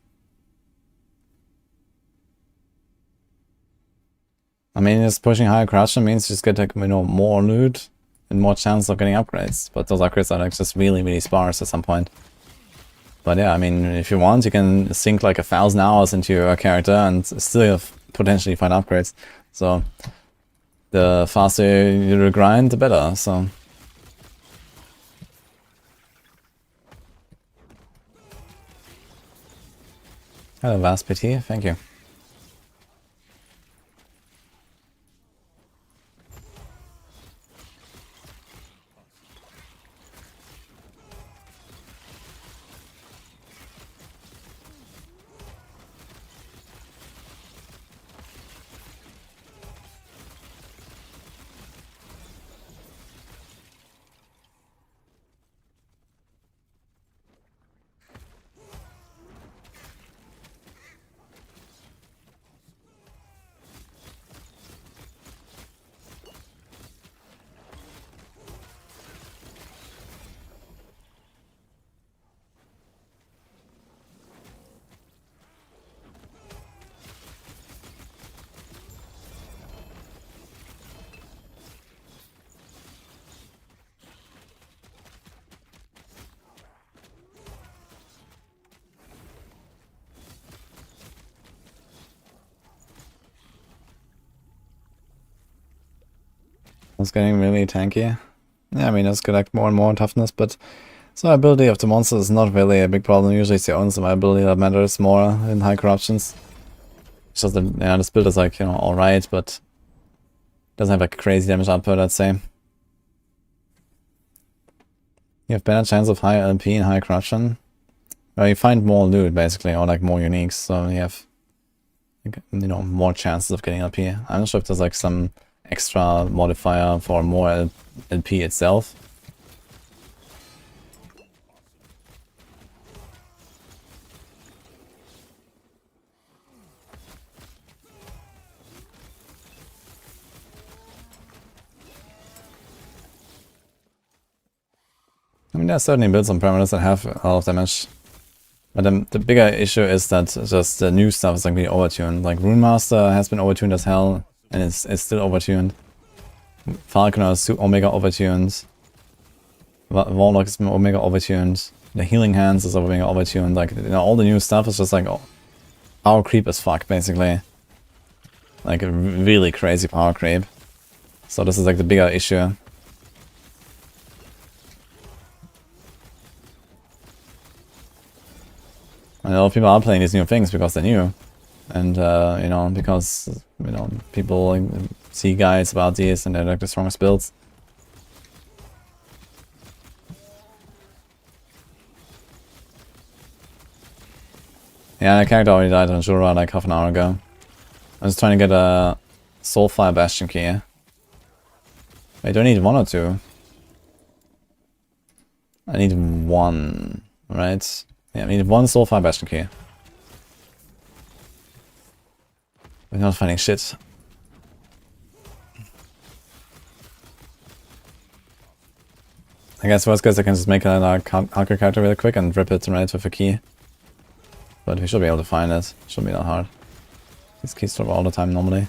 I mean, just pushing higher corruption means you just get like, you know, more loot and more chance of getting upgrades. But those upgrades are like just really, really sparse at some point. But yeah, I mean, if you want, you can sink like 1,000 hours into your character and still potentially find upgrades. So the faster you grind, the better. So. Hello, Vast PT, thank you. It's getting really tanky. Yeah, I mean, it's like more and more toughness, but survivability of the monster is not really a big problem. Usually it's your own survivability that matters more in high corruptions. It's just that, yeah, this build is like, you know, alright, but doesn't have like crazy damage output, I'd say. You have better chance of higher LP and high corruption. Well, you find more loot, basically, or like more uniques, so you have, you know, more chances of getting LP. I'm not sure if there's like some extra modifier for more LP itself. I mean, there's certainly builds on parameters that have a lot of damage. But the bigger issue is that just the new stuff is like really overtuned. Like Runemaster has been overtuned as hell, and it's still overtuned. Falconer is Omega overtuned. Warlock is Omega overtuned. The Healing Hands is Omega overtuned. Like, you know, all the new stuff is just like power creep as fuck, basically. Like a really crazy power creep. So this is like the bigger issue. And a lot of people are playing these new things because they're new. And, you know, because, you know, people like, see guides about these and they're like the strongest builds. Yeah, the character already died on Jura like half an hour ago. I'm just trying to get a Soulfire Bastion key. I don't need one or two. I need one, right? Yeah, I need one Soulfire Bastion key. We're not finding shit. I guess worst case I can just make another hardcore character really quick and rip it right with a key. But we should be able to find it. Shouldn't be that hard. These keys drop all the time normally.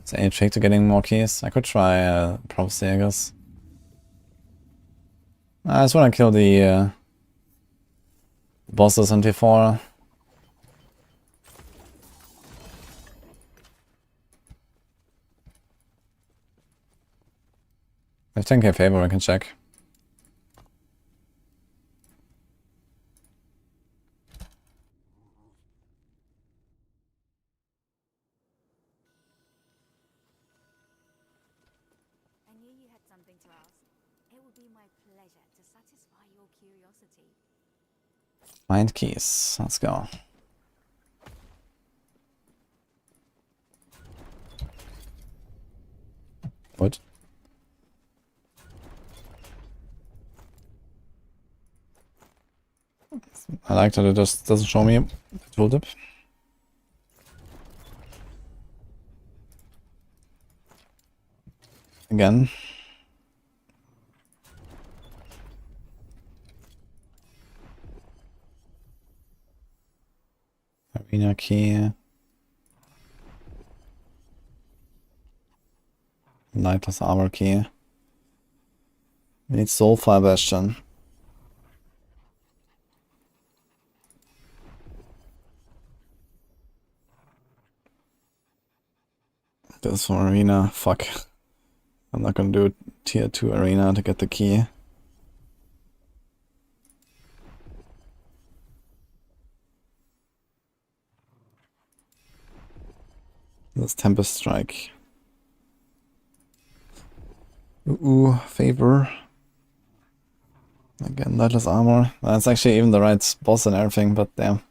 Is any trick to getting more keys? I could try Prophecy, I guess. I just want to kill the bosses on T4. I have 10k favor, I can check. I knew you had something to ask. It would be my pleasure to satisfy your curiosity. Find keys. Let's go. What? I like that it just doesn't show me the tooltip. Again. Arena key. Lightless armor key. We need Soulfire Bastion. This for arena. Fuck. I'm not gonna do a tier 2 arena to get the key. This Tempest Strike. Ooh, favor. Again, lightless armor. That's actually even the right boss and everything, but damn.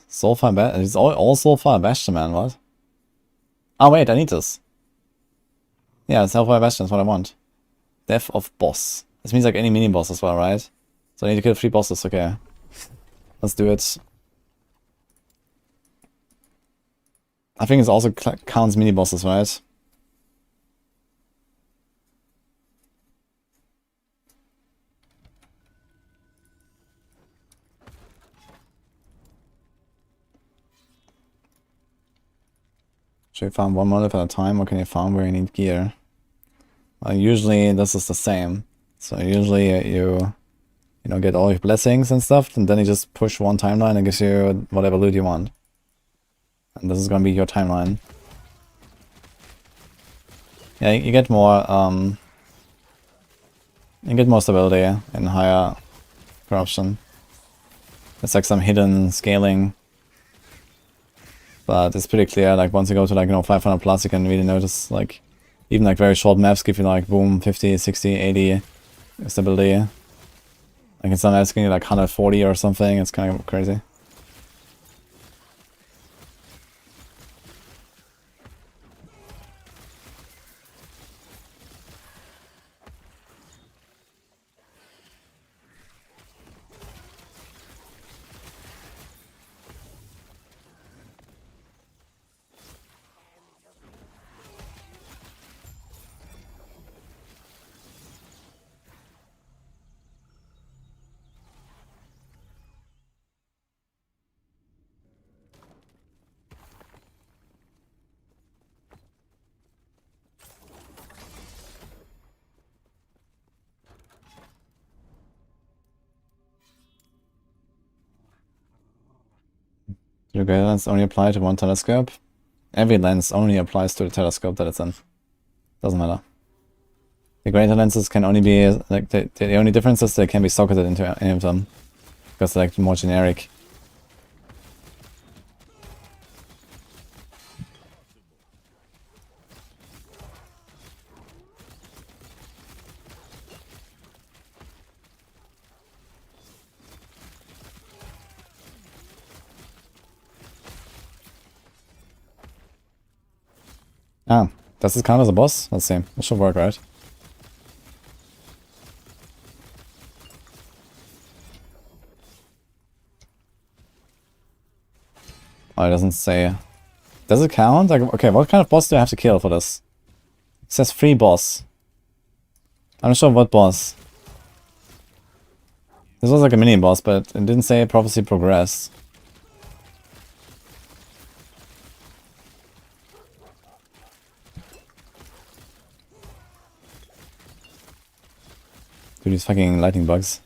Soulfire Bastion. It's all Soulfire Bastion, man, what? Oh wait, I need this. Yeah, Soulfire Bastion is what I want. Death of Boss. This means like any mini boss as well, right? So I need to kill 3 bosses, okay. Let's do it. I think it also counts mini bosses, right? Should you farm one monolith at a time, or can you farm where you need gear? Well, usually this is the same. So usually you know, get all your blessings and stuff, and then you just push one timeline and gives you whatever loot you want. And this is gonna be your timeline. Yeah, you get more stability and higher corruption. It's like some hidden scaling. But it's pretty clear, like once you go to like, you know, 500 plus, you can really notice, like, even like very short maps give you like boom, 50, 60, 80 stability. Like in some maps give you like 140 or something, it's kind of crazy. Your greater lens only apply to one telescope. Every lens only applies to the telescope that it's in. Doesn't matter. The greater lenses can only be, like, the only difference is they can be socketed into any of them. Because they're like more generic. Ah, does this count as a boss? Let's see. It should work, right? Oh, it doesn't say. Does it count? Like, okay, what kind of boss do I have to kill for this? It says free boss. I'm not sure what boss. This was like a mini boss, but it didn't say prophecy progress. Dude, these fucking lightning bugs.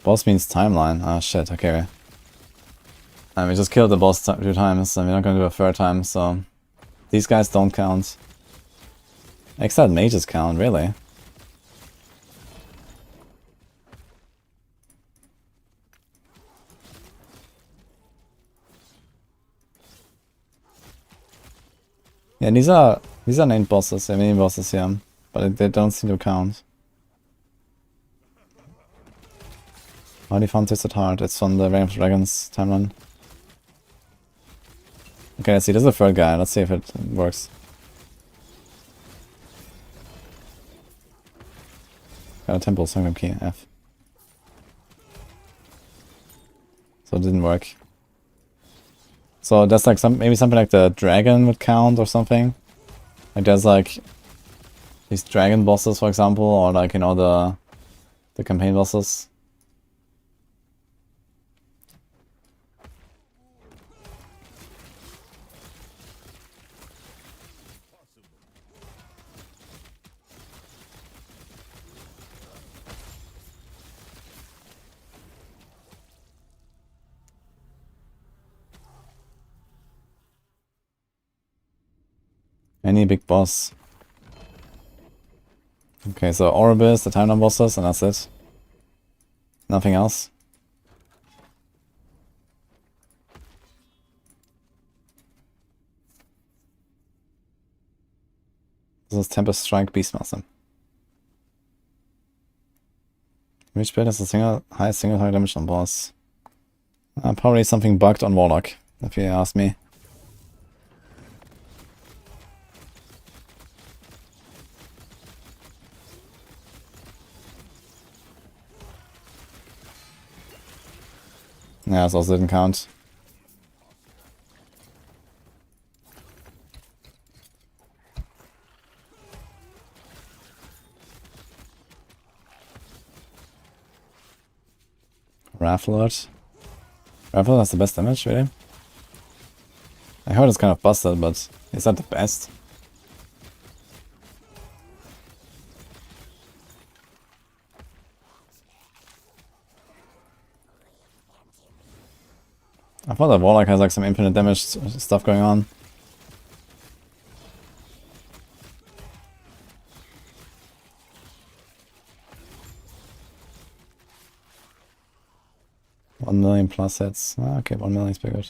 Boss means timeline. Ah, shit, okay. And we just killed the boss 2 times, and we're not gonna do a 3rd time, so... These guys don't count. Except mages count, really. Yeah, these are named bosses, they're mini bosses here, but they don't seem to count. How do you found Twisted Heart? It's from the Reign of Dragons timeline. Okay, let's see, this is the 3rd guy, let's see if it works. Got a temple, Sangram key, F. So it didn't work. So that's like maybe something like the dragon would count or something. Like there's like these dragon bosses, for example, or like, you know, the campaign bosses. Any big boss. Okay, so Oribus, the Timeline bosses, and that's it. Nothing else. This is Tempest Strike Beastmaster. Which build is the highest single target damage on boss? Probably something bugged on Warlock, if you ask me. Yeah, this also didn't count. Rafflord. Rafflord has the best damage, really? I heard it's kind of busted, but it's not the best. I thought that Warlock has like some infinite damage stuff going on. $1 million plus hits. Okay, 1 million is pretty good.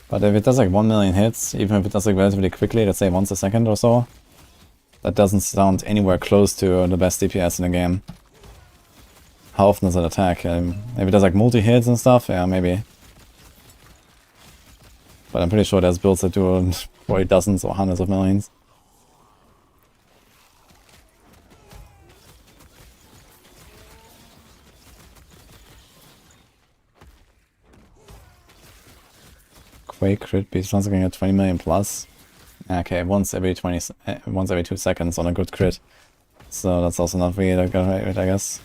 But if it does like 1 million hits, even if it does like relatively quickly, let's say once a second or so, that doesn't sound anywhere close to the best DPS in the game. How often does it attack? If it does like multi-hits and stuff, yeah, maybe. But I'm pretty sure there's builds that do probably dozens or hundreds of millions. Quake crit beast once again at 20 million plus. Okay, once every 2 seconds on a good crit. So that's also not really that good, I guess.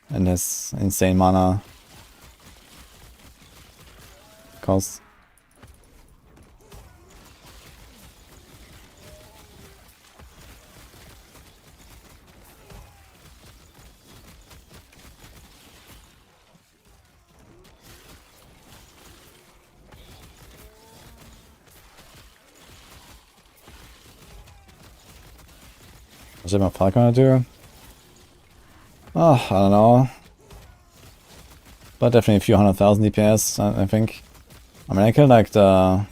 And this insane mana cost. What should my Falconer do? Oh, I don't know. But definitely a few 100,000 DPS, I think. I mean, I killed like the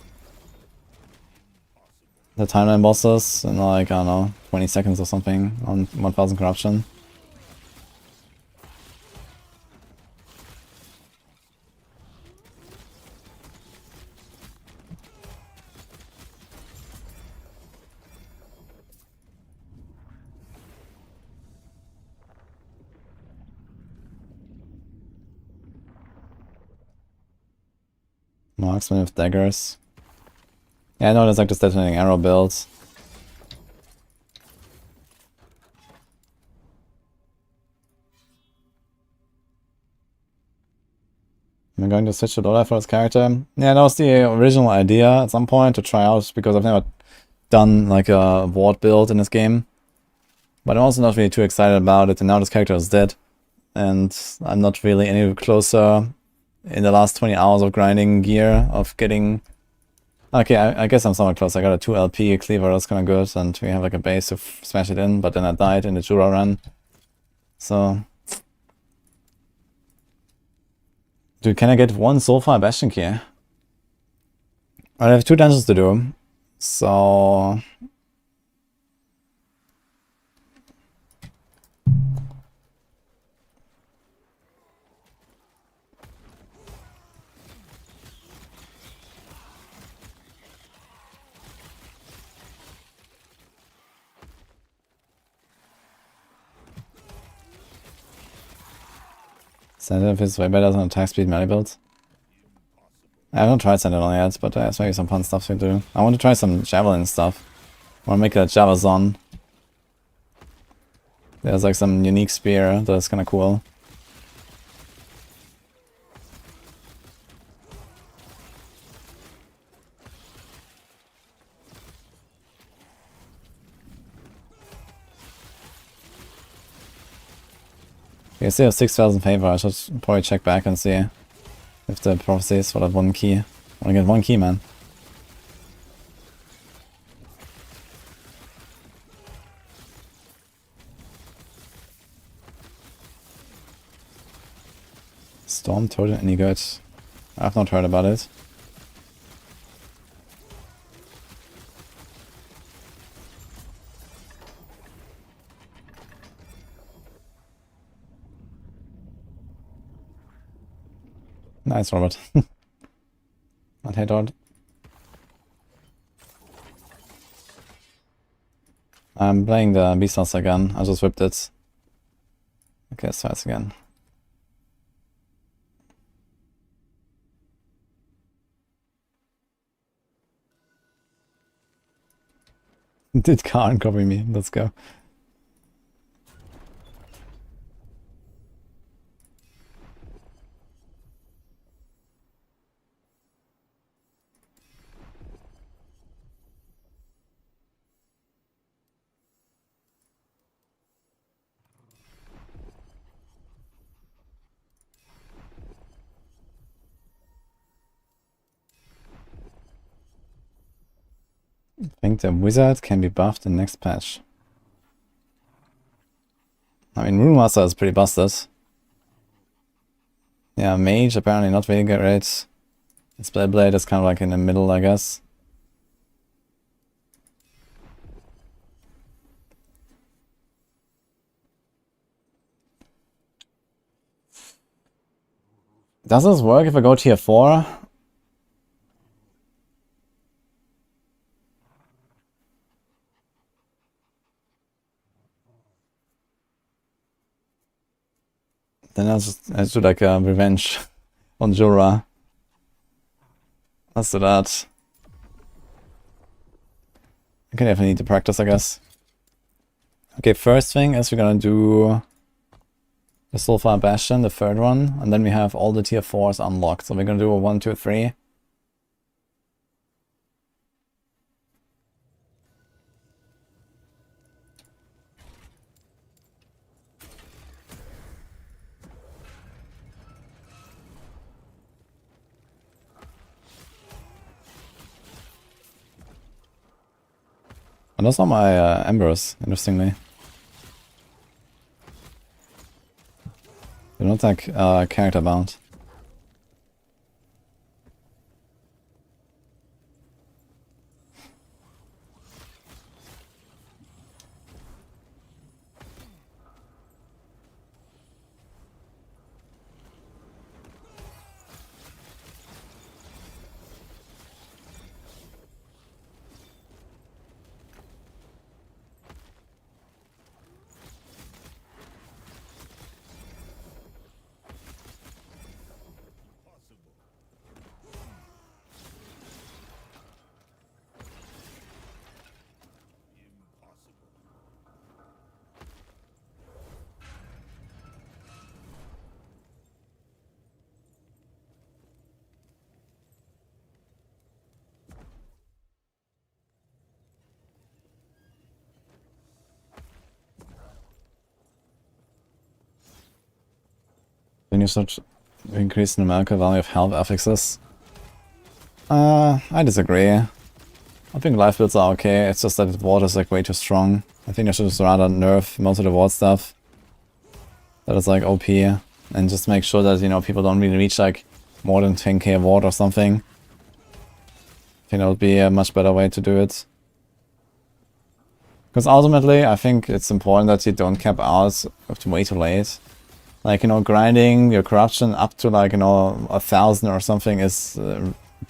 timeline bosses in like, I don't know, 20 seconds or something on 1000 corruption. Marksman with daggers. Yeah, I know there's like this detonating arrow build. I'm going to switch to Lola for his character. Yeah, that was the original idea at some point to try out, because I've never done like a ward build in this game. But I'm also not really too excited about it, and now this character is dead. And I'm not really any closer in the last 20 hours of grinding gear, of getting... Okay, I guess I'm somewhat close. I got a 2 LP cleaver, that's kind of good, and we have like a base to smash it in, but then I died in the Jura run. So... Dude, can I get one Soulfire Bastion key? I have 2 dungeons to do, so... Sentinel is way better than attack speed melee build. I haven't tried Sentinel yet, but there's maybe some fun stuff to do. I want to try some Javelin stuff. I want to make a Javazon. There's like some unique spear that's kind of cool. Okay, I still have 6,000 favor. I should probably check back and see if the prophecy is for that one key. I want to get one key, man. Storm Totem, any good? I've not heard about it. Nice, Robert. Not hate on. I'm playing the Beastmaster again. I just whipped it. Okay, let's try this again. Did Khan copy me? Let's go. I think the wizard can be buffed in the next patch. I mean, Rune Master is pretty busted. Yeah, Mage apparently not really great. Spell Blade is kind of like in the middle, I guess. Does this work if I go tier 4? Then I do like a revenge on Jura. Let's do that. I can definitely need to practice, I guess. Okay, first thing is we're gonna do the Soulfire Bastion, the third one, and then we have all the tier 4s unlocked. So we're gonna do a 1, 2, 3. And those are my embers, interestingly. They're not like character bound. Then you start increase the numerical value of health affixes. I disagree. I think life builds are okay, it's just that the ward is like way too strong. I think I should just rather nerf most of the ward stuff. That is like OP. And just make sure that, you know, people don't really reach like more than 10k ward or something. I think that would be a much better way to do it. Because ultimately, I think it's important that you don't cap out up to way too late. Like, you know, grinding your corruption up to like, you know, 1,000 or something is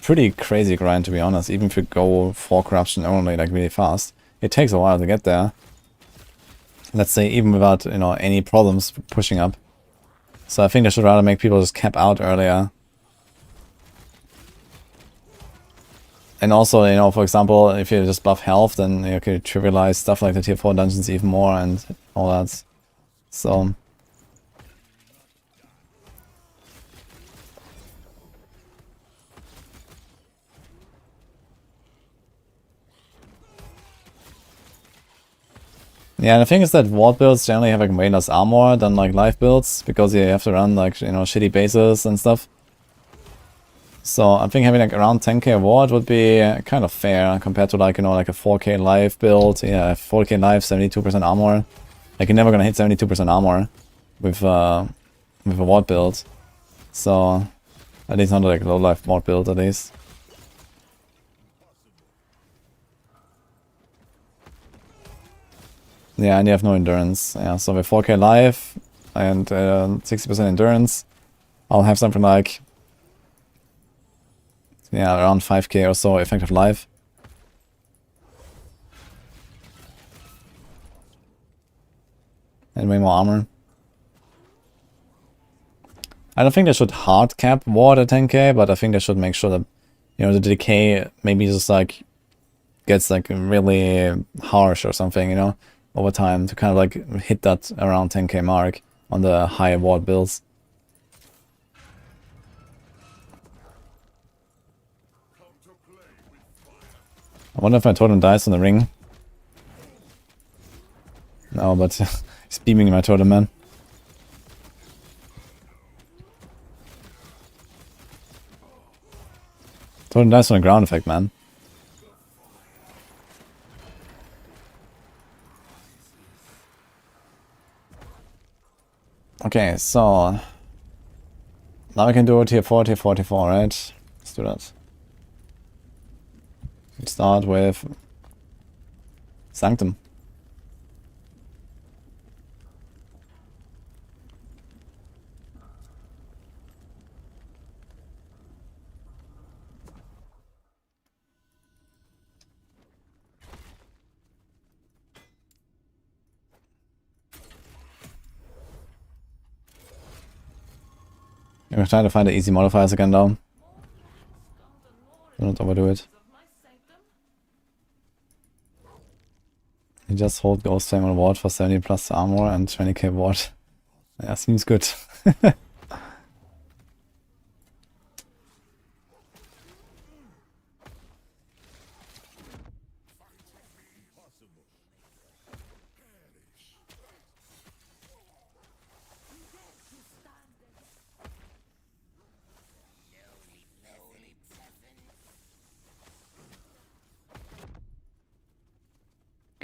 pretty crazy grind, to be honest. Even if you go for corruption only, like really fast. It takes a while to get there. Let's say even without, you know, any problems pushing up. So I think they should rather make people just cap out earlier. And also, you know, for example, if you just buff health, then you can trivialize stuff like the tier 4 dungeons even more and all that. So... yeah, and the thing is that ward builds generally have like way less armor than like life builds, because you have to run like, you know, shitty bases and stuff. So I think having like around 10k ward would be kind of fair compared to like, you know, like a 4k life build. Yeah, 4k life, 72% armor. Like you're never gonna hit 72% armor with a ward build. So at least not like low life ward build at least. Yeah, and you have no endurance. Yeah, so with 4k life and 60% endurance, I'll have something like, yeah, around 5k or so effective life. And way more armor. I don't think they should hard cap ward at 10k, but I think they should make sure that, you know, the decay maybe just like gets like really harsh or something, you know, over time to kind of like hit that around 10k mark on the high ward builds. I wonder if my totem dies on the ring. No, but he's beaming my totem, man. Totem dies on the ground effect, man. Okay, so now we can do tier 4, tier 4, tier 4, right? Let's do that. We start with Sanctum. I'm trying to find the easy modifiers again though. Do not overdo it. You just hold Ghost Flame on ward for 70 plus armor and 20k ward. Yeah, seems good.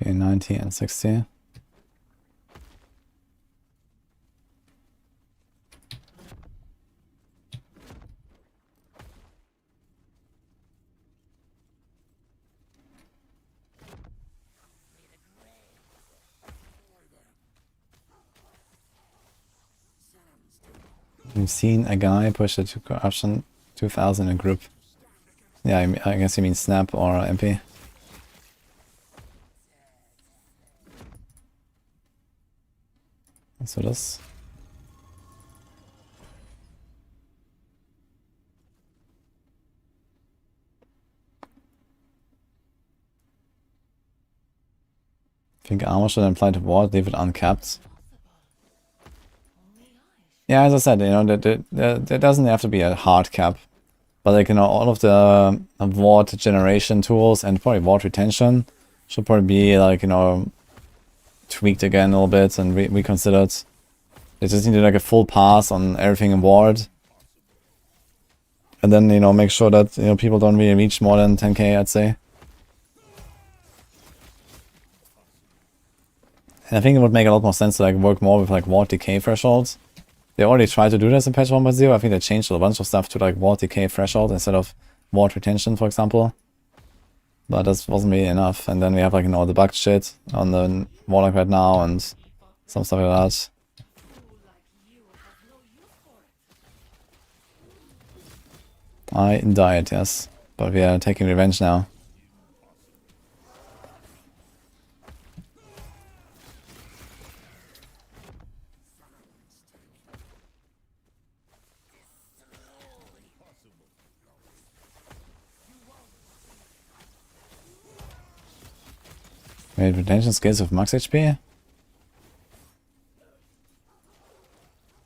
Okay, 90 and 60. We've seen a guy push it to corruption 2000 in group. Yeah, I guess you mean Snap or MP. So this. I think armor should imply to ward, leave it uncapped. Yeah, as I said, you know, there doesn't have to be a hard cap. But like, you know, all of the ward generation tools and probably ward retention should probably be like, you know, tweaked again a little bit and reconsidered. They just need like a full pass on everything in ward. And then, you know, make sure that, you know, people don't really reach more than 10k, I'd say. And I think it would make a lot more sense to like work more with like ward decay thresholds. They already tried to do this in patch 1.0. I think they changed a bunch of stuff to like ward decay threshold instead of ward retention, for example. But that wasn't really enough. And then we have like, you know, the bugged shit on the Warlock right now and some stuff like that. I died, yes. But we are taking revenge now. Wait, retention scales with max HP?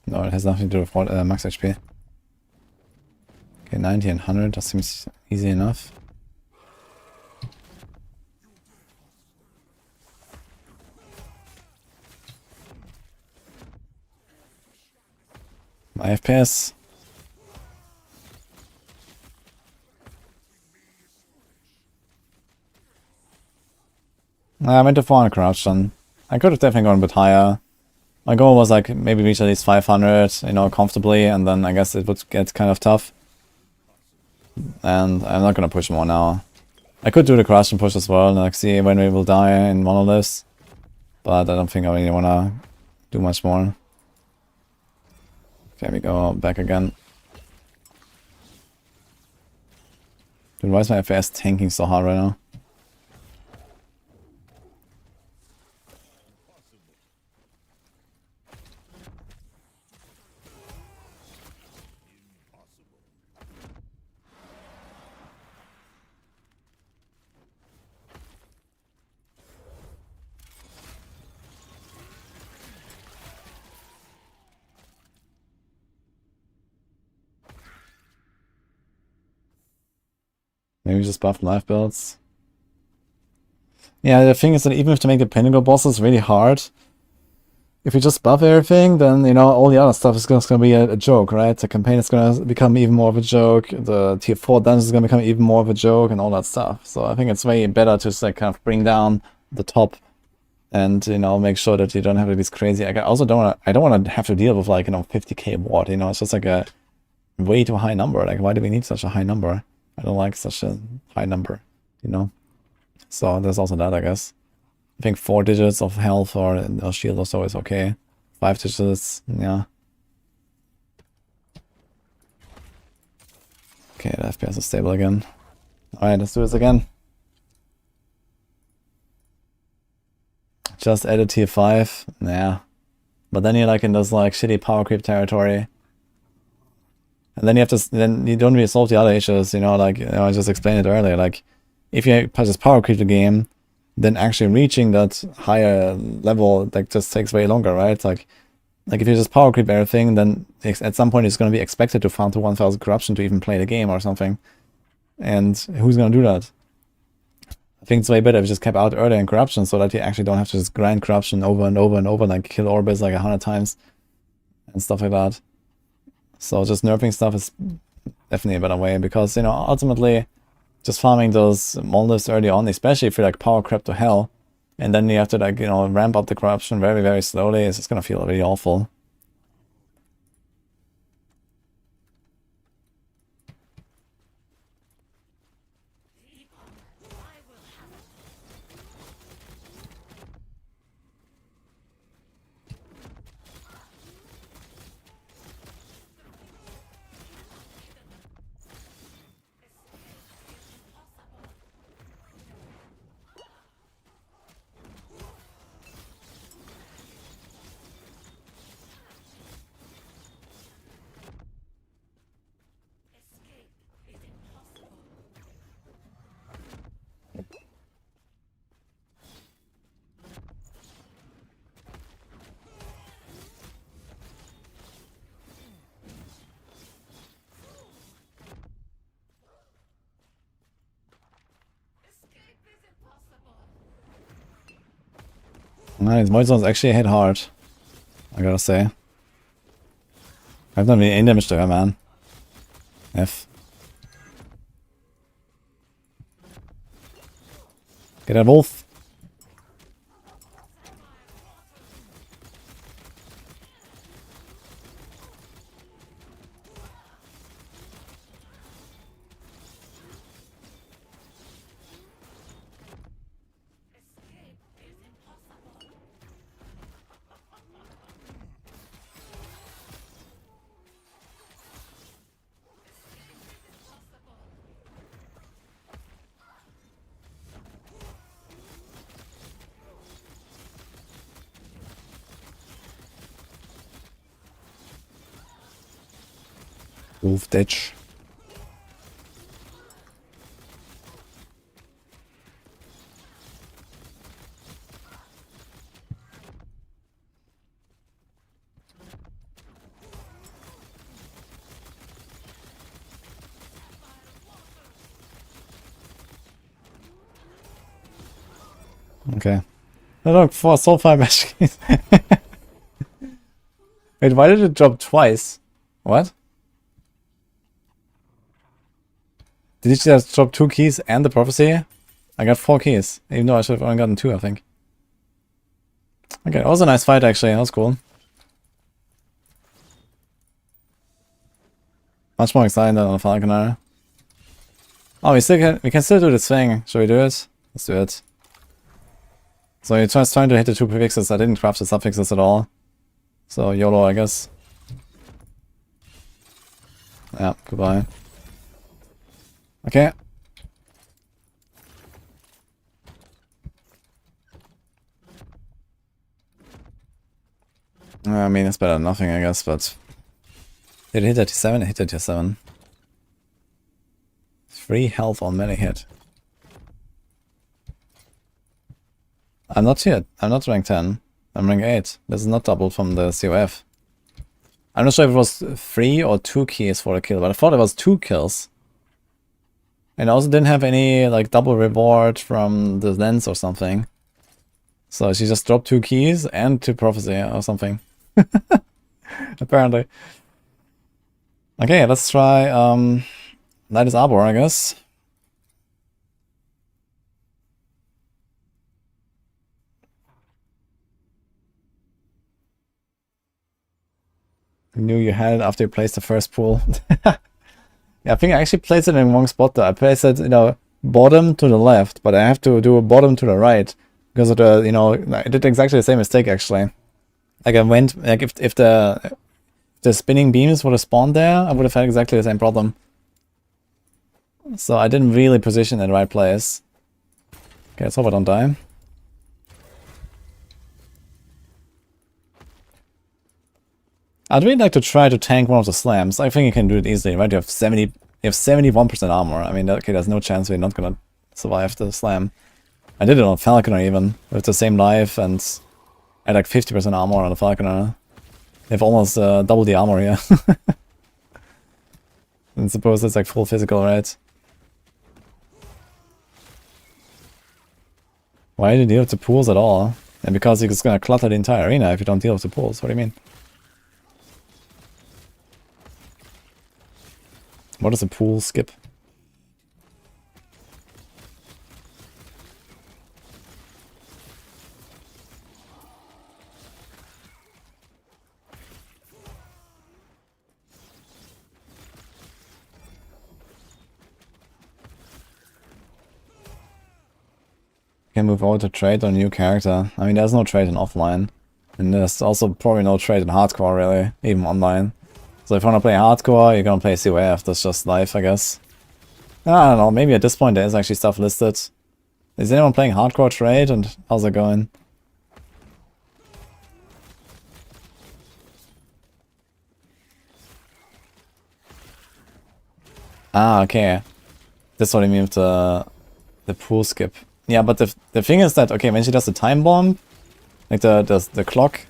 No, it has nothing to do with max HP. Okay, 90 and 100, that seems easy enough. My FPS. I went to 400 corruption. I could have definitely gone a bit higher. My goal was like maybe reach at least 500, you know, comfortably, and then I guess it would get kind of tough. And I'm not gonna push more now. I could do the corruption push as well, and like see when we will die in Monolith. But I don't think I really wanna do much more. Okay, we go back again. Dude, why is my FPS tanking so hard right now? Maybe just buff life builds. Yeah, the thing is that even if to make the pinnacle bosses really hard, if you just buff everything, then, you know, all the other stuff is just gonna be a joke, right? The campaign is gonna become even more of a joke, the tier 4 dungeon is gonna become even more of a joke, and all that stuff. So I think it's way better to just like kind of bring down the top and, you know, make sure that you don't have these crazy... I also don't wanna have to deal with like, you know, 50k ward, you know, it's just like a way too high number. Like, why do we need such a high number? I don't like such a high number, you know? So there's also that, I guess. I think 4 digits of health or shield or so is okay. 5 digits, yeah. Okay, the FPS is stable again. Alright, let's do this again. Just added tier 5, yeah. But then you're like in this like shitty power creep territory. And then you have to, then you don't really solve the other issues, you know, like, you know, I just explained it earlier, like, if you just power creep the game, then actually reaching that higher level, like, just takes way longer, right? Like if you just power creep everything, then at some point it's going to be expected to farm to 1000 corruption to even play the game or something. And who's going to do that? I think it's way better if you just kept out earlier in corruption so that you actually don't have to just grind corruption over and over and over, like kill orbits like 100 times and stuff like that. So just nerfing stuff is definitely a better way, because, you know, ultimately just farming those monoliths early on, especially if you like power creep to hell, and then you have to like, you know, ramp up the corruption very, very slowly, it's just gonna feel really awful. Nice, Void Zone's actually hit hard, I gotta say. I've done really any damage to her, man. F. Get that wolf. Wolf ditch. Okay. Oh, look, 4 Soulfire Magic Keys. Wait, why did it drop twice? What? Did you just drop 2 keys and the prophecy? I got 4 keys, even though I should have only gotten 2, I think. Okay, that was a nice fight actually, that was cool. Much more exciting than on the Falconer. Oh, we can still do this thing. Should we do it? Let's do it. So you're just trying to hit the 2 prefixes. I didn't craft the suffixes at all. So YOLO, I guess. Yeah, goodbye. Okay. I mean, it's better than nothing, I guess, but... Did it hit at T7? It hit at T7. 3 health on melee hit. I'm not here. I'm not rank 10. I'm rank 8. This is not doubled from the COF. I'm not sure if it was 3 or 2 keys for a kill, but I thought it was 2 kills. And I also didn't have any like double reward from the lens or something. So she just dropped 2 keys and 2 prophecy or something. Apparently. Okay, let's try Lightest Arbor, I guess. I knew you had it after you placed the first pool. Yeah, I think I actually placed it in the wrong spot though. I placed it, you know, bottom to the left, but I have to do a bottom to the right. Because of the, you know, I did exactly the same mistake actually. Like I went, like if the spinning beams would have spawned there, I would have had exactly the same problem. So I didn't really position in the right place. Okay, let's hope I don't die. I'd really like to try to tank one of the slams. I think you can do it easily, right? You have 71% armor. I mean, okay, there's no chance we're not gonna survive the slam. I did it on Falconer even, with the same life, and I had like 50% armor on the Falconer. They have almost double the armor here. And suppose it's like full physical, right? Why do you deal with the pools at all? And because it's gonna clutter the entire arena if you don't deal with the pools. What do you mean? What is a pool skip? Can move over to trade on a new character. I mean, there's no trade in offline. And there's also probably no trade in hardcore, really, even online. So if you want to play hardcore, you're gonna play COF. That's just life, I guess. I don't know, maybe at this point there is actually stuff listed. Is anyone playing hardcore trade, and how's it going? Ah, okay. That's what I mean with the pool skip. Yeah, but the thing is that, okay, when she does the time bomb, like the clock,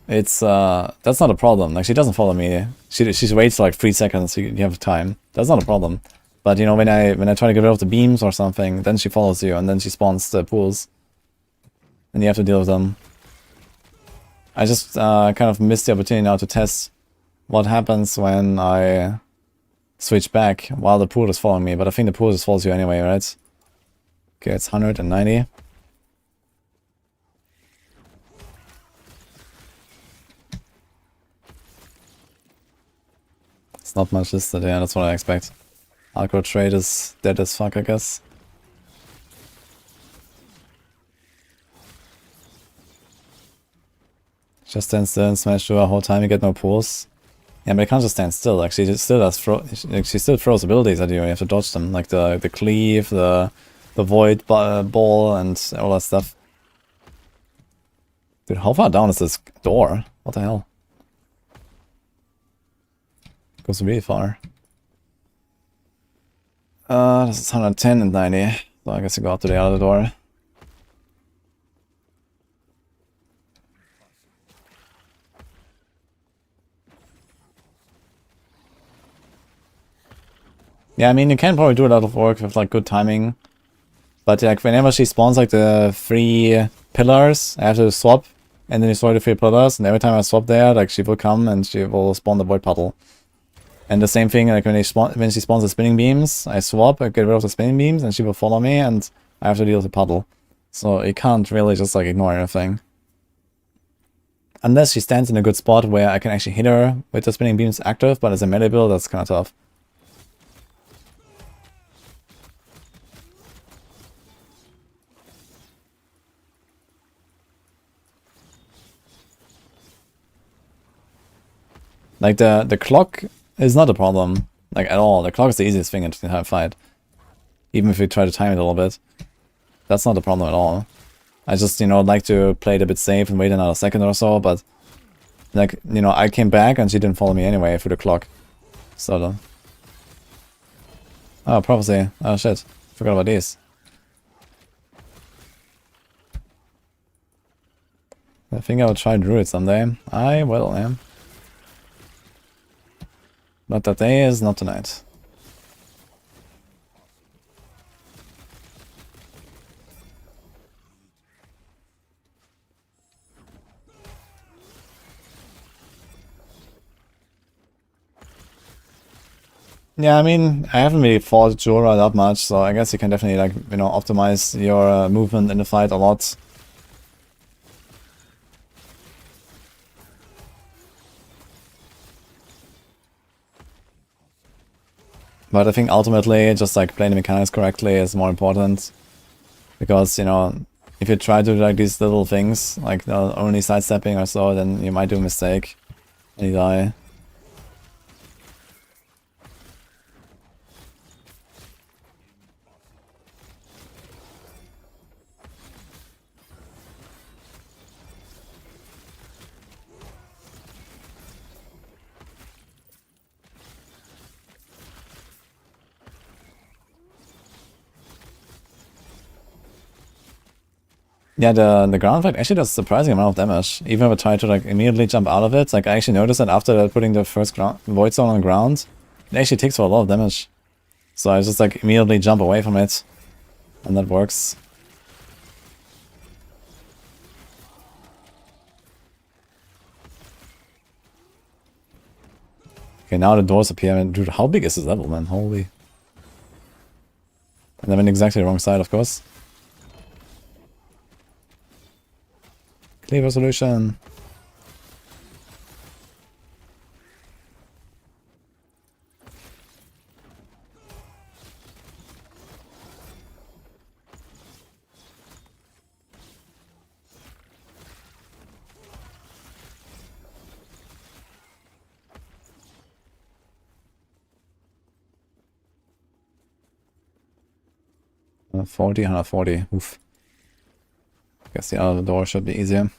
it's that's not a problem. Like she doesn't follow me. She waits for like 3 seconds. So you have time. That's not a problem. But you know, when I try to get rid of the beams or something, then she follows you and then she spawns the pools, and you have to deal with them. I just kind of missed the opportunity now to test what happens when I switch back while the pool is following me. But I think the pool just follows you anyway, right? Okay, it's 190. It's not much listed, yeah, that's what I expect. Hardcore trade is dead as fuck, I guess. Just stand still and smash through the whole time, you get no pulls. Yeah, but it can't just stand still, like she still does she still throws abilities at you and you have to dodge them, like the cleave, the void ball and all that stuff. Dude, how far down is this door? What the hell? It goes really far. This is 110 and 90, so I guess you go out to the other door. Yeah, I mean, you can probably do a lot of work with like good timing. But like whenever she spawns like the 3 pillars, I have to swap and then destroy the 3 pillars, and every time I swap there, like she will come and she will spawn the void puddle. And the same thing, like when she spawns the spinning beams, I swap, I get rid of the spinning beams, and she will follow me, and I have to deal with the puddle. So you can't really just like ignore anything. Unless she stands in a good spot where I can actually hit her with the spinning beams active, but as a melee build, that's kind of tough. Like the clock is not a problem, like at all. The clock is the easiest thing in the entire fight. Even if we try to time it a little bit. That's not a problem at all. I just, you know, like to play it a bit safe and wait another second or so, but like, you know, I came back and she didn't follow me anyway through the clock. So oh, prophecy. Oh shit. Forgot about these. I think I will try Druid someday. I will, yeah. But that day is not tonight. Yeah, I mean, I haven't really fought Jorah that much, so I guess you can definitely, like, you know, optimize your movement in the fight a lot. But I think ultimately, just like playing the mechanics correctly is more important. Because, you know, if you try to do like these little things, like only sidestepping or so, then you might do a mistake and you die. Yeah, the ground fight actually does a surprising amount of damage. Even if I try to like immediately jump out of it, like I actually noticed that after putting the first void zone on the ground, it actually takes for a lot of damage. So I just like immediately jump away from it, and that works. Okay, now the doors appear, and dude, how big is this level, man? Holy. And I'm in exactly the wrong side, of course. Cleaver solution. Uh, 40, 140. Oof. Guess the other door should be easier.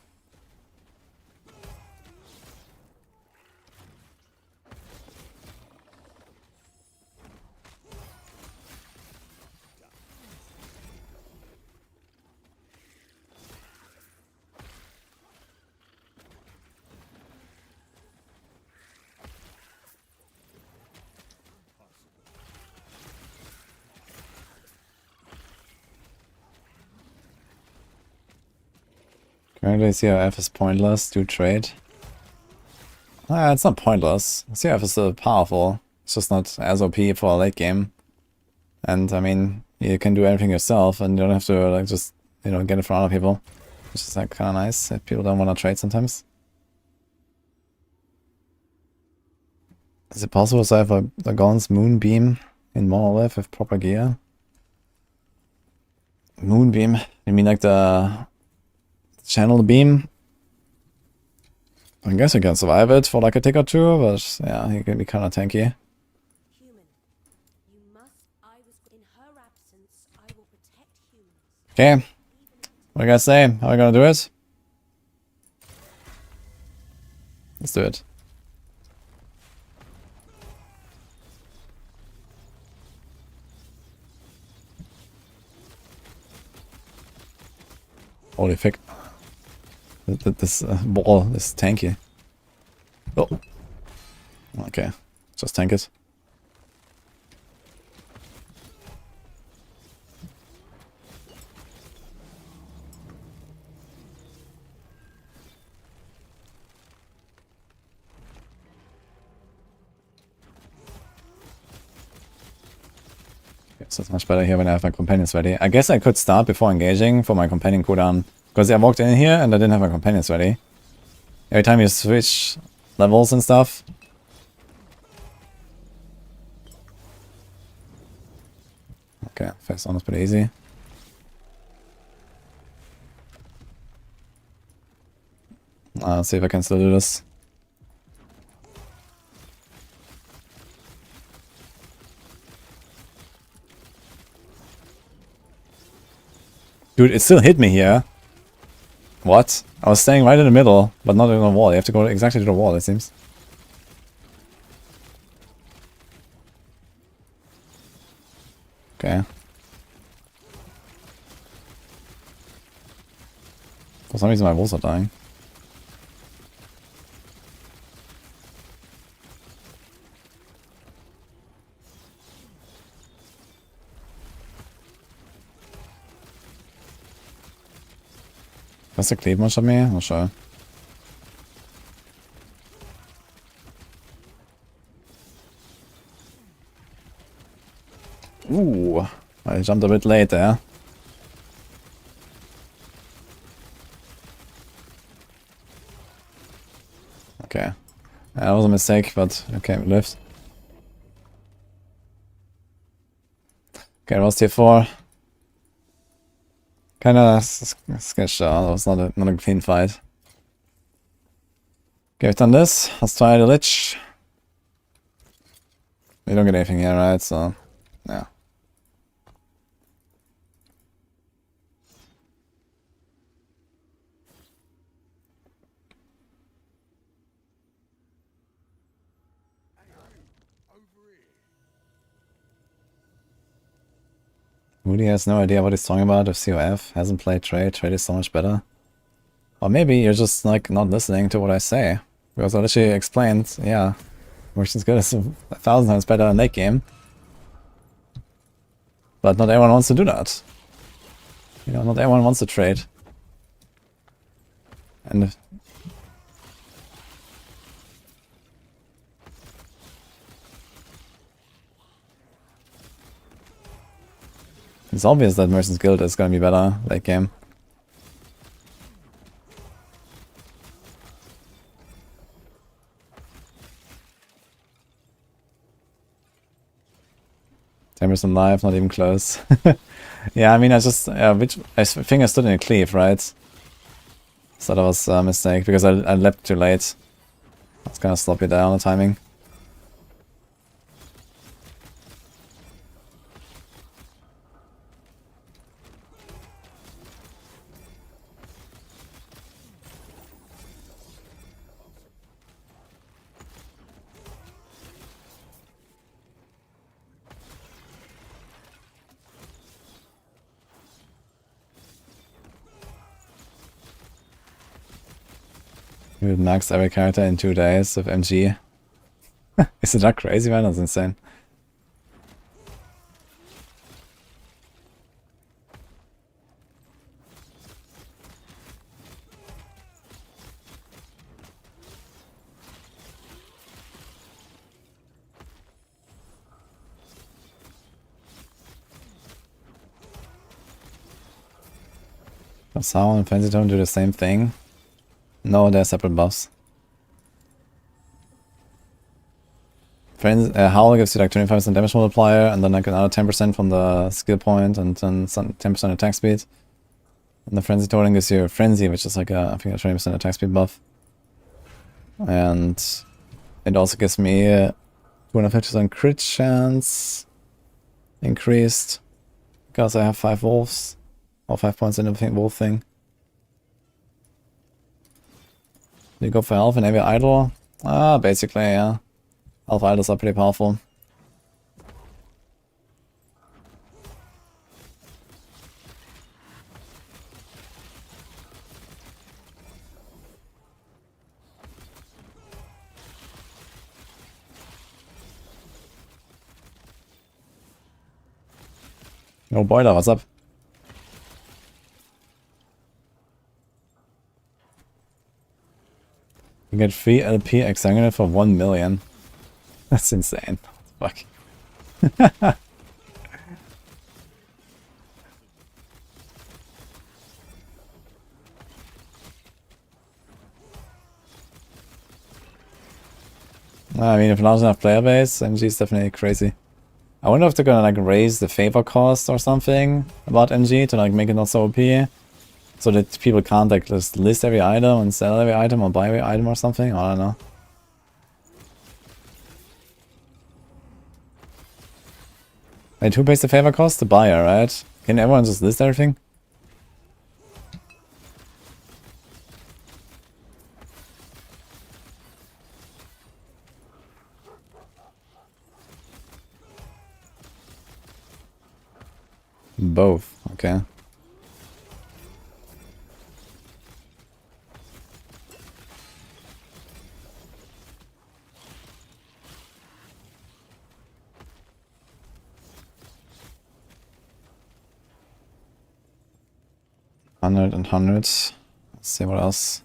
Currently CRF is pointless, do trade. It's not pointless. CRF is still powerful. It's just not as OP for a late game. And I mean, you can do everything yourself and you don't have to like just, you know, get in front of people. Which is like kinda nice if people don't wanna trade sometimes. Is it possible to have a Gaunt's Moonbeam in Monolith with proper gear? Moonbeam? You mean like the channel beam? I guess you can survive it for like a tick or two, but yeah, he can be kinda tanky. Okay, what do you guys say? How are we gonna do it? Let's do it. Holy fuck. This ball is tanky. Oh. Okay, just tank it. So it's much better here when I have my companions ready. I guess I could start before engaging for my companion cooldown. Because I walked in here and I didn't have my companions ready. Every time you switch levels and stuff. Okay, first one is pretty easy. Let's see if I can still do this. Dude, it still hit me here. What? I was staying right in the middle, but not in the wall. You have to go exactly to the wall, it seems. Okay. For some reason my walls are dying. Does the cleave much of me? Not sure. Ooh, I jumped a bit late there. Okay. That was a mistake, but okay, we lived. Okay, it was tier 4. Kinda sketched out, that was not a clean fight. Okay, we've done this. Let's try the Lich. We don't get anything here, right? So, yeah. Woody has no idea what he's talking about if COF hasn't played Trade. Trade is so much better. Or maybe you're just like not listening to what I say. Because I literally explained, yeah, Merchant's good is 1,000 times better in late game. But not everyone wants to do that. You know, not everyone wants to trade. And if it's obvious that Merchant's Guild is gonna be better late game. Emerson live, not even close. Yeah, I mean, I think I stood in a cleave, right? So that was a mistake because I leapt too late. I was kind of sloppy there on the timing. You would max every character in 2 days with MG. Is it that crazy, man? That's insane. Does Howl and Fancy Tone do the same thing? No, they're separate buffs. Howl gives you like 25% damage multiplier and then like another 10% from the skill point and then 10% attack speed. And the Frenzy Totem gives you a Frenzy, which is like I think a 20% attack speed buff. And it also gives me 250% crit chance increased because I have 5 wolves or 5 points in the wolf thing. Do you go for Elf and Heavy Idol? Basically, yeah. Elf Idols are pretty powerful. No Boiler, what's up? You get free LP Exsanguinate for 1 million. That's insane. Fuck. I mean, if large enough player base, MG is definitely crazy. I wonder if they're gonna like raise the favor cost or something about MG to like make it not so OP. So that people can't like just list every item and sell every item or buy every item or something. I don't know. Wait, who pays the favor cost? The buyer, right? Can everyone just list everything? Both, okay. Hundred and hundreds. Let's see what else.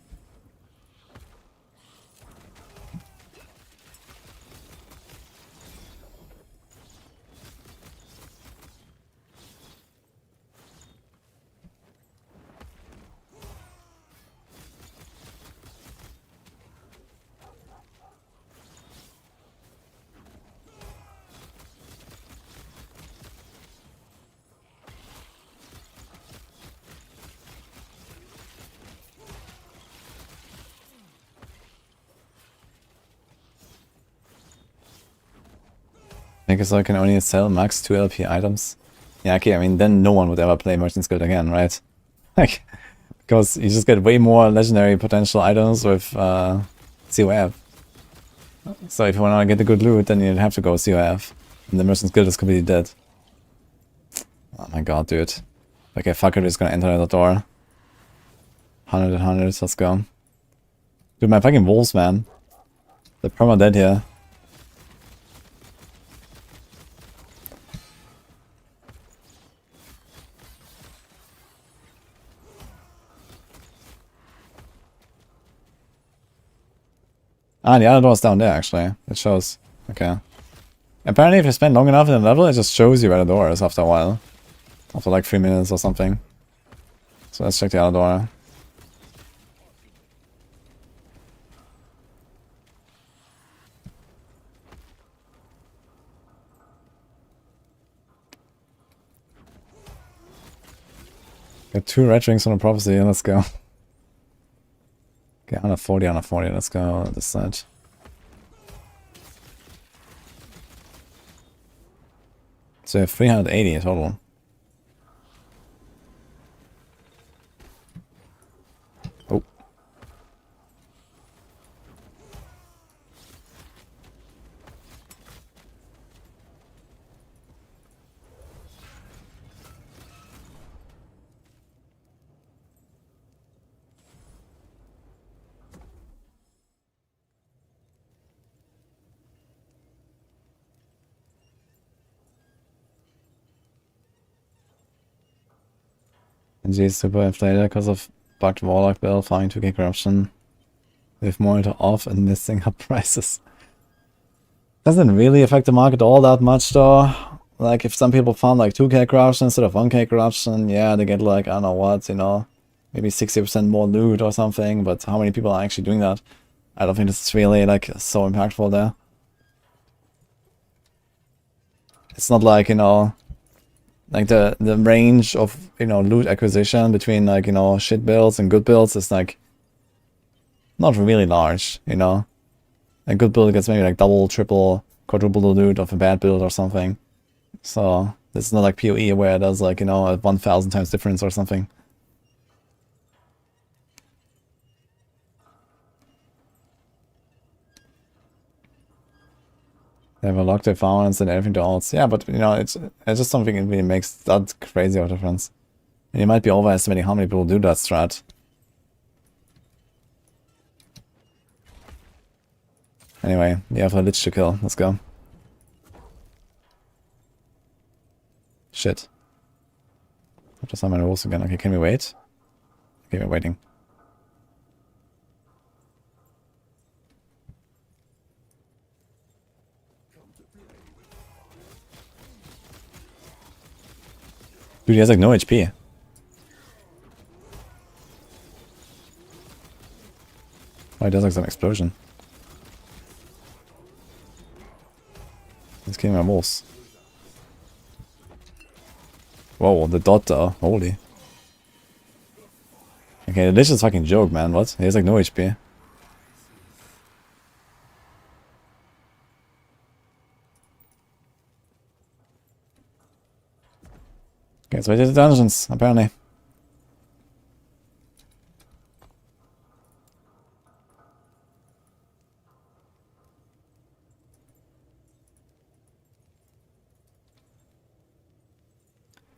I guess I can only sell max 2 LP items. Yeah, okay, I mean, then no one would ever play Merchant's Guild again, right? Like, because you just get way more legendary potential items with COF. So if you want to get the good loot, then you'd have to go COF. And the Merchant's Guild is completely dead. Oh my god, dude. Okay, fuck it, is gonna enter the door. 100 and 100, let's go. Dude, my fucking wolves, man. They're perma dead here. Ah, the other door's down there, actually. It shows. Okay. Apparently, if you spend long enough in a level, it just shows you where the door is after a while. After like 3 minutes or something. So let's check the other door. Got 2 red rings on a prophecy, let's go. Okay, 140, 140, let's go this side. So you have 380 total. Oh. NG is super inflated because of bugged Warlock build, farming 2k corruption. With monitor off and missing up prices. Doesn't really affect the market all that much though. Like if some people farm like 2k corruption instead of 1k corruption, yeah, they get like, I don't know what, you know, maybe 60% more loot or something, but how many people are actually doing that? I don't think this is really like so impactful there. It's not like, you know, like the range of, you know, loot acquisition between like, you know, shit builds and good builds is like not really large, you know. A good build gets maybe like double, triple, quadruple the loot of a bad build or something. So it's not like PoE where it does like, you know, a 1000 times difference or something. They have a locked their farmers and everything to alts. Yeah, but you know, it's just something that really makes that crazy of a difference. And you might be overestimating how many people do that strat. Anyway, you have a lich to kill. Let's go. Shit. I have to summon the wolves again. Okay, can we wait? Okay, we're waiting. Dude, he has like no HP. Oh, he does like some explosion. He's killing my wolves. Whoa, the dot though. Holy. Okay, the Lich is fucking joke, man. What? He has like no HP. Okay, so we did the dungeons, apparently.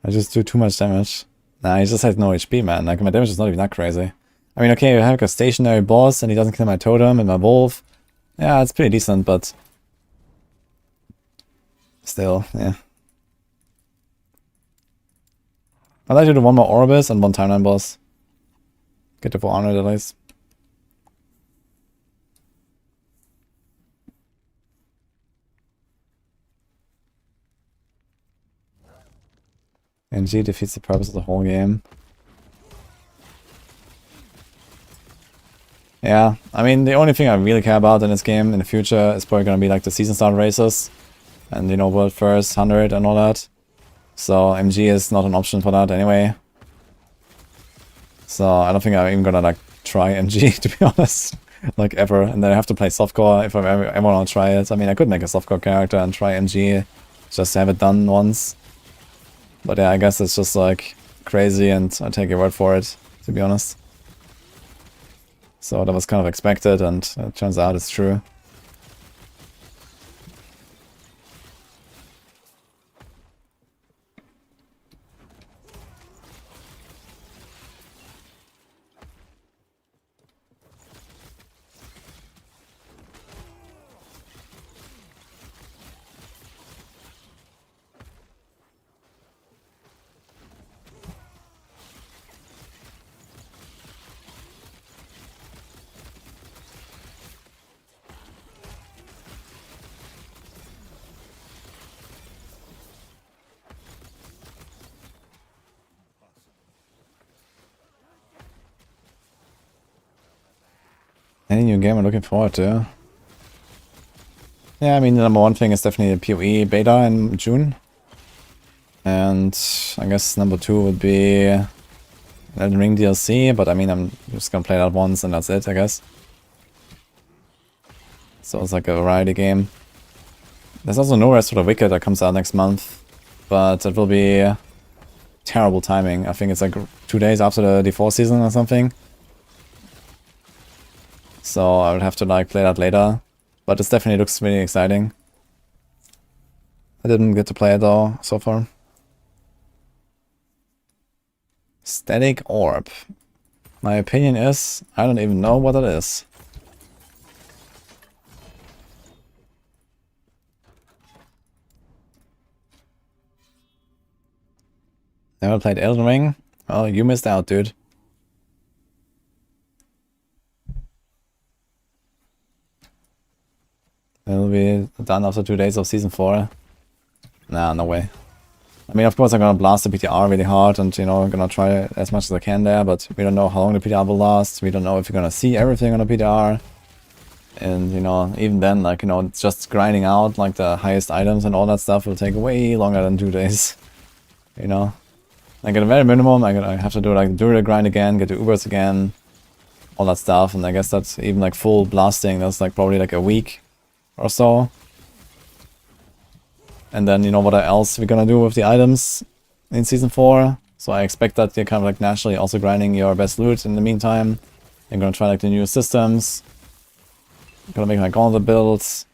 I just do too much damage. Nah, he just has no HP, man. Like, my damage is not even that crazy. I mean, okay, you have like a stationary boss and he doesn't kill my totem and my wolf. Yeah, it's pretty decent, but... still, yeah. I'd like to do one more Orbis and one timeline boss. Get to 400 at least. NG defeats the purpose of the whole game. Yeah, I mean, the only thing I really care about in this game in the future is probably gonna be like the season start races. And, you know, World First, 100 and all that. So MG is not an option for that anyway. So I don't think I'm even gonna like try MG, to be honest. Like ever. And then I have to play softcore if I ever want to try it. I mean, I could make a softcore character and try MG. Just to have it done once. But yeah, I guess it's just like crazy and I take your word for it, to be honest. So that was kind of expected and it turns out it's true. Any new game I'm looking forward to? Yeah, I mean, the number one thing is definitely the PoE beta in June. And I guess number two would be Elden Ring DLC, but I mean, I'm just gonna play that once and that's it, I guess. So it's like a variety game. There's also No Rest for the Wicked that comes out next month, but it will be terrible timing. I think it's like 2 days after the D4 season or something. So I would have to like play that later. But this definitely looks really exciting. I didn't get to play it though, so far. Static Orb. My opinion is, I don't even know what it is. Never played Elden Ring? Well, you missed out, dude. It'll be done after 2 days of Season 4. Nah, no way. I mean, of course I'm gonna blast the PTR really hard and, you know, I'm gonna try as much as I can there, but we don't know how long the PTR will last. We don't know if you're gonna see everything on the PTR. And, you know, even then, like, you know, just grinding out, like, the highest items and all that stuff will take way longer than 2 days. You know? Like, at a very minimum, I have to do, like, the Druid grind again, get the Ubers again, all that stuff, and I guess that's even, like, full blasting, that's, like, probably, like, a week or so. And then, you know, what else we're gonna do with the items in Season 4. So I expect that you're kind of, like, naturally also grinding your best loot in the meantime. You're gonna try, like, the new systems. I'm gonna make my gauntlet builds.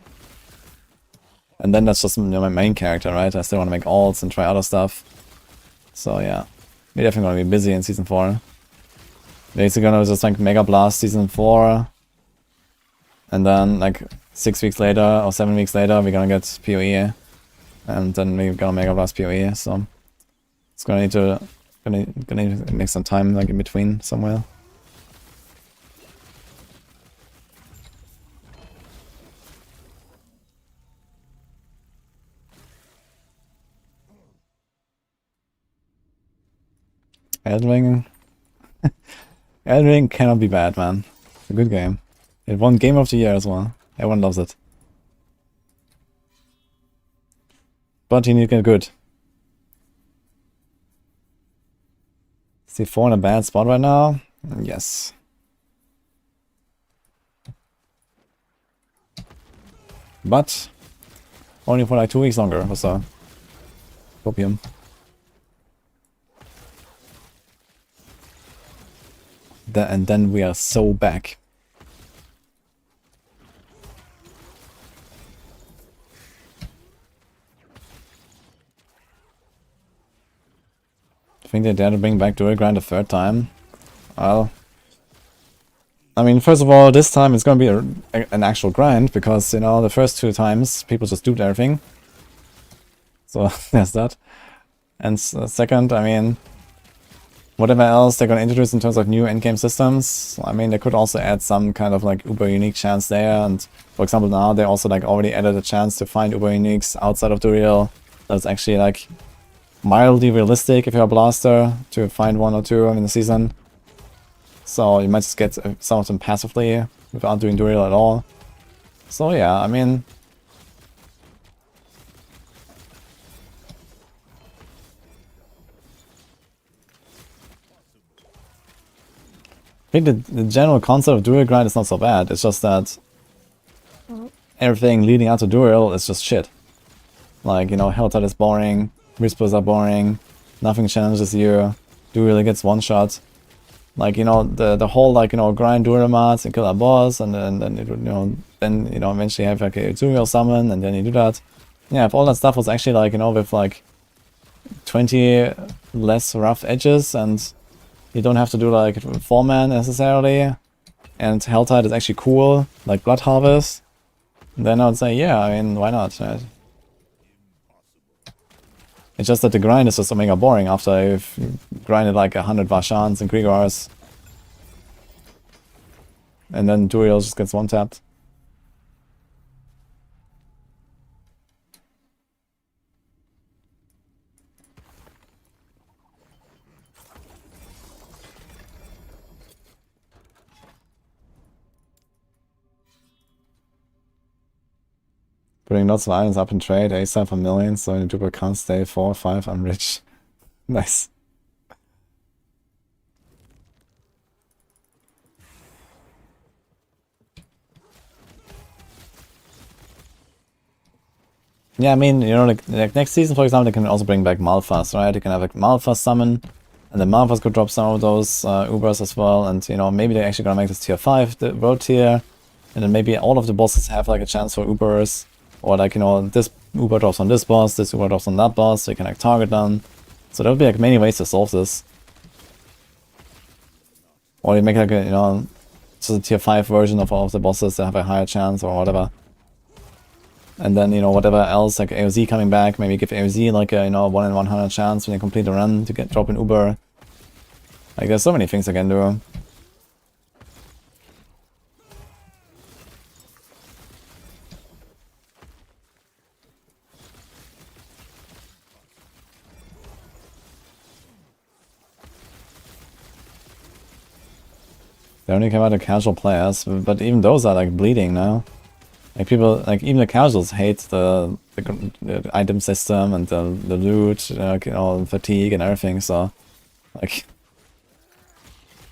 And then that's just, you know, my main character, right? I still want to make alts and try other stuff. So yeah, we're definitely gonna be busy in Season 4. Basically gonna just like Mega Blast Season 4. And then like 6 weeks later or 7 weeks later we're gonna get PoE. And then we're gonna Mega Blast PoE, so it's gonna need to make some time like in between somewhere. Elden Ring. Elden Ring cannot be bad, man. It's a good game. It won Game of the Year as well. Everyone loves it. but he need to get good. C4 in a bad spot right now? Yes. But only for like 2 weeks longer or so. Copium. And then we are so back. I think they dare to bring back Druid grind a third time. Well, I mean, first of all, this time it's gonna be an actual grind because, you know, the first 2 times people just duped everything. So there's that. And second, I mean, whatever else they're gonna introduce in terms of new endgame systems, I mean, they could also add some kind of like uber unique chance there. And for example, now they also like already added a chance to find uber uniques outside of the real. That's actually like mildly realistic if you're a blaster to find 1 or 2 in the season. So you might just get some of them passively without doing duel at all. So yeah, I mean, I think the general concept of duel grind is not so bad. It's just that everything leading out to duel is just shit. Like, you know, Helltide is boring, Whispers are boring, nothing challenges you, duel gets one shot. Like, you know, the whole, like, you know, grind duel mats and kill a boss, and then it would, you know, eventually have like a duel summon, and then you do that. Yeah, if all that stuff was actually like, you know, with like 20 less rough edges, and you don't have to do like 4-man necessarily, and Helltide is actually cool, like Blood Harvest, then I would say, yeah, I mean, why not, right? It's just that the grind is just so mega boring after you've grinded like 100 Varshans and Kriegars. And then Duriel just gets one-tapped. Putting lots of items up in trade, ASAP for millions, so the people can't stay 4 or 5, I'm rich. Nice. Yeah, I mean, you know, like next season, for example, they can also bring back Malphas, right? You can have like Malphas summon, and then Malphas could drop some of those Ubers as well, and, you know, maybe they're actually gonna make this tier 5, the world tier, and then maybe all of the bosses have like a chance for Ubers. Or like, you know, this Uber drops on this boss, this Uber drops on that boss, so you can like target them. So there will be like many ways to solve this. Or you make like a, you know, just a tier 5 version of all of the bosses that have a higher chance or whatever. And then, you know, whatever else, like AOZ coming back, maybe give AOZ like a, you know, 1 in 100 chance when you complete the run to drop an Uber. Like, there's so many things I can do. They only came out to casual players, but even those are like bleeding now. Like people, like even the casuals hate the item system and the loot, you know, fatigue and everything. So, like,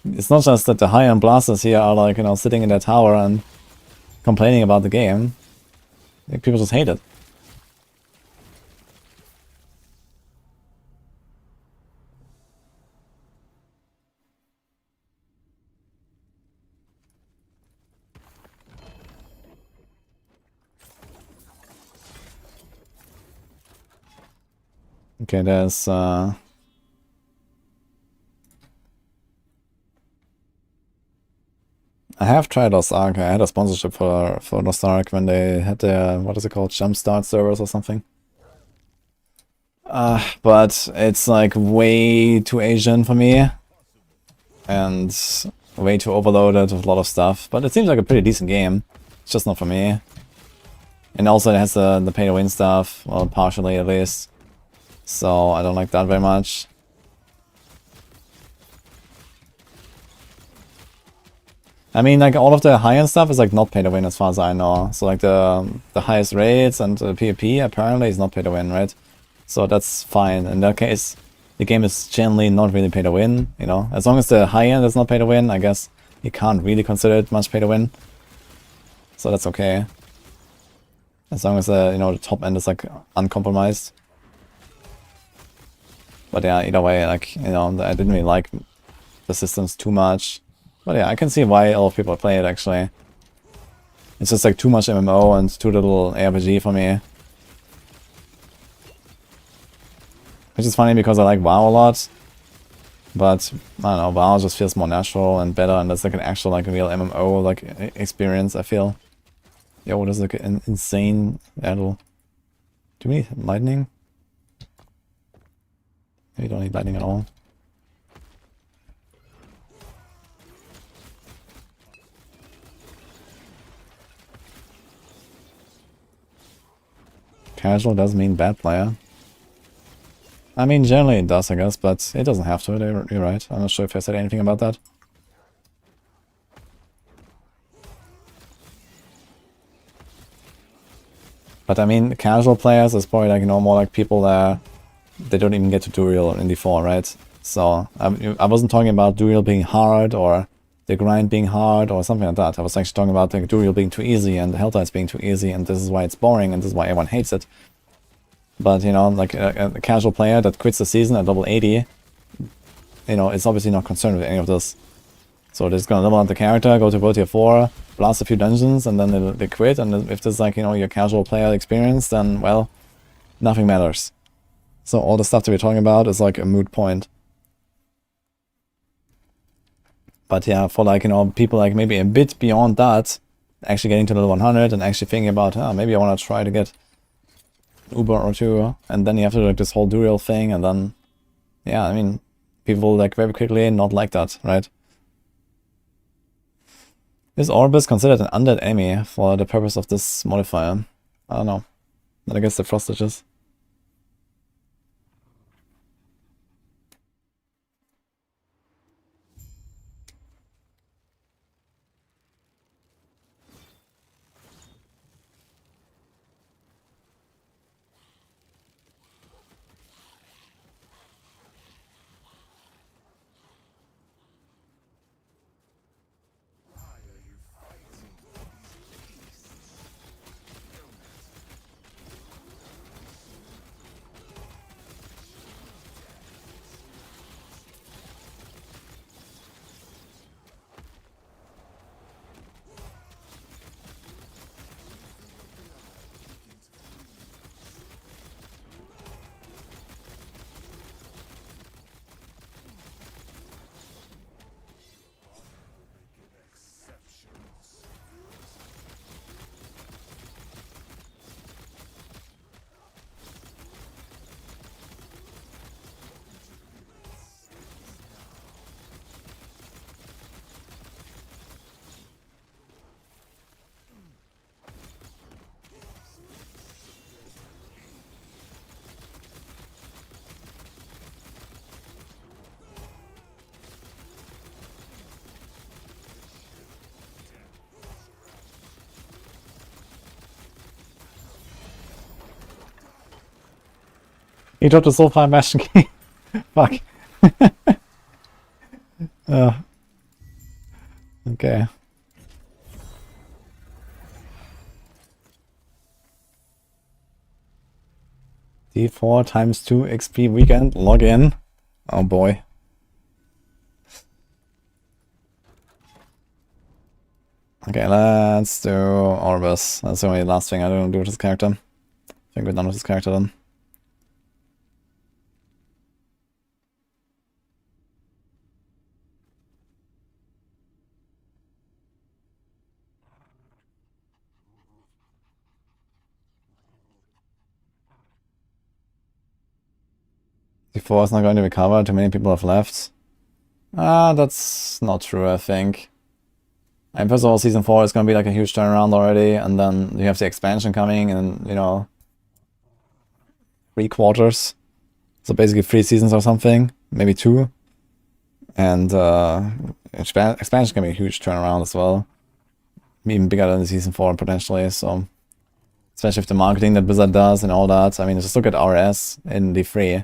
it's not just that the high-end blasters here are like, you know, sitting in their tower and complaining about the game. Like, people just hate it. Okay, there's I have tried Lost Ark. I had a sponsorship for Lost Ark when they had their, what is it called, Jumpstart servers or something. But it's like way too Asian for me. And way too overloaded with a lot of stuff. But it seems like a pretty decent game. It's just not for me. And also it has the pay-to-win stuff, well, partially at least. So I don't like that very much. I mean, like, all of the high-end stuff is like not pay-to-win as far as I know. So like the highest rates and the PvP apparently is not pay-to-win, right? So that's fine. In that case, the game is generally not really pay to win, you know. As long as the high end is not pay to win, I guess you can't really consider it much pay to win. So that's okay. As long as the, you know, the top end is like uncompromised. But yeah, either way, like, you know, I didn't really like the systems too much. But yeah, I can see why a lot of people play it actually. It's just like too much MMO and too little ARPG for me. Which is funny because I like WoW a lot. But, I don't know, WoW just feels more natural and better, and that's like an actual, like, real MMO, like, experience, I feel. Yo, there's like an insane battle. Do we need lightning? We don't need lightning at all. Casual does mean bad player. I mean, generally it does, I guess, but it doesn't have to. You're right. I'm not sure if I said anything about that. But I mean, casual players is probably like, you know, more like people that they don't even get to Duel in D4, right? So I wasn't talking about Duel being hard or the grind being hard or something like that. I was actually talking about the Duel being too easy and the Helltides being too easy, and this is why it's boring and this is why everyone hates it. But, you know, like a casual player that quits the season at level 80, you know, is obviously not concerned with any of this. So they're just gonna level up the character, go to World Tier 4, blast a few dungeons, and then they quit. And if this is like, you know, your casual player experience, then, well, nothing matters. So all the stuff that we're talking about is like a moot point. But yeah, for like, you know, people like maybe a bit beyond that, actually getting to level 100 and actually thinking about, maybe I want to try to get Uber or two, and then you have to do like this whole Duel thing, and then, yeah, I mean, people like very quickly not like that, right? Is Orbis considered an undead enemy for the purpose of this modifier? I don't know. But I guess the Frostages. He dropped a Soulfire Bastion key. Fuck. Okay. D4 times 2 XP weekend, log in. Oh boy. Okay, let's do Orbis. That's the only last thing I don't do with this character. I think we're done with this character then. D4 is not going to recover, too many people have left. That's not true, I think. And first of all, Season 4 is going to be like a huge turnaround already, and then you have the expansion coming in, you know, 3 quarters. So basically 3 seasons or something, maybe 2. And expansion can be a huge turnaround as well. Even bigger than the Season 4 potentially, so Especially with the marketing that Blizzard does and all that. I mean, just look at RS in D3.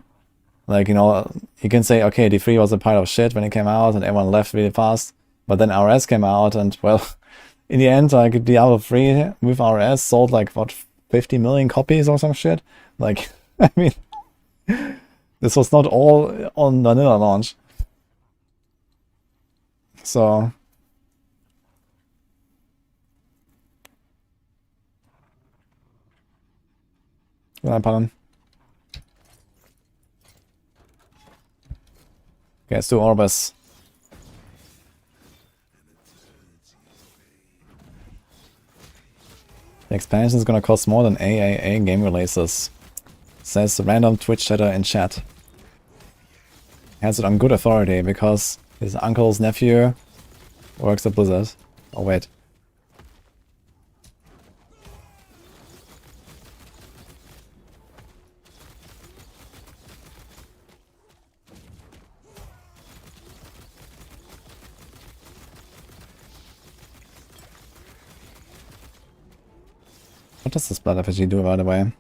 Like, you know, you can say, okay, D3 was a pile of shit when it came out and everyone left really fast. But then RS came out and, well, in the end, like, Diablo 3 with RS sold, like, what, 50 million copies or some shit? Like, I mean, this was not all on vanilla launch. So... pardon. Okay, let's do Orbis. The expansion is gonna cost more than AAA game releases, says the random Twitch chatter in chat. Has it on good authority because his uncle's nephew works at Blizzard. Oh wait. What does this blood effigy do, by the way?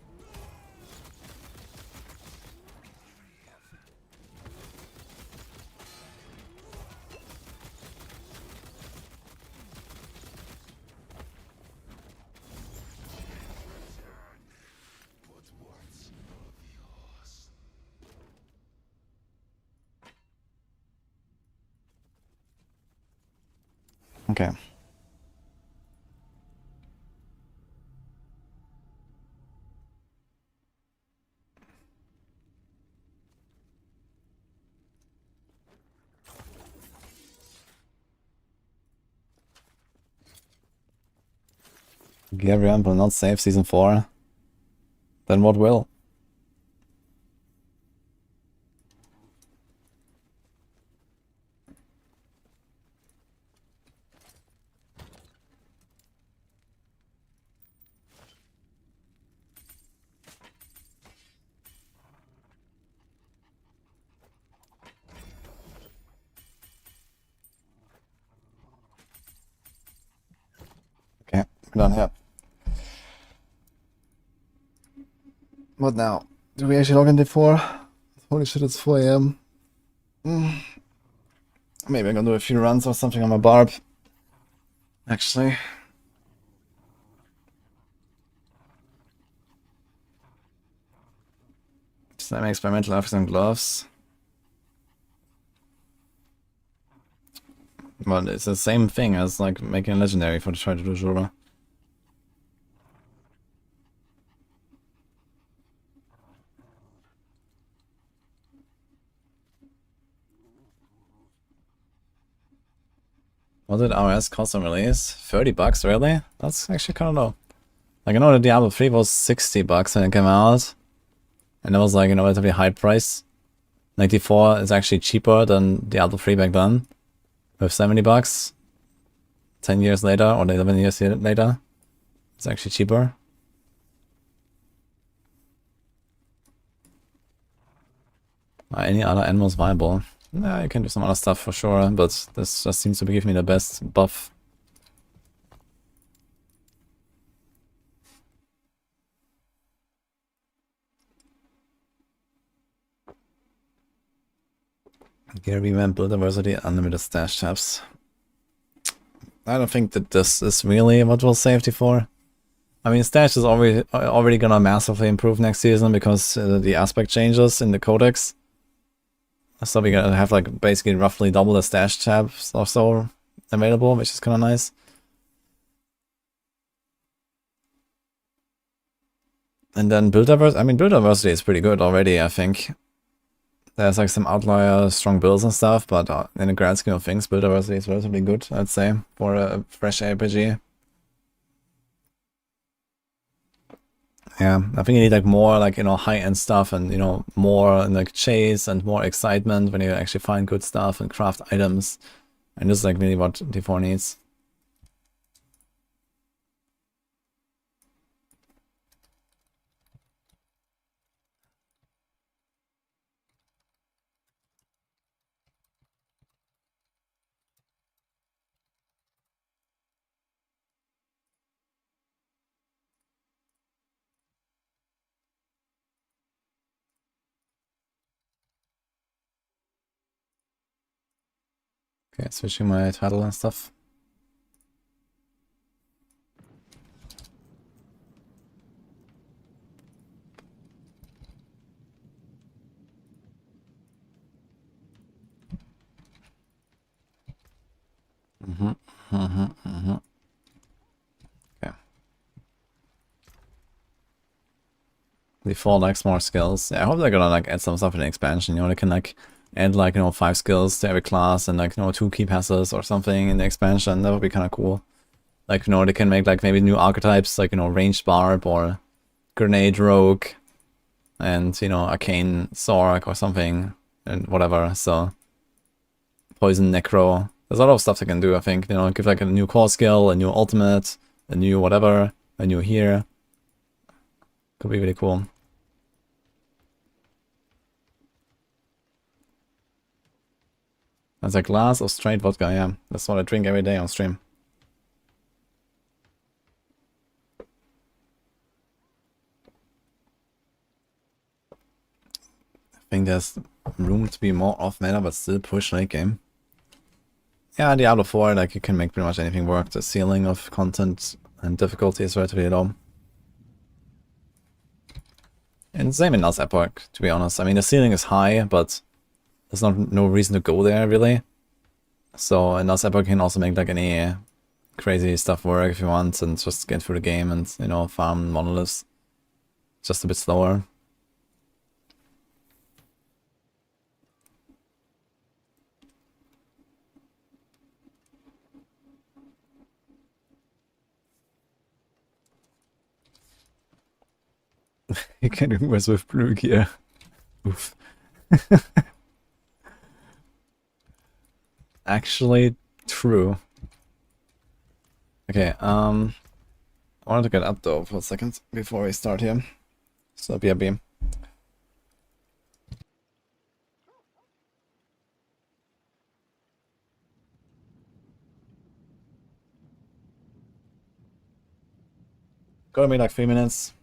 Okay. Gabriel will not save Season 4. Then what will? Okay, we're done here. What now? Do we actually log in D4? Holy shit, it's 4 AM. Maybe I'm gonna do a few runs or something on my barb. Actually. Some experimental office and gloves. Well, it's the same thing as like making a legendary for the try to do Jura. What did RS cost on release? 30 bucks, really? That's actually kind of low. Like, I know the Diablo 3 was 60 bucks when it came out. And that was like, you know, relatively high price. 94 is actually cheaper than Diablo 3 back then. With 70 bucks. 10 years later, or 11 years later. It's actually cheaper. Are any other animals viable? Yeah, you can do some other stuff for sure, but this just seems to give me the best buff. Gary Van Build Diversity, unlimited stash tabs. I don't think that this is really what will save D4. I mean, stash is already gonna massively improve next season because the aspect changes in the codex. So we're gonna have like basically roughly double the stash tabs or so available, which is kind of nice. And then build diversity. I mean, build diversity is pretty good already, I think. There's like some outlier strong builds and stuff, but in the grand scheme of things, build diversity is relatively good, I'd say, for a fresh RPG. Yeah, I think you need like more like, you know, high-end stuff and, you know, more like chase and more excitement when you actually find good stuff and craft items. And this is like really what D4 needs. Okay, switching my title and stuff. Okay. Default likes more skills. Yeah, I hope they're gonna like add some stuff in the expansion. You know, they can like add like, you know, 5 skills to every class and like, you know, 2 key passes or something in the expansion. That would be kind of cool. Like, you know, they can make like maybe new archetypes, like, you know, ranged barb or grenade rogue and, you know, arcane sorc or something and whatever. So poison necro. There's a lot of stuff they can do, I think. You know, give like a new core skill, a new ultimate, a new whatever, a new here. Could be really cool. That's a glass of straight vodka, yeah. That's what I drink every day on stream. I think there's room to be more off meta, but still push late game. Yeah, Diablo 4, like you can make pretty much anything work. The ceiling of content and difficulty is relatively low. And same in Null's Epoch, to be honest. I mean, the ceiling is high, but there's no reason to go there, really. So in Null's Epoch you can also make like any crazy stuff work if you want, and just get through the game and, you know, farm monoliths. Just a bit slower. You can do worse with blue gear. Oof. Actually, true. Okay, I wanted to get up though for a second before we start here. So BRB. Gonna be like 3 minutes.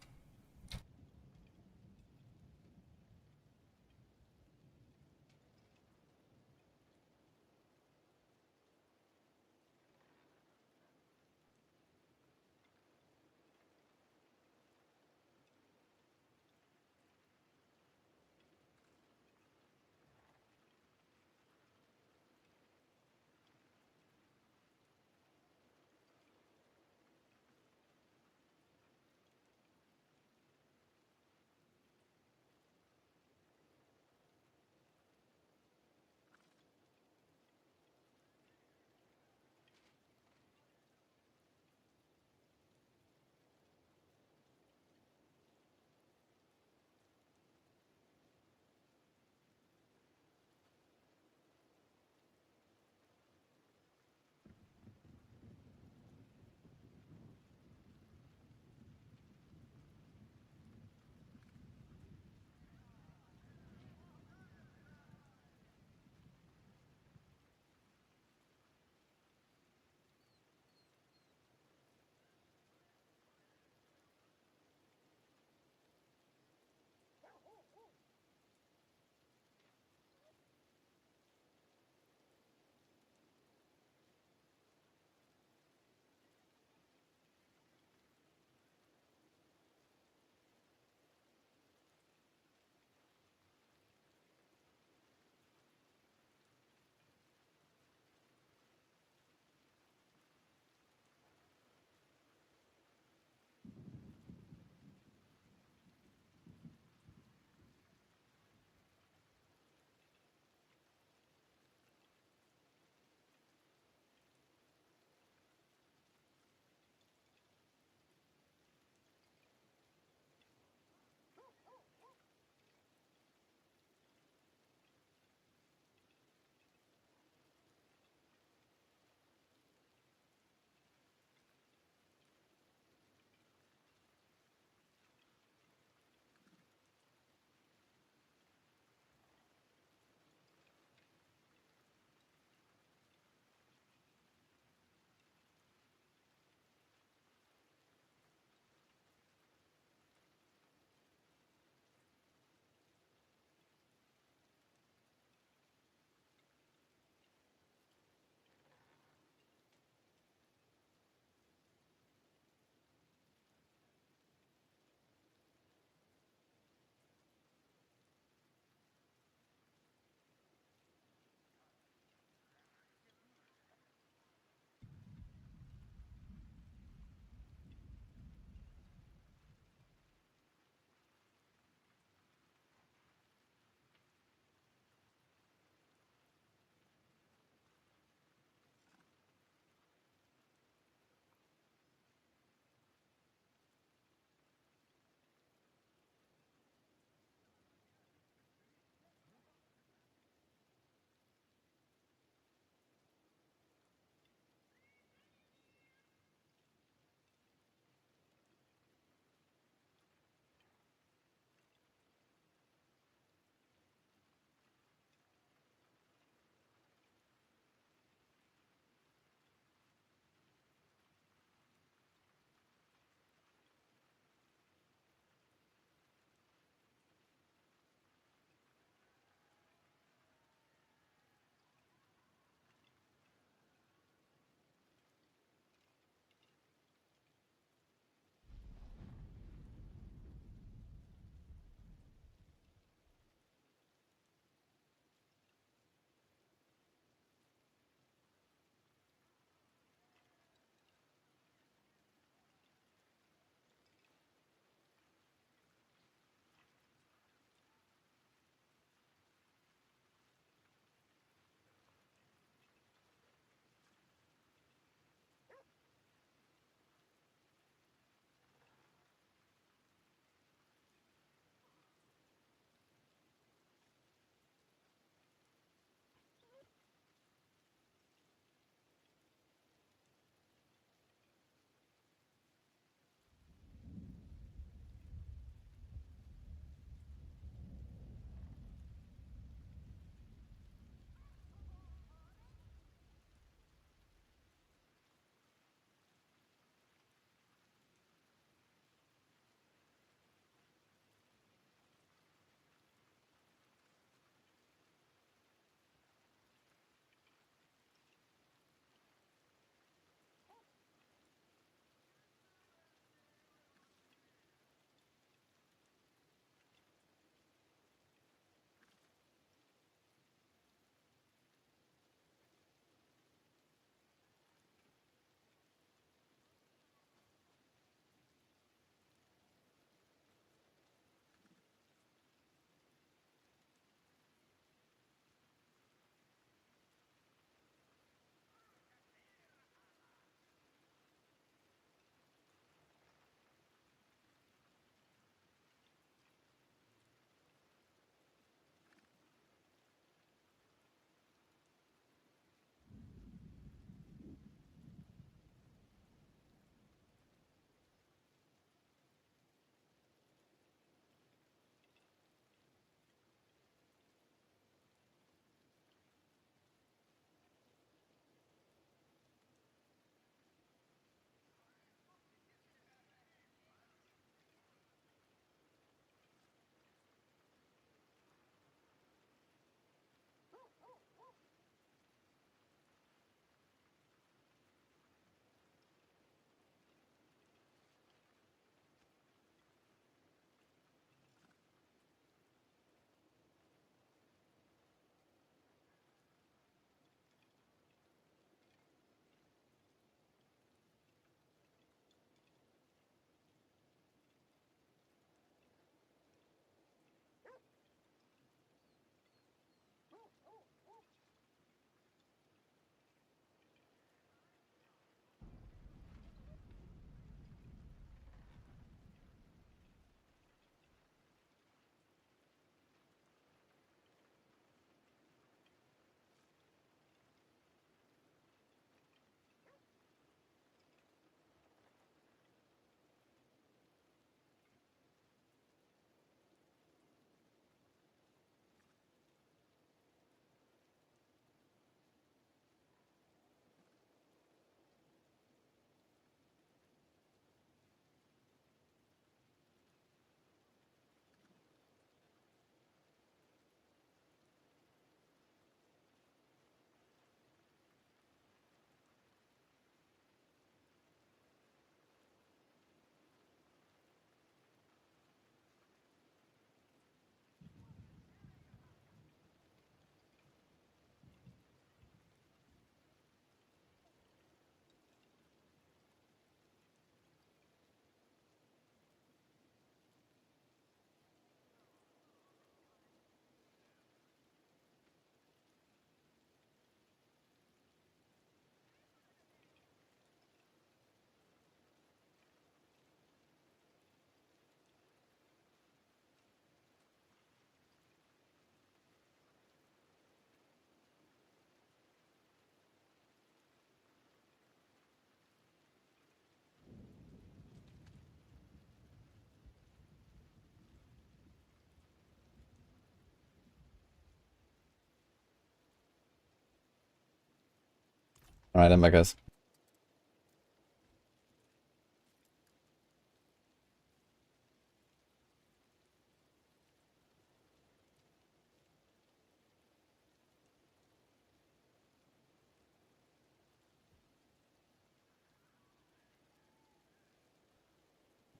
Alright, I'm back, guys.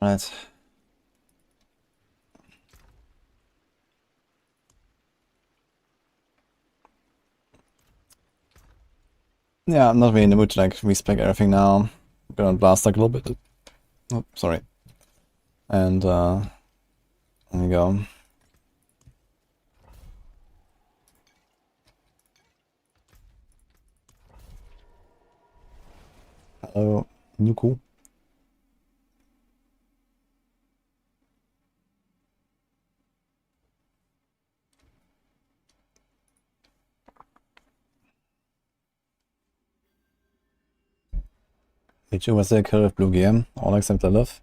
Right. Yeah, I'm not really in the mood to like respec everything now. I'm gonna blast like a little bit. Oh, sorry. And there we go. Hello, Nuku. Did you was a kill with blue gear? All except Lilith.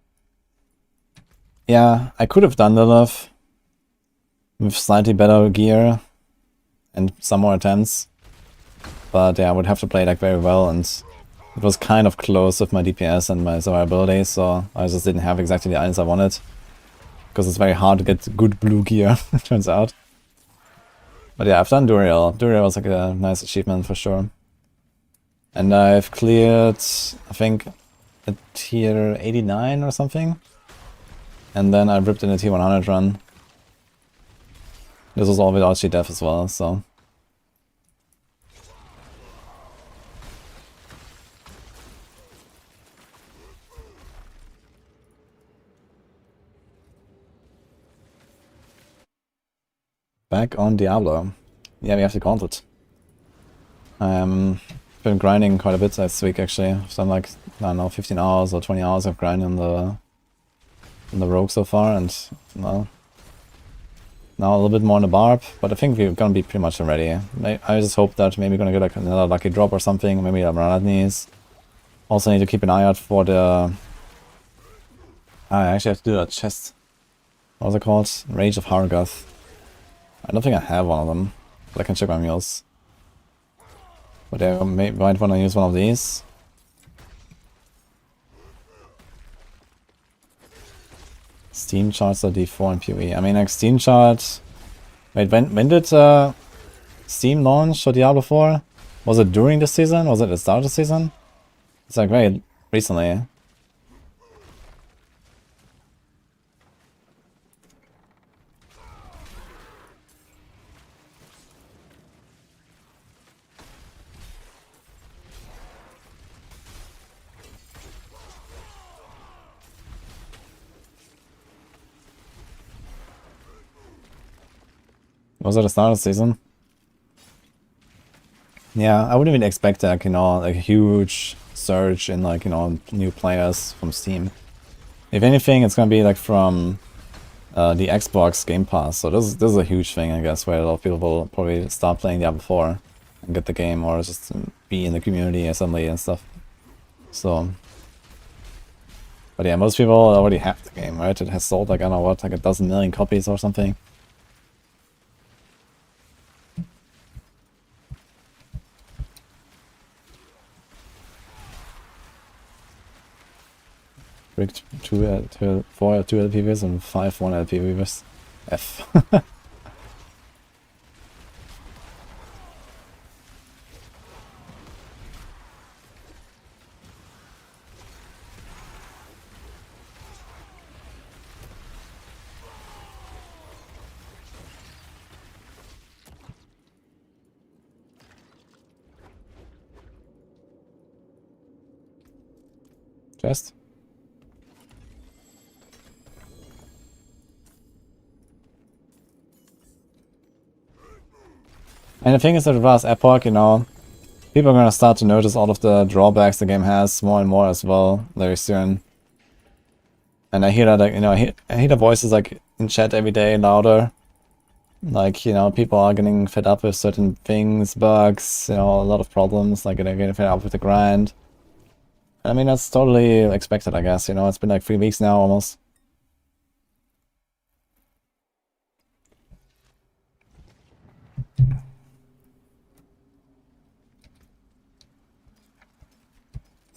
Yeah, I could have done Lilith with slightly better gear and some more attempts. But yeah, I would have to play like very well, and it was kind of close with my DPS and my survivability, so I just didn't have exactly the items I wanted. Because it's very hard to get good blue gear, it turns out. But yeah, I've done Duriel. Duriel was like a nice achievement for sure. And I've cleared, I think, a tier 89 or something. And then I ripped in a tier 100 run. This was all without cheat death as well, so... Back on Diablo. Yeah, we have the gauntlet. Been grinding quite a bit this week actually. I've done like, I don't know, 15 hours or 20 hours of grinding on the rogue so far, and well, now a little bit more on the barb, but I think we're gonna be pretty much ready. I just hope that maybe we're gonna get like another lucky drop or something, maybe a run at knees. Also need to keep an eye out for the... I actually have to do that chest. What's it called? Rage of Hargath. I don't think I have one of them, but I can check my mules. But I might want to use one of these. Steam charts are D4 and PoE. I mean, like Steam chart... Wait, when did Steam launch for Diablo 4? Was it during the season? Was it the start of the season? It's like very recently. Was it the start of the season? Yeah, I wouldn't even expect like, you know, like a huge surge in like, you know, new players from Steam. If anything, it's gonna be like from the Xbox Game Pass. So this is a huge thing, I guess, where a lot of people will probably start playing Diablo 4 and get the game, or just be in the community assembly and stuff. So, but yeah, most people already have the game, right? It has sold like, I don't know what, like 12 million copies or something. Rigged 4 2 LPVs and 5 1 LPVs. F. Chest. And the thing is that with last Epoch, you know, people are gonna start to notice all of the drawbacks the game has more and more as well very soon. And I hear that, like, you know, I hear the voices like in chat every day louder. Like, you know, people are getting fed up with certain things, bugs, you know, a lot of problems, like they're getting fed up with the grind. I mean, that's totally expected, I guess, you know, it's been like 3 weeks now almost.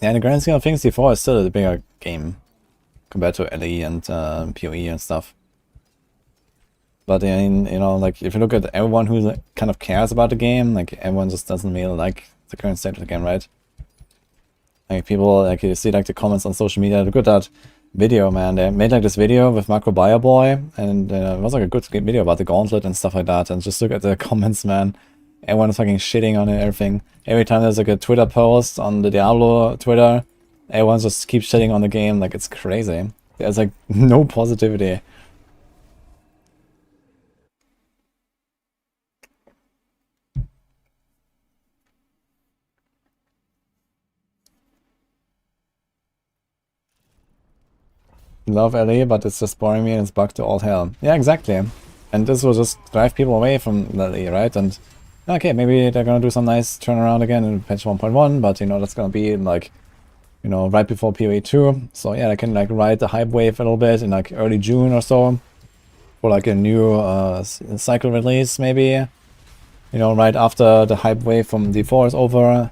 Yeah, in the grand scheme of things, D4 is still a bigger game compared to LE and PoE and stuff. But in, you know, like if you look at everyone who like, kind of cares about the game, like everyone just doesn't really like the current state of the game, right? Like people, like you see like the comments on social media, look at that video, man. They made like this video with Macrobio Boy, and it was like a good video about the gauntlet and stuff like that. And just look at the comments, man. Everyone is fucking shitting on it and everything. Every time there's like a Twitter post on the Diablo Twitter, everyone just keeps shitting on the game. Like it's crazy. There's like no positivity. Love LA, but it's just boring me and it's bugged to all hell. Yeah, exactly. And this will just drive people away from LA, right? And okay, maybe they're gonna do some nice turnaround again in patch 1.1, but you know, that's gonna be like, you know, right before PoE 2. So yeah, I can like ride the hype wave a little bit in like early June or so. For like a new cycle release, maybe. You know, right after the hype wave from D4 is over.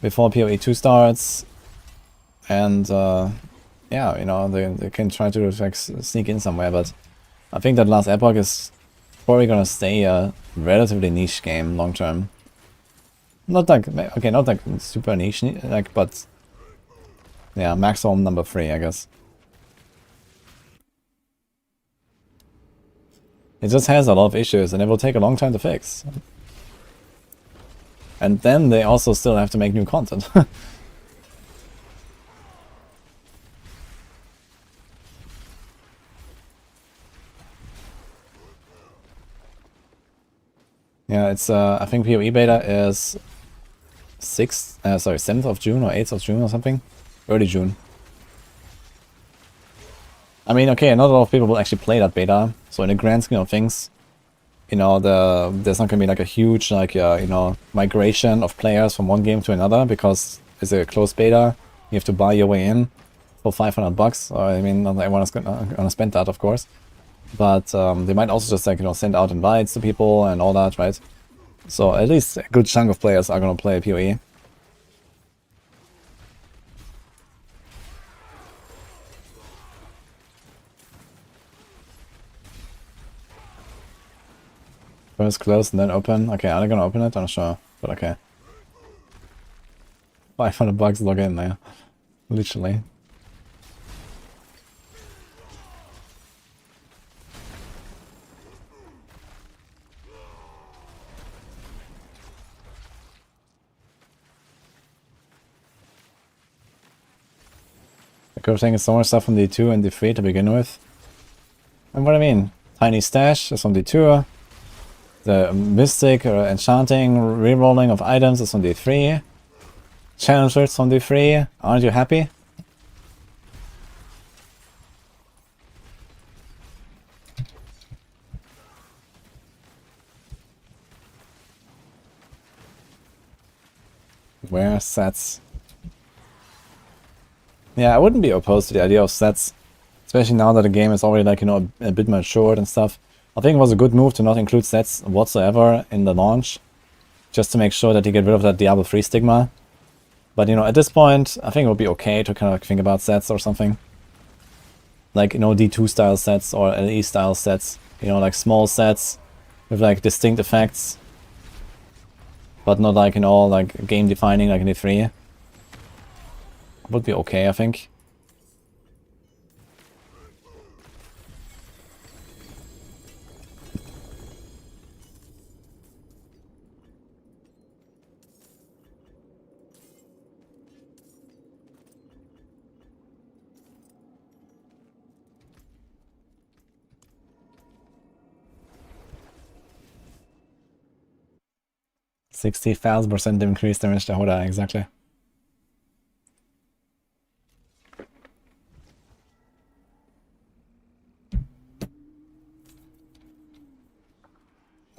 Before PoE 2 starts. And yeah, you know, they can try to like sneak in somewhere, but I think that last Epoch is probably gonna stay a relatively niche game long term. Not like, okay, not like super niche, like, but yeah, maximum number 3, I guess. It just has a lot of issues and it will take a long time to fix. And then they also still have to make new content. Yeah, it's I think PoE beta is 7th of June or 8th of June or something. Early June. I mean, okay, not a lot of people will actually play that beta, so in the grand scheme of things, you know, there's not gonna be like a huge like you know, migration of players from one game to another because it's a closed beta. You have to buy your way in for $500. I mean, not everyone is gonna spend that, of course. But they might also just like, you know, send out invites to people and all that, right? So at least a good chunk of players are gonna play PoE. First close and then open. Okay, are they gonna open it? I'm not sure, but okay. $500 log in there. Literally. The good thing is so much stuff from D2 and D3 to begin with. And what I mean, Tiny Stash is from D2. The Mystic or Enchanting rerolling of items is from D3. Challengers from D3. Aren't you happy? Where sets? Yeah, I wouldn't be opposed to the idea of sets. Especially now that the game is already like, you know, a bit matured and stuff. I think it was a good move to not include sets whatsoever in the launch. Just to make sure that you get rid of that Diablo 3 stigma. But, you know, at this point, I think it would be okay to kind of like think about sets or something. Like, you know, D2 style sets or LE style sets. You know, like small sets with like distinct effects. But not like, you know, like game defining like in D3. Would be okay, I think. $60,000% increase damage to Hoda, exactly.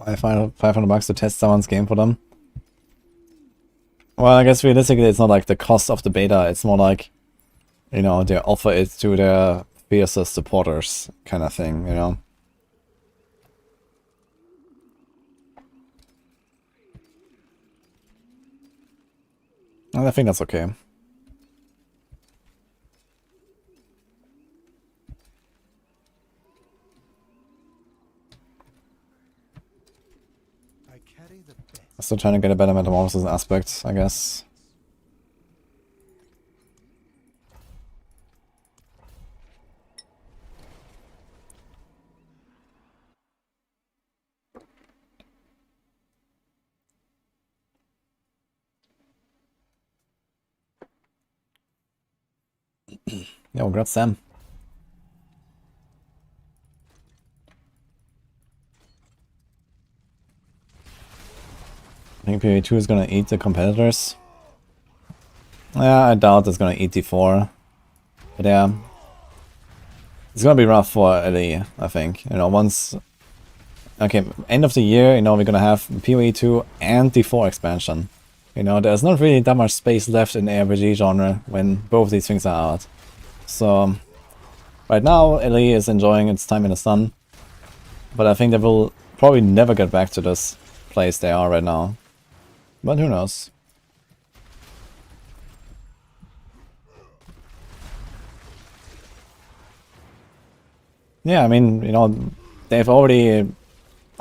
$500 to test someone's game for them. Well, I guess realistically it's not like the cost of the beta, it's more like, you know, they offer it to their fiercest supporters kind of thing, you know? And I think that's okay. Still trying to get a better metamorphosis aspect, I guess. Yo, congrats, Sam. I think PvE2 is gonna eat the competitors. Yeah, I doubt it's gonna eat D4. But yeah. It's gonna be rough for LE, I think. You know, once... Okay, end of the year, you know, we're gonna have PvE2 and D4 expansion. You know, there's not really that much space left in the RPG genre when both these things are out. So, right now, LE is enjoying its time in the sun. But I think they will probably never get back to this place they are right now. But who knows? Yeah, I mean, you know, they've already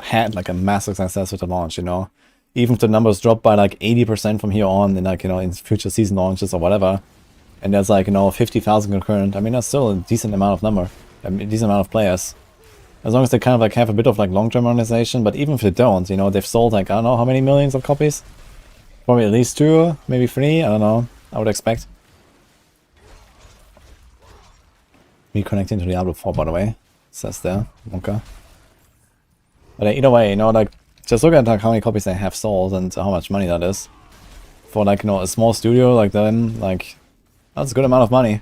had like a massive success with the launch, you know. Even if the numbers drop by like 80% from here on in like, you know, in future season launches or whatever, and there's like, you know, 50,000 concurrent, I mean, that's still a decent amount of number, a decent amount of players. As long as they kind of like have a bit of like long-term monetization, but even if they don't, you know, they've sold like, I don't know how many millions of copies? Probably at least 2, maybe 3, I don't know, I would expect. Reconnecting to Diablo 4, by the way, says there, okay. But either way, you know, like, just look at like how many copies they have sold and how much money that is. For like, you know, a small studio like them, like, that's a good amount of money.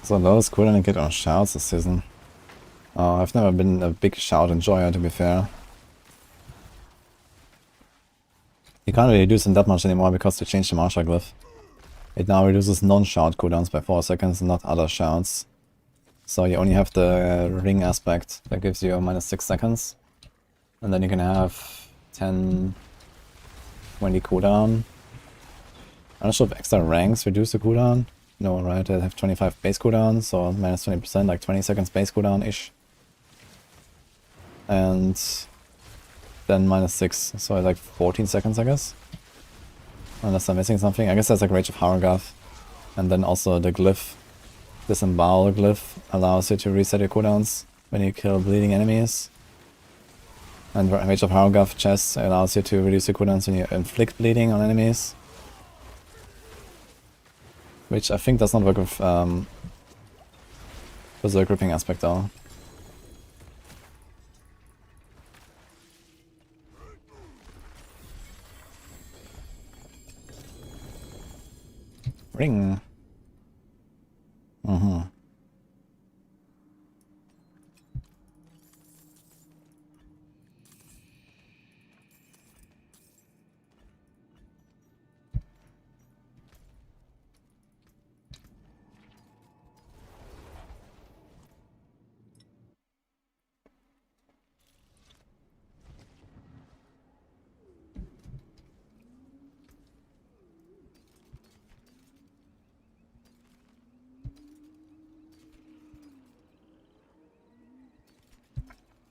So lowest cooldown I get on shouts this season. Oh, I've never been a big shout enjoyer, to be fair. You can't really reduce them that much anymore because they changed the martial glyph. It now reduces non-shout cooldowns by 4 seconds, not other shouts. So you only have the ring aspect that gives you minus 6 seconds. And then you can have 10, 20 cooldown. I'm not sure if extra ranks reduce the cooldown. No, right, they have 25 base cooldown, so minus 20%, like 20 seconds base cooldown-ish. And then minus 6, so like 14 seconds, I guess. Unless I'm missing something. I guess that's like Rage of Haragath. And then also the glyph, Disembowel glyph, allows you to reset your cooldowns when you kill bleeding enemies. And Rage of Haragath chest allows you to reduce your cooldowns when you inflict bleeding on enemies. Which I think does not work with Berserk Gripping aspect though. Ring.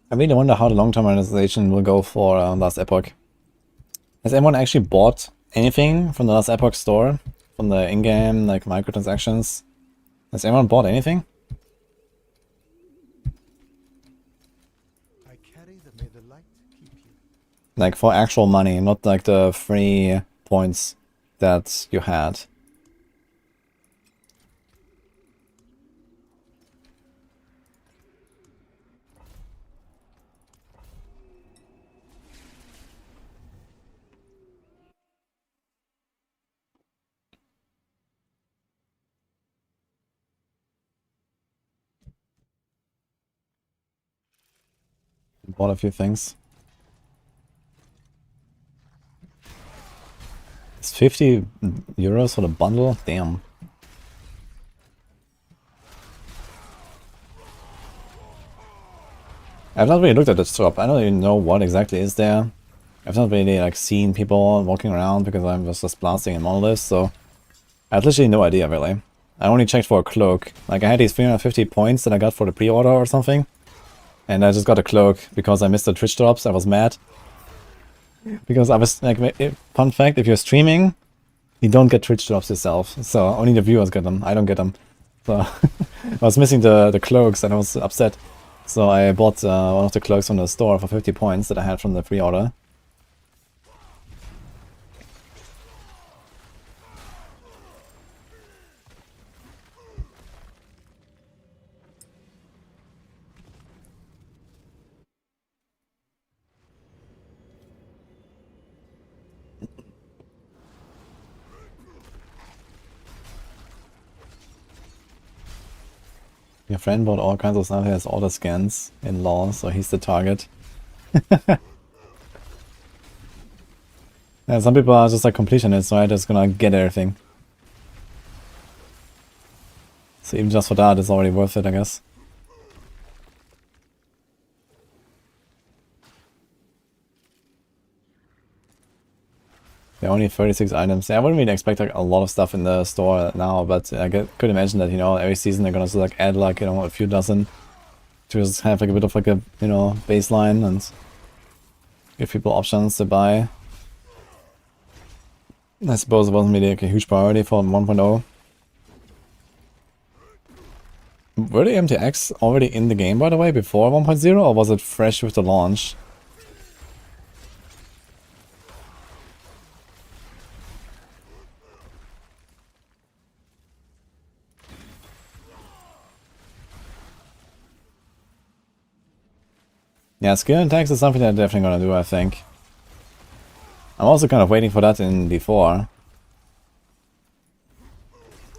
I really wonder how the long-term monetization will go for Last Epoch. Has anyone actually bought anything from the Last Epoch store? From the in-game, like, microtransactions? Has anyone bought anything? I carry the may the light keep you. Like, for actual money, not like the free points that you had. Bought a few things. It's 50 euros for the bundle? Damn. I've not really looked at the shop. I don't even know what exactly is there. I've not really like seen people walking around because I was just blasting in Monolith, so I had literally no idea really. I only checked for a cloak. Like I had these 350 points that I got for the pre-order or something. And I just got a cloak because I missed the Twitch drops. I was mad. Because I was like, fun fact, if you're streaming, you don't get Twitch drops yourself. So only the viewers get them. I don't get them. So I was missing the cloaks and I was upset. So I bought one of the cloaks from the store for 50 points that I had from the pre-order. Your friend bought all kinds of stuff. He has all the scans in law, so he's the target. Yeah, some people are just like completionists, right? Just gonna get everything. So even just for that, it's already worth it, I guess. There are only 36 items. Yeah, I wouldn't really expect like a lot of stuff in the store now, but I could imagine that, you know, every season they're gonna just, like add like, you know, a few dozen to just have like a bit of like a, you know, baseline and give people options to buy. I suppose it wasn't really like a huge priority for 1.0. Were the MTX already in the game, by the way, before 1.0, or was it fresh with the launch? Yeah, skill and tax is something that I'm definitely gonna do, I think. I'm also kind of waiting for that in D4.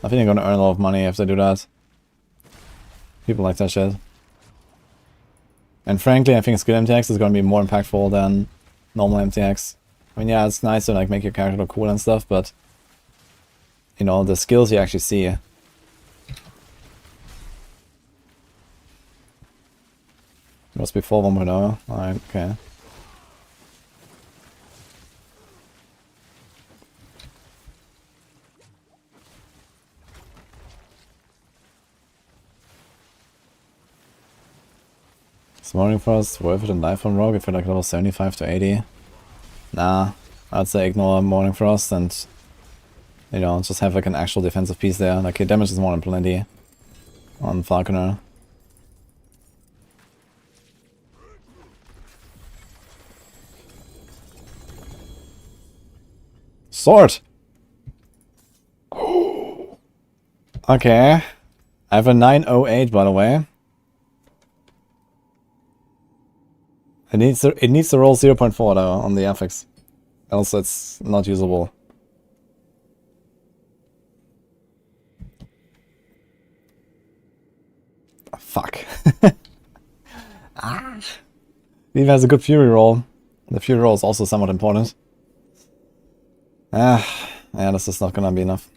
I think I'm gonna earn a lot of money if they do that. People like that shit. And frankly, I think skill MTX is gonna be more impactful than normal MTX. I mean, yeah, it's nice to like make your character look cool and stuff, but you know, the skills you actually see. It was before 1.0. Alright, okay. Smothering Frost, worth it in Life on Rogue if you're like level 75 to 80. Nah, I'd say ignore Morning Frost and, you know, just have like an actual defensive piece there. Like, it damages more than plenty on Falconer. Sword! Okay. I have a 908, by the way. It needs to roll 0.4 though on the affix. Else it's not usable. Oh, fuck. Ah. It even has a good Fury roll. The Fury roll is also somewhat important. Ah, yeah, this is not gonna be enough.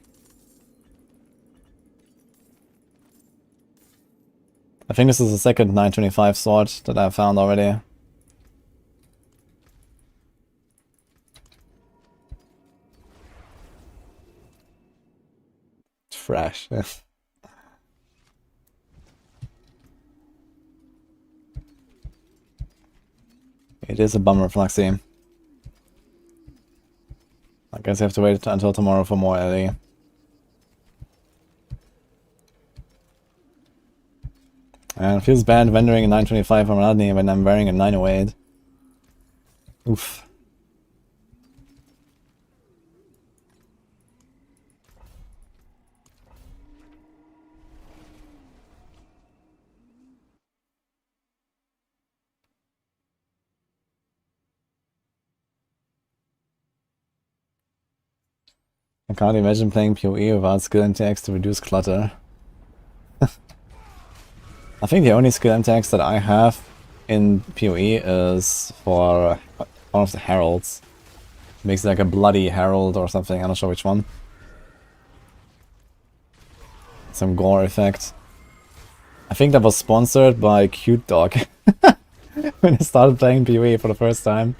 I think this is the second 925 sword that I found already. Trash. It is a bummer, Fluxy. I guess I have to wait until tomorrow for more LE. And it feels bad rendering a 925 from Rodney when I'm wearing a 908. Oof. I can't imagine playing PoE without skill MTX to reduce clutter. I think the only skill MTX that I have in PoE is for one of the heralds. It makes it like a bloody herald or something, I'm not sure which one. Some gore effect. I think that was sponsored by Cute Dog when I started playing PoE for the first time.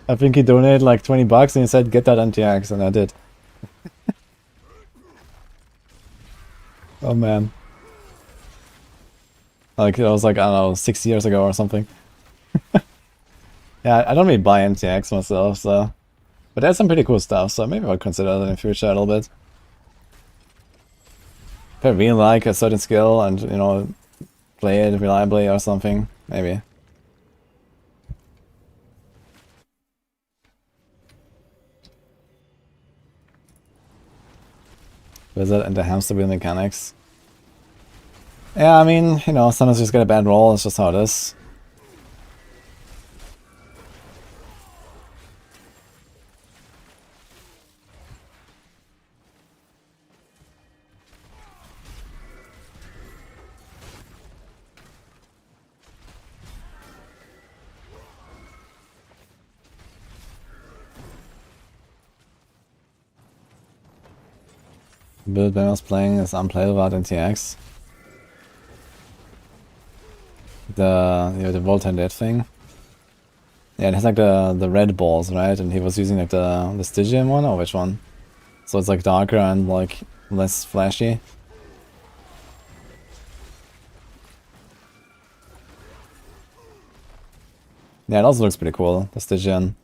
I think he donated like 20 bucks and he said get that MTX, and I did. Oh man. Like, it was like, I don't know, 6 years ago or something. Yeah, I don't really buy MTX myself, so... But they had some pretty cool stuff, so maybe I'll consider that in the future a little bit. If I really like a certain skill and, you know, play it reliably or something, maybe. Wizard and the hamster wheel mechanics. Yeah, I mean, you know, sometimes you just get a bad roll, it's just how it is. Build Ben was playing is unplayable without NTX. The Volt and Dead thing. Yeah, it has like the red balls, right? And he was using like the Stygian one, or which one? So it's like darker and like less flashy. Yeah, it also looks pretty cool, the Stygian.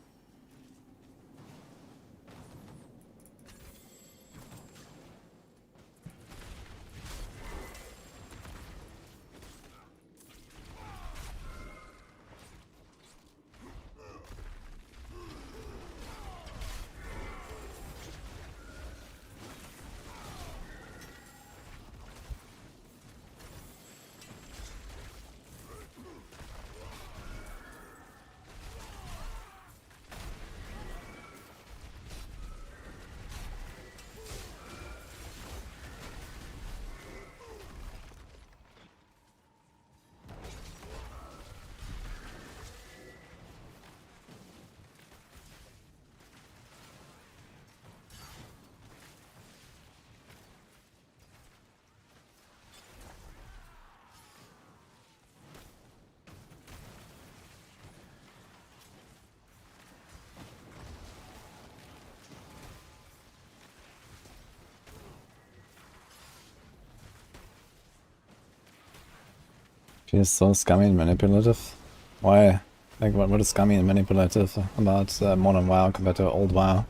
She is so scummy and manipulative. Why? Like, what is scummy and manipulative about modern WoW compared to old WoW?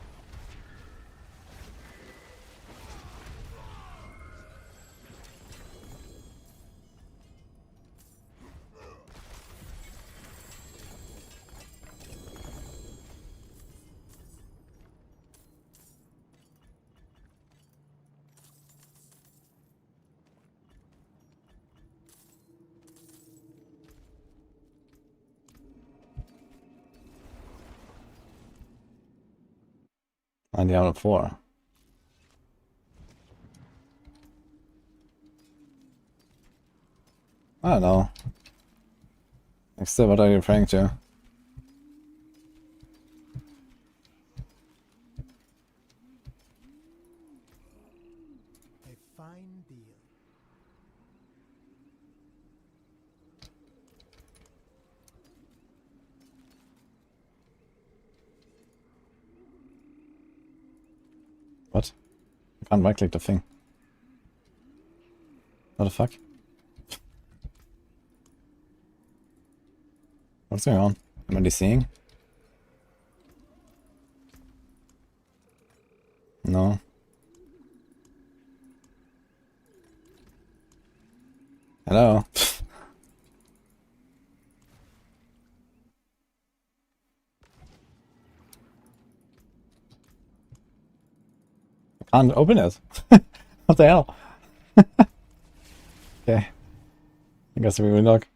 On Diablo 4. I don't know. Like, still, what are you referring to? A fine deal. What? I can't right click the thing. What the fuck? What's going on? Am I DCing? No. Hello? I can't open it. What the hell? Okay. I guess we will look.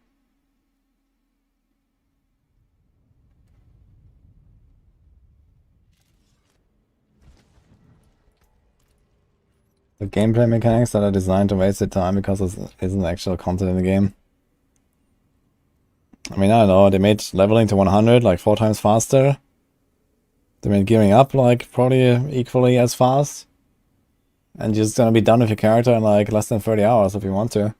The gameplay mechanics that are designed to waste your time because it isn't actual content in the game. I mean, I don't know, they made leveling to 100 like 4 times faster. They made gearing up like probably equally as fast. And you're just gonna be done with your character in like less than 30 hours if you want to.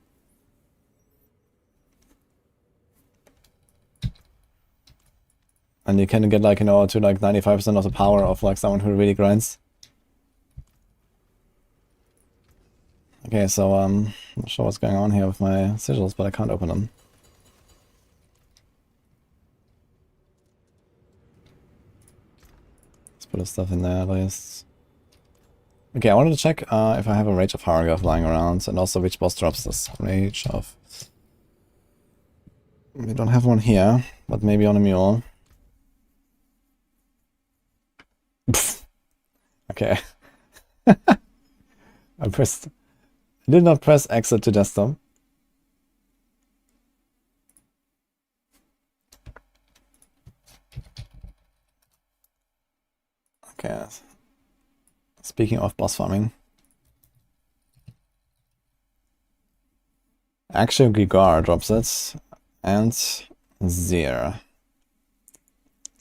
And you can get like, you know, to like 95% of the power of like someone who really grinds. Okay, so I'm not sure what's going on here with my sigils, but I can't open them. Let's put the stuff in there at least. Okay, I wanted to check if I have a Rage of Hargath lying around, and also which boss drops this Rage of... We don't have one here, but maybe on a mule. Okay. I did not press exit to desktop. Okay. Speaking of boss farming. Actually, Gigar drops it. And Zir.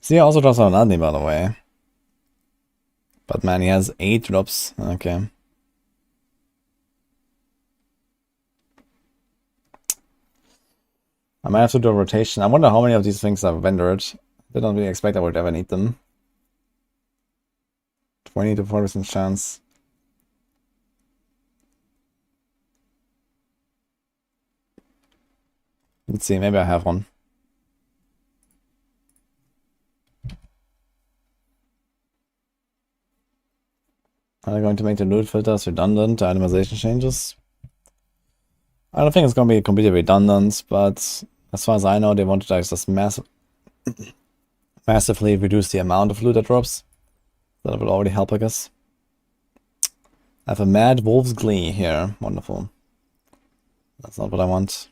Zir also drops on Adni, by the way. But man, he has 8 drops. Okay. I might have to do a rotation. I wonder how many of these things are vendored. Didn't really expect I would ever need them. 20 to 40% chance. Let's see, maybe I have one. Are they going to make the loot filters redundant to itemization changes? I don't think it's going to be completely redundant, but as far as I know, they want to just massively reduce the amount of loot that drops. That will already help, I guess. I have a Mad Wolf's Glee here. Wonderful. That's not what I want.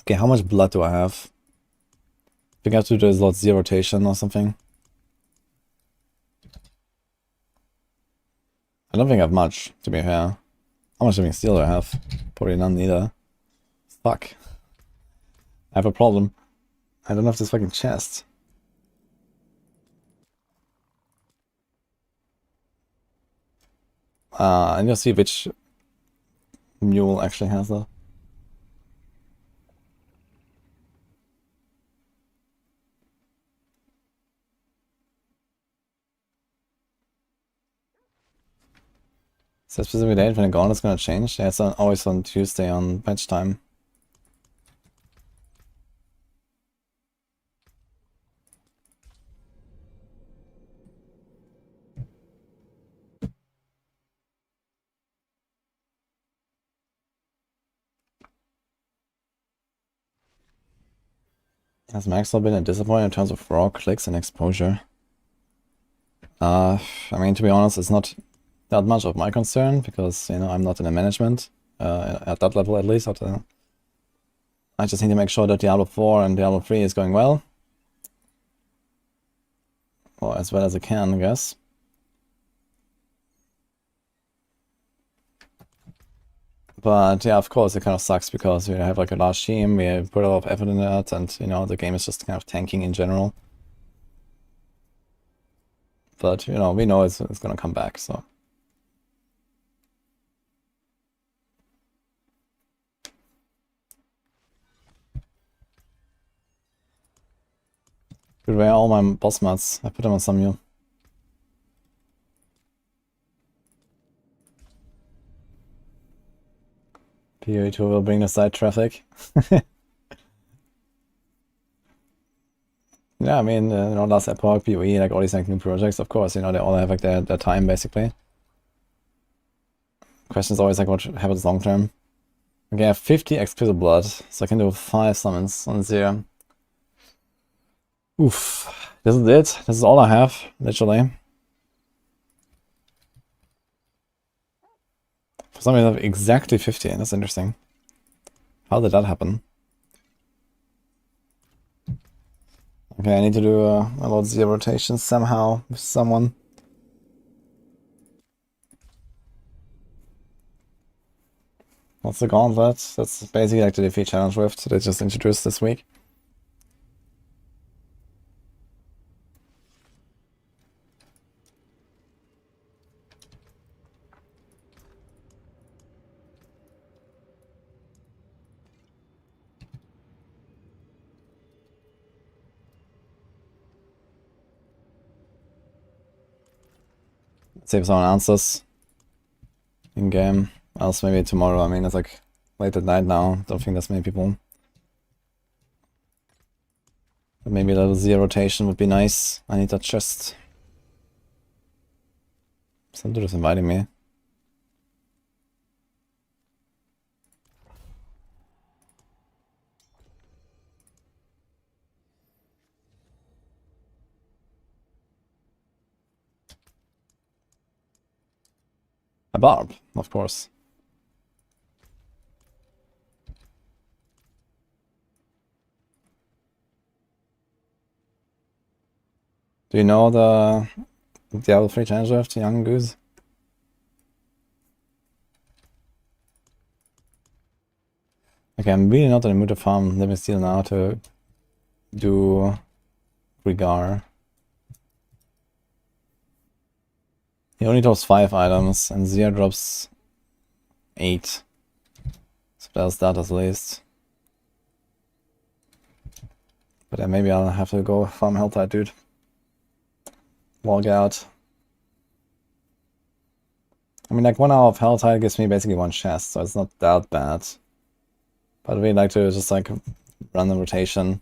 Okay, how much blood do I have? I think I have to do a slot 0 rotation or something. I don't think I have much, to be fair. How much living steel do I have? Probably none either. Fuck. I have a problem. I don't have this fucking chest. I need to see which mule actually has that. Is that specific date when the gauntlet is gonna change? Yeah, it's always on Tuesday on patch time. Has Maxwell been a disappointment in terms of raw clicks and exposure? I mean, to be honest, it's not that much of my concern because, you know, I'm not in the management, at that level at least. I just need to make sure that Diablo 4 and Diablo 3 is going well. Or as well as I can, I guess. But yeah, of course, it kind of sucks because we have like a large team, we put a lot of effort in that, and you know, the game is just kind of tanking in general. But you know, we know it's gonna come back, so. Dude, where are all my boss mats? I put them on some new. PoE2 will bring the side traffic. Yeah, I mean, you know, last Epoch, PoE, like all these like new projects, of course, you know, they all have like their time basically. Question is always like what happens long term. Okay, I have 50 exquisite blood, so I can do 5 summons on 0. Oof. This is it. This is all I have, literally. For some reason I have exactly 50, that's interesting. How did that happen? Okay, I need to do a lot of 0 rotations somehow with someone. What's the gauntlet? That's basically like the defeat challenge rift they just introduced this week. Let's see if someone answers in game. Else maybe tomorrow. I mean, it's like late at night now. Don't think there's many people. But maybe a little 0 rotation would be nice. I need that chest. Some dude is inviting me. A barb, of course. Do you know the Diablo 3 challenge draft, Young Goose? Okay, I'm really not in the mood to farm Living Steel now to do Regar. He only drops 5 items and Zia drops 8. So there's that at least. But then maybe I'll have to go farm Helltide, dude. Log out. I mean, like 1 hour of Helltide gives me basically 1 chest, so it's not that bad. But I'd really like to just like run the rotation.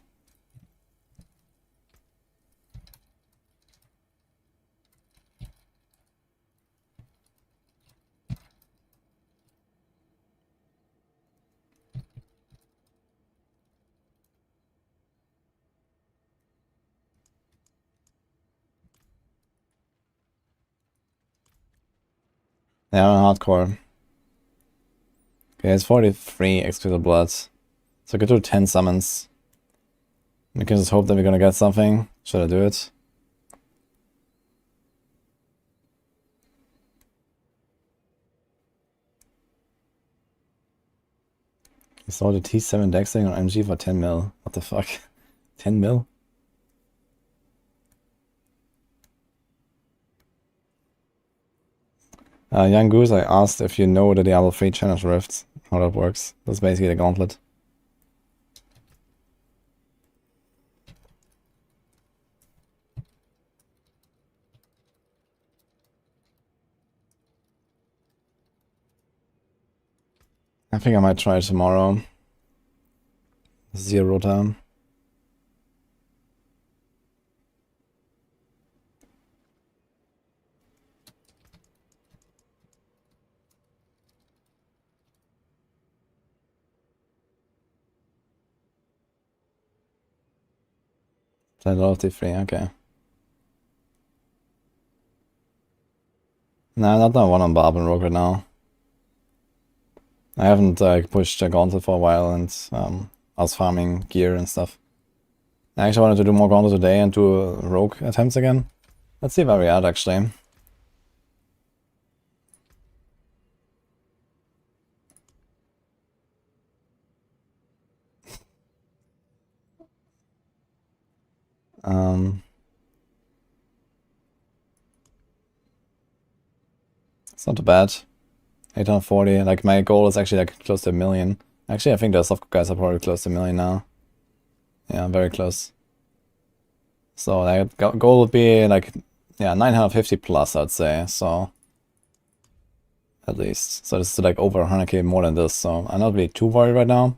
Yeah, I'm hardcore. Okay, it's 43 exquisite bloods. So I could do 10 summons. We can just hope that we're gonna get something. Should I do it? You saw the T7 dexing on MG for 10 mil. What the fuck? 10 mil? Young Goose, I asked if you know the Diablo 3 challenge rifts, how that works. That's basically the gauntlet. I think I might try it tomorrow. 0 time. Play loyalty free, okay. Nah, not that one on Barb and Rogue right now. I haven't pushed a gauntlet for a while, and I was farming gear and stuff. I actually wanted to do more gauntlet today and do rogue attempts again. Let's see where we're at actually. It's not too bad. 840. Like my goal is actually like close to 1 million. Actually, I think the soft guys are probably close to 1 million now. Yeah, very close. So like goal would be like, yeah, 950 plus, I'd say. So at least. So this is like over 100k more than this. So I'm not really too worried right now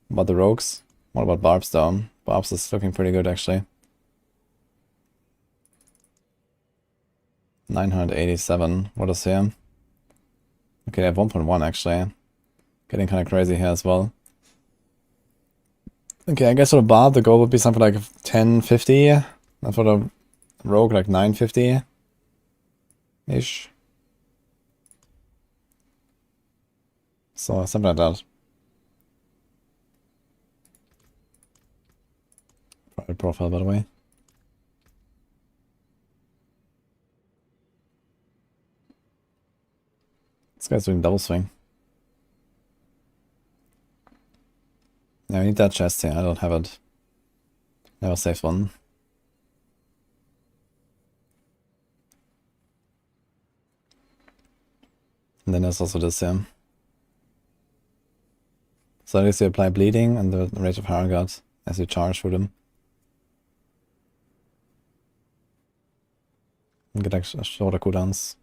about the rogues. What about Barbs though? Barbs is looking pretty good actually. 987. What is here? Okay, they have 1.1 actually. Getting kind of crazy here as well. Okay, I guess for the Bard, the goal would be something like 1050. And for the Rogue, like 950-ish. So, something like that. Private profile, by the way. This guy's doing double swing. Yeah, I need that chest here. I don't have it. Never saved one. And then there's also this here. So at least you apply bleeding and the rate of Harrogate God as you charge through them. And get like shorter cooldowns.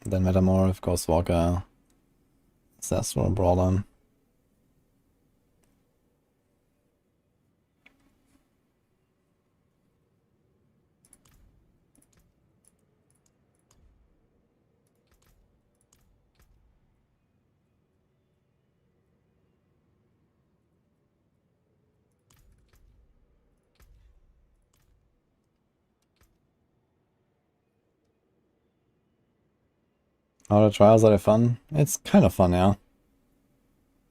Then Metamorph, Ghostwalker, Ancestral, Brawler. Are the trials, are they fun? It's kind of fun, yeah.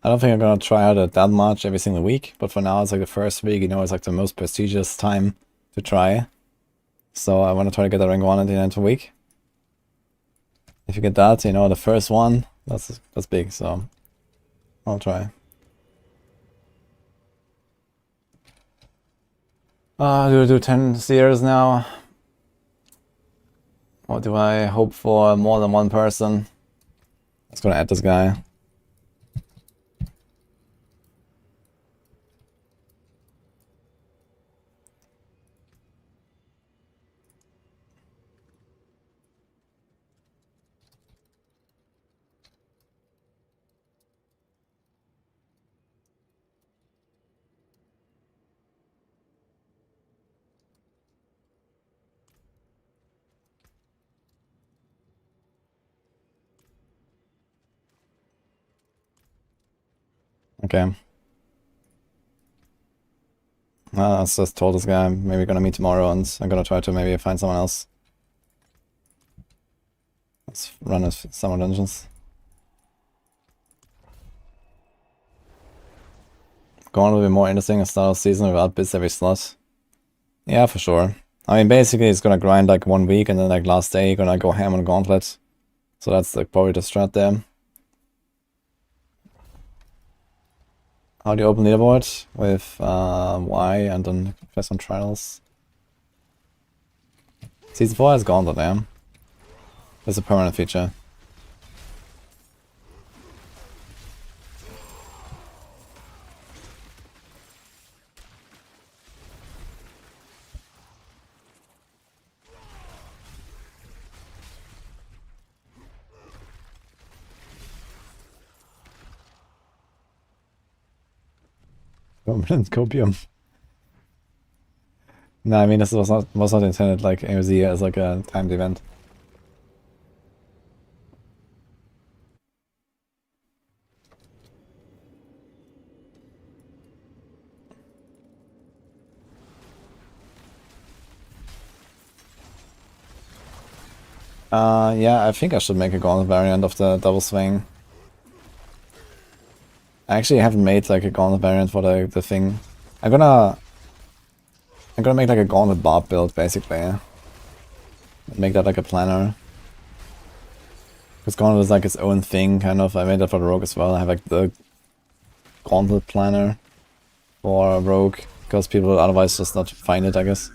I don't think I'm gonna try out it that much every single week, but for now it's like the first week, you know, it's like the most prestigious time to try. So I want to try to get the rank 1 at the end of the week. If you get that, you know, the first one, that's big, so I'll try. Do I do 10 seers now? Or do I hope for more than one person? Let's go add this guy. Okay. Let's just told this guy maybe we're gonna meet tomorrow and I'm gonna try to maybe find someone else. Let's run as summer dungeons. Going will be more interesting at start of season without bits every slot. Yeah, for sure. I mean, basically it's gonna grind like 1 week and then like last day you're gonna go ham on Gauntlet. So that's like probably the strat there. How do you open leaderboard? With Y and then press on trials. Season 4 has Gauntlet, yeah. It's a permanent feature. Permanent copium. No, I mean this was not intended like AOZ as like a timed event. Yeah, I think I should make a Gauntlet variant of the double swing. I actually haven't made like a Gauntlet variant for the thing. I'm gonna make like a Gauntlet Bob build basically. Make that like a planner. Because Gauntlet is like its own thing, kind of. I made that for the Rogue as well. I have like the Gauntlet planner for Rogue, because people would otherwise just not find it, I guess.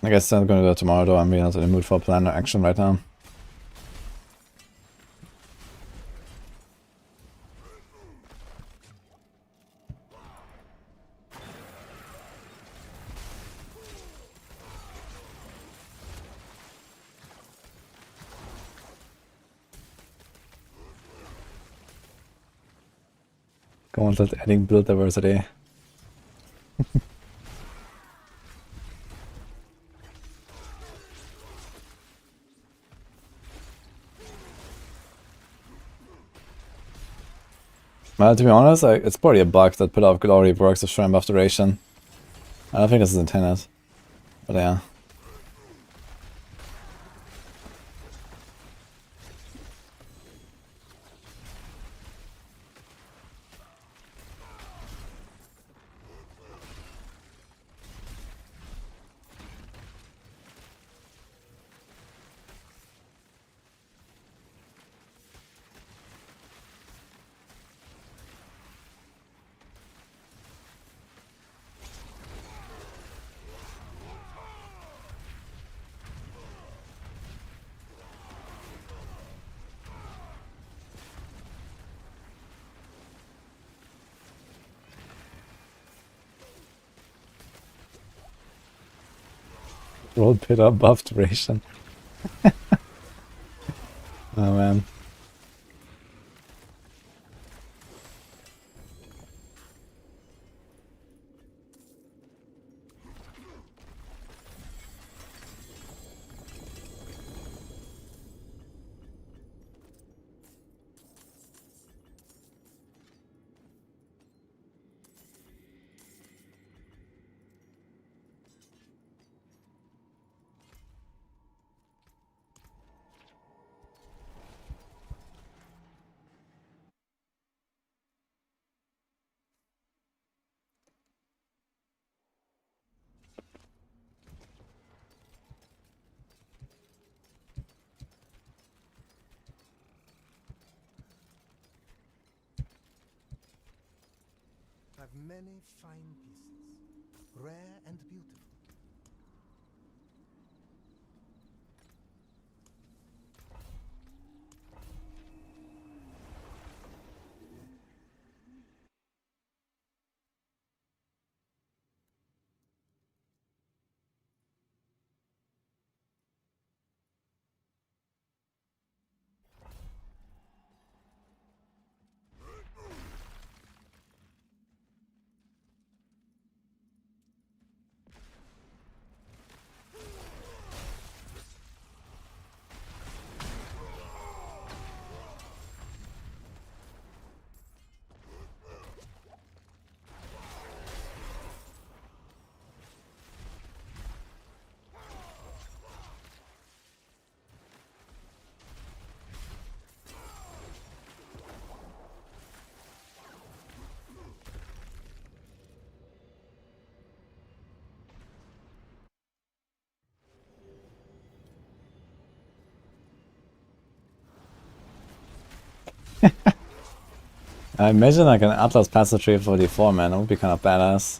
I guess I'm gonna do it tomorrow though. I'm really not in the mood for planner action right now. Gauntlet adding build diversity. Well, to be honest, it's probably a bug that Pillar of Glory works with Shrine Buff duration. I don't think this is intended. But yeah. Roll Pillar buff duration. Oh man. Have many fine pieces, rare and beautiful. I imagine like an Atlas Passage for D4, man. That would be kind of badass.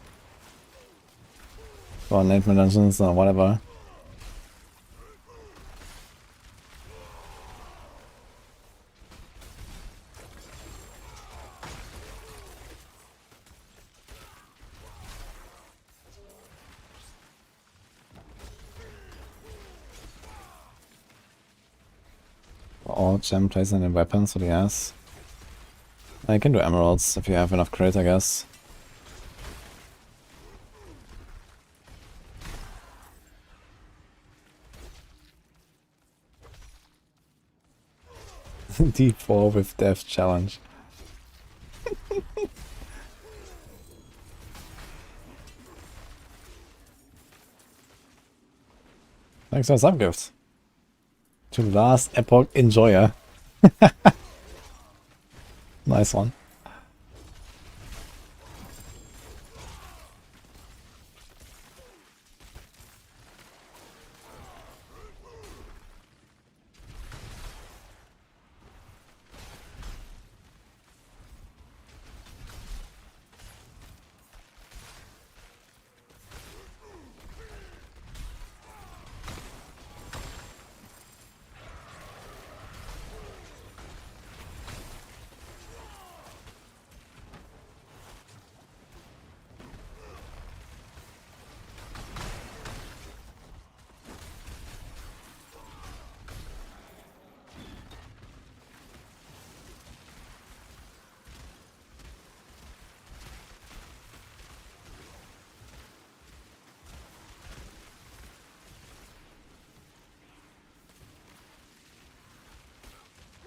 For Nightmare Dungeons or whatever. All gem placement and weapons, so yes. I can do emeralds if you have enough crit, I guess. D4 with death challenge. Thanks for the sub gift. To the last Epoch enjoyer. Nice one.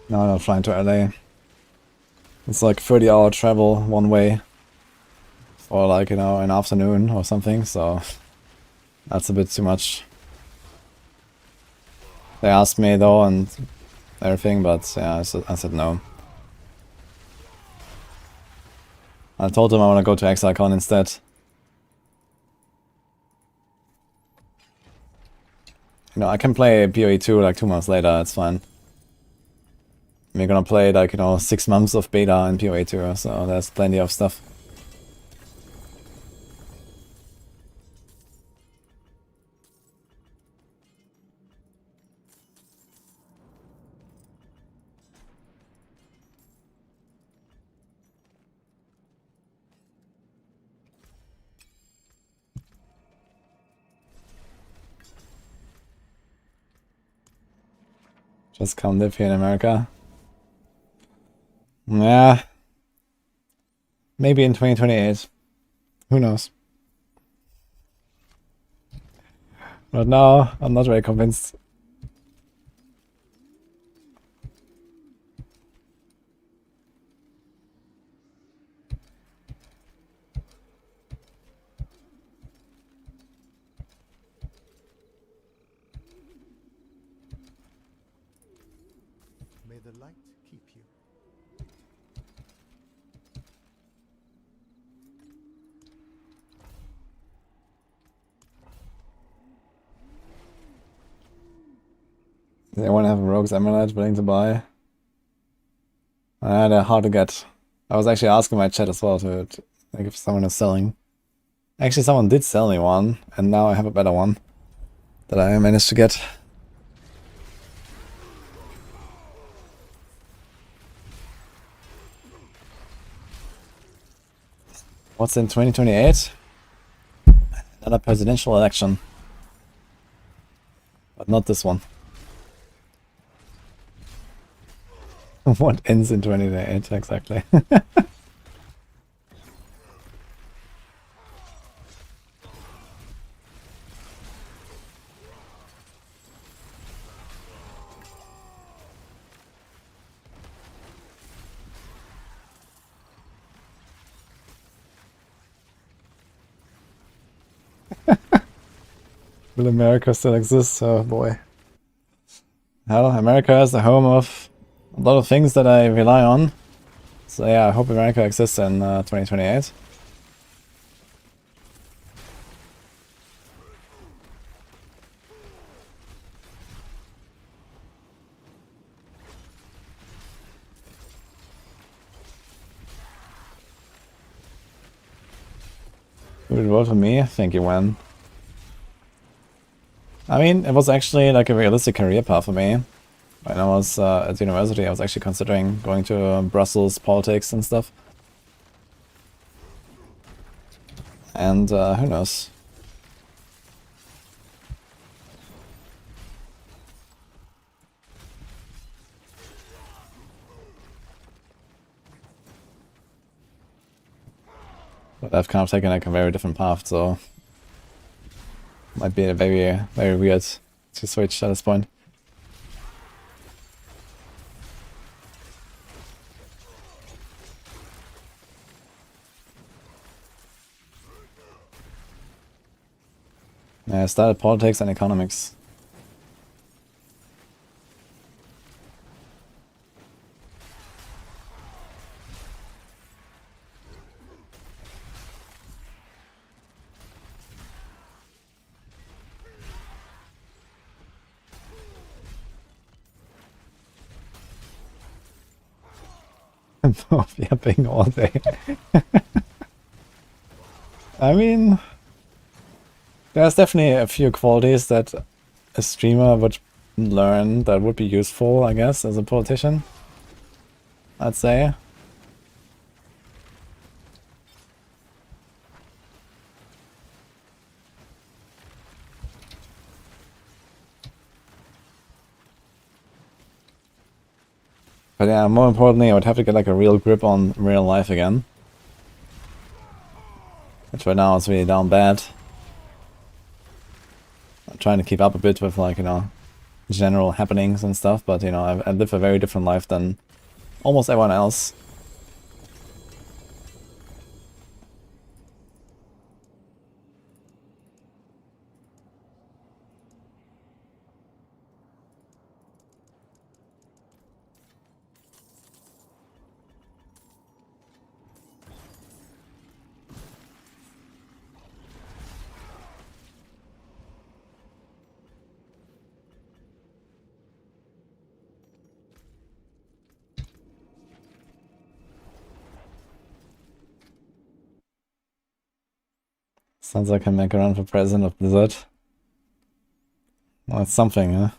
No, not flying to LA. It's like 30-hour travel one way. Or like, you know, an afternoon or something, so that's a bit too much. They asked me though and everything, but yeah, I said no. I told them I want to go to ExileCon instead. You know, I can play PoE 2 like 2 months later, it's fine. We're gonna play like, you know, 6 months of beta in PoE 2, so there's plenty of stuff. Just come live here in America. Yeah. Maybe in 2028. Who knows? But no, I'm not very convinced. May the light keep you. Does anyone have a Rogue's Emerald willing to buy? They're hard to get. I was actually asking my chat as well to like if someone is selling. Actually, someone did sell me one, and now I have a better one that I managed to get. What's in 2028? Another presidential election. But not this one. What ends in 2028, exactly. Will America still exist? Oh boy. Hell, America is the home of a lot of things that I rely on. So yeah, I hope America exists in 2028. Would it vote for me? Thank you, Wen. I mean, it was actually like a realistic career path for me. When I was at university, I was actually considering going to Brussels politics and stuff. And who knows? But I've kind of taken like a very different path, so might be very, very weird to switch at this point. Yeah, I started politics and economics. Both yapping all day. I mean, there's definitely a few qualities that a streamer would learn that would be useful, I guess, as a politician. I'd say. But yeah, more importantly, I would have to get like a real grip on real life again. Which right now is really down bad. I'm trying to keep up a bit with like, you know, general happenings and stuff, but you know, I live a very different life than almost everyone else. Sounds like I can make a run for president of Blizzard. Well, that's something, huh?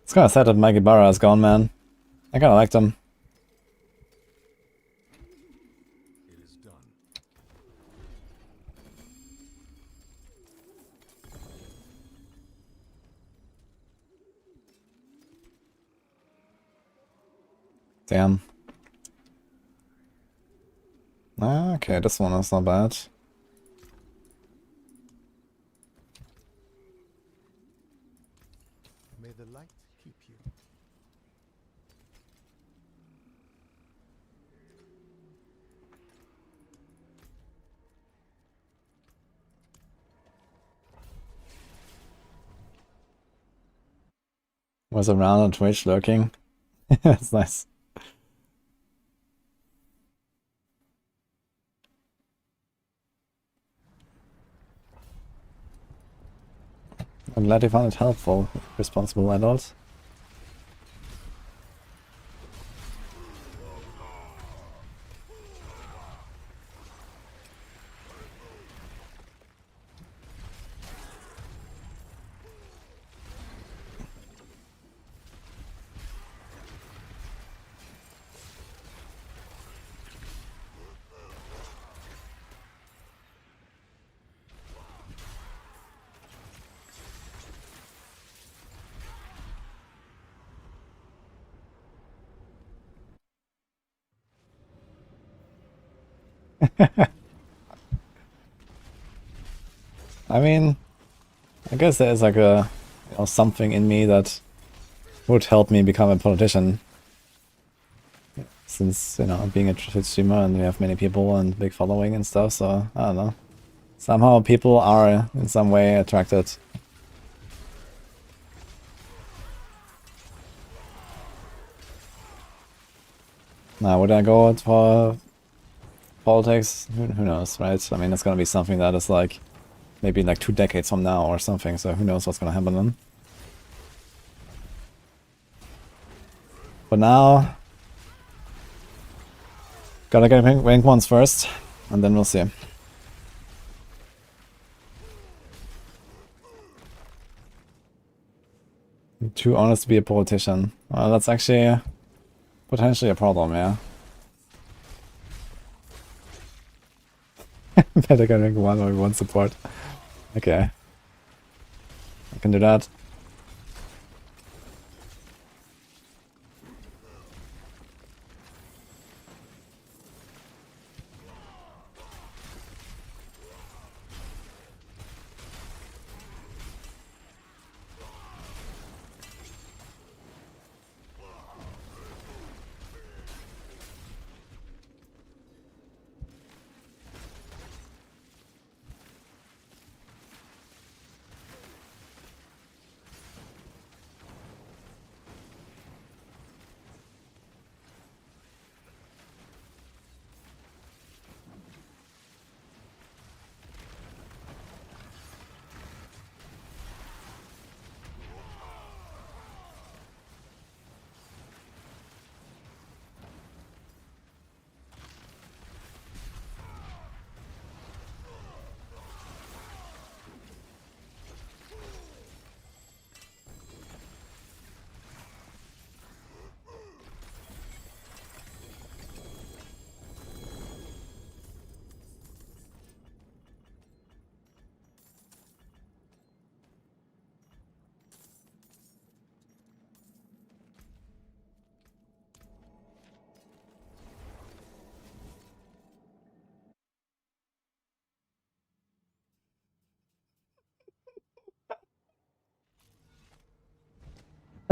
It's kinda sad that Mikey Barra is gone, man. I kinda liked him. It is done. Damn. Ah, okay, this one is not bad. May the light keep you. Was around on Twitch lurking. That's nice. I'm glad you found it helpful, responsible adult. I mean, I guess there's like a, you know, something in me that would help me become a politician. Since, you know, being a Twitch streamer and we have many people and big following and stuff, so I don't know. Somehow people are in some way attracted. Now, would I go for politics? Who knows, right? I mean, it's gonna be something that is like maybe like 2 decades from now or something, so who knows what's gonna happen then. But now, gotta get rank 1s first, and then we'll see. Too honest to be a politician. Well, that's actually potentially a problem, yeah. Better get rank 1 or 1 support. Okay. I can do that.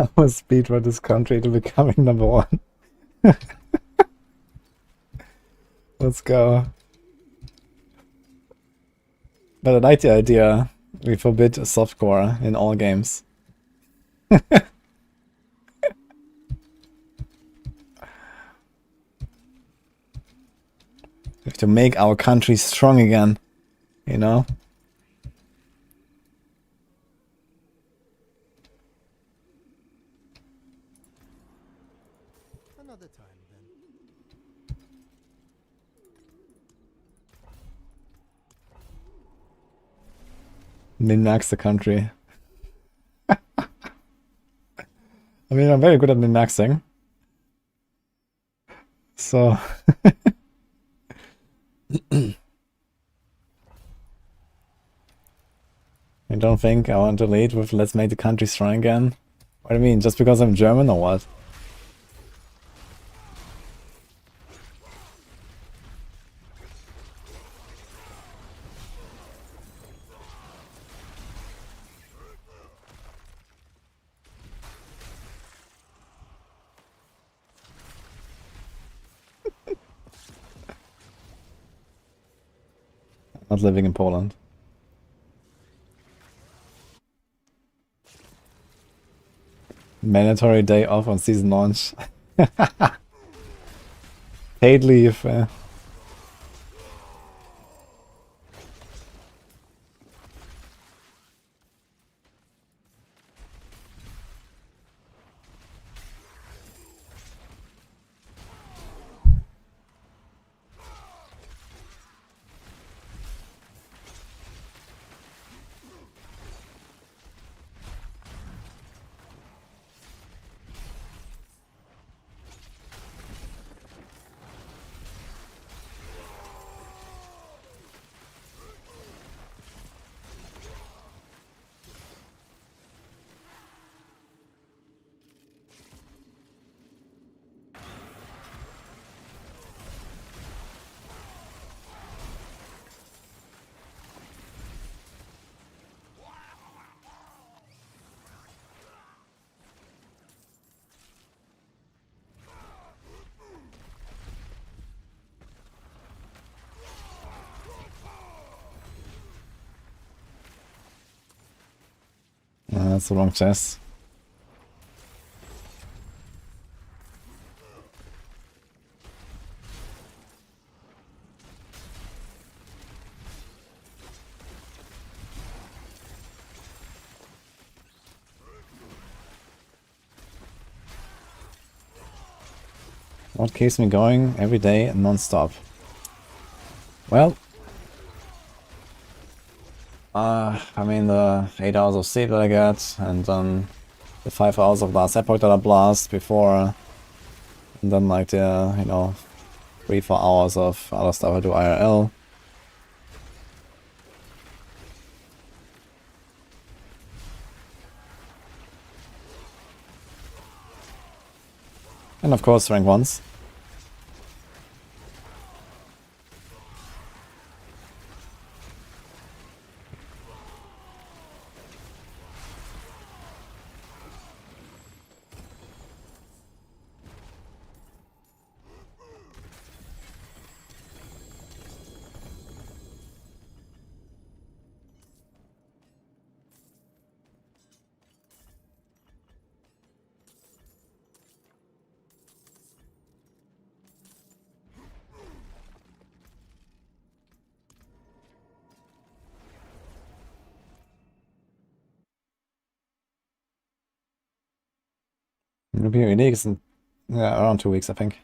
I will speedrun this country to becoming number 1. Let's go. But I like the idea. We forbid softcore in all games. We have to make our country strong again, you know? Another time then. Min-max the country. I mean, I'm very good at min-maxing. So... I don't think I want to lead with let's make the country strong again. What do you mean? Just because I'm German or what? I'm not living in Poland. Mandatory day off on season launch. Paid leave. That's the wrong chest. What keeps me going every day non-stop? Well, I mean the 8 hours of sleep that I get, and then the 5 hours of last Epoch that I blast before, and then like the, you know, 3-4 hours of other stuff I do IRL. And of course rank 1s. It'll be released in around 2 weeks, I think.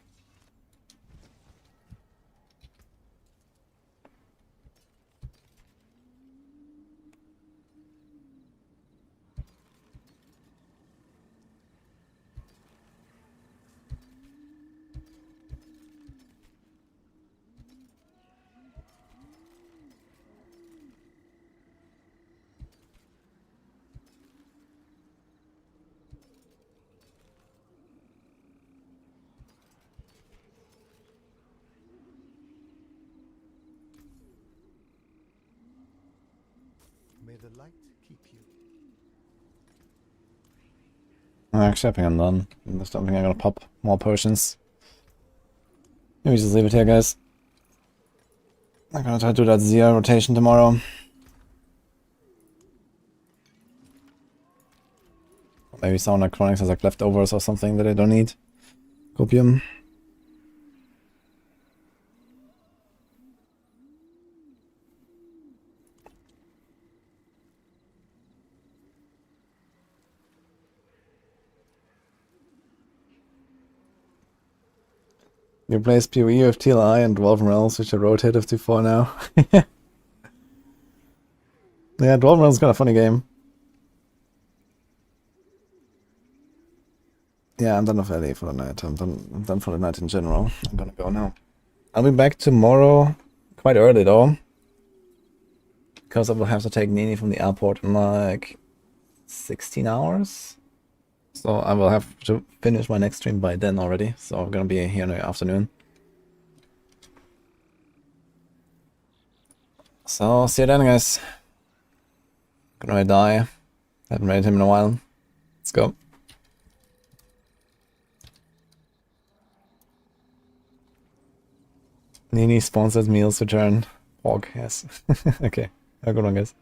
May the light keep you. Actually, I think I'm done. I just don't think I'm gonna pop more potions. Maybe just leave it here, guys. I'm gonna try to do that Zia rotation tomorrow. Maybe some Necronics has like leftovers or something that I don't need. Copium. You replace PoE with TLI and Dwarven Realms, which are rotative to 4 now. Yeah, Dwarven Realms is kind of a funny game. Yeah, I'm done with LA for the night. I'm done for the night in general. I'm gonna go now. I'll be back tomorrow, quite early though. Because I will have to take Nini from the airport in like 16 hours. So I will have to finish my next stream by then already. So I'm gonna be here in the afternoon. So see you then, guys. Gonna die. Haven't raided him in a while. Let's go. Nini sponsored meals return. Pork, yes. Okay. Have a good one, guys.